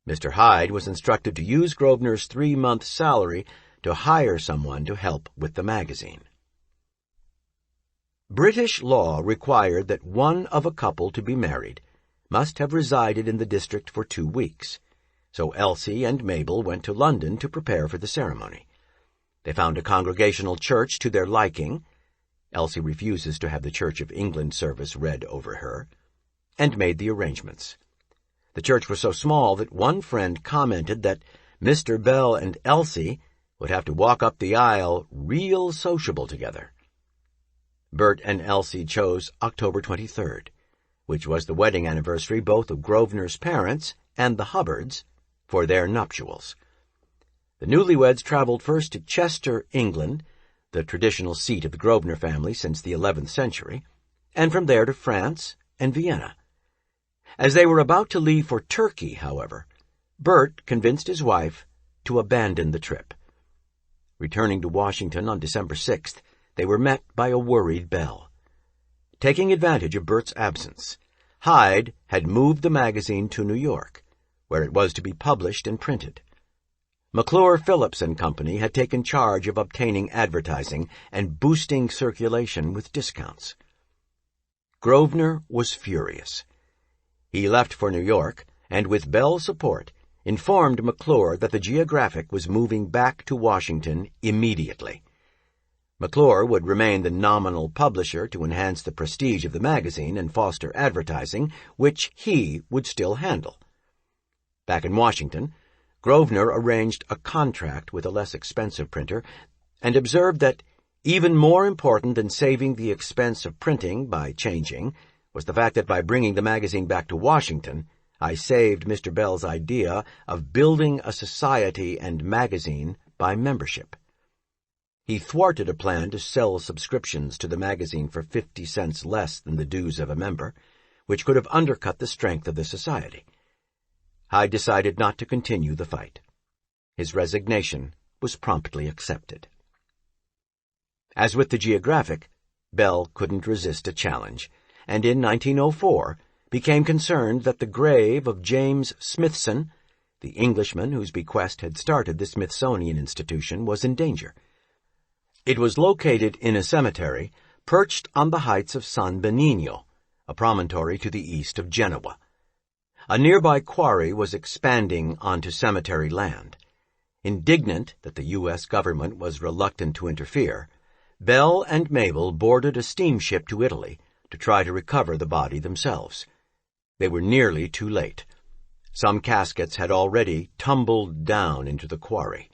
Mr. Hyde was instructed to use Grosvenor's 3-month salary to hire someone to help with the magazine. British law required that one of a couple to be married must have resided in the district for 2 weeks, so Elsie and Mabel went to London to prepare for the ceremony. They found a congregational church to their liking — Elsie refuses to have the Church of England service read over her — and made the arrangements. The church was so small that one friend commented that Mr. Bell and Elsie would have to walk up the aisle real sociable together. Burt and Elsie chose October 23rd, which was the wedding anniversary both of Grosvenor's parents and the Hubbards, for their nuptials. The newlyweds traveled first to Chester, England, the traditional seat of the Grosvenor family since the 11th century, and from there to France and Vienna. As they were about to leave for Turkey, however, Burt convinced his wife to abandon the trip. Returning to Washington on December 6th, they were met by a worried Bell. Taking advantage of Burt's absence, Hyde had moved the magazine to New York, where it was to be published and printed. McClure Phillips and Company had taken charge of obtaining advertising and boosting circulation with discounts. Grosvenor was furious. He left for New York, and with Bell's support, informed McClure that the Geographic was moving back to Washington immediately. McClure would remain the nominal publisher to enhance the prestige of the magazine and foster advertising, which he would still handle. Back in Washington, Grosvenor arranged a contract with a less expensive printer and observed that even more important than saving the expense of printing by changing was the fact that by bringing the magazine back to Washington, I saved Mr. Bell's idea of building a society and magazine by membership. He thwarted a plan to sell subscriptions to the magazine for 50 cents less than the dues of a member, which could have undercut the strength of the society. Hyde decided not to continue the fight. His resignation was promptly accepted. As with the Geographic, Bell couldn't resist a challenge, and in 1904 became concerned that the grave of James Smithson, the Englishman whose bequest had started the Smithsonian Institution, was in danger. It was located in a cemetery perched on the heights of San Benigno, a promontory to the east of Genoa. A nearby quarry was expanding onto cemetery land. Indignant that the U.S. government was reluctant to interfere, Bell and Mabel boarded a steamship to Italy to try to recover the body themselves. They were nearly too late. Some caskets had already tumbled down into the quarry.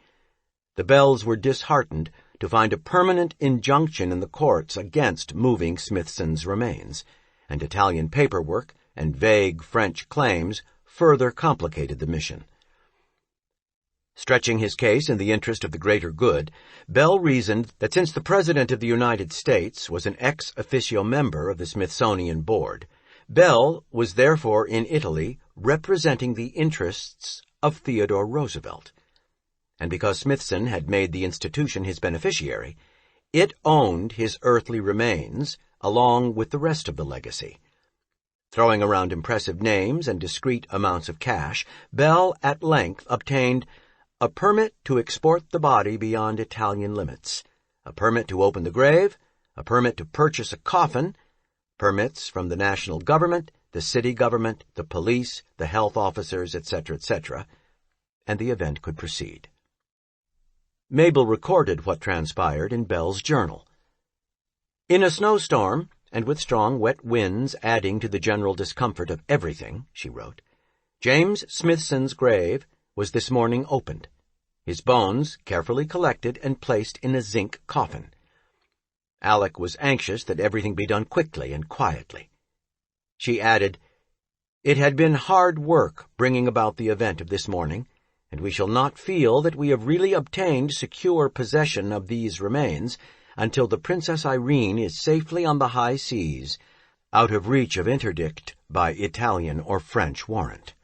The Bells were disheartened to find a permanent injunction in the courts against moving Smithson's remains, and Italian paperwork and vague French claims further complicated the mission. Stretching his case in the interest of the greater good, Bell reasoned that since the President of the United States was an ex officio member of the Smithsonian Board, Bell was therefore in Italy representing the interests of Theodore Roosevelt. And because Smithson had made the institution his beneficiary, it owned his earthly remains along with the rest of the legacy. Throwing around impressive names and discrete amounts of cash, Bell at length obtained a permit to export the body beyond Italian limits, a permit to open the grave, a permit to purchase a coffin, permits from the national government, the city government, the police, the health officers, etc., and the event could proceed. Mabel recorded what transpired in Bell's journal. In a snowstorm, and with strong wet winds adding to the general discomfort of everything, she wrote, James Smithson's grave was this morning opened, his bones carefully collected and placed in a zinc coffin. Alec was anxious that everything be done quickly and quietly. She added, It had been hard work bringing about the event of this morning, and we shall not feel that we have really obtained secure possession of these remains until the Princess Irene is safely on the high seas, out of reach of interdict by Italian or French warrant.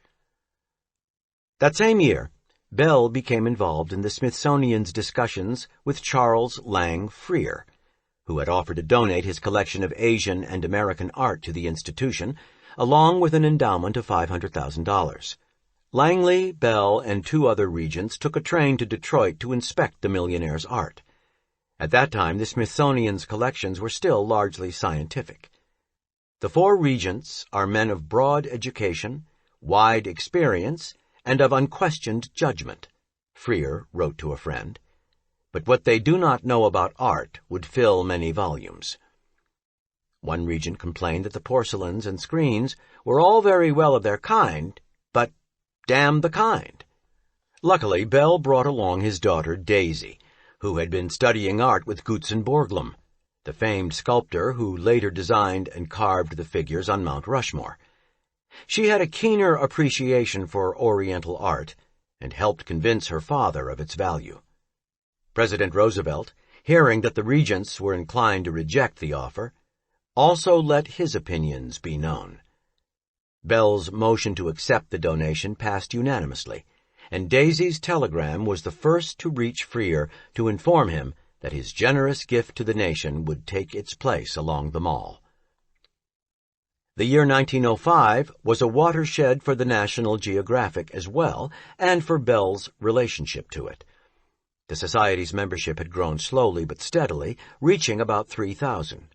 That same year, Bell became involved in the Smithsonian's discussions with Charles Lang Freer, who had offered to donate his collection of Asian and American art to the institution, along with an endowment of $500,000. Langley, Bell, and 2 other regents took a train to Detroit to inspect the millionaire's art. At that time, the Smithsonian's collections were still largely scientific. The 4 regents are men of broad education, wide experience, and of unquestioned judgment, Freer wrote to a friend. But what they do not know about art would fill many volumes. One regent complained that the porcelains and screens were all very well of their kind, but damn the kind. Luckily, Bell brought along his daughter Daisy, who had been studying art with Gutzen Borglum, the famed sculptor who later designed and carved the figures on Mount Rushmore. She had a keener appreciation for Oriental art and helped convince her father of its value. President Roosevelt, hearing that the regents were inclined to reject the offer, also let his opinions be known. Bell's motion to accept the donation passed unanimously, and Daisy's telegram was the first to reach Freer to inform him that his generous gift to the nation would take its place along the Mall. The year 1905 was a watershed for the National Geographic as well, and for Bell's relationship to it. The Society's membership had grown slowly but steadily, reaching about 3,000.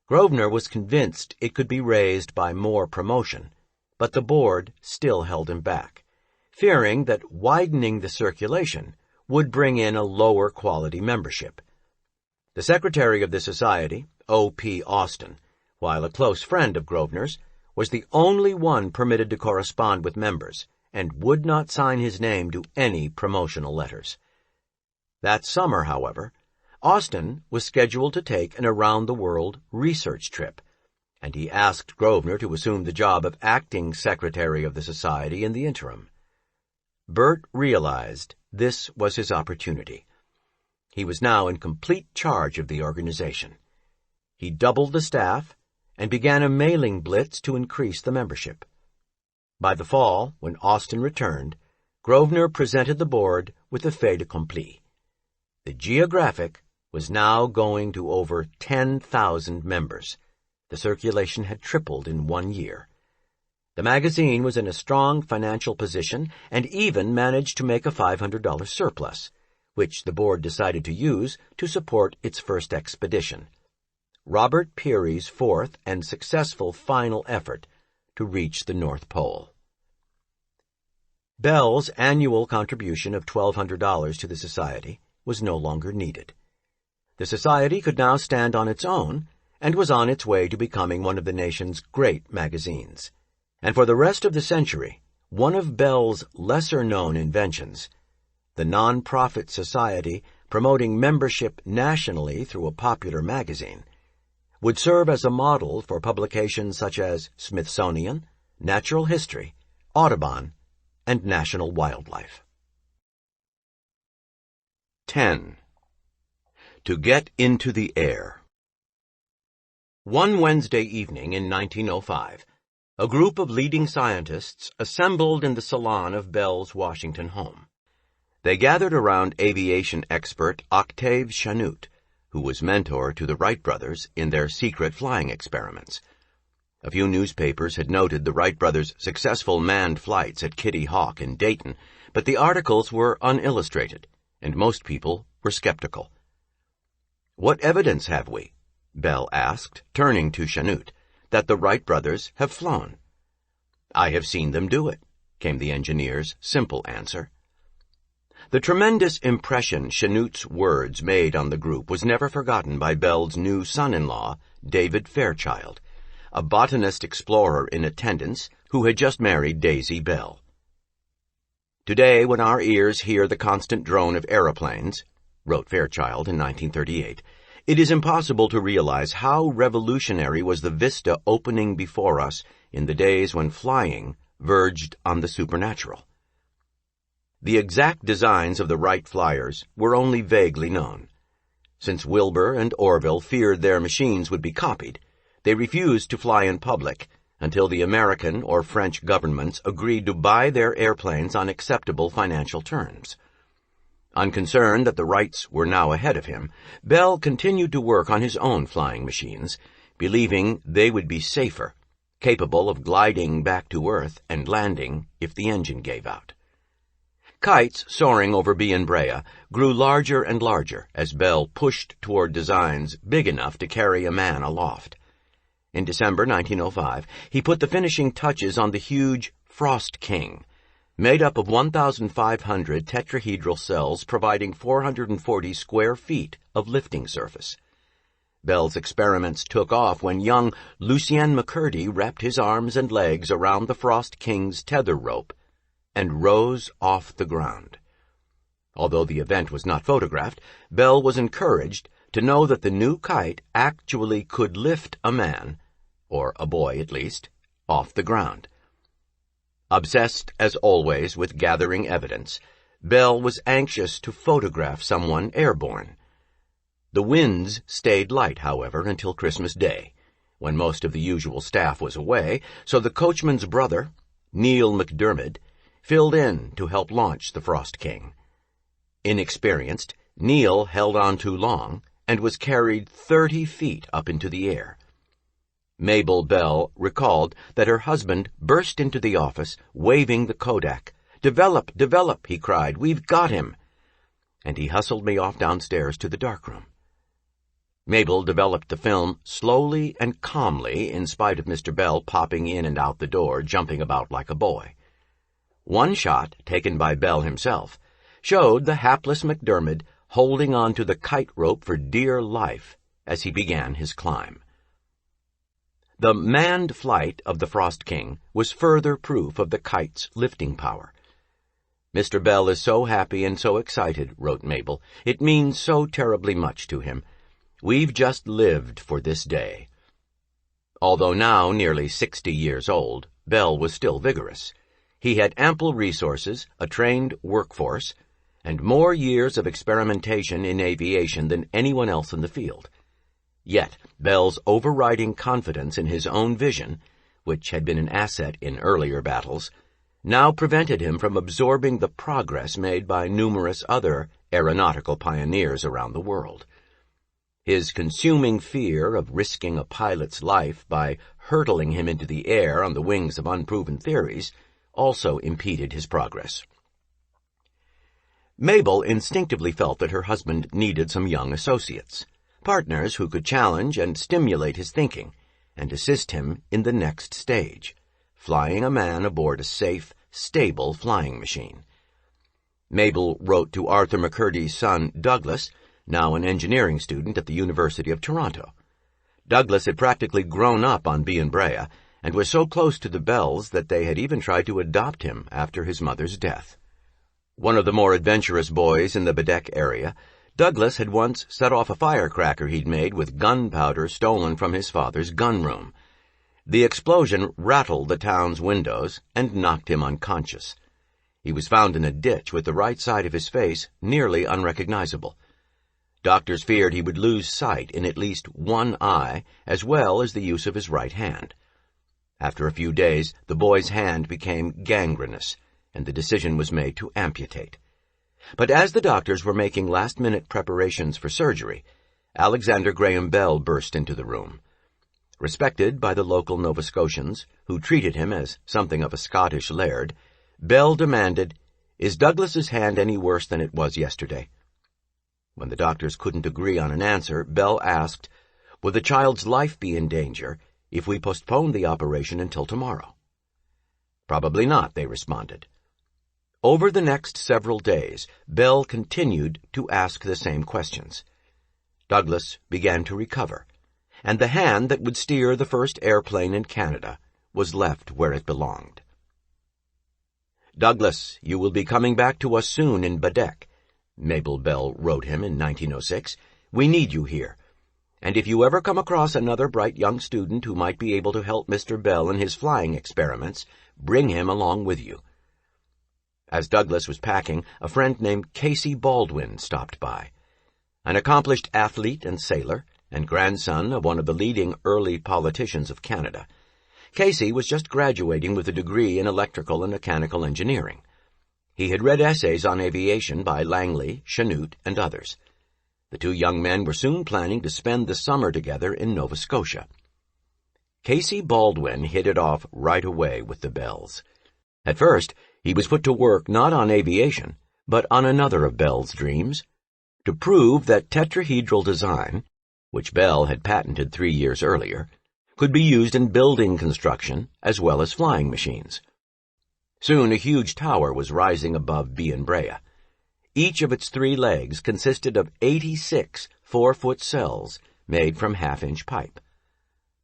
Grosvenor was convinced it could be raised by more promotion, but the board still held him back, fearing that widening the circulation would bring in a lower quality membership. The secretary of the Society, O.P. Austin, while a close friend of Grosvenor's, was the only one permitted to correspond with members, and would not sign his name to any promotional letters. That summer, however, Austin was scheduled to take an around-the-world research trip, and he asked Grosvenor to assume the job of acting secretary of the Society in the interim. Bert realized this was his opportunity. He was now in complete charge of the organization. He doubled the staff and began a mailing blitz to increase the membership. By the fall, when Austin returned, Grosvenor presented the board with a fait accompli. The Geographic was now going to over 10,000 members. The circulation had tripled in 1 year. The magazine was in a strong financial position and even managed to make a $500 surplus, which the board decided to use to support its first expedition, Robert Peary's 4th and successful final effort to reach the North Pole. Bell's annual contribution of $1,200 to the Society was no longer needed. The Society could now stand on its own and was on its way to becoming one of the nation's great magazines. And for the rest of the century, one of Bell's lesser-known inventions, the non-profit society promoting membership nationally through a popular magazine, would serve as a model for publications such as Smithsonian, Natural History, Audubon, and National Wildlife. 10. To get into the air. One Wednesday evening in 1905, a group of leading scientists assembled in the salon of Bell's Washington home. They gathered around aviation expert Octave Chanute, who was mentor to the Wright brothers in their secret flying experiments. A few newspapers had noted the Wright brothers' successful manned flights at Kitty Hawk and Dayton, but the articles were unillustrated, and most people were skeptical. "What evidence have we?" Bell asked, turning to Chanute, "that the Wright brothers have flown?" "I have seen them do it," came the engineer's simple answer. The tremendous impression Chanute's words made on the group was never forgotten by Bell's new son-in-law, David Fairchild, a botanist explorer in attendance who had just married Daisy Bell. "Today, when our ears hear the constant drone of aeroplanes," wrote Fairchild in 1938, "it is impossible to realize how revolutionary was the vista opening before us in the days when flying verged on the supernatural." The exact designs of the Wright flyers were only vaguely known. Since Wilbur and Orville feared their machines would be copied, they refused to fly in public until the American or French governments agreed to buy their airplanes on acceptable financial terms. Unconcerned that the Wrights were now ahead of him, Bell continued to work on his own flying machines, believing they would be safer, capable of gliding back to Earth and landing if the engine gave out. Kites soaring over Brea grew larger and larger as Bell pushed toward designs big enough to carry a man aloft. In December 1905, he put the finishing touches on the huge Frost King, made up of 1,500 tetrahedral cells providing 440 square feet of lifting surface. Bell's experiments took off when young Lucien McCurdy wrapped his arms and legs around the Frost King's tether rope and rose off the ground. Although the event was not photographed, Bell was encouraged to know that the new kite actually could lift a man, or a boy at least, off the ground. Obsessed, as always, with gathering evidence, Bell was anxious to photograph someone airborne. The winds stayed light, however, until Christmas Day, when most of the usual staff was away, so the coachman's brother, Neil McDermott, filled in to help launch the Frost King. Inexperienced, Neil held on too long and was carried 30 feet up into the air. Mabel Bell recalled that her husband burst into the office, waving the Kodak. "Develop, develop," he cried. "We've got him." And he hustled me off downstairs to the darkroom. Mabel developed the film slowly and calmly in spite of Mr. Bell popping in and out the door, jumping about like a boy. One shot, taken by Bell himself, showed the hapless McDermott holding on to the kite rope for dear life as he began his climb. The manned flight of the Frost King was further proof of the kite's lifting power. "Mr. Bell is so happy and so excited," wrote Mabel. "It means so terribly much to him. We've just lived for this day." Although now nearly 60 years old, Bell was still vigorous. He had ample resources, a trained workforce, and more years of experimentation in aviation than anyone else in the field. Yet Bell's overriding confidence in his own vision, which had been an asset in earlier battles, now prevented him from absorbing the progress made by numerous other aeronautical pioneers around the world. His consuming fear of risking a pilot's life by hurtling him into the air on the wings of unproven theories also impeded his progress. Mabel instinctively felt that her husband needed some young associates, partners who could challenge and stimulate his thinking and assist him in the next stage, flying a man aboard a safe, stable flying machine. Mabel wrote to Arthur McCurdy's son, Douglas, now an engineering student at the University of Toronto. Douglas had practically grown up on Brea and was so close to the Bells that they had even tried to adopt him after his mother's death. One of the more adventurous boys in the Bedeque area, Douglas had once set off a firecracker he'd made with gunpowder stolen from his father's gunroom. The explosion rattled the town's windows and knocked him unconscious. He was found in a ditch with the right side of his face nearly unrecognizable. Doctors feared he would lose sight in at least one eye, as well as the use of his right hand. After a few days, the boy's hand became gangrenous, and the decision was made to amputate. But as the doctors were making last-minute preparations for surgery, Alexander Graham Bell burst into the room. Respected by the local Nova Scotians, who treated him as something of a Scottish laird, Bell demanded, "Is Douglas's hand any worse than it was yesterday?" When the doctors couldn't agree on an answer, Bell asked, "Would the child's life be in danger if we postponed the operation until tomorrow?" "Probably not," they responded. Over the next several days, Bell continued to ask the same questions. Douglas began to recover, and the hand that would steer the first airplane in Canada was left where it belonged. "Douglas, you will be coming back to us soon in Badek," Mabel Bell wrote him in 1906. "We need you here. And if you ever come across another bright young student who might be able to help Mr. Bell in his flying experiments, bring him along with you." As Douglas was packing, a friend named Casey Baldwin stopped by. An accomplished athlete and sailor, and grandson of one of the leading early politicians of Canada, Casey was just graduating with a degree in electrical and mechanical engineering. He had read essays on aviation by Langley, Chanute, and others. The two young men were soon planning to spend the summer together in Nova Scotia. Casey Baldwin hit it off right away with the Bells. At first, he was put to work not on aviation, but on another of Bell's dreams, to prove that tetrahedral design, which Bell had patented 3 years earlier, could be used in building construction as well as flying machines. Soon a huge tower was rising above Bienbrea. Each of its 3 legs consisted of 86 4-foot cells made from half-inch pipe.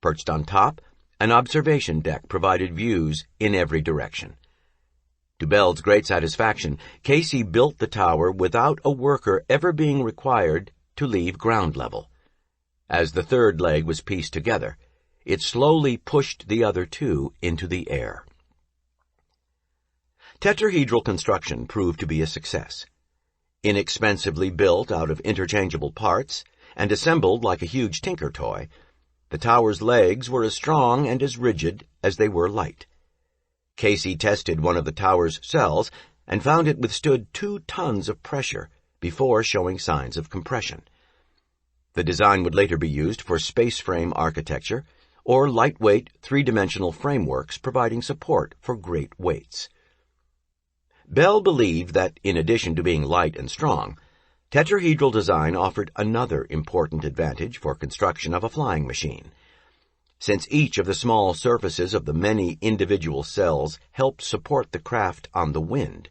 Perched on top, an observation deck provided views in every direction. To Bell's great satisfaction, Casey built the tower without a worker ever being required to leave ground level. As the 3rd leg was pieced together, it slowly pushed the other 2 into the air. Tetrahedral construction proved to be a success. Inexpensively built out of interchangeable parts and assembled like a huge tinker toy, the tower's legs were as strong and as rigid as they were light. Casey tested one of the tower's cells and found it withstood 2 tons of pressure before showing signs of compression. The design would later be used for space frame architecture or lightweight 3-dimensional frameworks providing support for great weights. Bell believed that, in addition to being light and strong, tetrahedral design offered another important advantage for construction of a flying machine. Since each of the small surfaces of the many individual cells helped support the craft on the wind,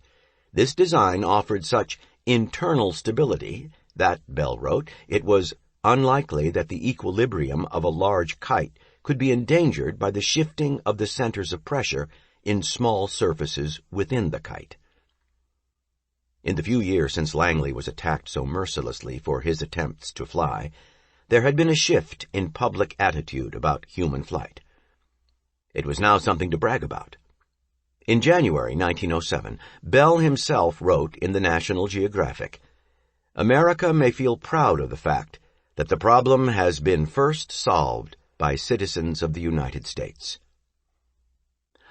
this design offered such internal stability that, Bell wrote, it was unlikely that the equilibrium of a large kite could be endangered by the shifting of the centers of pressure in small surfaces within the kite. In the few years since Langley was attacked so mercilessly for his attempts to fly, there had been a shift in public attitude about human flight. It was now something to brag about. In January 1907, Bell himself wrote in the National Geographic, "America may feel proud of the fact that the problem has been first solved by citizens of the United States."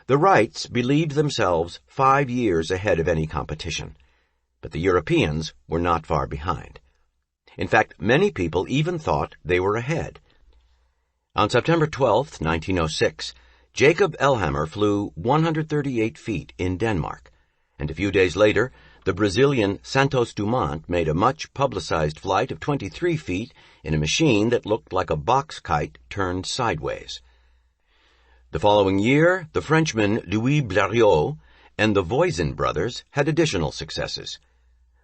The Wrights believed themselves 5 years ahead of any competition, but the Europeans were not far behind. In fact, many people even thought they were ahead. On September 12, 1906, Jacob Elhammer flew 138 feet in Denmark, and a few days later, the Brazilian Santos Dumont made a much-publicized flight of 23 feet in a machine that looked like a box kite turned sideways. The following year, the Frenchman Louis Blériot and the Voisin brothers had additional successes.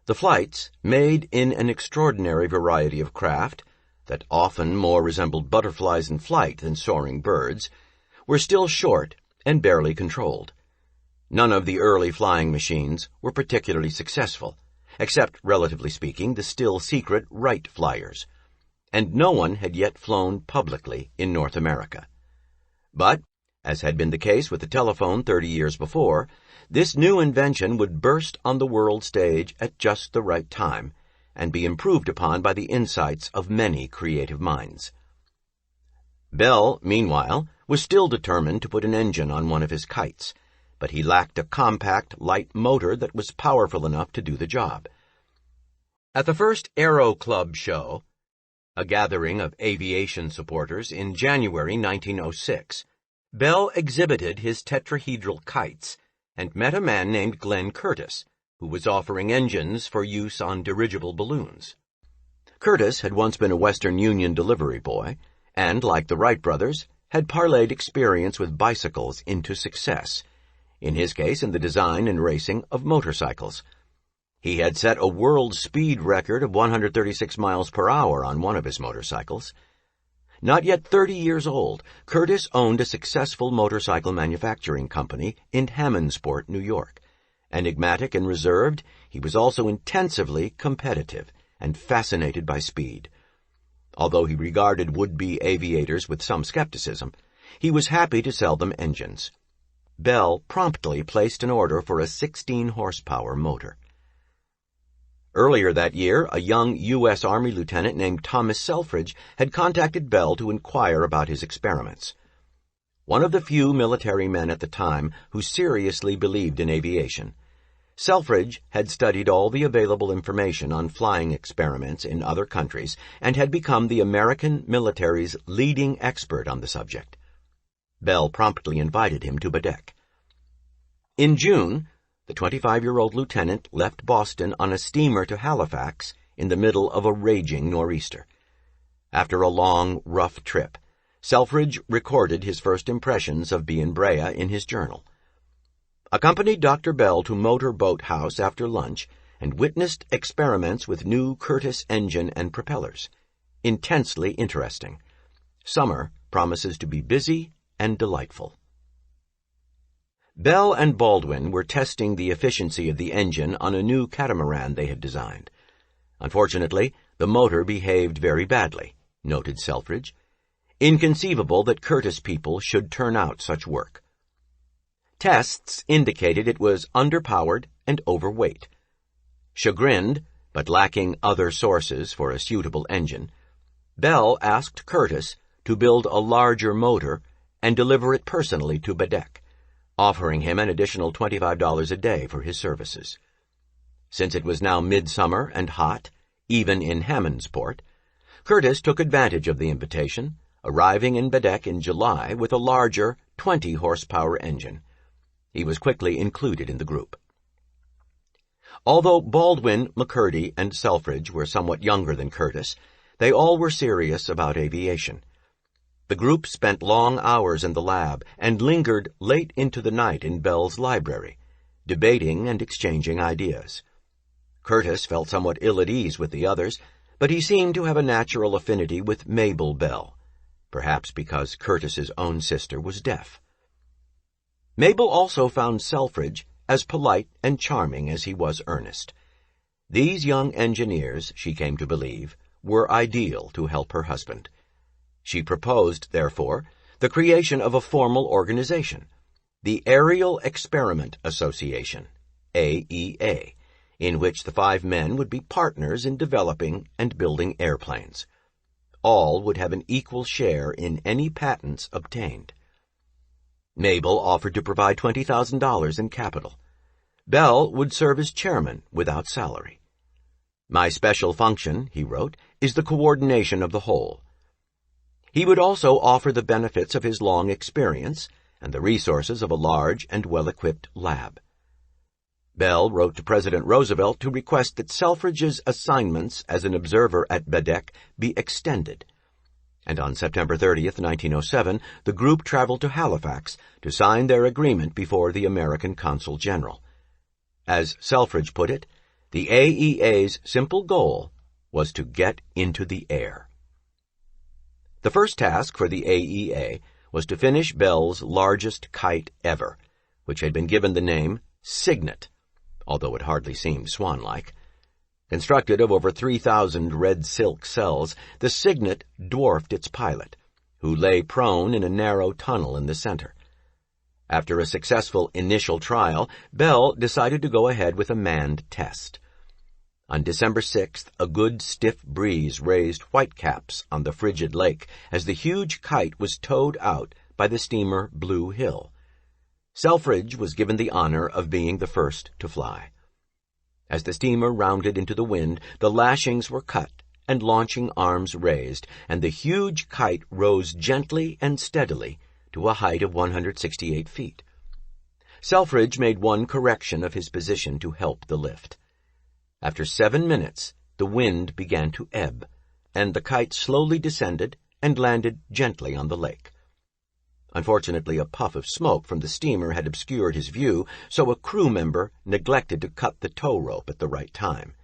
The flights, made in an extraordinary variety of craft that often more resembled butterflies in flight than soaring birds, were still short and barely controlled. None of the early flying machines were particularly successful, except, relatively speaking, the still-secret Wright flyers, and no one had yet flown publicly in North America. But, as had been the case with the telephone 30 years before, this new invention would burst on the world stage at just the right time and be improved upon by the insights of many creative minds. Bell, meanwhile, was still determined to put an engine on one of his kites, but he lacked a compact, light motor that was powerful enough to do the job. At the first Aero Club show, a gathering of aviation supporters in January 1906, Bell exhibited his tetrahedral kites and met a man named Glenn Curtiss, who was offering engines for use on dirigible balloons. Curtiss had once been a Western Union delivery boy, and, like the Wright brothers, had parlayed experience with bicycles into success, in his case in the design and racing of motorcycles. He had set a world speed record of 136 miles per hour on one of his motorcycles. Not yet 30 years old, Curtis owned a successful motorcycle manufacturing company in Hammondsport, New York. Enigmatic and reserved, he was also intensively competitive and fascinated by speed. Although he regarded would-be aviators with some skepticism, he was happy to sell them engines. Bell promptly placed an order for a 16-horsepower motor. Earlier that year, a young U.S. Army lieutenant named Thomas Selfridge had contacted Bell to inquire about his experiments. One of the few military men at the time who seriously believed in aviation, Selfridge had studied all the available information on flying experiments in other countries and had become the American military's leading expert on the subject. Bell promptly invited him to Bedeque. In June, the 25-year-old lieutenant left Boston on a steamer to Halifax in the middle of a raging nor'easter. After a long, rough trip, Selfridge recorded his first impressions of Bien Brea in his journal. Accompanied Dr. Bell to Motor Boat House after lunch and witnessed experiments with new Curtiss engine and propellers. Intensely interesting. Summer promises to be busy and delightful. Bell and Baldwin were testing the efficiency of the engine on a new catamaran they had designed. Unfortunately, the motor behaved very badly, noted Selfridge. Inconceivable that Curtiss people should turn out such work. Tests indicated it was underpowered and overweight. Chagrined, but lacking other sources for a suitable engine, Bell asked Curtiss to build a larger motor and deliver it personally to Bedeque, offering him an additional $25 a day for his services. Since it was now midsummer and hot, even in Hammondsport, Curtiss took advantage of the invitation, arriving in Bedeque in July with a larger 20-horsepower engine. He was quickly included in the group. Although Baldwin, McCurdy, and Selfridge were somewhat younger than Curtiss, they all were serious about aviation. The group spent long hours in the lab and lingered late into the night in Bell's library, debating and exchanging ideas. Curtiss felt somewhat ill at ease with the others, but he seemed to have a natural affinity with Mabel Bell, perhaps because Curtiss's own sister was deaf. Mabel also found Selfridge as polite and charming as he was earnest. These young engineers, she came to believe, were ideal to help her husband. She proposed, therefore, the creation of a formal organization, the Aerial Experiment Association, AEA, in which the 5 men would be partners in developing and building airplanes. All would have an equal share in any patents obtained. Mabel offered to provide $20,000 in capital. Bell would serve as chairman without salary. "My special function," he wrote, "is the coordination of the whole." He would also offer the benefits of his long experience and the resources of a large and well-equipped lab. Bell wrote to President Roosevelt to request that Selfridge's assignments as an observer at Bedeque be extended. And on September 30th, 1907, the group traveled to Halifax to sign their agreement before the American Consul General. As Selfridge put it, the AEA's simple goal was to get into the air. The first task for the AEA was to finish Bell's largest kite ever, which had been given the name Cygnet, although it hardly seemed swan-like. Constructed of over 3,000 red silk cells, the Cygnet dwarfed its pilot, who lay prone in a narrow tunnel in the center. After a successful initial trial, Bell decided to go ahead with a manned test. On December 6th, a good stiff breeze raised whitecaps on the frigid lake as the huge kite was towed out by the steamer Blue Hill. Selfridge was given the honor of being the first to fly. As the steamer rounded into the wind, the lashings were cut and launching arms raised, and the huge kite rose gently and steadily to a height of 168 feet. Selfridge made one correction of his position to help the lift. After 7 minutes, the wind began to ebb, and the kite slowly descended and landed gently on the lake. Unfortunately, a puff of smoke from the steamer had obscured his view, so a crew member neglected to cut the tow rope at the right time.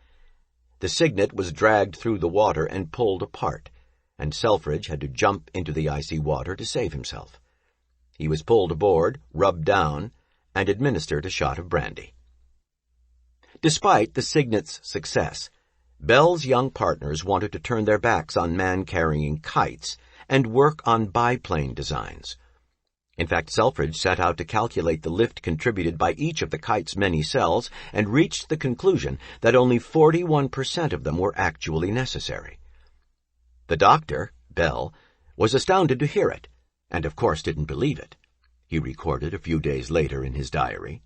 The Cygnet was dragged through the water and pulled apart, and Selfridge had to jump into the icy water to save himself. He was pulled aboard, rubbed down, and administered a shot of brandy. Despite the Cygnet's success, Bell's young partners wanted to turn their backs on man-carrying kites and work on biplane designs. In fact, Selfridge set out to calculate the lift contributed by each of the kite's many cells and reached the conclusion that only 41% of them were actually necessary. The doctor, Bell, was astounded to hear it, and of course didn't believe it. He recorded a few days later in his diary.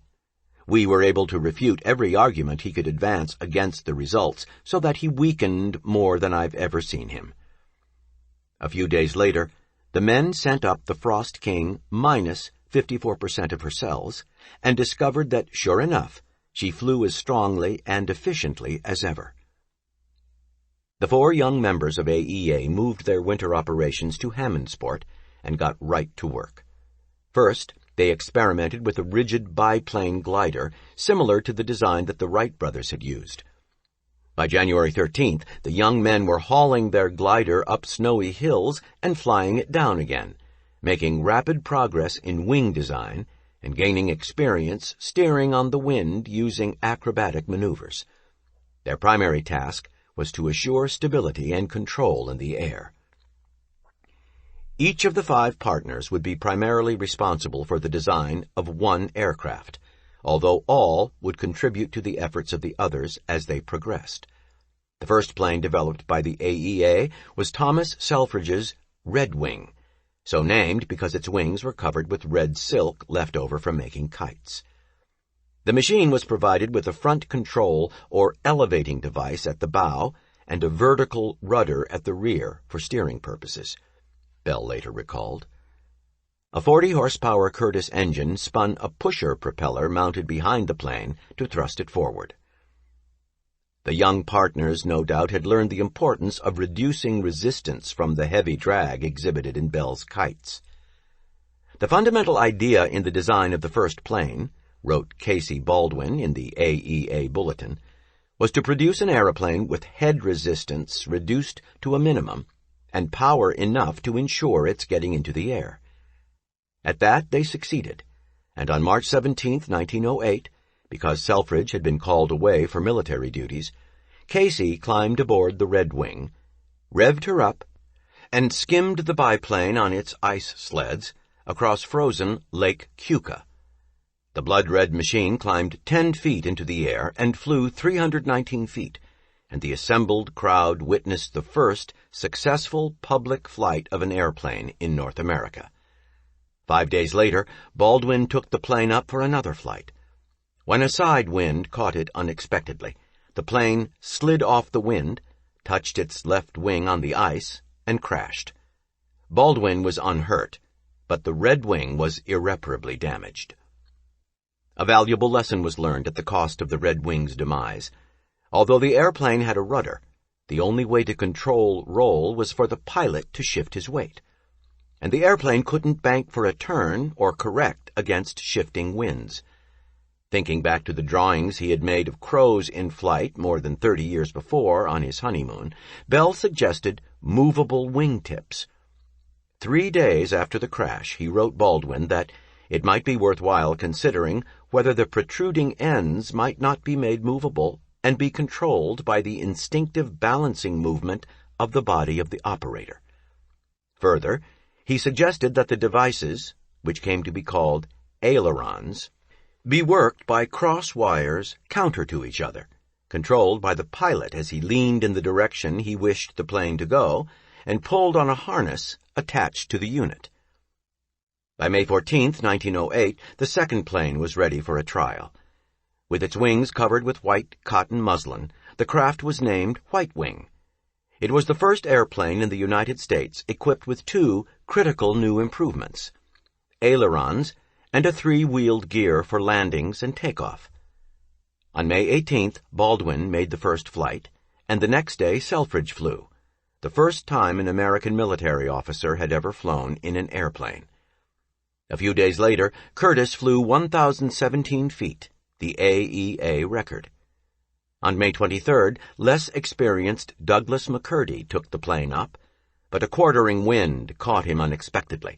We were able to refute every argument he could advance against the results, so that he weakened more than I've ever seen him. A few days later, the men sent up the Frost King minus 54% of her cells and discovered that, sure enough, she flew as strongly and efficiently as ever. The 4 young members of AEA moved their winter operations to Hammondsport and got right to work. First, they experimented with a rigid biplane glider similar to the design that the Wright brothers had used. By January 13th, the young men were hauling their glider up snowy hills and flying it down again, making rapid progress in wing design and gaining experience steering on the wind using acrobatic maneuvers. Their primary task was to assure stability and control in the air. Each of the 5 partners would be primarily responsible for the design of one aircraft, although all would contribute to the efforts of the others as they progressed. The first plane developed by the AEA was Thomas Selfridge's Red Wing, so named because its wings were covered with red silk left over from making kites. The machine was provided with a front control or elevating device at the bow and a vertical rudder at the rear for steering purposes, Bell later recalled. A 40-horsepower Curtiss engine spun a pusher propeller mounted behind the plane to thrust it forward. The young partners, no doubt, had learned the importance of reducing resistance from the heavy drag exhibited in Bell's kites. The fundamental idea in the design of the first plane, wrote Casey Baldwin in the AEA Bulletin, was to produce an aeroplane with head resistance reduced to a minimum and power enough to ensure its getting into the air. At that, they succeeded, and on March 17, 1908, because Selfridge had been called away for military duties, Casey climbed aboard the Red Wing, revved her up, and skimmed the biplane on its ice sleds across frozen Lake Keuka. The blood-red machine climbed 10 feet into the air and flew 319 feet, and the assembled crowd witnessed the first successful public flight of an airplane in North America. 5 days later, Baldwin took the plane up for another flight. When a side wind caught it unexpectedly, the plane slid off the wind, touched its left wing on the ice, and crashed. Baldwin was unhurt, but the Red Wing was irreparably damaged. A valuable lesson was learned at the cost of the Red Wing's demise. Although the airplane had a rudder, the only way to control roll was for the pilot to shift his weight, and the airplane couldn't bank for a turn or correct against shifting winds. Thinking back to the drawings he had made of crows in flight more than 30 years before on his honeymoon, Bell suggested movable wingtips. 3 days after the crash, he wrote Baldwin that it might be worthwhile considering whether the protruding ends might not be made movable and be controlled by the instinctive balancing movement of the body of the operator. Further, he suggested that the devices, which came to be called ailerons, be worked by cross wires counter to each other, controlled by the pilot as he leaned in the direction he wished the plane to go, and pulled on a harness attached to the unit. By May 14, 1908, the second plane was ready for a trial. With its wings covered with white cotton muslin, the craft was named White Wing. It was the first airplane in the United States equipped with 2 critical new improvements: ailerons and a 3-wheeled gear for landings and takeoff. On May 18th, Baldwin made the first flight, and the next day Selfridge flew, the first time an American military officer had ever flown in an airplane. A few days later, Curtiss flew 1,017 feet, the AEA record. On May 23rd, less experienced Douglas McCurdy took the plane up, but a quartering wind caught him unexpectedly.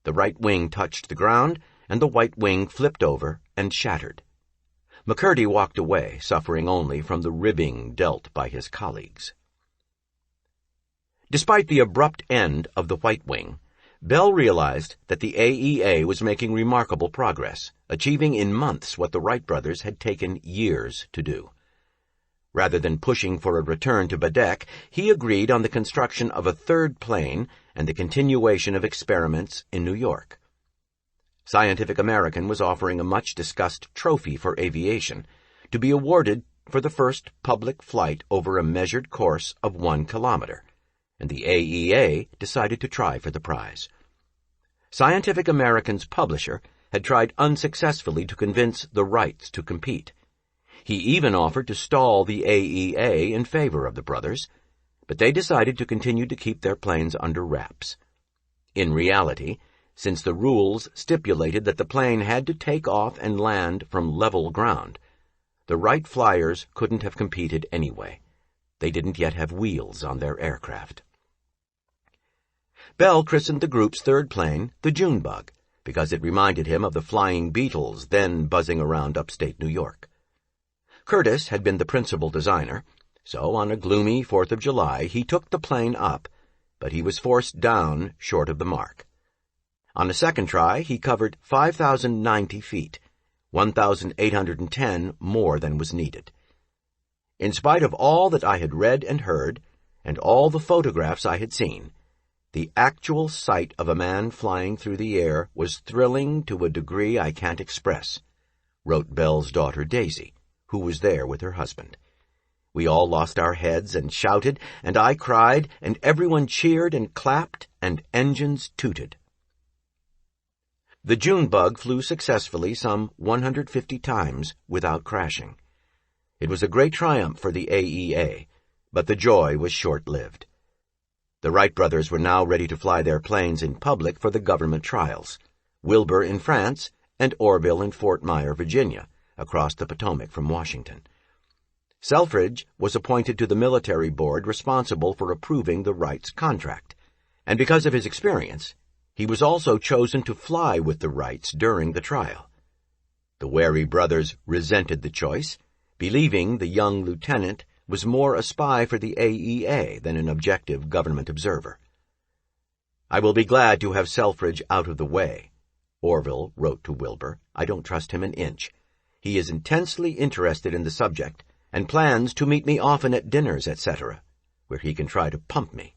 The right wing touched the ground, and the white wing flipped over and shattered. McCurdy walked away, suffering only from the ribbing dealt by his colleagues. Despite the abrupt end of the white wing, Bell realized that the AEA was making remarkable progress, achieving in months what the Wright brothers had taken years to do. Rather than pushing for a return to Baudek, he agreed on the construction of a third plane and the continuation of experiments in New York. Scientific American was offering a much-discussed trophy for aviation to be awarded for the first public flight over a measured course of 1 kilometer, and the AEA decided to try for the prize. Scientific American's publisher had tried unsuccessfully to convince the Wrights to compete. He even offered to stall the AEA in favor of the brothers, but they decided to continue to keep their planes under wraps. In reality, since the rules stipulated that the plane had to take off and land from level ground, the Wright flyers couldn't have competed anyway. They didn't yet have wheels on their aircraft. Bell christened the group's third plane the Junebug, because it reminded him of the flying beetles then buzzing around upstate New York. Curtiss had been the principal designer, so on a gloomy 4th of July he took the plane up, but he was forced down short of the mark. On a second try, he covered 5,090 feet, 1,810 more than was needed. In spite of all that I had read and heard, and all the photographs I had seen, the actual sight of a man flying through the air was thrilling to a degree I can't express, wrote Bell's daughter Daisy, who was there with her husband. We all lost our heads and shouted, and I cried, and everyone cheered and clapped, and engines tooted. The Junebug flew successfully some 150 times without crashing. It was a great triumph for the AEA, but the joy was short-lived. The Wright brothers were now ready to fly their planes in public for the government trials, Wilbur in France and Orville in Fort Myer, Virginia, across the Potomac from Washington. Selfridge was appointed to the military board responsible for approving the Wrights' contract, and because of his experience, he was also chosen to fly with the Wrights during the trial. The wary brothers resented the choice, believing the young lieutenant was more a spy for the AEA than an objective government observer. "I will be glad to have Selfridge out of the way," Orville wrote to Wilbur. "I don't trust him an inch. He is intensely interested in the subject and plans to meet me often at dinners, etc., where he can try to pump me."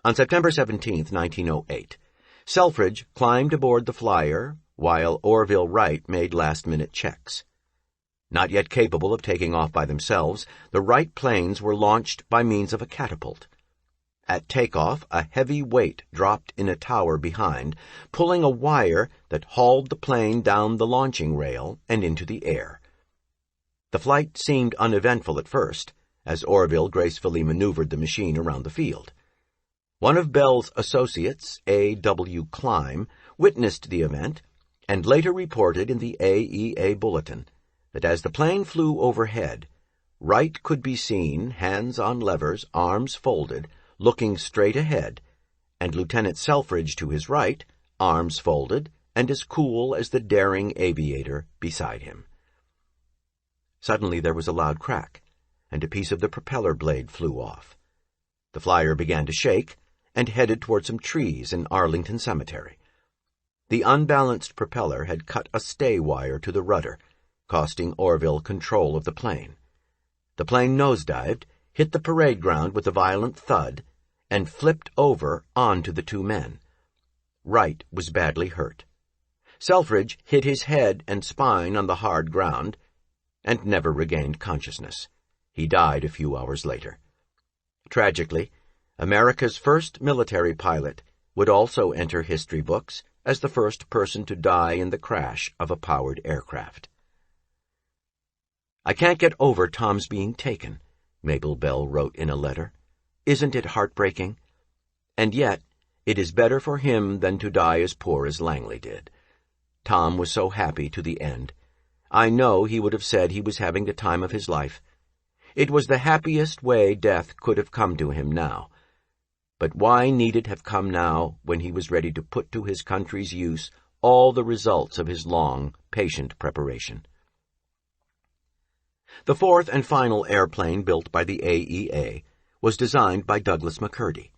On September 17, 1908, Selfridge climbed aboard the flyer while Orville Wright made last-minute checks. Not yet capable of taking off by themselves, the Wright planes were launched by means of a catapult. At takeoff, a heavy weight dropped in a tower behind, pulling a wire that hauled the plane down the launching rail and into the air. The flight seemed uneventful at first, as Orville gracefully maneuvered the machine around the field. One of Bell's associates, A.W. Klein, witnessed the event and later reported in the AEA bulletin that as the plane flew overhead, Wright could be seen, hands on levers, arms folded, looking straight ahead, and Lieutenant Selfridge to his right, arms folded, and as cool as the daring aviator beside him. Suddenly there was a loud crack, and a piece of the propeller blade flew off. The flyer began to shake and headed toward some trees in Arlington Cemetery. The unbalanced propeller had cut a stay wire to the rudder, costing Orville control of the plane. The plane nosedived, hit the parade ground with a violent thud, and flipped over onto the two men. Wright was badly hurt. Selfridge hit his head and spine on the hard ground and never regained consciousness. He died a few hours later. Tragically, America's first military pilot would also enter history books as the first person to die in the crash of a powered aircraft. "I can't get over Tom's being taken," Mabel Bell wrote in a letter. "Isn't it heartbreaking? And yet, It is better for him than to die as poor as Langley did. Tom was so happy to the end. I know he would have said he was having the time of his life. It was the happiest way death could have come to him now. But why need it have come now, when he was ready to put to his country's use all the results of his long, patient preparation? The fourth and final airplane built by the AEA was designed by Douglas McCurdy.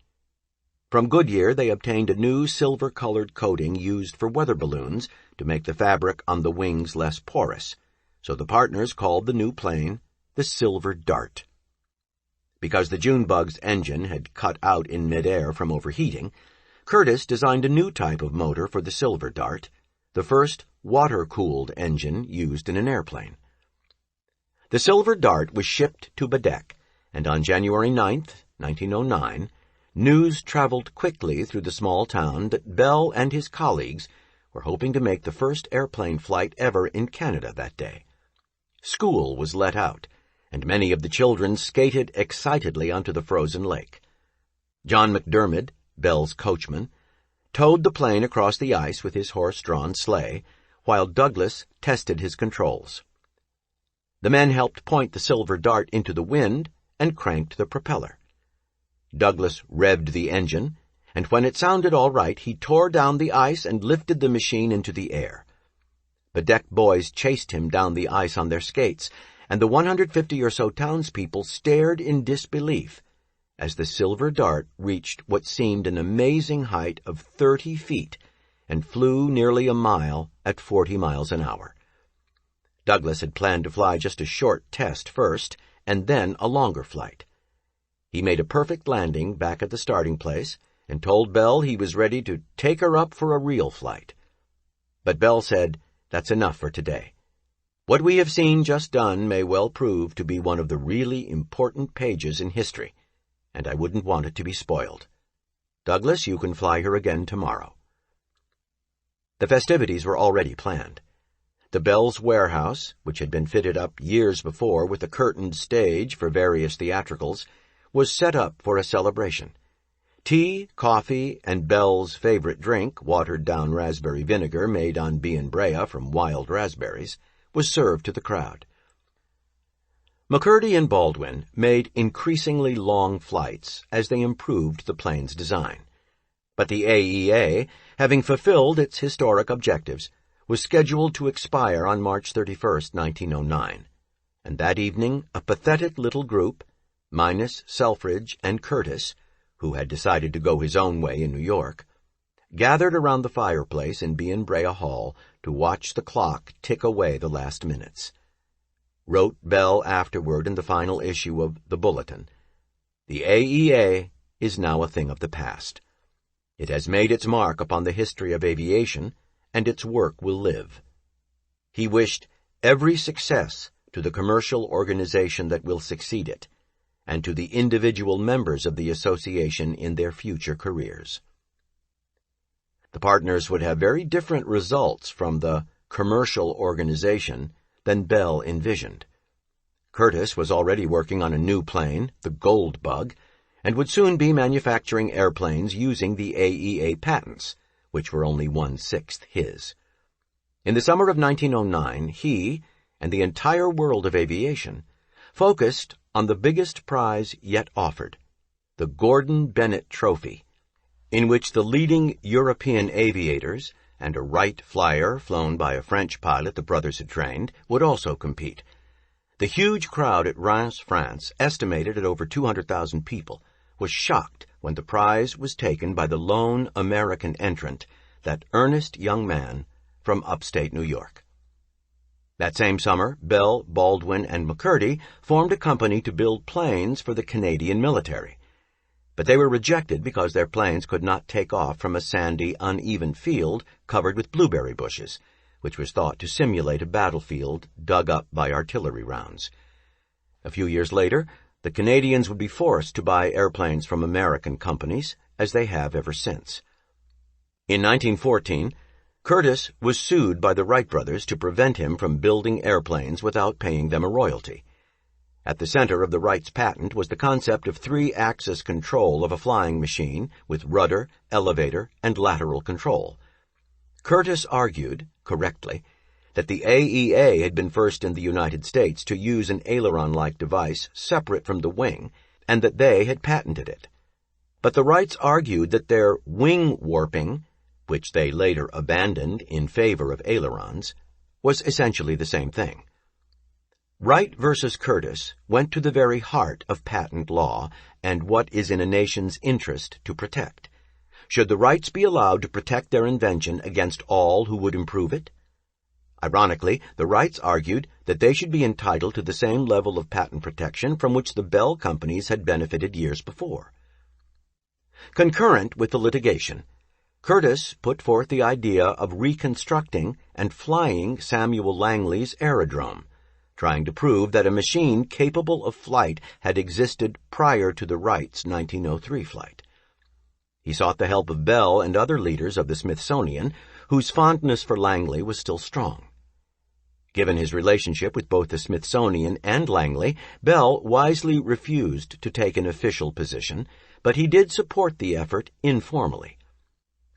From Goodyear they obtained a new silver-colored coating used for weather balloons to make the fabric on the wings less porous, so the partners called the new plane the Silver Dart. Because the Junebug's engine had cut out in midair from overheating, Curtiss designed a new type of motor for the Silver Dart, the first water-cooled engine used in an airplane. The Silver Dart was shipped to Bedeck, and on January 9th, 1909, news traveled quickly through the small town that Bell and his colleagues were hoping to make the first airplane flight ever in Canada that day. School was let out, and many of the children skated excitedly onto the frozen lake. John McDermott, Bell's coachman, towed the plane across the ice with his horse-drawn sleigh, while Douglas tested his controls. The men helped point the Silver Dart into the wind and cranked the propeller. Douglas revved the engine, and when it sounded all right, he tore down the ice and lifted the machine into the air. Bedeck boys chased him down the ice on their skates, and the 150 or so townspeople stared in disbelief as the Silver Dart reached what seemed an amazing height of 30 feet and flew nearly a mile at 40 miles an hour. Douglas had planned to fly just a short test first, and then a longer flight. He made a perfect landing back at the starting place and told Bell he was ready to take her up for a real flight. But Bell said, "That's enough for today. What we have seen just done may well prove to be one of the really important pages in history, and I wouldn't want it to be spoiled. Douglas, you can fly her again tomorrow." The festivities were already planned. The Bell's warehouse, which had been fitted up years before with a curtained stage for various theatricals, was set up for a celebration. Tea, coffee, and Bell's favorite drink, watered-down raspberry vinegar made on Bienbrea from wild raspberries, was served to the crowd. McCurdy and Baldwin made increasingly long flights as they improved the plane's design. But the AEA, having fulfilled its historic objectives, was scheduled to expire on March 31st, 1909, and that evening a pathetic little group, minus Selfridge and Curtiss, who had decided to go his own way in New York, gathered around the fireplace in Bienbrea Hall to watch the clock tick away the last minutes. Wrote Bell afterward in the final issue of The Bulletin, "The AEA is now a thing of the past. It has made its mark upon the history of aviation, and its work will live." He wished every success to the commercial organization that will succeed it, and to the individual members of the association in their future careers. The partners would have very different results from the commercial organization than Bell envisioned. Curtiss was already working on a new plane, the Gold Bug, and would soon be manufacturing airplanes using the AEA patents, which were only 1/6 his. In the summer of 1909, he, and the entire world of aviation, focused on the biggest prize yet offered, the Gordon Bennett Trophy, in which the leading European aviators and a Wright Flyer flown by a French pilot the brothers had trained would also compete. The huge crowd at Reims, France, estimated at over 200,000 people, was shocked when the prize was taken by the lone American entrant, that earnest young man from upstate New York. That same summer, Bell, Baldwin, and McCurdy formed a company to build planes for the Canadian military. But they were rejected because their planes could not take off from a sandy, uneven field covered with blueberry bushes, which was thought to simulate a battlefield dug up by artillery rounds. A few years later, the Canadians would be forced to buy airplanes from American companies, as they have ever since. In 1914, Curtiss was sued by the Wright brothers to prevent him from building airplanes without paying them a royalty. At the center of the Wrights patent was the concept of three-axis control of a flying machine with rudder, elevator, and lateral control. Curtiss argued, correctly, that the AEA had been first in the United States to use an aileron-like device separate from the wing, and that they had patented it. But the Wrights argued that their wing warping, which they later abandoned in favor of ailerons, was essentially the same thing. Wright versus Curtiss went to the very heart of patent law and what is in a nation's interest to protect. Should the Wrights be allowed to protect their invention against all who would improve it? Ironically, the Wrights argued that they should be entitled to the same level of patent protection from which the Bell companies had benefited years before. Concurrent with the litigation, Curtiss put forth the idea of reconstructing and flying Samuel Langley's aerodrome, trying to prove that a machine capable of flight had existed prior to the Wrights' 1903 flight. He sought the help of Bell and other leaders of the Smithsonian, whose fondness for Langley was still strong. Given his relationship with both the Smithsonian and Langley, Bell wisely refused to take an official position, but he did support the effort informally.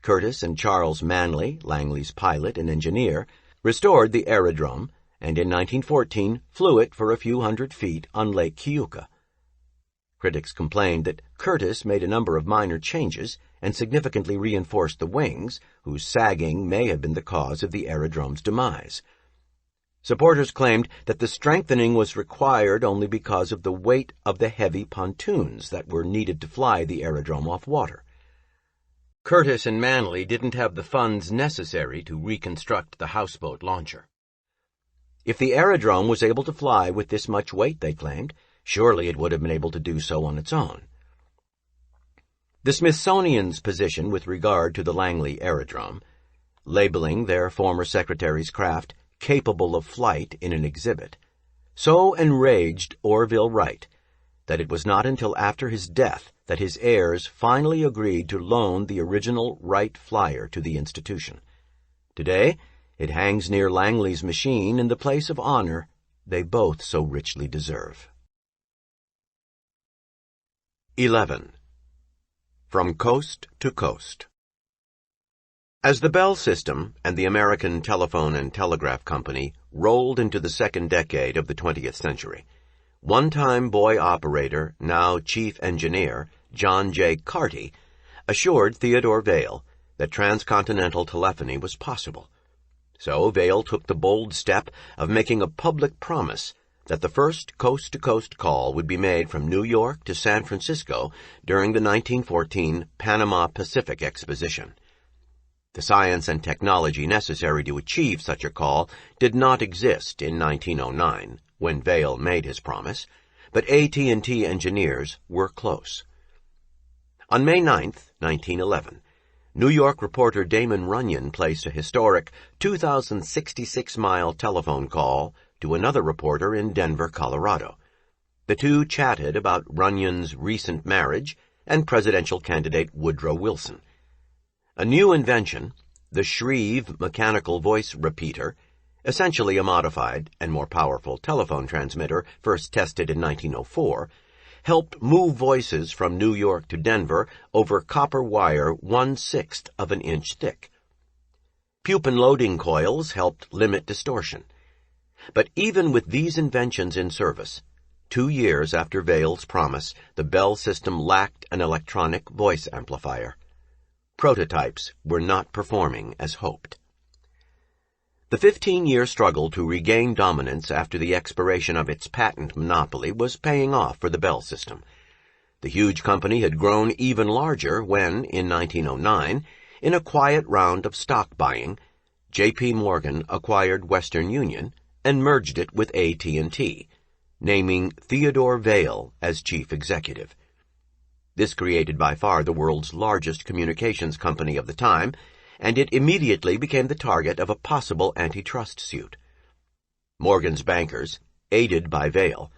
Curtiss and Charles Manley, Langley's pilot and engineer, restored the aerodrome, and in 1914 flew it for a few hundred feet on Lake Keuka. Critics complained that Curtiss made a number of minor changes and significantly reinforced the wings, whose sagging may have been the cause of the aerodrome's demise. Supporters claimed that the strengthening was required only because of the weight of the heavy pontoons that were needed to fly the aerodrome off water. Curtiss and Manley didn't have the funds necessary to reconstruct the houseboat launcher. If the aerodrome was able to fly with this much weight, they claimed, surely it would have been able to do so on its own. The Smithsonian's position with regard to the Langley aerodrome, labeling their former secretary's craft capable of flight in an exhibit, so enraged Orville Wright that it was not until after his death that his heirs finally agreed to loan the original Wright flyer to the institution. Today, it hangs near Langley's machine in the place of honor they both so richly deserve. 11. From Coast to Coast. As the Bell system and the American Telephone and Telegraph Company rolled into the second decade of the 20th century, one-time boy operator, now chief engineer, John J. Carty, assured Theodore Vail that transcontinental telephony was possible. So Vail took the bold step of making a public promise that the first coast-to-coast call would be made from New York to San Francisco during the 1914 Panama Pacific Exposition. The science and technology necessary to achieve such a call did not exist in 1909, when Vail made his promise, but AT&T engineers were close. On May 9, 1911, New York reporter Damon Runyon placed a historic 2,066-mile telephone call to another reporter in Denver, Colorado. The two chatted about Runyon's recent marriage and presidential candidate Woodrow Wilson. A new invention, the Shreve mechanical voice repeater, essentially a modified and more powerful telephone transmitter first tested in 1904, helped move voices from New York to Denver over copper wire 1/6 of an inch thick. Pupin loading coils helped limit distortion. But even with these inventions in service, 2 years after Vail's promise, the Bell system lacked an electronic voice amplifier. Prototypes were not performing as hoped. The 15-year struggle to regain dominance after the expiration of its patent monopoly was paying off for the Bell system. The huge company had grown even larger when, in 1909, in a quiet round of stock buying, J.P. Morgan acquired Western Union and merged it with AT&T, naming Theodore Vail as chief executive. This created by far the world's largest communications company of the time, and it immediately became the target of a possible antitrust suit. Morgan's bankers, aided by Vail,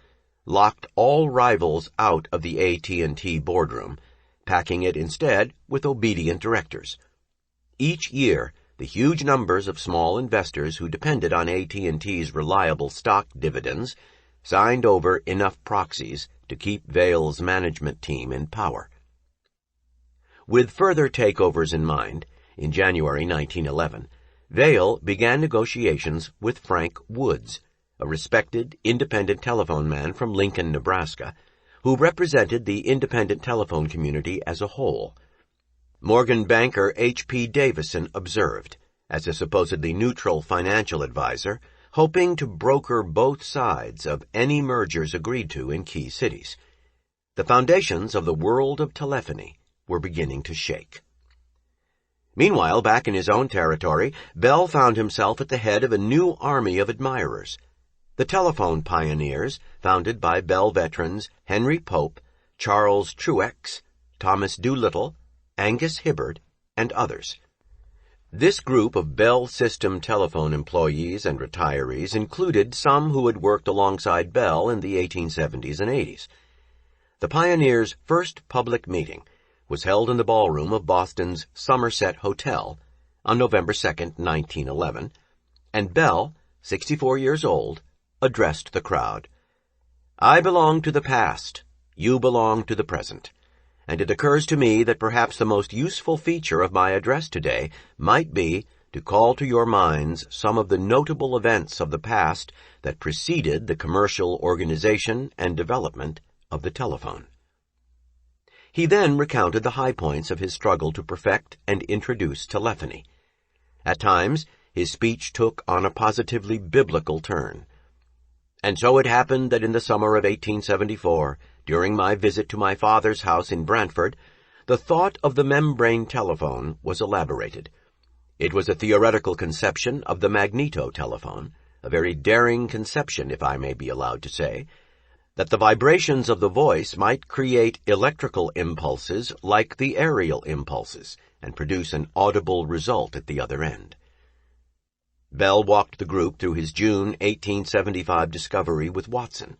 locked all rivals out of the AT&T boardroom, packing it instead with obedient directors. Each year, the huge numbers of small investors who depended on AT&T's reliable stock dividends signed over enough proxies to keep Vail's management team in power. With further takeovers in mind, in January 1911, Vail began negotiations with Frank Woods, a respected independent telephone man from Lincoln, Nebraska, who represented the independent telephone community as a whole. Morgan banker H.P. Davison observed, as a supposedly neutral financial advisor, hoping to broker both sides of any mergers agreed to in key cities. The foundations of the world of telephony were beginning to shake. Meanwhile, back in his own territory, Bell found himself at the head of a new army of admirers. The telephone pioneers, founded by Bell veterans Henry Pope, Charles Truex, Thomas Doolittle, Angus Hibbard, and others. This group of Bell System telephone employees and retirees included some who had worked alongside Bell in the 1870s and 80s. The pioneers' first public meeting was held in the ballroom of Boston's Somerset Hotel on November 2, 1911, and Bell, 64 years old, addressed the crowd. "I belong to the past, you belong to the present, and it occurs to me that perhaps the most useful feature of my address today might be to call to your minds some of the notable events of the past that preceded the commercial organization and development of the telephone." He then recounted the high points of his struggle to perfect and introduce telephony. At times, his speech took on a positively biblical turn. "And so it happened that in the summer of 1874, during my visit to my father's house in Brantford, the thought of the membrane telephone was elaborated. It was a theoretical conception of the magneto-telephone, a very daring conception, if I may be allowed to say, that the vibrations of the voice might create electrical impulses like the aerial impulses and produce an audible result at the other end." Bell walked the group through his June 1875 discovery with Watson.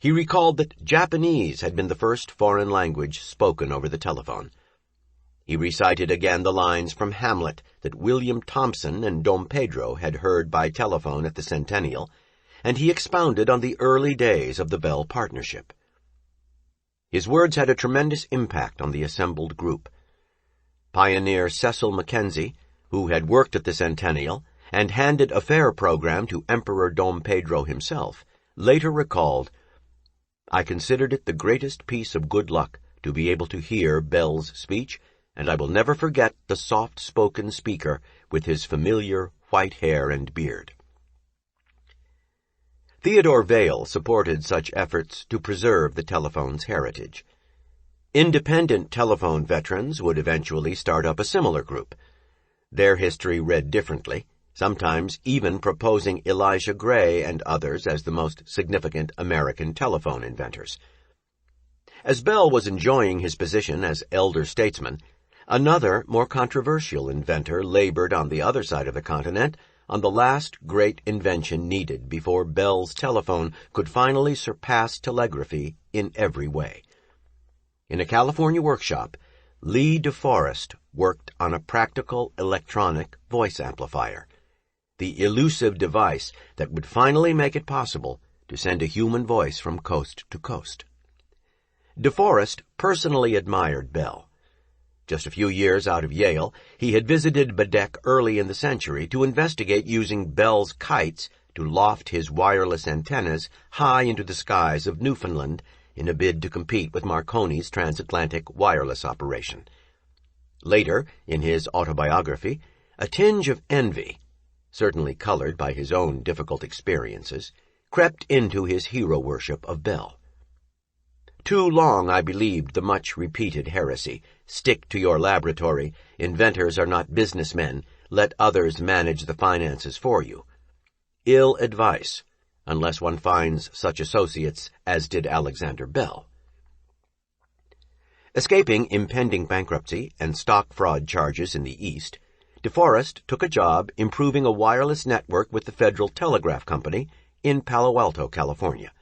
He recalled that Japanese had been the first foreign language spoken over the telephone. He recited again the lines from Hamlet that William Thompson and Dom Pedro had heard by telephone at the Centennial, and he expounded on the early days of the Bell partnership. His words had a tremendous impact on the assembled group. Pioneer Cecil Mackenzie, who had worked at the Centennial and handed a fare program to Emperor Dom Pedro himself, later recalled, "I considered it the greatest piece of good luck to be able to hear Bell's speech, and I will never forget the soft-spoken speaker with his familiar white hair and beard." Theodore Vail supported such efforts to preserve the telephone's heritage. Independent telephone veterans would eventually start up a similar group. Their history read differently, sometimes even proposing Elijah Gray and others as the most significant American telephone inventors. As Bell was enjoying his position as elder statesman, another, more controversial inventor labored on the other side of the continent on the last great invention needed before Bell's telephone could finally surpass telegraphy in every way. In a California workshop, Lee DeForest worked on a practical electronic voice amplifier, the elusive device that would finally make it possible to send a human voice from coast to coast. DeForest personally admired Bell. Just a few years out of Yale, he had visited Bedeck early in the century to investigate using Bell's kites to loft his wireless antennas high into the skies of Newfoundland in a bid to compete with Marconi's transatlantic wireless operation. Later, in his autobiography, a tinge of envy, certainly colored by his own difficult experiences, crept into his hero worship of Bell. "Too long I believed the much-repeated heresy, 'Stick to your laboratory, inventors are not businessmen, let others manage the finances for you.' Ill advice, unless one finds such associates as did Alexander Bell." Escaping impending bankruptcy and stock fraud charges in the East, DeForest took a job improving a wireless network with the Federal Telegraph Company in Palo Alto, California.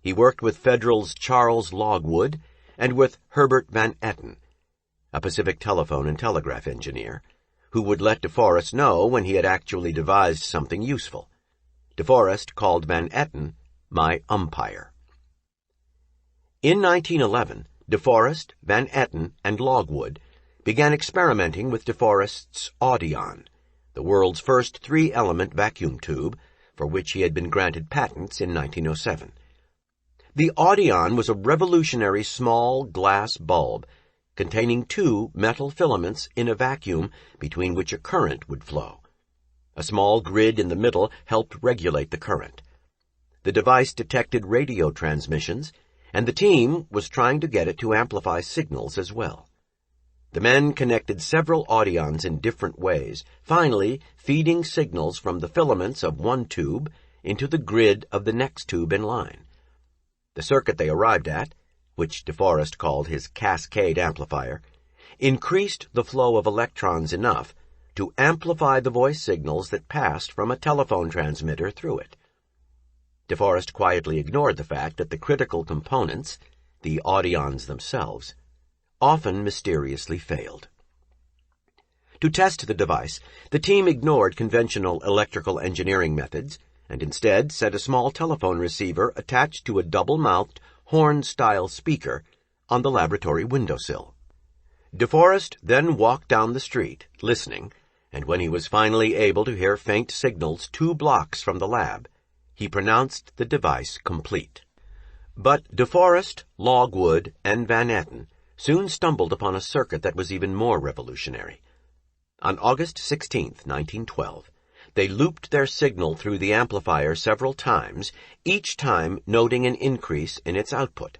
He worked with Federal's Charles Logwood and with Herbert Van Etten, a Pacific telephone and telegraph engineer, who would let DeForest know when he had actually devised something useful. DeForest called Van Etten My Umpire. In 1911, De Forest, Van Etten, and Logwood began experimenting with De Forest's Audion, the world's first three-element vacuum tube, for which he had been granted patents in 1907. The Audion was a revolutionary small glass bulb containing two metal filaments in a vacuum between which a current would flow. A small grid in the middle helped regulate the current. The device detected radio transmissions, and the team was trying to get it to amplify signals as well. The men connected several Audions in different ways, finally feeding signals from the filaments of one tube into the grid of the next tube in line. The circuit they arrived at, which De Forest called his cascade amplifier, increased the flow of electrons enough to amplify the voice signals that passed from a telephone transmitter through it. De Forest quietly ignored the fact that the critical components, the Audions themselves, often mysteriously failed. To test the device, the team ignored conventional electrical engineering methods and instead set a small telephone receiver attached to a double-mouthed, horn-style speaker on the laboratory windowsill. De Forest then walked down the street, listening, and when he was finally able to hear faint signals 2 blocks from the lab, he pronounced the device complete. But De Forest, Logwood, and Van Etten soon stumbled upon a circuit that was even more revolutionary. On August 16, 1912, they looped their signal through the amplifier several times, each time noting an increase in its output.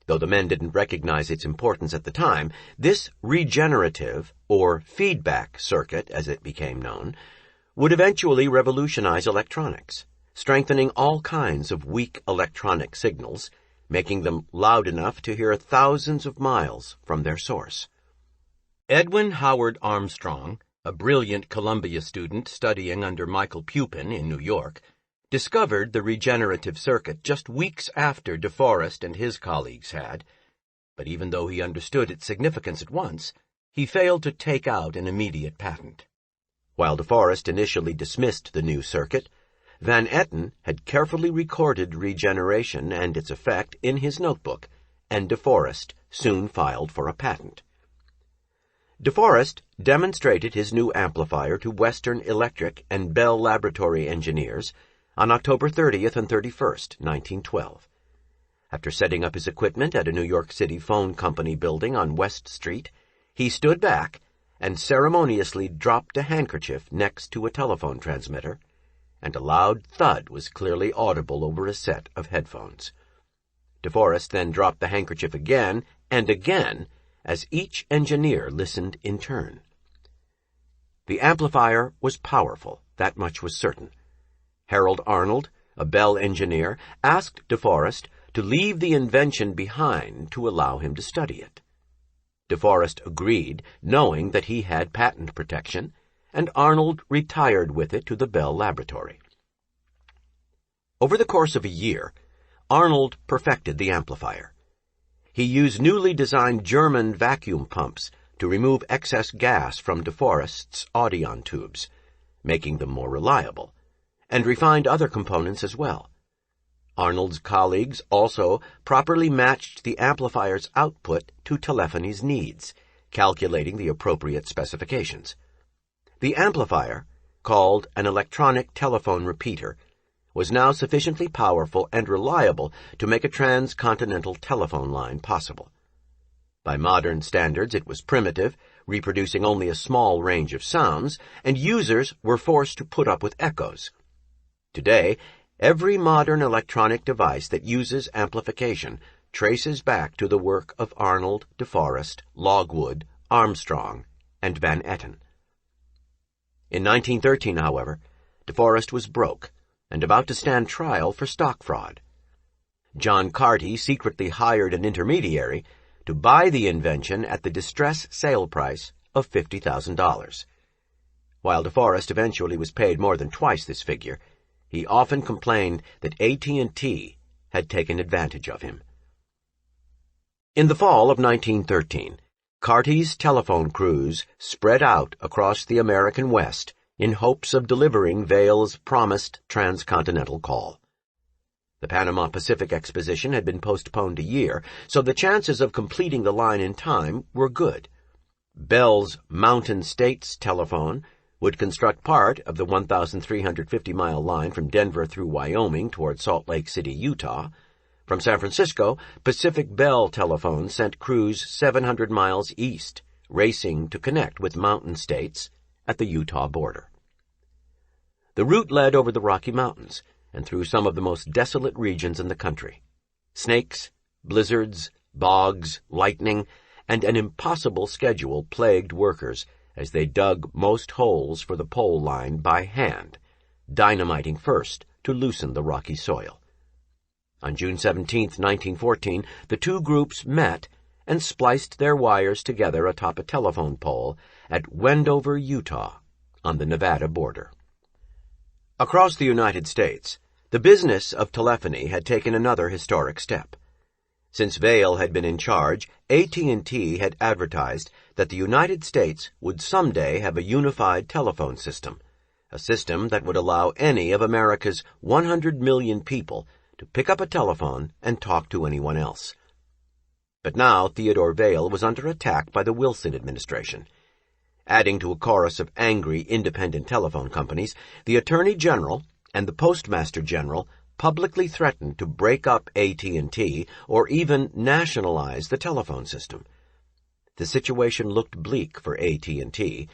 Though the men didn't recognize its importance at the time, this regenerative, or feedback circuit, as it became known, would eventually revolutionize electronics, strengthening all kinds of weak electronic signals, making them loud enough to hear thousands of miles from their source. Edwin Howard Armstrong, a brilliant Columbia student studying under Michael Pupin in New York, discovered the regenerative circuit just weeks after De Forest and his colleagues had, but even though he understood its significance at once, he failed to take out an immediate patent. While De Forest initially dismissed the new circuit, Van Etten had carefully recorded regeneration and its effect in his notebook, and De Forest soon filed for a patent. De Forest demonstrated his new amplifier to Western Electric and Bell Laboratory engineers on October 30th and 31st, 1912. After setting up his equipment at a New York City phone company building on West Street, he stood back and ceremoniously dropped a handkerchief next to a telephone transmitter, and a loud thud was clearly audible over a set of headphones. De Forest then dropped the handkerchief again and again, as each engineer listened in turn. The amplifier was powerful, that much was certain. Harold Arnold, a Bell engineer, asked De Forest to leave the invention behind to allow him to study it. De Forest agreed, knowing that he had patent protection, and Arnold retired with it to the Bell Laboratory. Over the course of a year, Arnold perfected the amplifier. He used newly designed German vacuum pumps to remove excess gas from De Forest's Audion tubes, making them more reliable, and refined other components as well. Arnold's colleagues also properly matched the amplifier's output to telephony's needs, calculating the appropriate specifications. The amplifier, called an electronic telephone repeater, was now sufficiently powerful and reliable to make a transcontinental telephone line possible. By modern standards, it was primitive, reproducing only a small range of sounds, and users were forced to put up with echoes. Today, every modern electronic device that uses amplification traces back to the work of Arnold, De Forest, Logwood, Armstrong, and Van Etten. In 1913, however, De Forest was broke and about to stand trial for stock fraud. John Carty secretly hired an intermediary to buy the invention at the distress sale price of $50,000. While De Forest eventually was paid more than twice this figure, he often complained that AT&T had taken advantage of him. In the fall of 1913, Carty's telephone crews spread out across the American West in hopes of delivering Vail's promised transcontinental call. The Panama Pacific Exposition had been postponed a year, so the chances of completing the line in time were good. Bell's Mountain States Telephone would construct part of the 1,350-mile line from Denver through Wyoming toward Salt Lake City, Utah. From San Francisco, Pacific Bell Telephone sent crews 700 miles east, racing to connect with Mountain States at the Utah border. The route led over the Rocky Mountains and through some of the most desolate regions in the country. Snakes, blizzards, bogs, lightning, and an impossible schedule plagued workers as they dug most holes for the pole line by hand, dynamiting first to loosen the rocky soil. On June 17, 1914, the two groups met and spliced their wires together atop a telephone pole at Wendover, Utah, on the Nevada border. Across the United States, the business of telephony had taken another historic step. Since Vail had been in charge, AT&T had advertised that the United States would someday have a unified telephone system, a system that would allow any of America's 100 million people to pick up a telephone and talk to anyone else. But now Theodore Vail was under attack by the Wilson administration. Adding to a chorus of angry independent telephone companies, the Attorney General and the Postmaster General publicly threatened to break up AT&T or even nationalize the telephone system. The situation looked bleak for AT&T,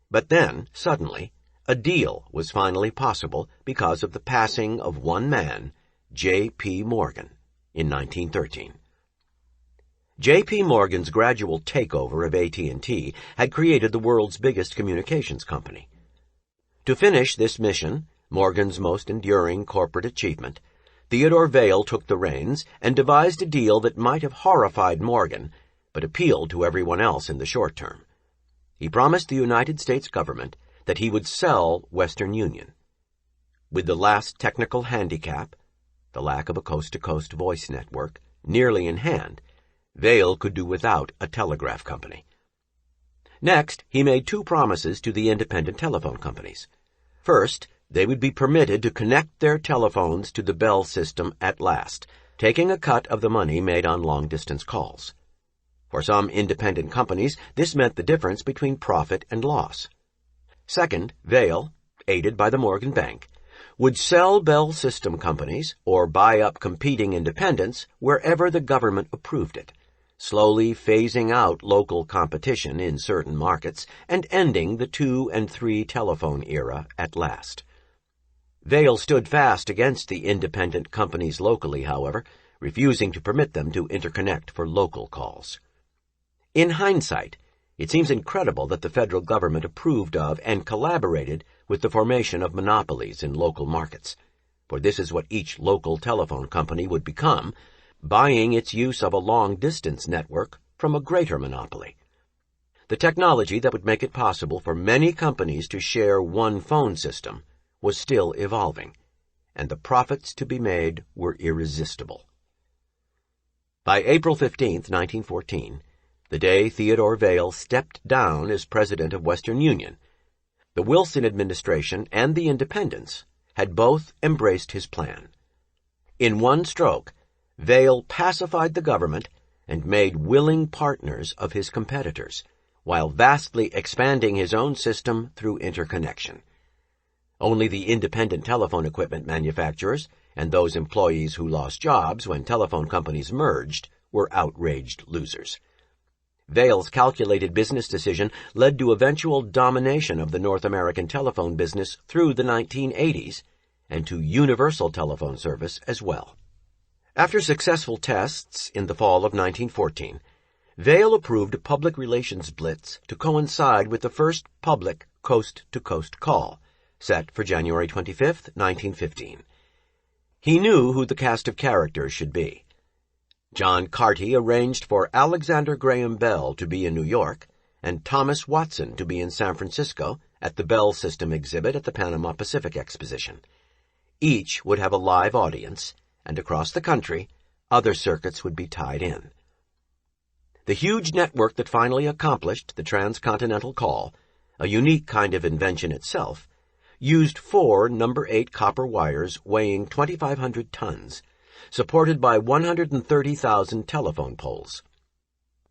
but then, suddenly, a deal was finally possible because of the passing of one man, J.P. Morgan, in 1913. J.P. Morgan's gradual takeover of AT&T had created the world's biggest communications company. To finish this mission, Morgan's most enduring corporate achievement, Theodore Vail took the reins and devised a deal that might have horrified Morgan, but appealed to everyone else in the short term. He promised the United States government that he would sell Western Union. With the last technical handicap, the lack of a coast-to-coast voice network, nearly in hand, Vail could do without a telegraph company. Next, he made two promises to the independent telephone companies. First, they would be permitted to connect their telephones to the Bell system at last, taking a cut of the money made on long-distance calls. For some independent companies, this meant the difference between profit and loss. Second, Vail, aided by the Morgan Bank, would sell Bell system companies or buy up competing independents wherever the government approved it, slowly phasing out local competition in certain markets and ending the 2- and 3- telephone era at last. Vail stood fast against the independent companies locally, however, refusing to permit them to interconnect for local calls. In hindsight, it seems incredible that the federal government approved of and collaborated with the formation of monopolies in local markets, for this is what each local telephone company would become, buying its use of a long-distance network from a greater monopoly. The technology that would make it possible for many companies to share one phone system was still evolving, and the profits to be made were irresistible. By April 15, 1914, the day Theodore Vail stepped down as president of Western Union, the Wilson administration and the independents had both embraced his plan. In one stroke, Vail pacified the government and made willing partners of his competitors, while vastly expanding his own system through interconnection. Only the independent telephone equipment manufacturers and those employees who lost jobs when telephone companies merged were outraged losers. Vail's calculated business decision led to eventual domination of the North American telephone business through the 1980s and to universal telephone service as well. After successful tests in the fall of 1914, Vail approved a public relations blitz to coincide with the first public coast-to-coast call, set for January 25, 1915. He knew who the cast of characters should be. John Carty arranged for Alexander Graham Bell to be in New York and Thomas Watson to be in San Francisco at the Bell System exhibit at the Panama Pacific Exposition. Each would have a live audience, and across the country, other circuits would be tied in. The huge network that finally accomplished the transcontinental call, a unique kind of invention itself, used 4 number 8 copper wires weighing 2,500 tons, supported by 130,000 telephone poles.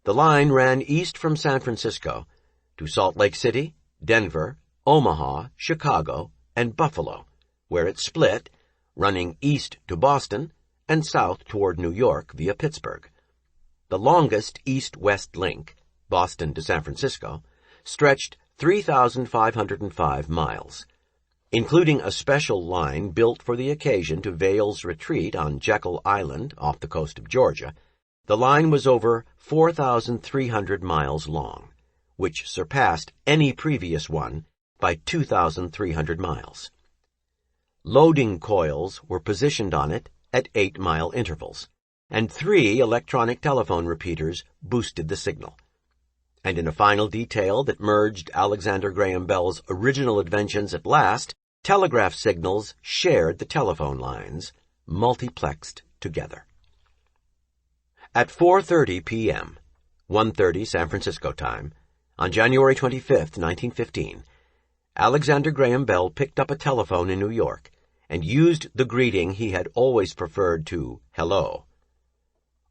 The line ran east from San Francisco to Salt Lake City, Denver, Omaha, Chicago, and Buffalo, where it split, running east to Boston and south toward New York via Pittsburgh. The longest east-west link, Boston to San Francisco, stretched 3,505 miles. Including a special line built for the occasion to Vail's Retreat on Jekyll Island off the coast of Georgia, the line was over 4,300 miles long, which surpassed any previous one by 2,300 miles. Loading coils were positioned on it at 8-mile intervals, and 3 electronic telephone repeaters boosted the signal. And in a final detail that merged Alexander Graham Bell's original inventions at last, telegraph signals shared the telephone lines, multiplexed together. At 4:30 p.m., 1:30 San Francisco time, on January 25, 1915, Alexander Graham Bell picked up a telephone in New York and used the greeting he had always preferred to hello.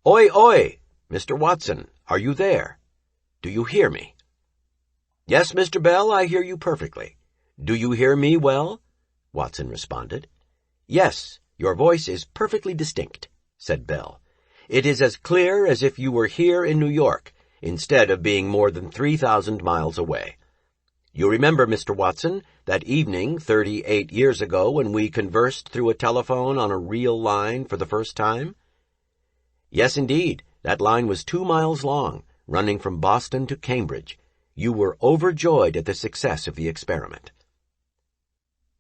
"Oi, oi! Mr. Watson, are you there? Do you hear me?" "Yes, Mr. Bell, I hear you perfectly. Do you hear me well?" Watson responded. "Yes, your voice is perfectly distinct," said Bell. "It is as clear as if you were here in New York, instead of being more than 3,000 miles away. You remember, Mr. Watson, that evening 38 years ago when we conversed through a telephone on a real line for the first time?" "Yes, indeed. That line was 2 miles long, running from Boston to Cambridge. You were overjoyed at the success of the experiment."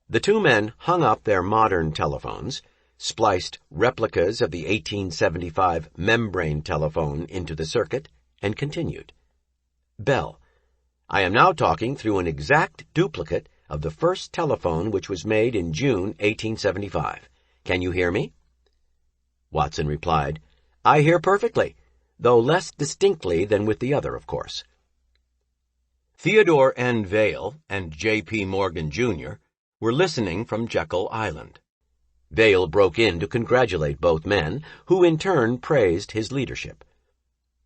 The two men hung up their modern telephones, spliced replicas of the 1875 membrane telephone into the circuit, and continued. "Bell, I am now talking through an exact duplicate of the first telephone which was made in June 1875. Can you hear me?" Watson replied, "I hear perfectly, though less distinctly than with the other, of course." Theodore N. Vail and J.P. Morgan, Jr. were listening from Jekyll Island. Vail broke in to congratulate both men, who in turn praised his leadership.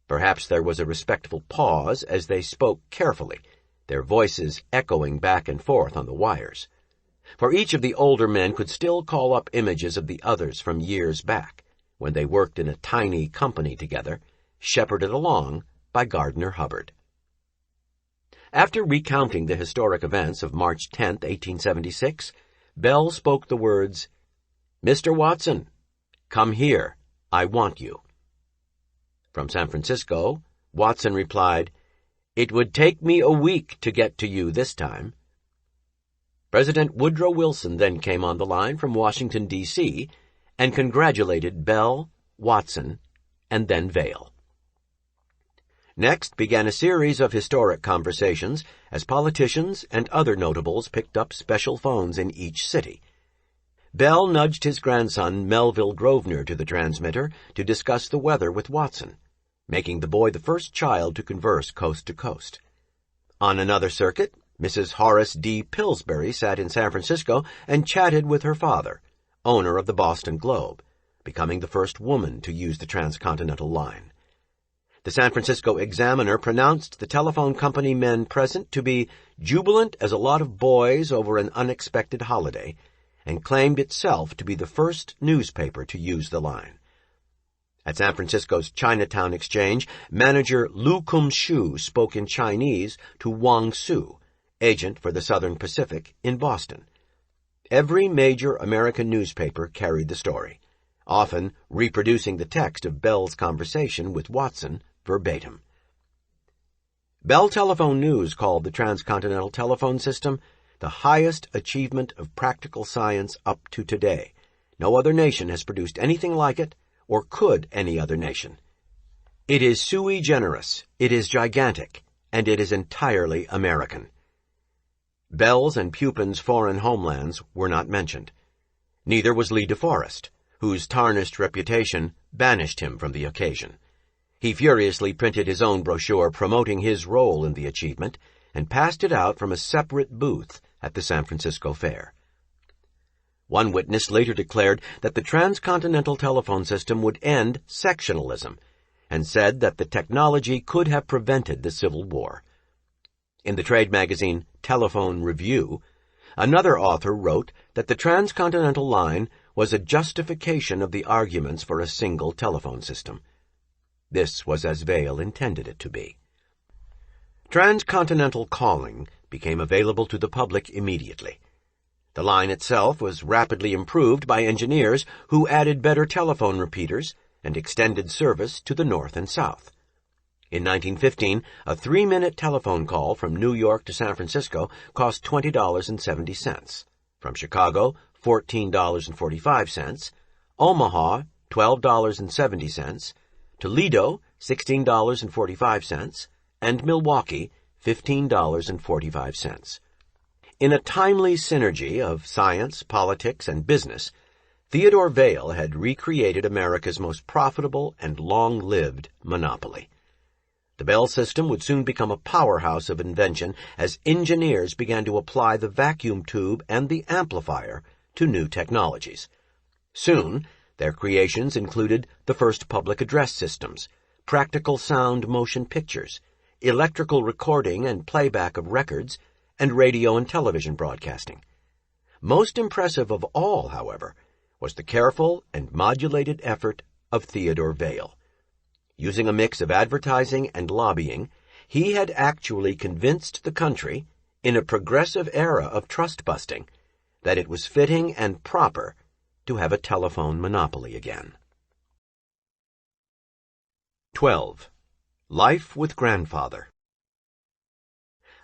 Perhaps there was a respectful pause as they spoke carefully, their voices echoing back and forth on the wires. For each of the older men could still call up images of the others from years back, when they worked in a tiny company together, shepherded along by Gardner Hubbard. After recounting the historic events of March 10, 1876, Bell spoke the words, "Mr. Watson, come here. I want you." From San Francisco, Watson replied, "It would take me a week to get to you this time." President Woodrow Wilson then came on the line from Washington, D.C., and congratulated Bell, Watson, and then Vail. Next began a series of historic conversations as politicians and other notables picked up special phones in each city. Bell nudged his grandson Melville Grosvenor to the transmitter to discuss the weather with Watson, making the boy the first child to converse coast to coast. On another circuit, Mrs. Horace D. Pillsbury sat in San Francisco and chatted with her father, owner of the Boston Globe, becoming the first woman to use the transcontinental line. The San Francisco Examiner pronounced the telephone company men present to be jubilant as a lot of boys over an unexpected holiday, and claimed itself to be the first newspaper to use the line. At San Francisco's Chinatown Exchange, manager Lu Kum-shu spoke in Chinese to Wang Su, agent for the Southern Pacific, in Boston. Every major American newspaper carried the story, often reproducing the text of Bell's conversation with Watson verbatim. Bell Telephone News called the transcontinental telephone system the highest achievement of practical science up to today. No other nation has produced anything like it, or could any other nation. It is sui generis, it is gigantic, and it is entirely American. Bell's and Pupin's foreign homelands were not mentioned. Neither was Lee DeForest, whose tarnished reputation banished him from the occasion. He furiously printed his own brochure promoting his role in the achievement and passed it out from a separate booth at the San Francisco Fair. One witness later declared that the transcontinental telephone system would end sectionalism, and said that the technology could have prevented the Civil War. In the trade magazine Telephone Review, another author wrote that the transcontinental line was a justification of the arguments for a single telephone system. This was as Vail intended it to be. Transcontinental calling became available to the public immediately. The line itself was rapidly improved by engineers who added better telephone repeaters and extended service to the north and south. In 1915, a 3-minute telephone call from New York to San Francisco cost $20.70. From Chicago, $14.45. Omaha, $12.70. Toledo, $16.45. And Milwaukee, $15.45. In a timely synergy of science, politics, and business, Theodore Vail had recreated America's most profitable and long-lived monopoly. The Bell system would soon become a powerhouse of invention as engineers began to apply the vacuum tube and the amplifier to new technologies. Soon, their creations included the first public address systems, practical sound motion pictures, electrical recording and playback of records, and radio and television broadcasting. Most impressive of all, however, was the careful and modulated effort of Theodore Vail. Using a mix of advertising and lobbying, he had actually convinced the country, in a progressive era of trust-busting, that it was fitting and proper to have a telephone monopoly again. 12. Life with Grandfather.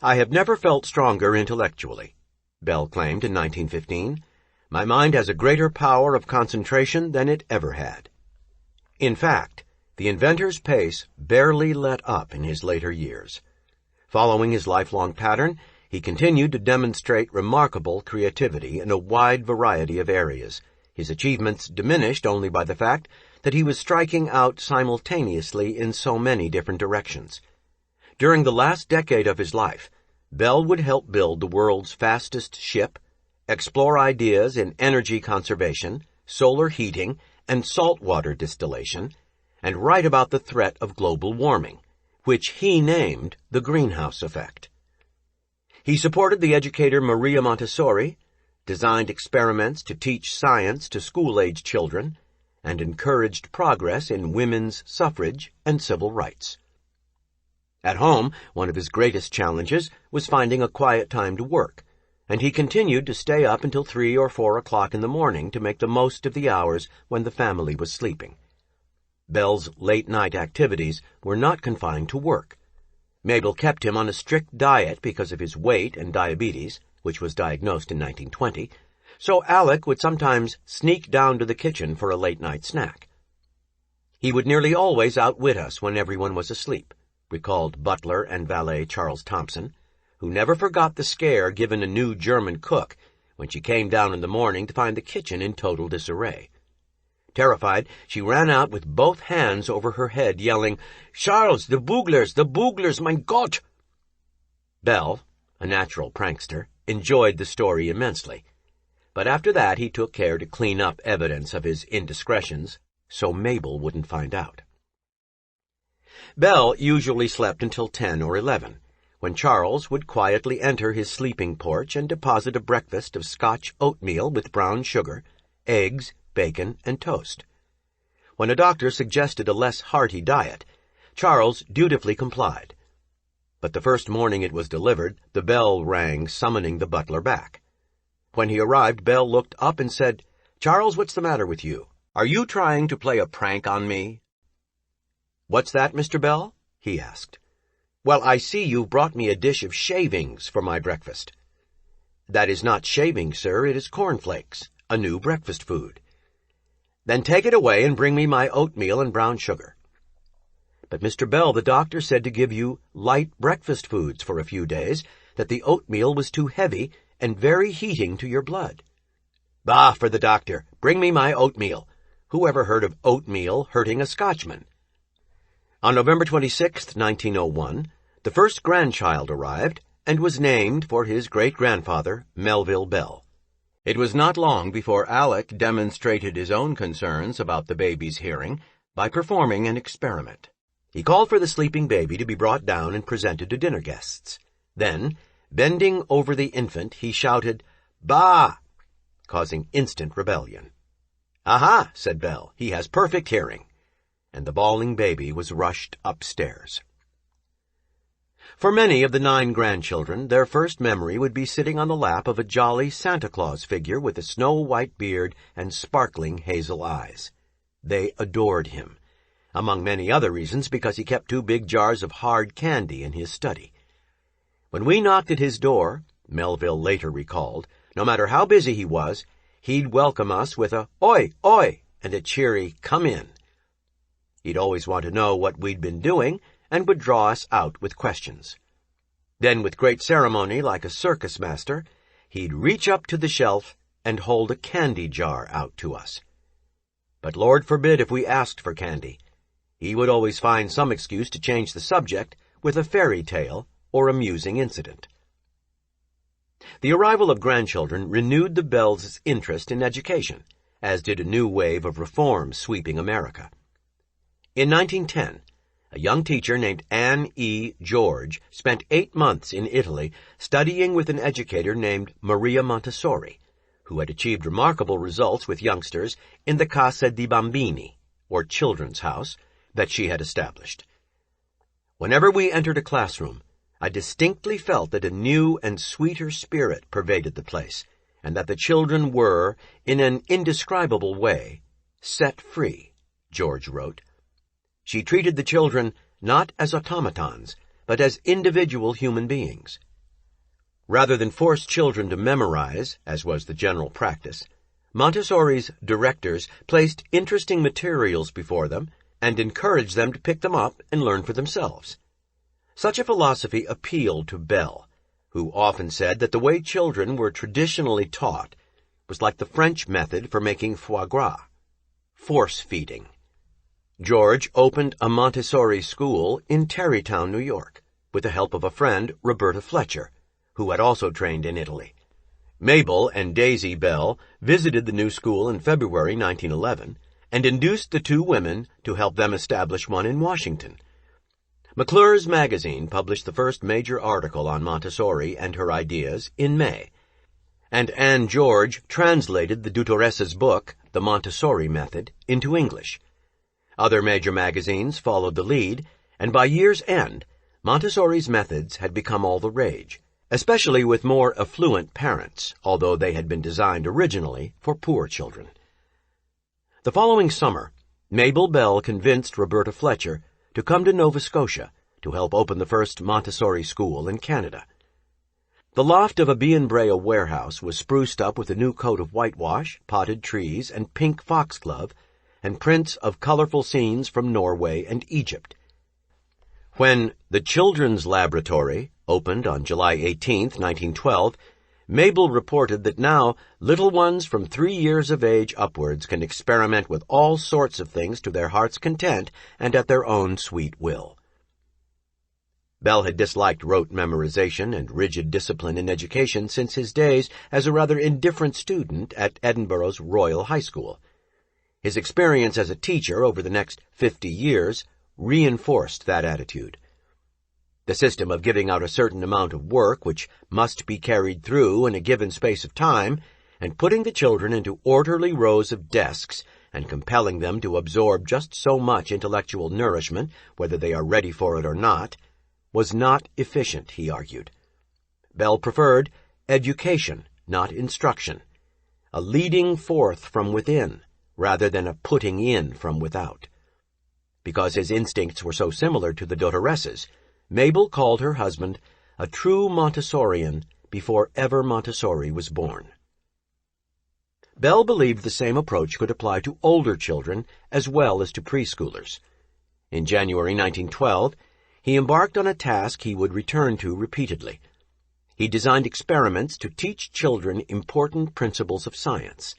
I have never felt stronger intellectually, Bell claimed in 1915. My mind has a greater power of concentration than it ever had. In fact, the inventor's pace barely let up in his later years. Following his lifelong pattern, he continued to demonstrate remarkable creativity in a wide variety of areas, his achievements diminished only by the fact that he was striking out simultaneously in so many different directions. During the last decade of his life, Bell would help build the world's fastest ship, explore ideas in energy conservation, solar heating, and saltwater distillation, and write about the threat of global warming, which he named the greenhouse effect. He supported the educator Maria Montessori, designed experiments to teach science to school-age children, and encouraged progress in women's suffrage and civil rights. At home, one of his greatest challenges was finding a quiet time to work, and he continued to stay up until 3 or 4 o'clock in the morning to make the most of the hours when the family was sleeping. Bell's late-night activities were not confined to work. Mabel kept him on a strict diet because of his weight and diabetes, which was diagnosed in 1920, so Alec would sometimes sneak down to the kitchen for a late-night snack. He would nearly always outwit us when everyone was asleep, recalled butler and valet Charles Thompson, who never forgot the scare given a new German cook when she came down in the morning to find the kitchen in total disarray. Terrified, she ran out with both hands over her head, yelling, "Charles, the Booglers, mein Gott!" Bell, a natural prankster, enjoyed the story immensely, but after that he took care to clean up evidence of his indiscretions so Mabel wouldn't find out. Bell usually slept until 10 or 11, when Charles would quietly enter his sleeping porch and deposit a breakfast of Scotch oatmeal with brown sugar, eggs, bacon, and toast. When a doctor suggested a less hearty diet, Charles dutifully complied. But the first morning it was delivered, the bell rang summoning the butler back. When he arrived, Bell looked up and said, "Charles, what's the matter with you? Are you trying to play a prank on me?" "What's that, Mr. Bell?" he asked. "Well, I see you've brought me a dish of shavings for my breakfast." "That is not shavings, sir, it is cornflakes, a new breakfast food." "Then take it away and bring me my oatmeal and brown sugar." "But, Mr. Bell, the doctor said to give you light breakfast foods for a few days, that the oatmeal was too heavy and very heating to your blood." "Bah, for the doctor! Bring me my oatmeal! Who ever heard of oatmeal hurting a Scotchman?" On November 26, 1901, the first grandchild arrived and was named for his great-grandfather, Melville Bell. It was not long before Alec demonstrated his own concerns about the baby's hearing by performing an experiment. He called for the sleeping baby to be brought down and presented to dinner guests. Then, bending over the infant, he shouted, "Bah!" causing instant rebellion. "Aha," said Belle, "he has perfect hearing." And the bawling baby was rushed upstairs. For many of the 9 grandchildren, their first memory would be sitting on the lap of a jolly Santa Claus figure with a snow-white beard and sparkling hazel eyes. They adored him, among many other reasons because he kept 2 big jars of hard candy in his study. When we knocked at his door, Melville later recalled, no matter how busy he was, he'd welcome us with a "Oi, oi!" and a cheery "Come in." He'd always want to know what we'd been doing and would draw us out with questions. Then, with great ceremony, like a circus master, he'd reach up to the shelf and hold a candy jar out to us. But Lord forbid if we asked for candy. He would always find some excuse to change the subject with a fairy tale or amusing incident. The arrival of grandchildren renewed the Bells' interest in education, as did a new wave of reform sweeping America. In 1910, a young teacher named Anne E. George spent 8 months in Italy studying with an educator named Maria Montessori, who had achieved remarkable results with youngsters in the Casa di Bambini, or Children's House, that she had established. Whenever we entered a classroom, I distinctly felt that a new and sweeter spirit pervaded the place, and that the children were, in an indescribable way, set free, George wrote. She treated the children not as automatons, but as individual human beings. Rather than force children to memorize, as was the general practice, Montessori's directors placed interesting materials before them and encouraged them to pick them up and learn for themselves. Such a philosophy appealed to Belle, who often said that the way children were traditionally taught was like the French method for making foie gras, force-feeding. George opened a Montessori school in Tarrytown, New York, with the help of a friend, Roberta Fletcher, who had also trained in Italy. Mabel and Daisy Bell visited the new school in February 1911 and induced the 2 women to help them establish one in Washington. McClure's magazine published the first major article on Montessori and her ideas in May, and Anne George translated the Duttoresa's book, The Montessori Method, into English. Other major magazines followed the lead, and by year's end, Montessori's methods had become all the rage, especially with more affluent parents, although they had been designed originally for poor children. The following summer, Mabel Bell convinced Roberta Fletcher to come to Nova Scotia to help open the first Montessori school in Canada. The loft of a B&Brea warehouse was spruced up with a new coat of whitewash, potted trees, and pink foxglove, and prints of colorful scenes from Norway and Egypt. When the Children's Laboratory opened on July 18, 1912, Mabel reported that now little ones from 3 years of age upwards can experiment with all sorts of things to their heart's content and at their own sweet will. Bell had disliked rote memorization and rigid discipline in education since his days as a rather indifferent student at Edinburgh's Royal High School. His experience as a teacher over the next 50 years reinforced that attitude. The system of giving out a certain amount of work which must be carried through in a given space of time, and putting the children into orderly rows of desks and compelling them to absorb just so much intellectual nourishment, whether they are ready for it or not, was not efficient, he argued. Bell preferred education, not instruction, a leading forth from within, rather than a putting in from without. Because his instincts were so similar to the Duttoresa's, Mabel called her husband a true Montessorian before ever Montessori was born. Bell believed the same approach could apply to older children as well as to preschoolers. In January 1912, he embarked on a task he would return to repeatedly. He designed experiments to teach children important principles of science.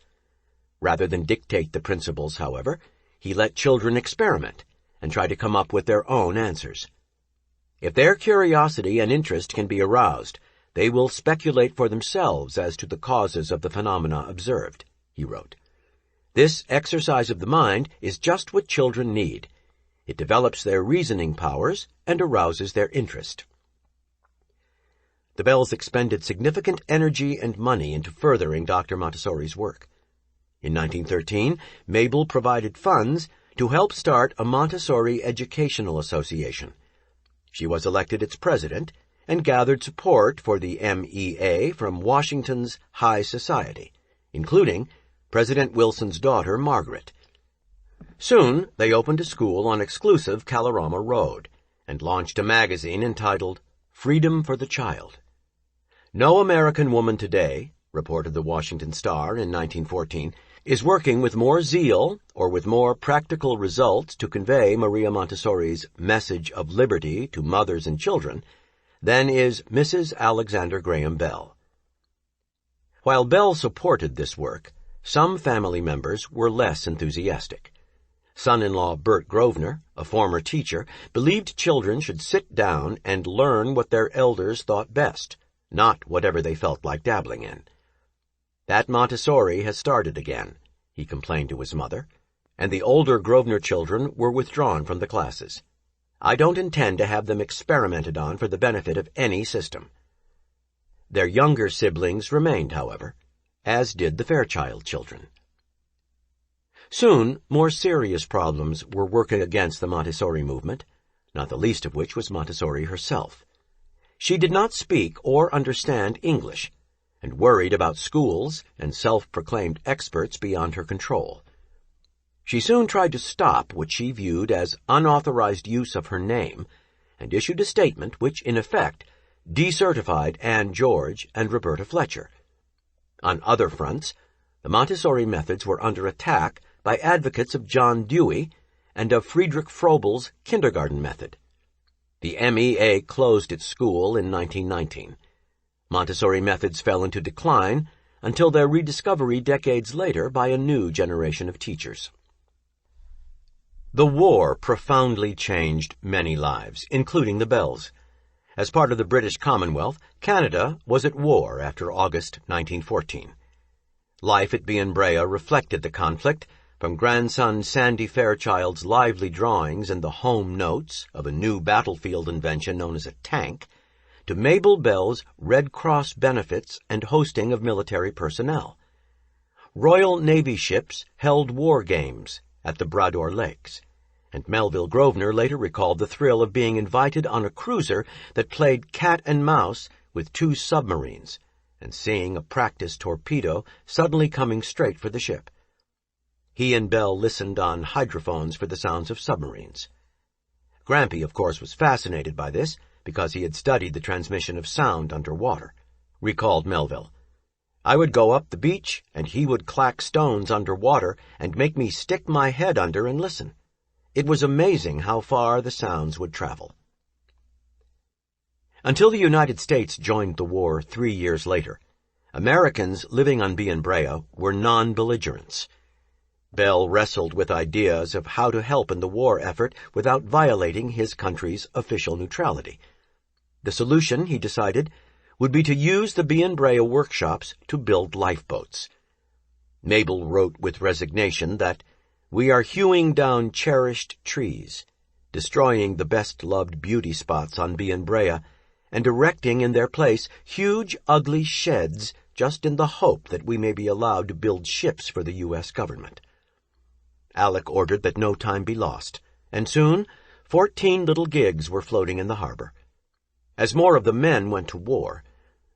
Rather than dictate the principles, however, he let children experiment and try to come up with their own answers. If their curiosity and interest can be aroused, they will speculate for themselves as to the causes of the phenomena observed, he wrote. This exercise of the mind is just what children need. It develops their reasoning powers and arouses their interest. The Bells expended significant energy and money into furthering Dr. Montessori's work. In 1913, Mabel provided funds to help start a Montessori Educational Association. She was elected its president and gathered support for the MEA from Washington's high society, including President Wilson's daughter, Margaret. Soon, they opened a school on exclusive Kalorama Road and launched a magazine entitled Freedom for the Child. No American woman today, reported the Washington Star in 1914, is working with more zeal or with more practical results to convey Maria Montessori's message of liberty to mothers and children than is Mrs. Alexander Graham Bell. While Bell supported this work, some family members were less enthusiastic. Son-in-law Bert Grosvenor, a former teacher, believed children should sit down and learn what their elders thought best, not whatever they felt like dabbling in. That Montessori has started again, he complained to his mother, and the older Grosvenor children were withdrawn from the classes. I don't intend to have them experimented on for the benefit of any system. Their younger siblings remained, however, as did the Fairchild children. Soon, more serious problems were working against the Montessori movement, not the least of which was Montessori herself. She did not speak or understand English, and worried about schools and self-proclaimed experts beyond her control. She soon tried to stop what she viewed as unauthorized use of her name, and issued a statement which, in effect, decertified Anne George and Roberta Fletcher. On other fronts, the Montessori methods were under attack by advocates of John Dewey and of Friedrich Froebel's kindergarten method. The MEA closed its school in 1919. Montessori methods fell into decline until their rediscovery decades later by a new generation of teachers. The war profoundly changed many lives, including the Bells. As part of the British Commonwealth, Canada was at war after August 1914. Life at Bienbrea reflected the conflict, from grandson Sandy Fairchild's lively drawings and the home notes of a new battlefield invention known as a tank, to Mabel Bell's Red Cross benefits and hosting of military personnel. Royal Navy ships held war games at the Brador Lakes, and Melville Grosvenor later recalled the thrill of being invited on a cruiser that played cat and mouse with two submarines, and seeing a practice torpedo suddenly coming straight for the ship. He and Bell listened on hydrophones for the sounds of submarines. Grampy, of course, was fascinated by this, because he had studied the transmission of sound underwater, recalled Melville. I would go up the beach, and he would clack stones underwater and make me stick my head under and listen. It was amazing how far the sounds would travel. Until the United States joined the war 3 years later, Americans living on Bienbrea were non-belligerents. Bell wrestled with ideas of how to help in the war effort without violating his country's official neutrality. The solution, he decided, would be to use the Bienbrea workshops to build lifeboats. Mabel wrote with resignation that, "We are hewing down cherished trees, destroying the best-loved beauty spots on Bienbrea, and erecting in their place huge, ugly sheds just in the hope that we may be allowed to build ships for the U.S. government." Alec ordered that no time be lost, and soon 14 little gigs were floating in the harbor. As more of the men went to war,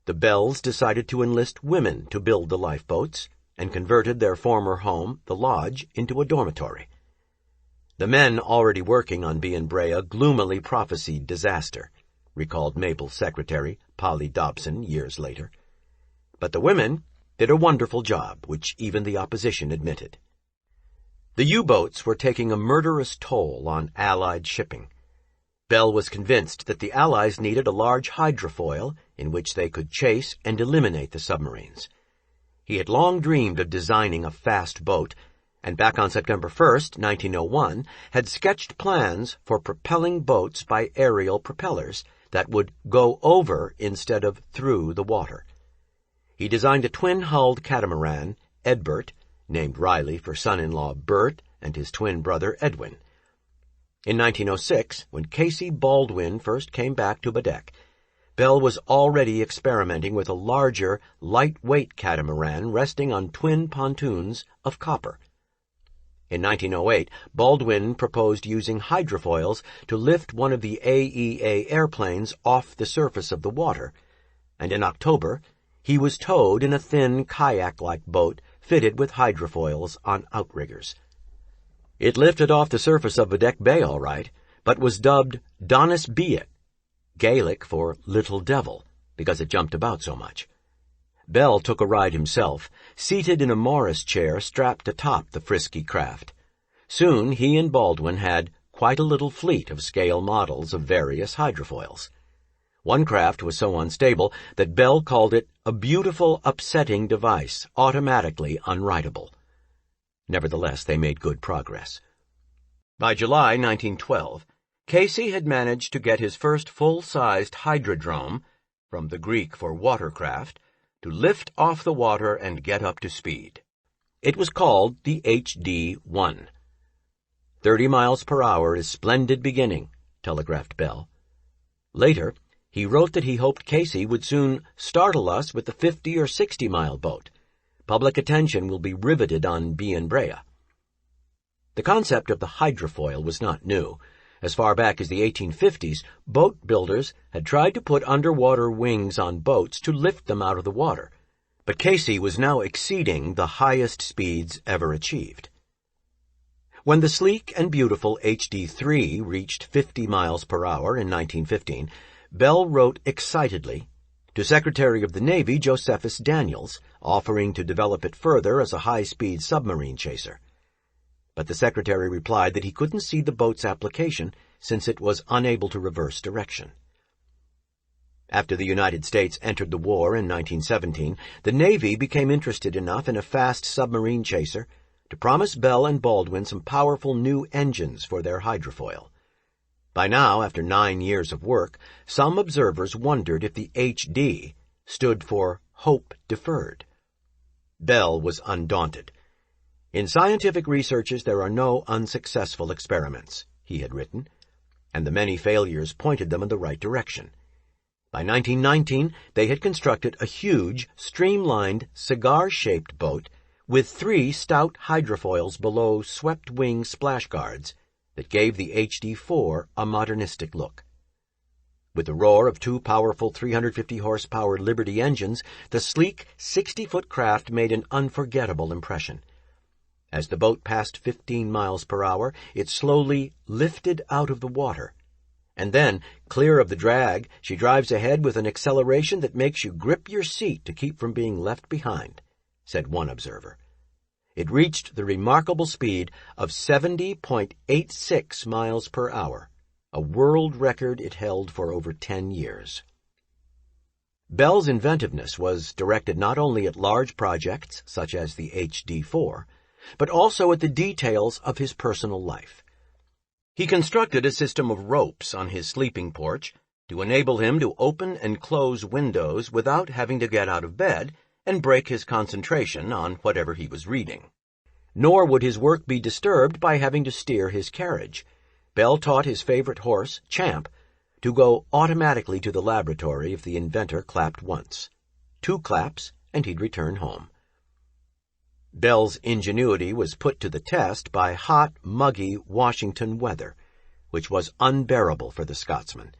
the Bells decided to enlist women to build the lifeboats, and converted their former home, the lodge, into a dormitory. The men already working on Bienbrea gloomily prophesied disaster, recalled Mabel's secretary, Polly Dobson, years later. But the women did a wonderful job, which even the opposition admitted. The U-boats were taking a murderous toll on Allied shipping. Bell was convinced that the Allies needed a large hydrofoil in which they could chase and eliminate the submarines. He had long dreamed of designing a fast boat, and back on September 1st, 1901, had sketched plans for propelling boats by aerial propellers that would go over instead of through the water. He designed a twin-hulled catamaran, Edbert, named Riley for son-in-law Bert and his twin brother Edwin. In 1906, when Casey Baldwin first came back to Badeck, Bell was already experimenting with a larger, light-weight catamaran resting on twin pontoons of copper. In 1908, Baldwin proposed using hydrofoils to lift one of the AEA airplanes off the surface of the water, and in October, he was towed in a thin kayak-like boat fitted with hydrofoils on outriggers. It lifted off the surface of Badeck Bay all right, but was dubbed Donis Beat, Gaelic for Little Devil, because it jumped about so much. Bell took a ride himself, seated in a Morris chair strapped atop the frisky craft. Soon he and Baldwin had quite a little fleet of scale models of various hydrofoils. One craft was so unstable that Bell called it a beautiful, upsetting device, automatically unrideable. Nevertheless, they made good progress. By July 1912, Casey had managed to get his first full-sized hydrodrome, from the Greek for watercraft, to lift off the water and get up to speed. It was called the HD-1. 30 miles per hour is splendid beginning, telegraphed Bell. Later, he wrote that he hoped Casey would soon startle us with the 50 or 60-mile boat. Public attention will be riveted on Brea. The concept of the hydrofoil was not new. As far back as the 1850s, boat builders had tried to put underwater wings on boats to lift them out of the water, but Casey was now exceeding the highest speeds ever achieved. When the sleek and beautiful HD-3 reached 50 miles per hour in 1915, Bell wrote excitedly to Secretary of the Navy Josephus Daniels, offering to develop it further as a high-speed submarine chaser. But the secretary replied that he couldn't see the boat's application since it was unable to reverse direction. After the United States entered the war in 1917, the Navy became interested enough in a fast submarine chaser to promise Bell and Baldwin some powerful new engines for their hydrofoil. By now, after 9 years of work, some observers wondered if the HD stood for Hope Deferred. Bell was undaunted. In scientific researches there are no unsuccessful experiments, he had written, and the many failures pointed them in the right direction. By 1919, they had constructed a huge, streamlined, cigar-shaped boat with 3 stout hydrofoils below swept-wing splash guards that gave the HD-4 a modernistic look. With the roar of 2 powerful 350-horsepower Liberty engines, the sleek 60-foot craft made an unforgettable impression. As the boat passed 15 miles per hour, it slowly lifted out of the water. And then, clear of the drag, she drives ahead with an acceleration that makes you grip your seat to keep from being left behind, said one observer. It reached the remarkable speed of 70.86 miles per hour, a world record it held for over 10 years. Bell's inventiveness was directed not only at large projects, such as the HD-4, but also at the details of his personal life. He constructed a system of ropes on his sleeping porch to enable him to open and close windows without having to get out of bed and break his concentration on whatever he was reading. Nor would his work be disturbed by having to steer his carriage. Bell taught his favorite horse, Champ, to go automatically to the laboratory if the inventor clapped once. 2 claps, and he'd return home. Bell's ingenuity was put to the test by hot, muggy Washington weather, which was unbearable for the Scotsman.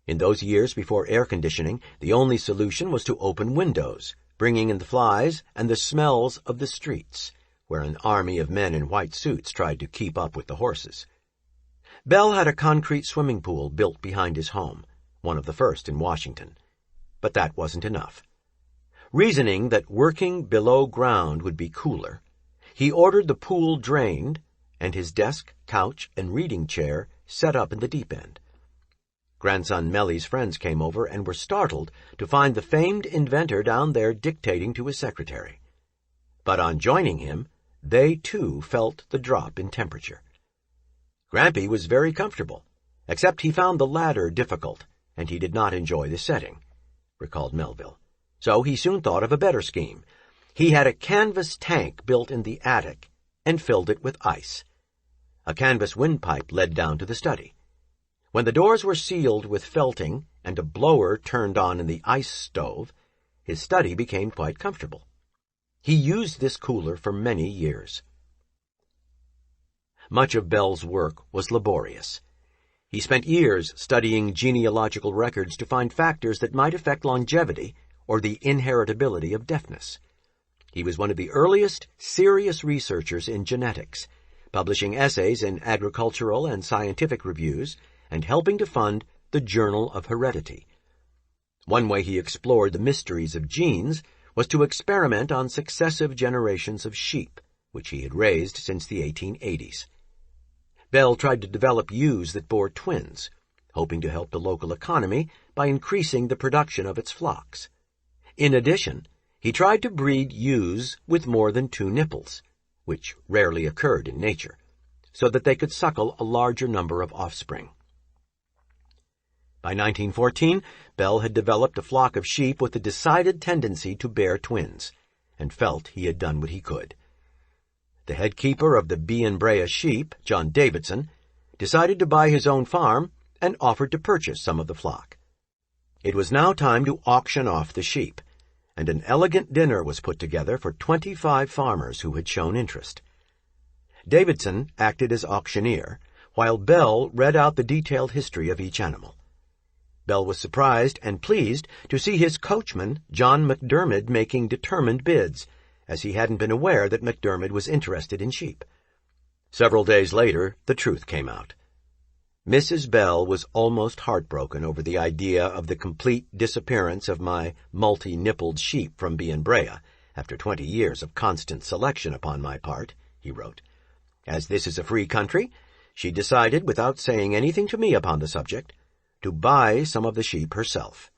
In those years before air conditioning, the only solution was to open windows, bringing in the flies and the smells of the streets, where an army of men in white suits tried to keep up with the horses. Bell had a concrete swimming pool built behind his home, one of the first in Washington. But that wasn't enough. Reasoning that working below ground would be cooler, he ordered the pool drained and his desk, couch, and reading chair set up in the deep end. Grandson Melly's friends came over and were startled to find the famed inventor down there dictating to his secretary. But on joining him, they too felt the drop in temperature. Grampy was very comfortable, except he found the ladder difficult, and he did not enjoy the setting, recalled Melville. So he soon thought of a better scheme. He had a canvas tank built in the attic and filled it with ice. A canvas windpipe led down to the study. When the doors were sealed with felting and a blower turned on in the ice stove, his study became quite comfortable. He used this cooler for many years. Much of Bell's work was laborious. He spent years studying genealogical records to find factors that might affect longevity or the inheritability of deafness. He was one of the earliest serious researchers in genetics, publishing essays in agricultural and scientific reviews and helping to fund the Journal of Heredity. One way he explored the mysteries of genes was to experiment on successive generations of sheep, which he had raised since the 1880s. Bell tried to develop ewes that bore twins, hoping to help the local economy by increasing the production of its flocks. In addition, he tried to breed ewes with more than 2 nipples, which rarely occurred in nature, so that they could suckle a larger number of offspring. By 1914, Bell had developed a flock of sheep with a decided tendency to bear twins, and felt he had done what he could. The head keeper of the Bienbrea sheep, John Davidson, decided to buy his own farm and offered to purchase some of the flock. It was now time to auction off the sheep, and an elegant dinner was put together for 25 farmers who had shown interest. Davidson acted as auctioneer, while Bell read out the detailed history of each animal. Bell was surprised and pleased to see his coachman, John McDermott, making determined bids, as he hadn't been aware that McDermott was interested in sheep. Several days later, the truth came out. Mrs. Bell was almost heartbroken over the idea of the complete disappearance of my multi-nippled sheep from Bienbrea, after 20 years of constant selection upon my part, he wrote. As this is a free country, she decided, without saying anything to me upon the subject, to buy some of the sheep herself.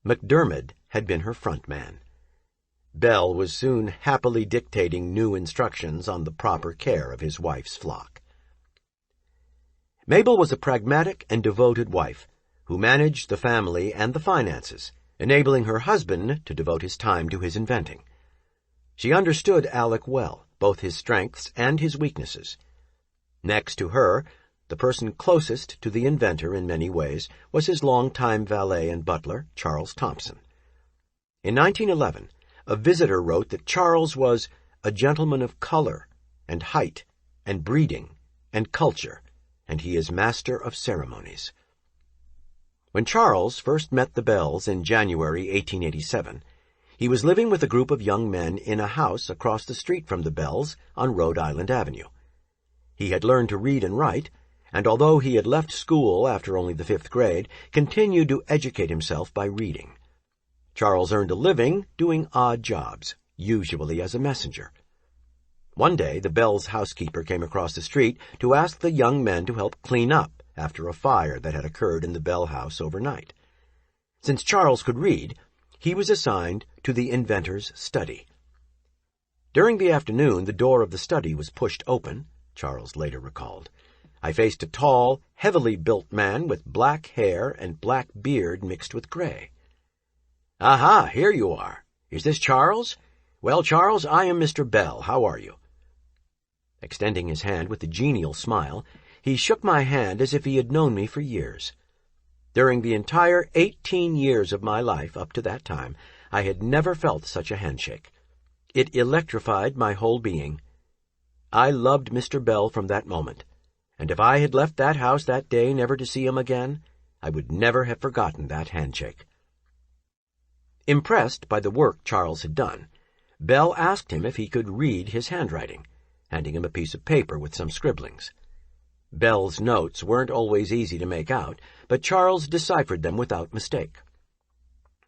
McDermott had been her front man. Bell was soon happily dictating new instructions on the proper care of his wife's flock. Mabel was a pragmatic and devoted wife who managed the family and the finances, enabling her husband to devote his time to his inventing. She understood Alec well, both his strengths and his weaknesses. Next to her, the person closest to the inventor in many ways was his longtime valet and butler, Charles Thompson. In 1911, a visitor wrote that Charles was a gentleman of color and height and breeding and culture, and he is master of ceremonies. When Charles first met the Bells in January 1887, he was living with a group of young men in a house across the street from the Bells on Rhode Island Avenue. He had learned to read and write, and although he had left school after only the 5th grade, continued to educate himself by reading. Charles earned a living doing odd jobs, usually as a messenger. One day, the Bells' housekeeper came across the street to ask the young men to help clean up after a fire that had occurred in the Bell house overnight. Since Charles could read, he was assigned to the inventor's study. During the afternoon, the door of the study was pushed open, Charles later recalled. I faced a tall, heavily built man with black hair and black beard mixed with gray. "Aha, here you are. Is this Charles? Well, Charles, I am Mr. Bell. How are you?" Extending his hand with a genial smile, he shook my hand as if he had known me for years. During the entire 18 years of my life up to that time, I had never felt such a handshake. It electrified my whole being. I loved Mr. Bell from that moment, and if I had left that house that day never to see him again, I would never have forgotten that handshake. Impressed by the work Charles had done, Bell asked him if he could read his handwriting, handing him a piece of paper with some scribblings. Bell's notes weren't always easy to make out, but Charles deciphered them without mistake.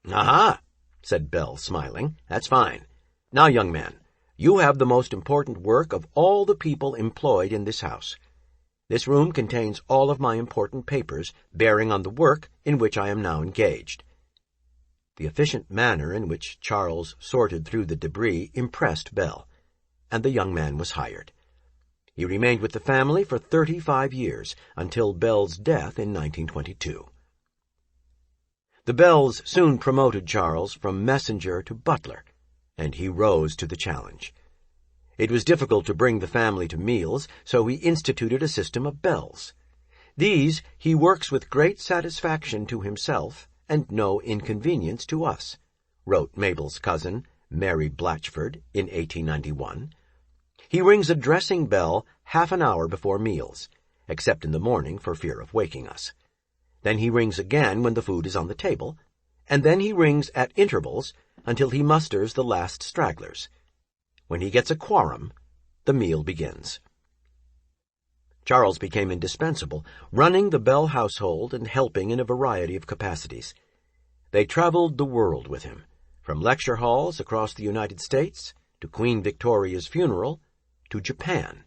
"Aha," said Bell, smiling. "That's fine. Now, young man, you have the most important work of all the people employed in this house. This room contains all of my important papers bearing on the work in which I am now engaged." The efficient manner in which Charles sorted through the debris impressed Bell, and the young man was hired. He remained with the family for 35 years, until Bell's death in 1922. The Bells soon promoted Charles from messenger to butler, and he rose to the challenge. It was difficult to bring the family to meals, so he instituted a system of bells. These he works with great satisfaction to himself and no inconvenience to us, wrote Mabel's cousin, Mary Blatchford, in 1891. He rings a dressing bell half an hour before meals, except in the morning for fear of waking us. Then he rings again when the food is on the table, and then he rings at intervals until he musters the last stragglers. When he gets a quorum, the meal begins. Charles became indispensable, running the Bell household and helping in a variety of capacities. They traveled the world with him, from lecture halls across the United States to Queen Victoria's funeral to Japan,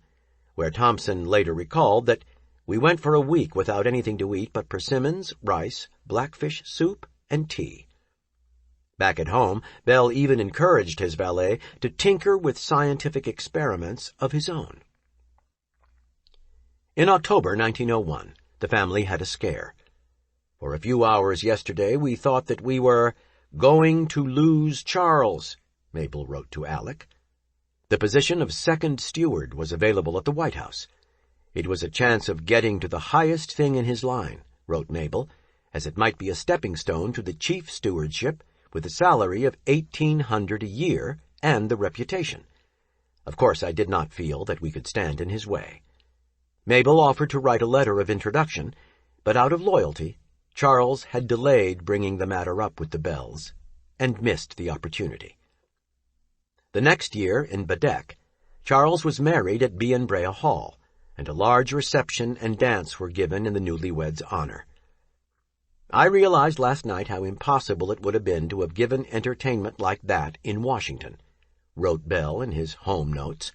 where Thompson later recalled that we went for a week without anything to eat but persimmons, rice, blackfish soup, and tea. Back at home, Bell even encouraged his valet to tinker with scientific experiments of his own. In October 1901, the family had a scare. For a few hours yesterday we thought that we were going to lose Charles, Mabel wrote to Alec. The position of second steward was available at the White House. It was a chance of getting to the highest thing in his line, wrote Mabel, as it might be a stepping stone to the chief stewardship with a salary of $1,800 a year and the reputation. Of course, I did not feel that we could stand in his way. Mabel offered to write a letter of introduction, but out of loyalty, Charles had delayed bringing the matter up with the Bells and missed the opportunity. The next year, in Badek, Charles was married at Bienbrea Hall, and a large reception and dance were given in the newlyweds' honor. I realized last night how impossible it would have been to have given entertainment like that in Washington, wrote Bell in his home notes.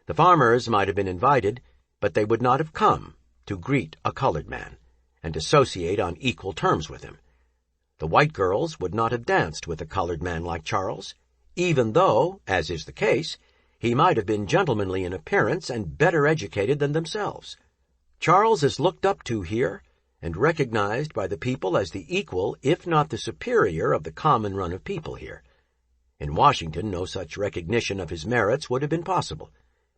The farmers might have been invited, but they would not have come to greet a colored man and associate on equal terms with him. The white girls would not have danced with a colored man like Charles, even though, as is the case, he might have been gentlemanly in appearance and better educated than themselves. Charles is looked up to here and recognized by the people as the equal, if not the superior, of the common run of people here. In Washington, no such recognition of his merits would have been possible,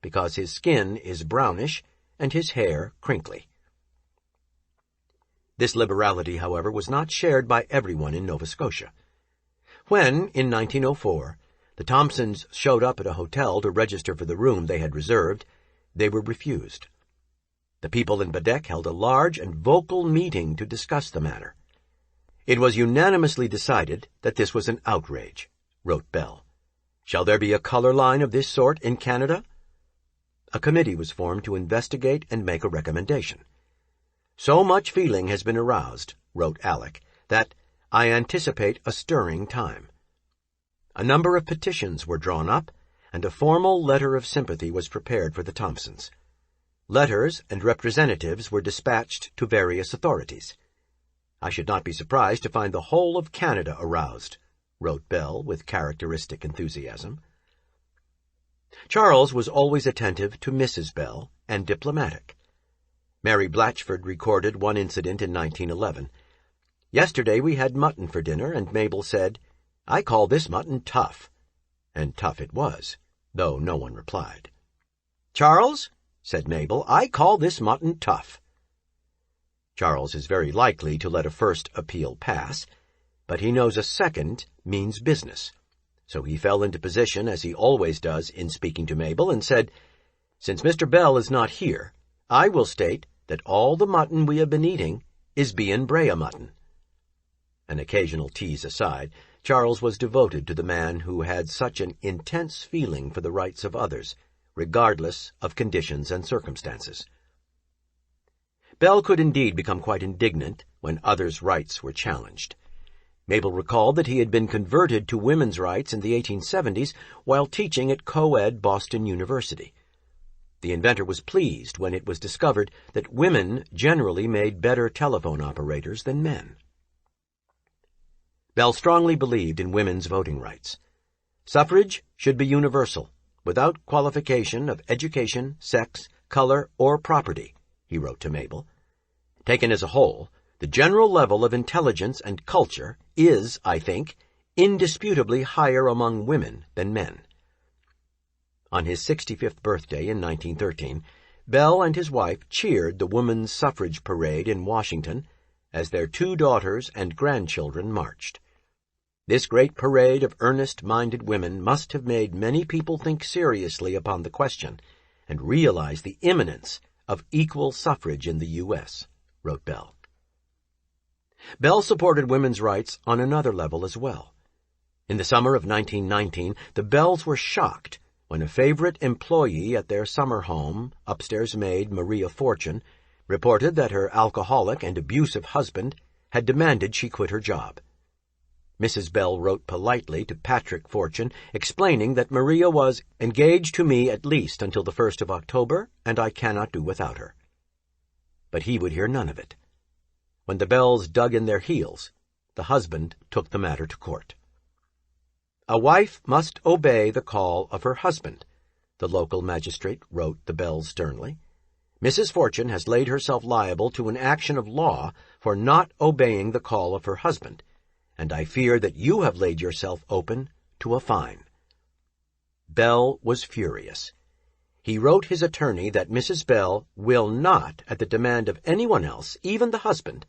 because his skin is brownish and his hair crinkly. This liberality, however, was not shared by everyone in Nova Scotia. When, in 1904, the Thompsons showed up at a hotel to register for the room they had reserved, they were refused. The people in Badek held a large and vocal meeting to discuss the matter. It was unanimously decided that this was an outrage, wrote Bell. Shall there be a color line of this sort in Canada? A committee was formed to investigate and make a recommendation. So much feeling has been aroused, wrote Alec, that I anticipate a stirring time. A number of petitions were drawn up, and a formal letter of sympathy was prepared for the Thompsons. Letters and representatives were dispatched to various authorities. I should not be surprised to find the whole of Canada aroused, wrote Bell with characteristic enthusiasm. Charles was always attentive to Mrs. Bell and diplomatic. Mary Blatchford recorded one incident in 1911. Yesterday we had mutton for dinner, and Mabel said, I call this mutton tough. And tough it was, though no one replied. Charles, said Mabel, I call this mutton tough. Charles is very likely to let a first appeal pass, but he knows a second means business. So he fell into position, as he always does in speaking to Mabel, and said, Since Mr. Bell is not here, I will state that all the mutton we have been eating is Bienbrea mutton. An occasional tease aside, Charles was devoted to the man who had such an intense feeling for the rights of others, regardless of conditions and circumstances. Bell could indeed become quite indignant when others' rights were challenged. Mabel recalled that he had been converted to women's rights in the 1870s while teaching at co-ed Boston University. The inventor was pleased when it was discovered that women generally made better telephone operators than men. Bell strongly believed in women's voting rights. Suffrage should be universal, without qualification of education, sex, color, or property, he wrote to Mabel. Taken as a whole, The general level of intelligence and culture is, I think, indisputably higher among women than men. On his 65th birthday in 1913, Bell and his wife cheered the women's suffrage parade in Washington as their 2 daughters and grandchildren marched. This great parade of earnest-minded women must have made many people think seriously upon the question and realize the imminence of equal suffrage in the U.S., wrote Bell. Bell supported women's rights on another level as well. In the summer of 1919, the Bells were shocked when a favorite employee at their summer home, upstairs maid Maria Fortune, reported that her alcoholic and abusive husband had demanded she quit her job. Mrs. Bell wrote politely to Patrick Fortune, explaining that Maria was engaged to me at least until the 1st of October, and I cannot do without her. But he would hear none of it. When the Bells dug in their heels, the husband took the matter to court. A wife must obey the call of her husband, the local magistrate wrote the Bells sternly. Mrs. Fortune has laid herself liable to an action of law for not obeying the call of her husband, and I fear that you have laid yourself open to a fine. Bell was furious. He wrote his attorney that Mrs. Bell will not, at the demand of anyone else, even the husband,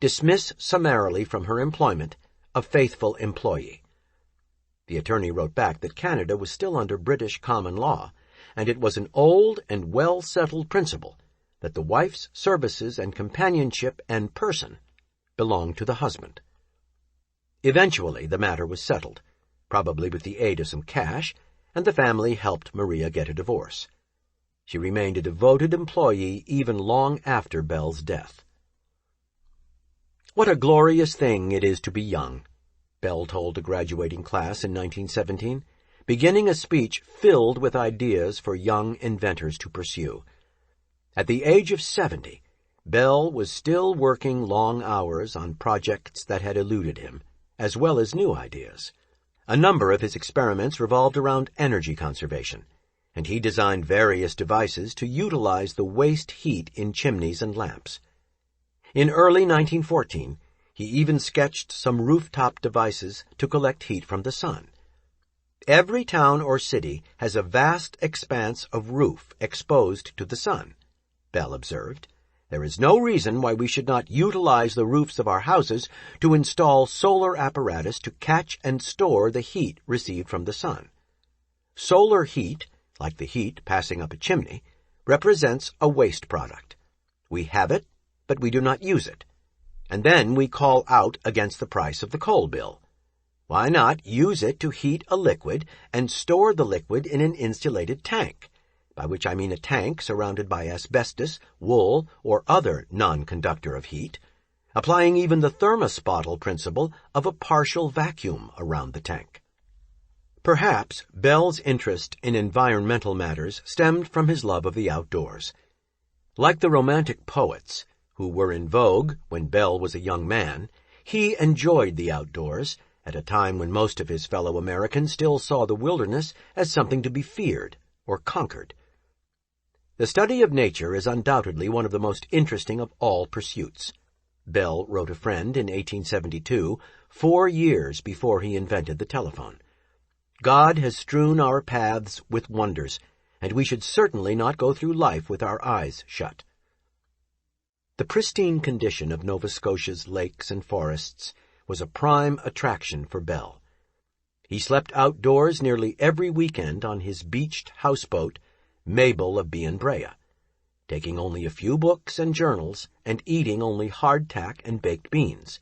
dismiss summarily from her employment a faithful employee. The attorney wrote back that Canada was still under British common law, and it was an old and well-settled principle that the wife's services and companionship and person belonged to the husband. Eventually, the matter was settled, probably with the aid of some cash, and the family helped Maria get a divorce. She remained a devoted employee even long after Bell's death. "What a glorious thing it is to be young," Bell told a graduating class in 1917, beginning a speech filled with ideas for young inventors to pursue. At the age of 70, Bell was still working long hours on projects that had eluded him, as well as new ideas. A number of his experiments revolved around energy conservation, and he designed various devices to utilize the waste heat in chimneys and lamps. In early 1914, he even sketched some rooftop devices to collect heat from the sun. Every town or city has a vast expanse of roof exposed to the sun, Bell observed. There is no reason why we should not utilize the roofs of our houses to install solar apparatus to catch and store the heat received from the sun. Solar heat, like the heat passing up a chimney, represents a waste product. We have it, but we do not use it. And then we call out against the price of the coal bill. Why not use it to heat a liquid and store the liquid in an insulated tank, by which I mean a tank surrounded by asbestos, wool, or other non-conductor of heat, applying even the thermos bottle principle of a partial vacuum around the tank. Perhaps Bell's interest in environmental matters stemmed from his love of the outdoors. Like the Romantic poets, who were in vogue when Bell was a young man, he enjoyed the outdoors at a time when most of his fellow Americans still saw the wilderness as something to be feared or conquered. The study of nature is undoubtedly one of the most interesting of all pursuits, Bell wrote a friend in 1872, 4 years before he invented the telephone. God has strewn our paths with wonders, and we should certainly not go through life with our eyes shut. The pristine condition of Nova Scotia's lakes and forests was a prime attraction for Bell. He slept outdoors nearly every weekend on his beached houseboat, Mabel of Brea, taking only a few books and journals and eating only hardtack and baked beans.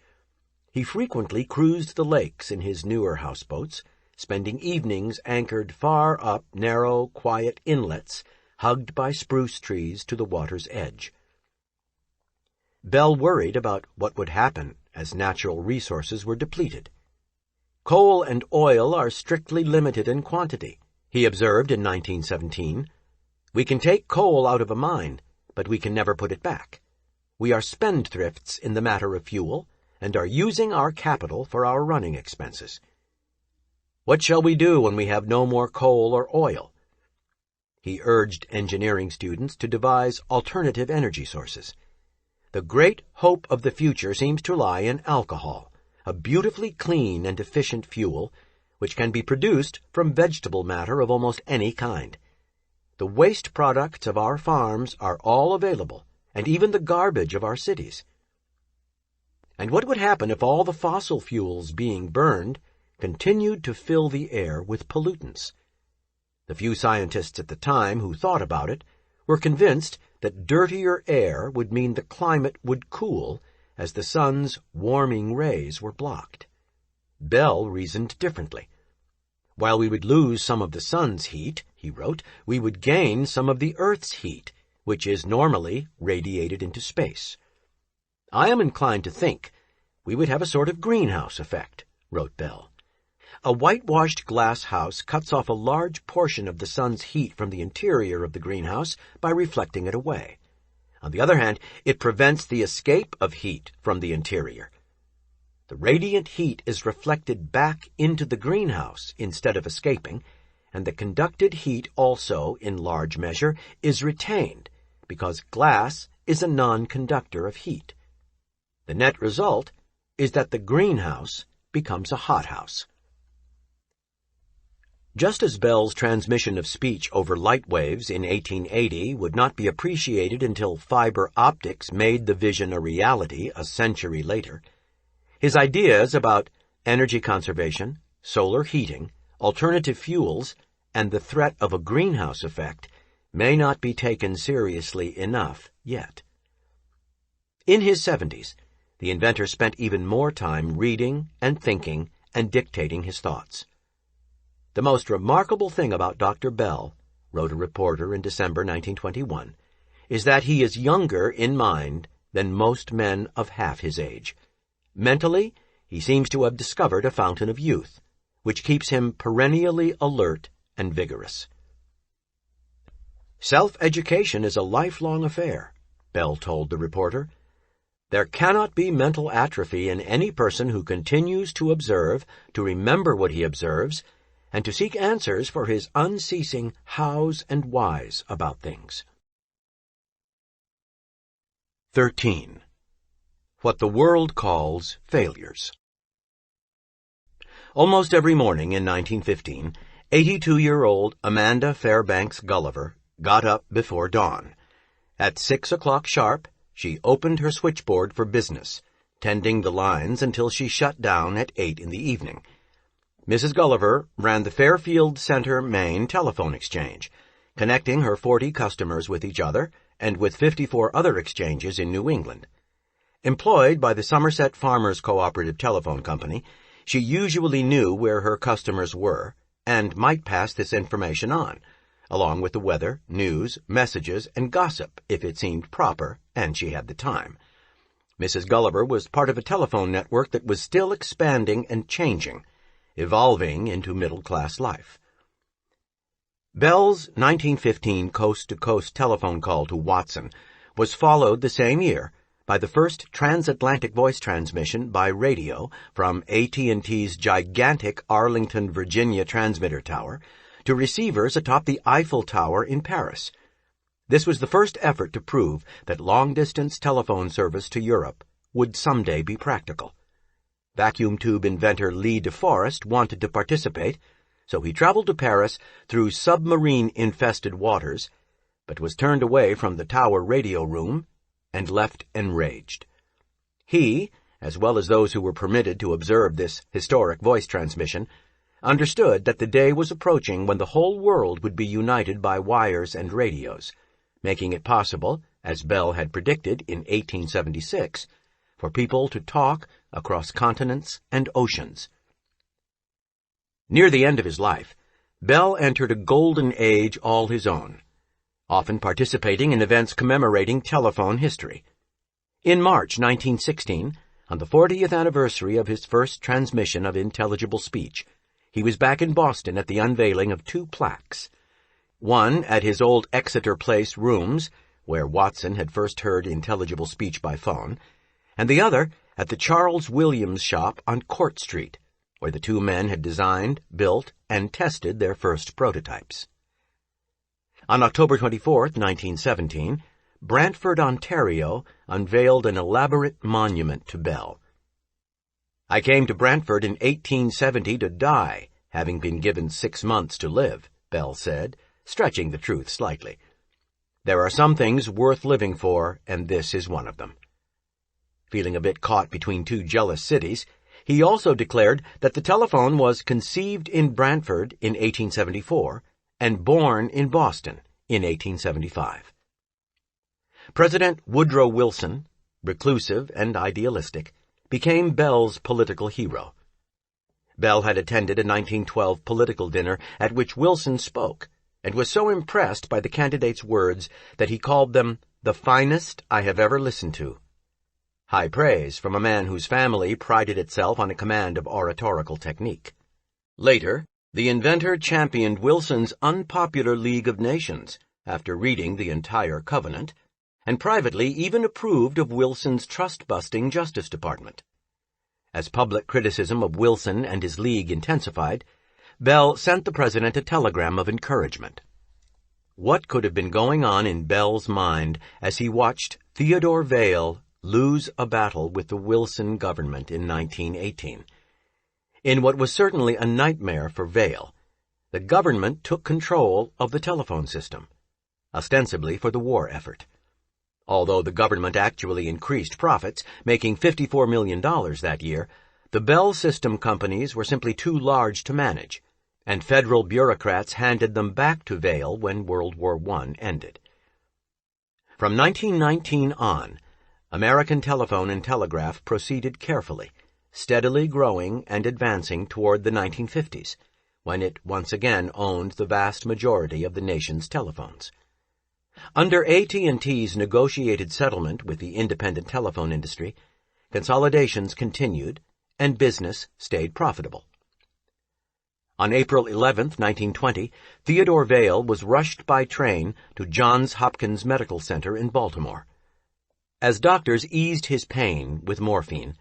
He frequently cruised the lakes in his newer houseboats, spending evenings anchored far up narrow, quiet inlets, hugged by spruce trees to the water's edge. Bell worried about what would happen as natural resources were depleted. Coal and oil are strictly limited in quantity, he observed in 1917. We can take coal out of a mine, but we can never put it back. We are spendthrifts in the matter of fuel, and are using our capital for our running expenses. What shall we do when we have no more coal or oil? He urged engineering students to devise alternative energy sources. The great hope of the future seems to lie in alcohol, a beautifully clean and efficient fuel which can be produced from vegetable matter of almost any kind. The waste products of our farms are all available, and even the garbage of our cities. And what would happen if all the fossil fuels being burned continued to fill the air with pollutants? The few scientists at the time who thought about it were convinced that dirtier air would mean the climate would cool as the sun's warming rays were blocked. Bell reasoned differently. While we would lose some of the sun's heat, he wrote, we would gain some of the Earth's heat, which is normally radiated into space. I am inclined to think we would have a sort of greenhouse effect, wrote Bell. A whitewashed glass house cuts off a large portion of the sun's heat from the interior of the greenhouse by reflecting it away. On the other hand, it prevents the escape of heat from the interior. The radiant heat is reflected back into the greenhouse instead of escaping, and the conducted heat also, in large measure, is retained, because glass is a non-conductor of heat. The net result is that the greenhouse becomes a hothouse. Just as Bell's transmission of speech over light waves in 1880 would not be appreciated until fiber optics made the vision a reality a century later, his ideas about energy conservation, solar heating, alternative fuels, and the threat of a greenhouse effect may not be taken seriously enough yet. In his 70s, the inventor spent even more time reading and thinking and dictating his thoughts. The most remarkable thing about Dr. Bell, wrote a reporter in December 1921, is that he is younger in mind than most men of half his age. Mentally, he seems to have discovered a fountain of youth, which keeps him perennially alert and vigorous. Self-education is a lifelong affair, Bell told the reporter. There cannot be mental atrophy in any person who continues to observe, to remember what he observes, and to seek answers for his unceasing hows and whys about things. 13. What the world calls failures. Almost every morning in 1915, 82-year-old Amanda Fairbanks Gulliver got up before dawn. At 6 o'clock sharp, she opened her switchboard for business, tending the lines until she shut down at 8 in the evening. Mrs. Gulliver ran the Fairfield Center, Maine telephone exchange, connecting her 40 customers with each other and with 54 other exchanges in New England. Employed by the Somerset Farmers Cooperative Telephone Company, she usually knew where her customers were and might pass this information on, along with the weather, news, messages, and gossip if it seemed proper and she had the time. Mrs. Gulliver was part of a telephone network that was still expanding and changing, evolving into middle-class life. Bell's 1915 coast-to-coast telephone call to Watson was followed the same year by the first transatlantic voice transmission by radio from AT&T's gigantic Arlington, Virginia transmitter tower to receivers atop the Eiffel Tower in Paris. This was the first effort to prove that long-distance telephone service to Europe would someday be practical. Vacuum tube inventor Lee de Forest wanted to participate, so he traveled to Paris through submarine-infested waters, but was turned away from the tower radio room and left enraged. He, as well as those who were permitted to observe this historic voice transmission, understood that the day was approaching when the whole world would be united by wires and radios, making it possible, as Bell had predicted in 1876, for people to talk across continents and oceans. Near the end of his life, Bell entered a golden age all his own, often participating in events commemorating telephone history. In March 1916, on the 40th anniversary of his first transmission of intelligible speech, he was back in Boston at the unveiling of 2 plaques. One at his old Exeter Place rooms, where Watson had first heard intelligible speech by phone, and the other at the Charles Williams shop on Court Street, where the 2 men had designed, built, and tested their first prototypes. On October 24, 1917, Brantford, Ontario, unveiled an elaborate monument to Bell. "I came to Brantford in 1870 to die, having been given 6 months to live," Bell said, stretching the truth slightly. "There are some things worth living for, and this is one of them." Feeling a bit caught between two jealous cities, he also declared that the telephone was conceived in Brantford in 1874 and born in Boston in 1875. President Woodrow Wilson, reclusive and idealistic, became Bell's political hero. Bell had attended a 1912 political dinner at which Wilson spoke, and was so impressed by the candidate's words that he called them the finest I have ever listened to. High praise from a man whose family prided itself on a command of oratorical technique. Later, the inventor championed Wilson's unpopular League of Nations after reading the entire covenant, and privately even approved of Wilson's trust-busting Justice Department. As public criticism of Wilson and his League intensified, Bell sent the president a telegram of encouragement. What could have been going on in Bell's mind as he watched Theodore Vail lose a battle with the Wilson government in 1918? In what was certainly a nightmare for Vail, the government took control of the telephone system, ostensibly for the war effort. Although the government actually increased profits, making $54 million that year, the Bell system companies were simply too large to manage, and federal bureaucrats handed them back to Vail when World War I ended. From 1919 on, American telephone and telegraph proceeded carefully, steadily growing and advancing toward the 1950s, when it once again owned the vast majority of the nation's telephones. Under AT&T's negotiated settlement with the independent telephone industry, consolidations continued and business stayed profitable. On April 11, 1920, Theodore Vail was rushed by train to Johns Hopkins Medical Center in Baltimore. As doctors eased his pain with morphine,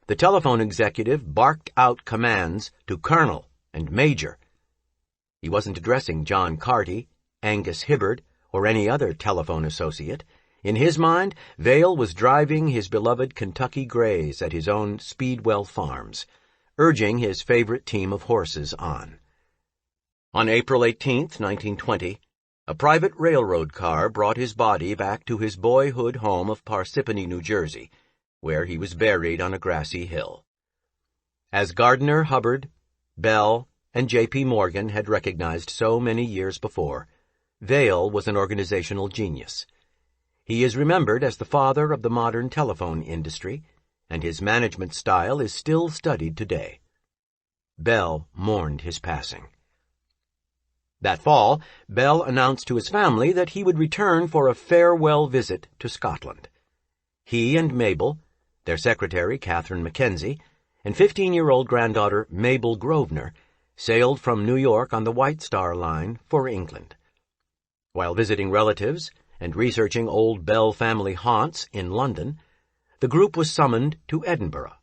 the telephone executive barked out commands to Colonel and Major. He wasn't addressing John Carty, Angus Hibbard, or any other telephone associate. In his mind, Vail was driving his beloved Kentucky Greys at his own Speedwell Farms, urging his favorite team of horses on. On April 18, 1920, a private railroad car brought his body back to his boyhood home of Parsippany, New Jersey, where he was buried on a grassy hill. As Gardner Hubbard, Bell, and J.P. Morgan had recognized so many years before, Vail was an organizational genius. He is remembered as the father of the modern telephone industry, and his management style is still studied today. Bell mourned his passing. That fall, Bell announced to his family that he would return for a farewell visit to Scotland. He and Mabel, their secretary Catherine Mackenzie, and 15-year-old granddaughter Mabel Grosvenor sailed from New York on the White Star Line for England. While visiting relatives and researching old Bell family haunts in London, the group was summoned to Edinburgh.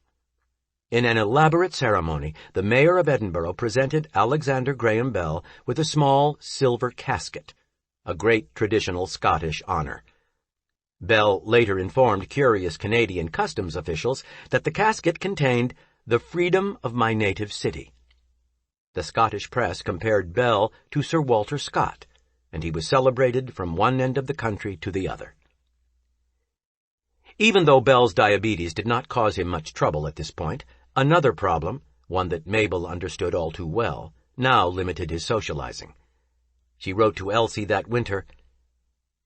In an elaborate ceremony, the mayor of Edinburgh presented Alexander Graham Bell with a small silver casket, a great traditional Scottish honor. Bell later informed curious Canadian customs officials that the casket contained the freedom of my native city. The Scottish press compared Bell to Sir Walter Scott, and he was celebrated from one end of the country to the other. Even though Bell's diabetes did not cause him much trouble at this point, another problem, one that Mabel understood all too well, now limited his socializing. She wrote to Elsie that winter,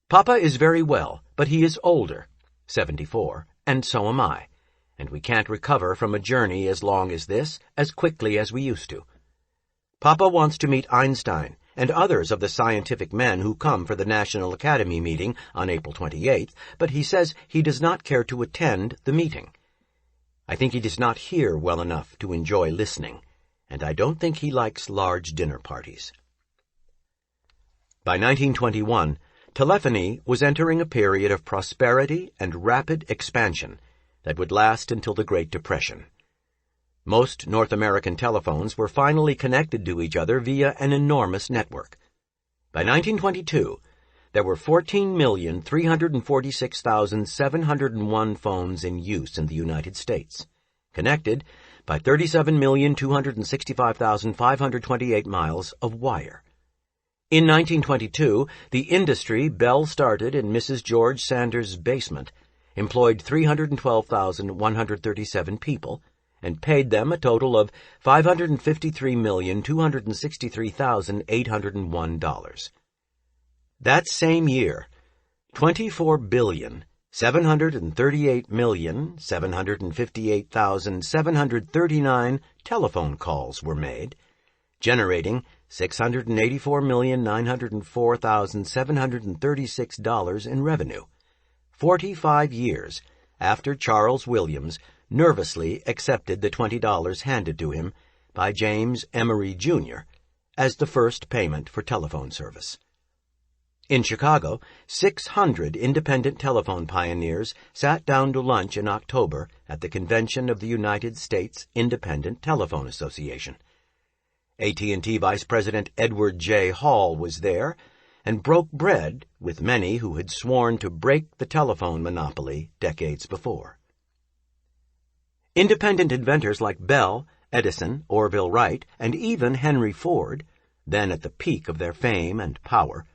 "Papa is very well, but he is older, 74, and so am I, and we can't recover from a journey as long as this as quickly as we used to. Papa wants to meet Einstein and others of the scientific men who come for the National Academy meeting on April 28th, but he says he does not care to attend the meeting. I think he does not hear well enough to enjoy listening, and I don't think he likes large dinner parties." By 1921, telephony was entering a period of prosperity and rapid expansion that would last until the Great Depression. Most North American telephones were finally connected to each other via an enormous network. By 1922, there were 14,346,701 phones in use in the United States, connected by 37,265,528 miles of wire. In 1922, the industry Bell started in Mrs. George Sanders' basement employed 312,137 people and paid them a total of $553,263,801. That same year, 24,738,758,739 telephone calls were made, generating $684,904,736 in revenue, 45 years after Charles Williams nervously accepted the $20 handed to him by James Emery, Jr. as the first payment for telephone service. In Chicago, 600 independent telephone pioneers sat down to lunch in October at the convention of the United States Independent Telephone Association. AT&T Vice President Edward J. Hall was there and broke bread with many who had sworn to break the telephone monopoly decades before. Independent inventors like Bell, Edison, Orville Wright, and even Henry Ford, then at the peak of their fame and power,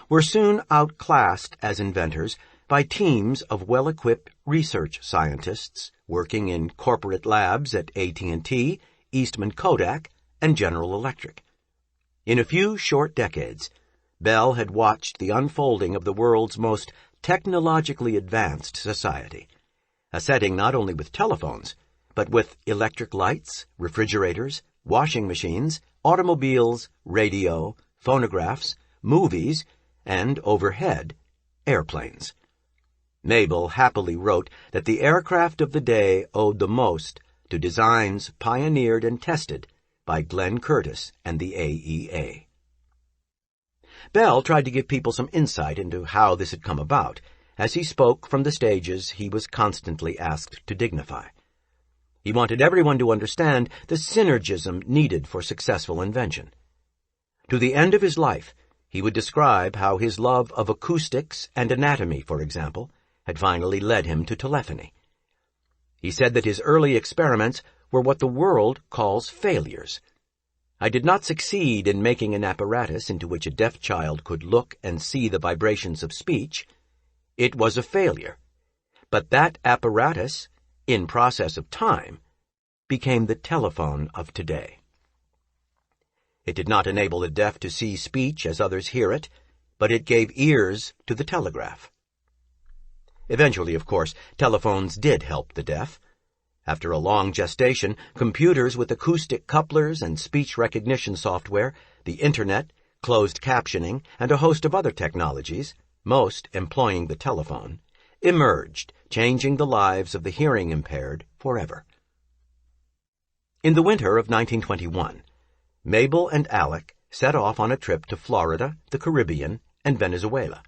were soon outclassed as inventors by teams of well-equipped research scientists working in corporate labs at AT&T, Eastman Kodak, and General Electric. In a few short decades, Bell had watched the unfolding of the world's most technologically advanced society, a setting not only with telephones, but with electric lights, refrigerators, washing machines, automobiles, radio, phonographs, movies, and overhead, airplanes. Mabel happily wrote that the aircraft of the day owed the most to designs pioneered and tested by Glenn Curtiss and the AEA. Bell tried to give people some insight into how this had come about, as he spoke from the stages he was constantly asked to dignify. He wanted everyone to understand the synergism needed for successful invention. To the end of his life, he would describe how his love of acoustics and anatomy, for example, had finally led him to telephony. He said that his early experiments were what the world calls failures. I did not succeed in making an apparatus into which a deaf child could look and see the vibrations of speech. It was a failure. But that apparatus, in process of time, became the telephone of today. It did not enable the deaf to see speech as others hear it, but it gave ears to the telegraph. Eventually, of course, telephones did help the deaf. After a long gestation, computers with acoustic couplers and speech recognition software, the Internet, closed captioning, and a host of other technologies, most employing the telephone, emerged, changing the lives of the hearing impaired forever. In the winter of 1921, Mabel and Alec set off on a trip to Florida, the Caribbean, and Venezuela.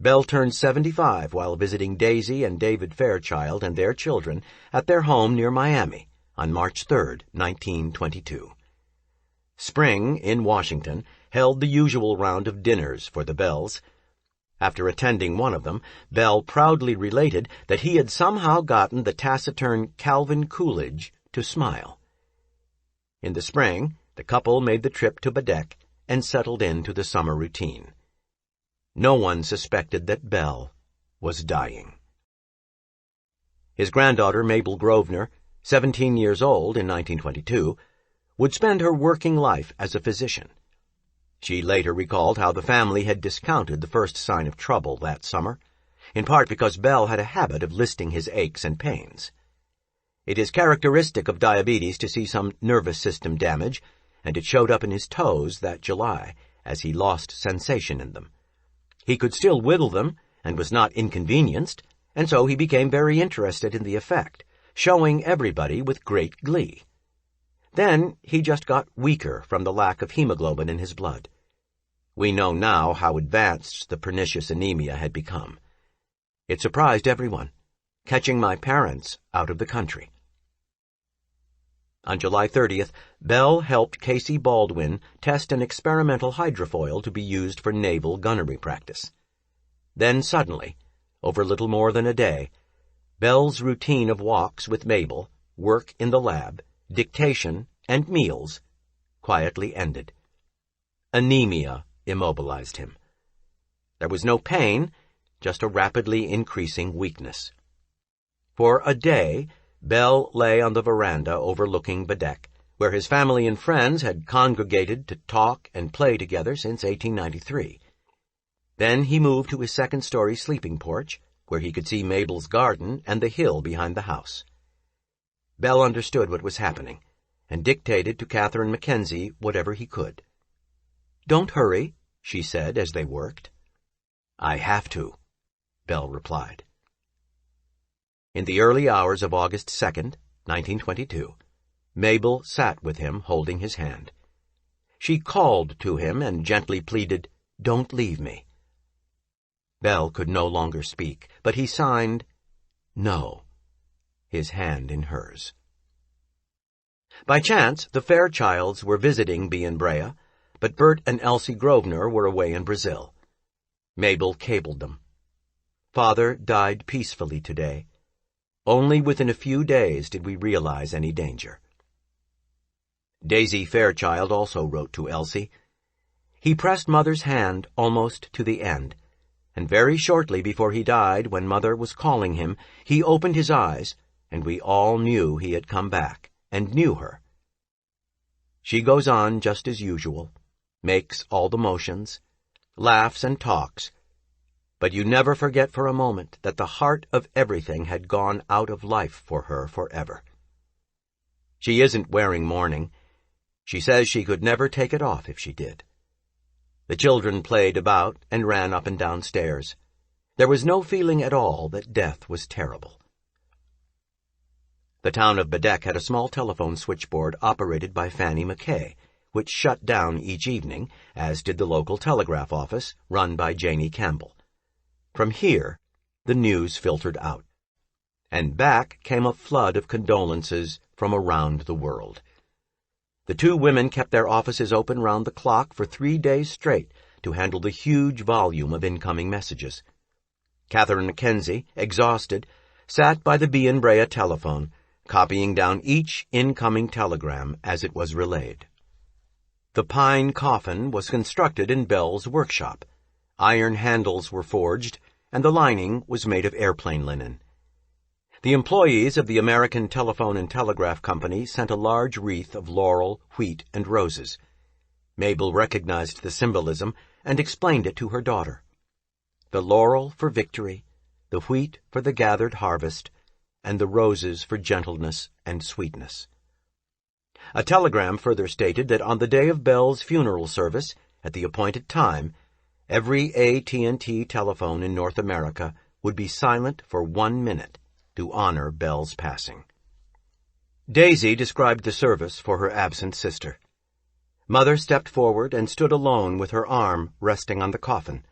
Bell turned 75 while visiting Daisy and David Fairchild and their children at their home near Miami on March 3, 1922. Spring, in Washington, held the usual round of dinners for the Bells. After attending one of them, Bell proudly related that he had somehow gotten the taciturn Calvin Coolidge to smile. In the spring, the couple made the trip to Bedeque and settled into the summer routine. No one suspected that Bell was dying. His granddaughter, Mabel Grosvenor, 17 years old in 1922, would spend her working life as a physician. She later recalled how the family had discounted the first sign of trouble that summer, in part because Bell had a habit of listing his aches and pains. It is characteristic of diabetes to see some nervous system damage, and it showed up in his toes that July as he lost sensation in them. He could still wiggle them and was not inconvenienced, and so he became very interested in the effect, showing everybody with great glee. Then he just got weaker from the lack of hemoglobin in his blood. We know now how advanced the pernicious anemia had become. It surprised everyone, catching my parents out of the country. On July 30th, Bell helped Casey Baldwin test an experimental hydrofoil to be used for naval gunnery practice. Then suddenly, over little more than a day, Bell's routine of walks with Mabel, work in the lab, dictation, and meals quietly ended. Anemia immobilized him. There was no pain, just a rapidly increasing weakness. For a day, Bell lay on the veranda overlooking Bedeque, where his family and friends had congregated to talk and play together since 1893. Then he moved to his second-story sleeping porch, where he could see Mabel's garden and the hill behind the house. Bell understood what was happening, and dictated to Catherine Mackenzie whatever he could. "Don't hurry," she said as they worked. "I have to," Bell replied. In the early hours of August 2nd, 1922, Mabel sat with him holding his hand. She called to him and gently pleaded, "Don't leave me." Bell could no longer speak, but he signed, "No," his hand in hers. By chance, the Fairchilds were visiting Bea, but Bert and Elsie Grosvenor were away in Brazil. Mabel cabled them. "Father died peacefully today. Only within a few days did we realize any danger." Daisy Fairchild also wrote to Elsie. "He pressed Mother's hand almost to the end, and very shortly before he died, when Mother was calling him, he opened his eyes, and we all knew he had come back, and knew her. She goes on just as usual, makes all the motions, laughs and talks, but you never forget for a moment that the heart of everything had gone out of life for her forever. She isn't wearing mourning. She says she could never take it off if she did." The children played about and ran up and down stairs. There was no feeling at all that death was terrible. The town of Bedeque had a small telephone switchboard operated by Fanny McKay, which shut down each evening, as did the local telegraph office, run by Janie Campbell. From here, the news filtered out, and back came a flood of condolences from around the world. The two women kept their offices open round the clock for 3 days straight to handle the huge volume of incoming messages. Catherine Mackenzie, exhausted, sat by the Bea telephone, copying down each incoming telegram as it was relayed. The pine coffin was constructed in Bell's workshop. Iron handles were forged, and the lining was made of airplane linen. The employees of the American Telephone and Telegraph Company sent a large wreath of laurel, wheat, and roses. Mabel recognized the symbolism and explained it to her daughter. The laurel for victory, the wheat for the gathered harvest, and the roses for gentleness and sweetness. A telegram further stated that on the day of Bell's funeral service, at the appointed time, every AT&T telephone in North America would be silent for 1 minute to honor Bell's passing. Daisy described the service for her absent sister. Mother stepped forward and stood alone with her arm resting on the coffin,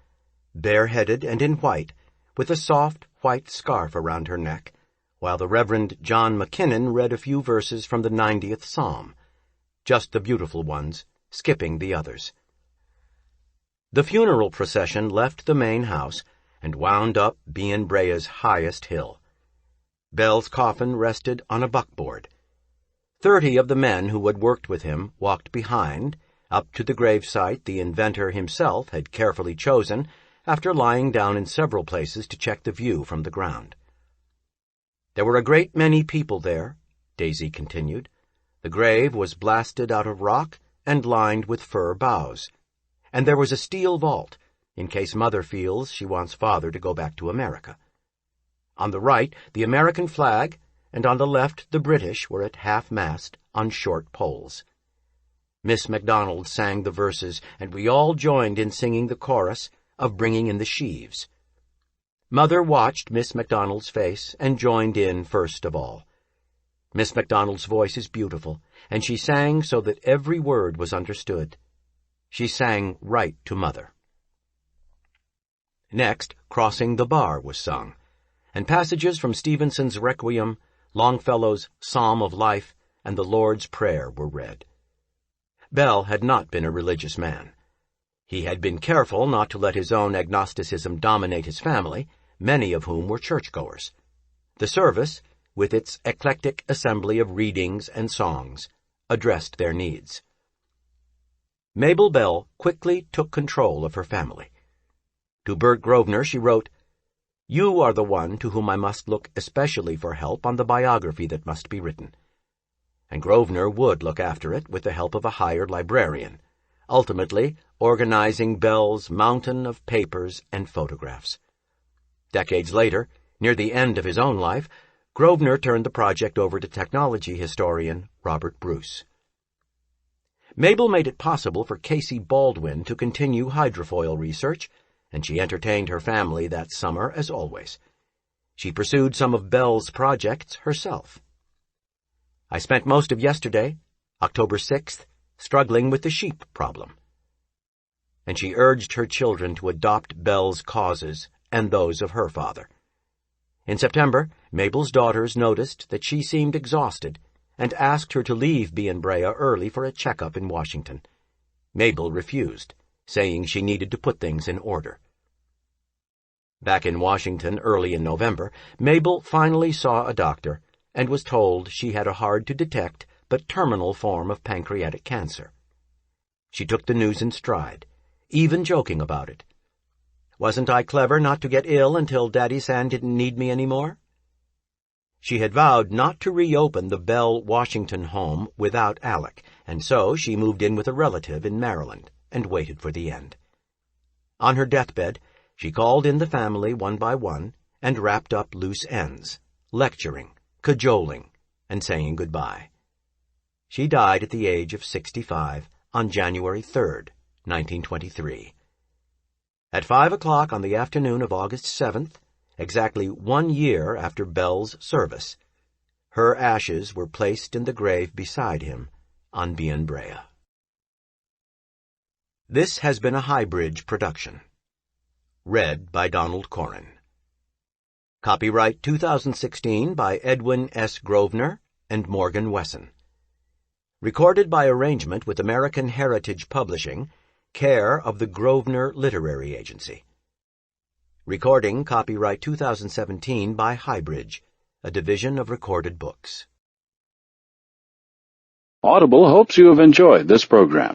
bareheaded and in white, with a soft white scarf around her neck, while the Reverend John McKinnon read a few verses from the 90th Psalm, just the beautiful ones, skipping the others. The funeral procession left the main house and wound up Bea-Brea's highest hill. Bell's coffin rested on a buckboard. 30 of the men who had worked with him walked behind, up to the gravesite the inventor himself had carefully chosen after lying down in several places to check the view from the ground. There were a great many people there, Daisy continued. The grave was blasted out of rock and lined with fir boughs, and there was a steel vault, in case Mother feels she wants Father to go back to America. On the right, the American flag, and on the left the British were at half-mast on short poles. Miss MacDonald sang the verses, and we all joined in singing the chorus of Bringing in the Sheaves. Mother watched Miss MacDonald's face and joined in first of all. Miss MacDonald's voice is beautiful, and she sang so that every word was understood. She sang right to Mother. Next, Crossing the Bar was sung, and passages from Stevenson's Requiem, Longfellow's Psalm of Life, and the Lord's Prayer were read. Bell had not been a religious man. He had been careful not to let his own agnosticism dominate his family, many of whom were churchgoers. The service, with its eclectic assembly of readings and songs, addressed their needs. Mabel Bell quickly took control of her family. To Bert Grosvenor she wrote, "You are the one to whom I must look especially for help on the biography that must be written." And Grosvenor would look after it with the help of a hired librarian, ultimately organizing Bell's mountain of papers and photographs. Decades later, near the end of his own life, Grosvenor turned the project over to technology historian Robert Bruce. Mabel made it possible for Casey Baldwin to continue hydrofoil research, and she entertained her family that summer as always. She pursued some of Bell's projects herself. "I spent most of yesterday, October 6th, struggling with the sheep problem." And she urged her children to adopt Bell's causes and those of her father. In September, Mabel's daughters noticed that she seemed exhausted and asked her to leave Brea early for a checkup in Washington. Mabel refused, saying she needed to put things in order. Back in Washington early in November, Mabel finally saw a doctor and was told she had a hard-to-detect but terminal form of pancreatic cancer. She took the news in stride, even joking about it. "Wasn't I clever not to get ill until Daddy San didn't need me anymore?" She had vowed not to reopen the Bell Washington home without Alec, and so she moved in with a relative in Maryland and waited for the end. On her deathbed, she called in the family one by one and wrapped up loose ends, lecturing, cajoling, and saying goodbye. She died at the age of 65 on January 3rd, 1923. At 5 o'clock on the afternoon of August 7th, exactly 1 year after Bell's service, her ashes were placed in the grave beside him on Brea. This has been a Highbridge production. Read by Donald Corrin. Copyright 2016 by Edwin S. Grosvenor and Morgan Wesson. Recorded by arrangement with American Heritage Publishing, care of the Grosvenor Literary Agency. Recording copyright 2017 by Highbridge, a division of Recorded Books. Audible hopes you have enjoyed this program.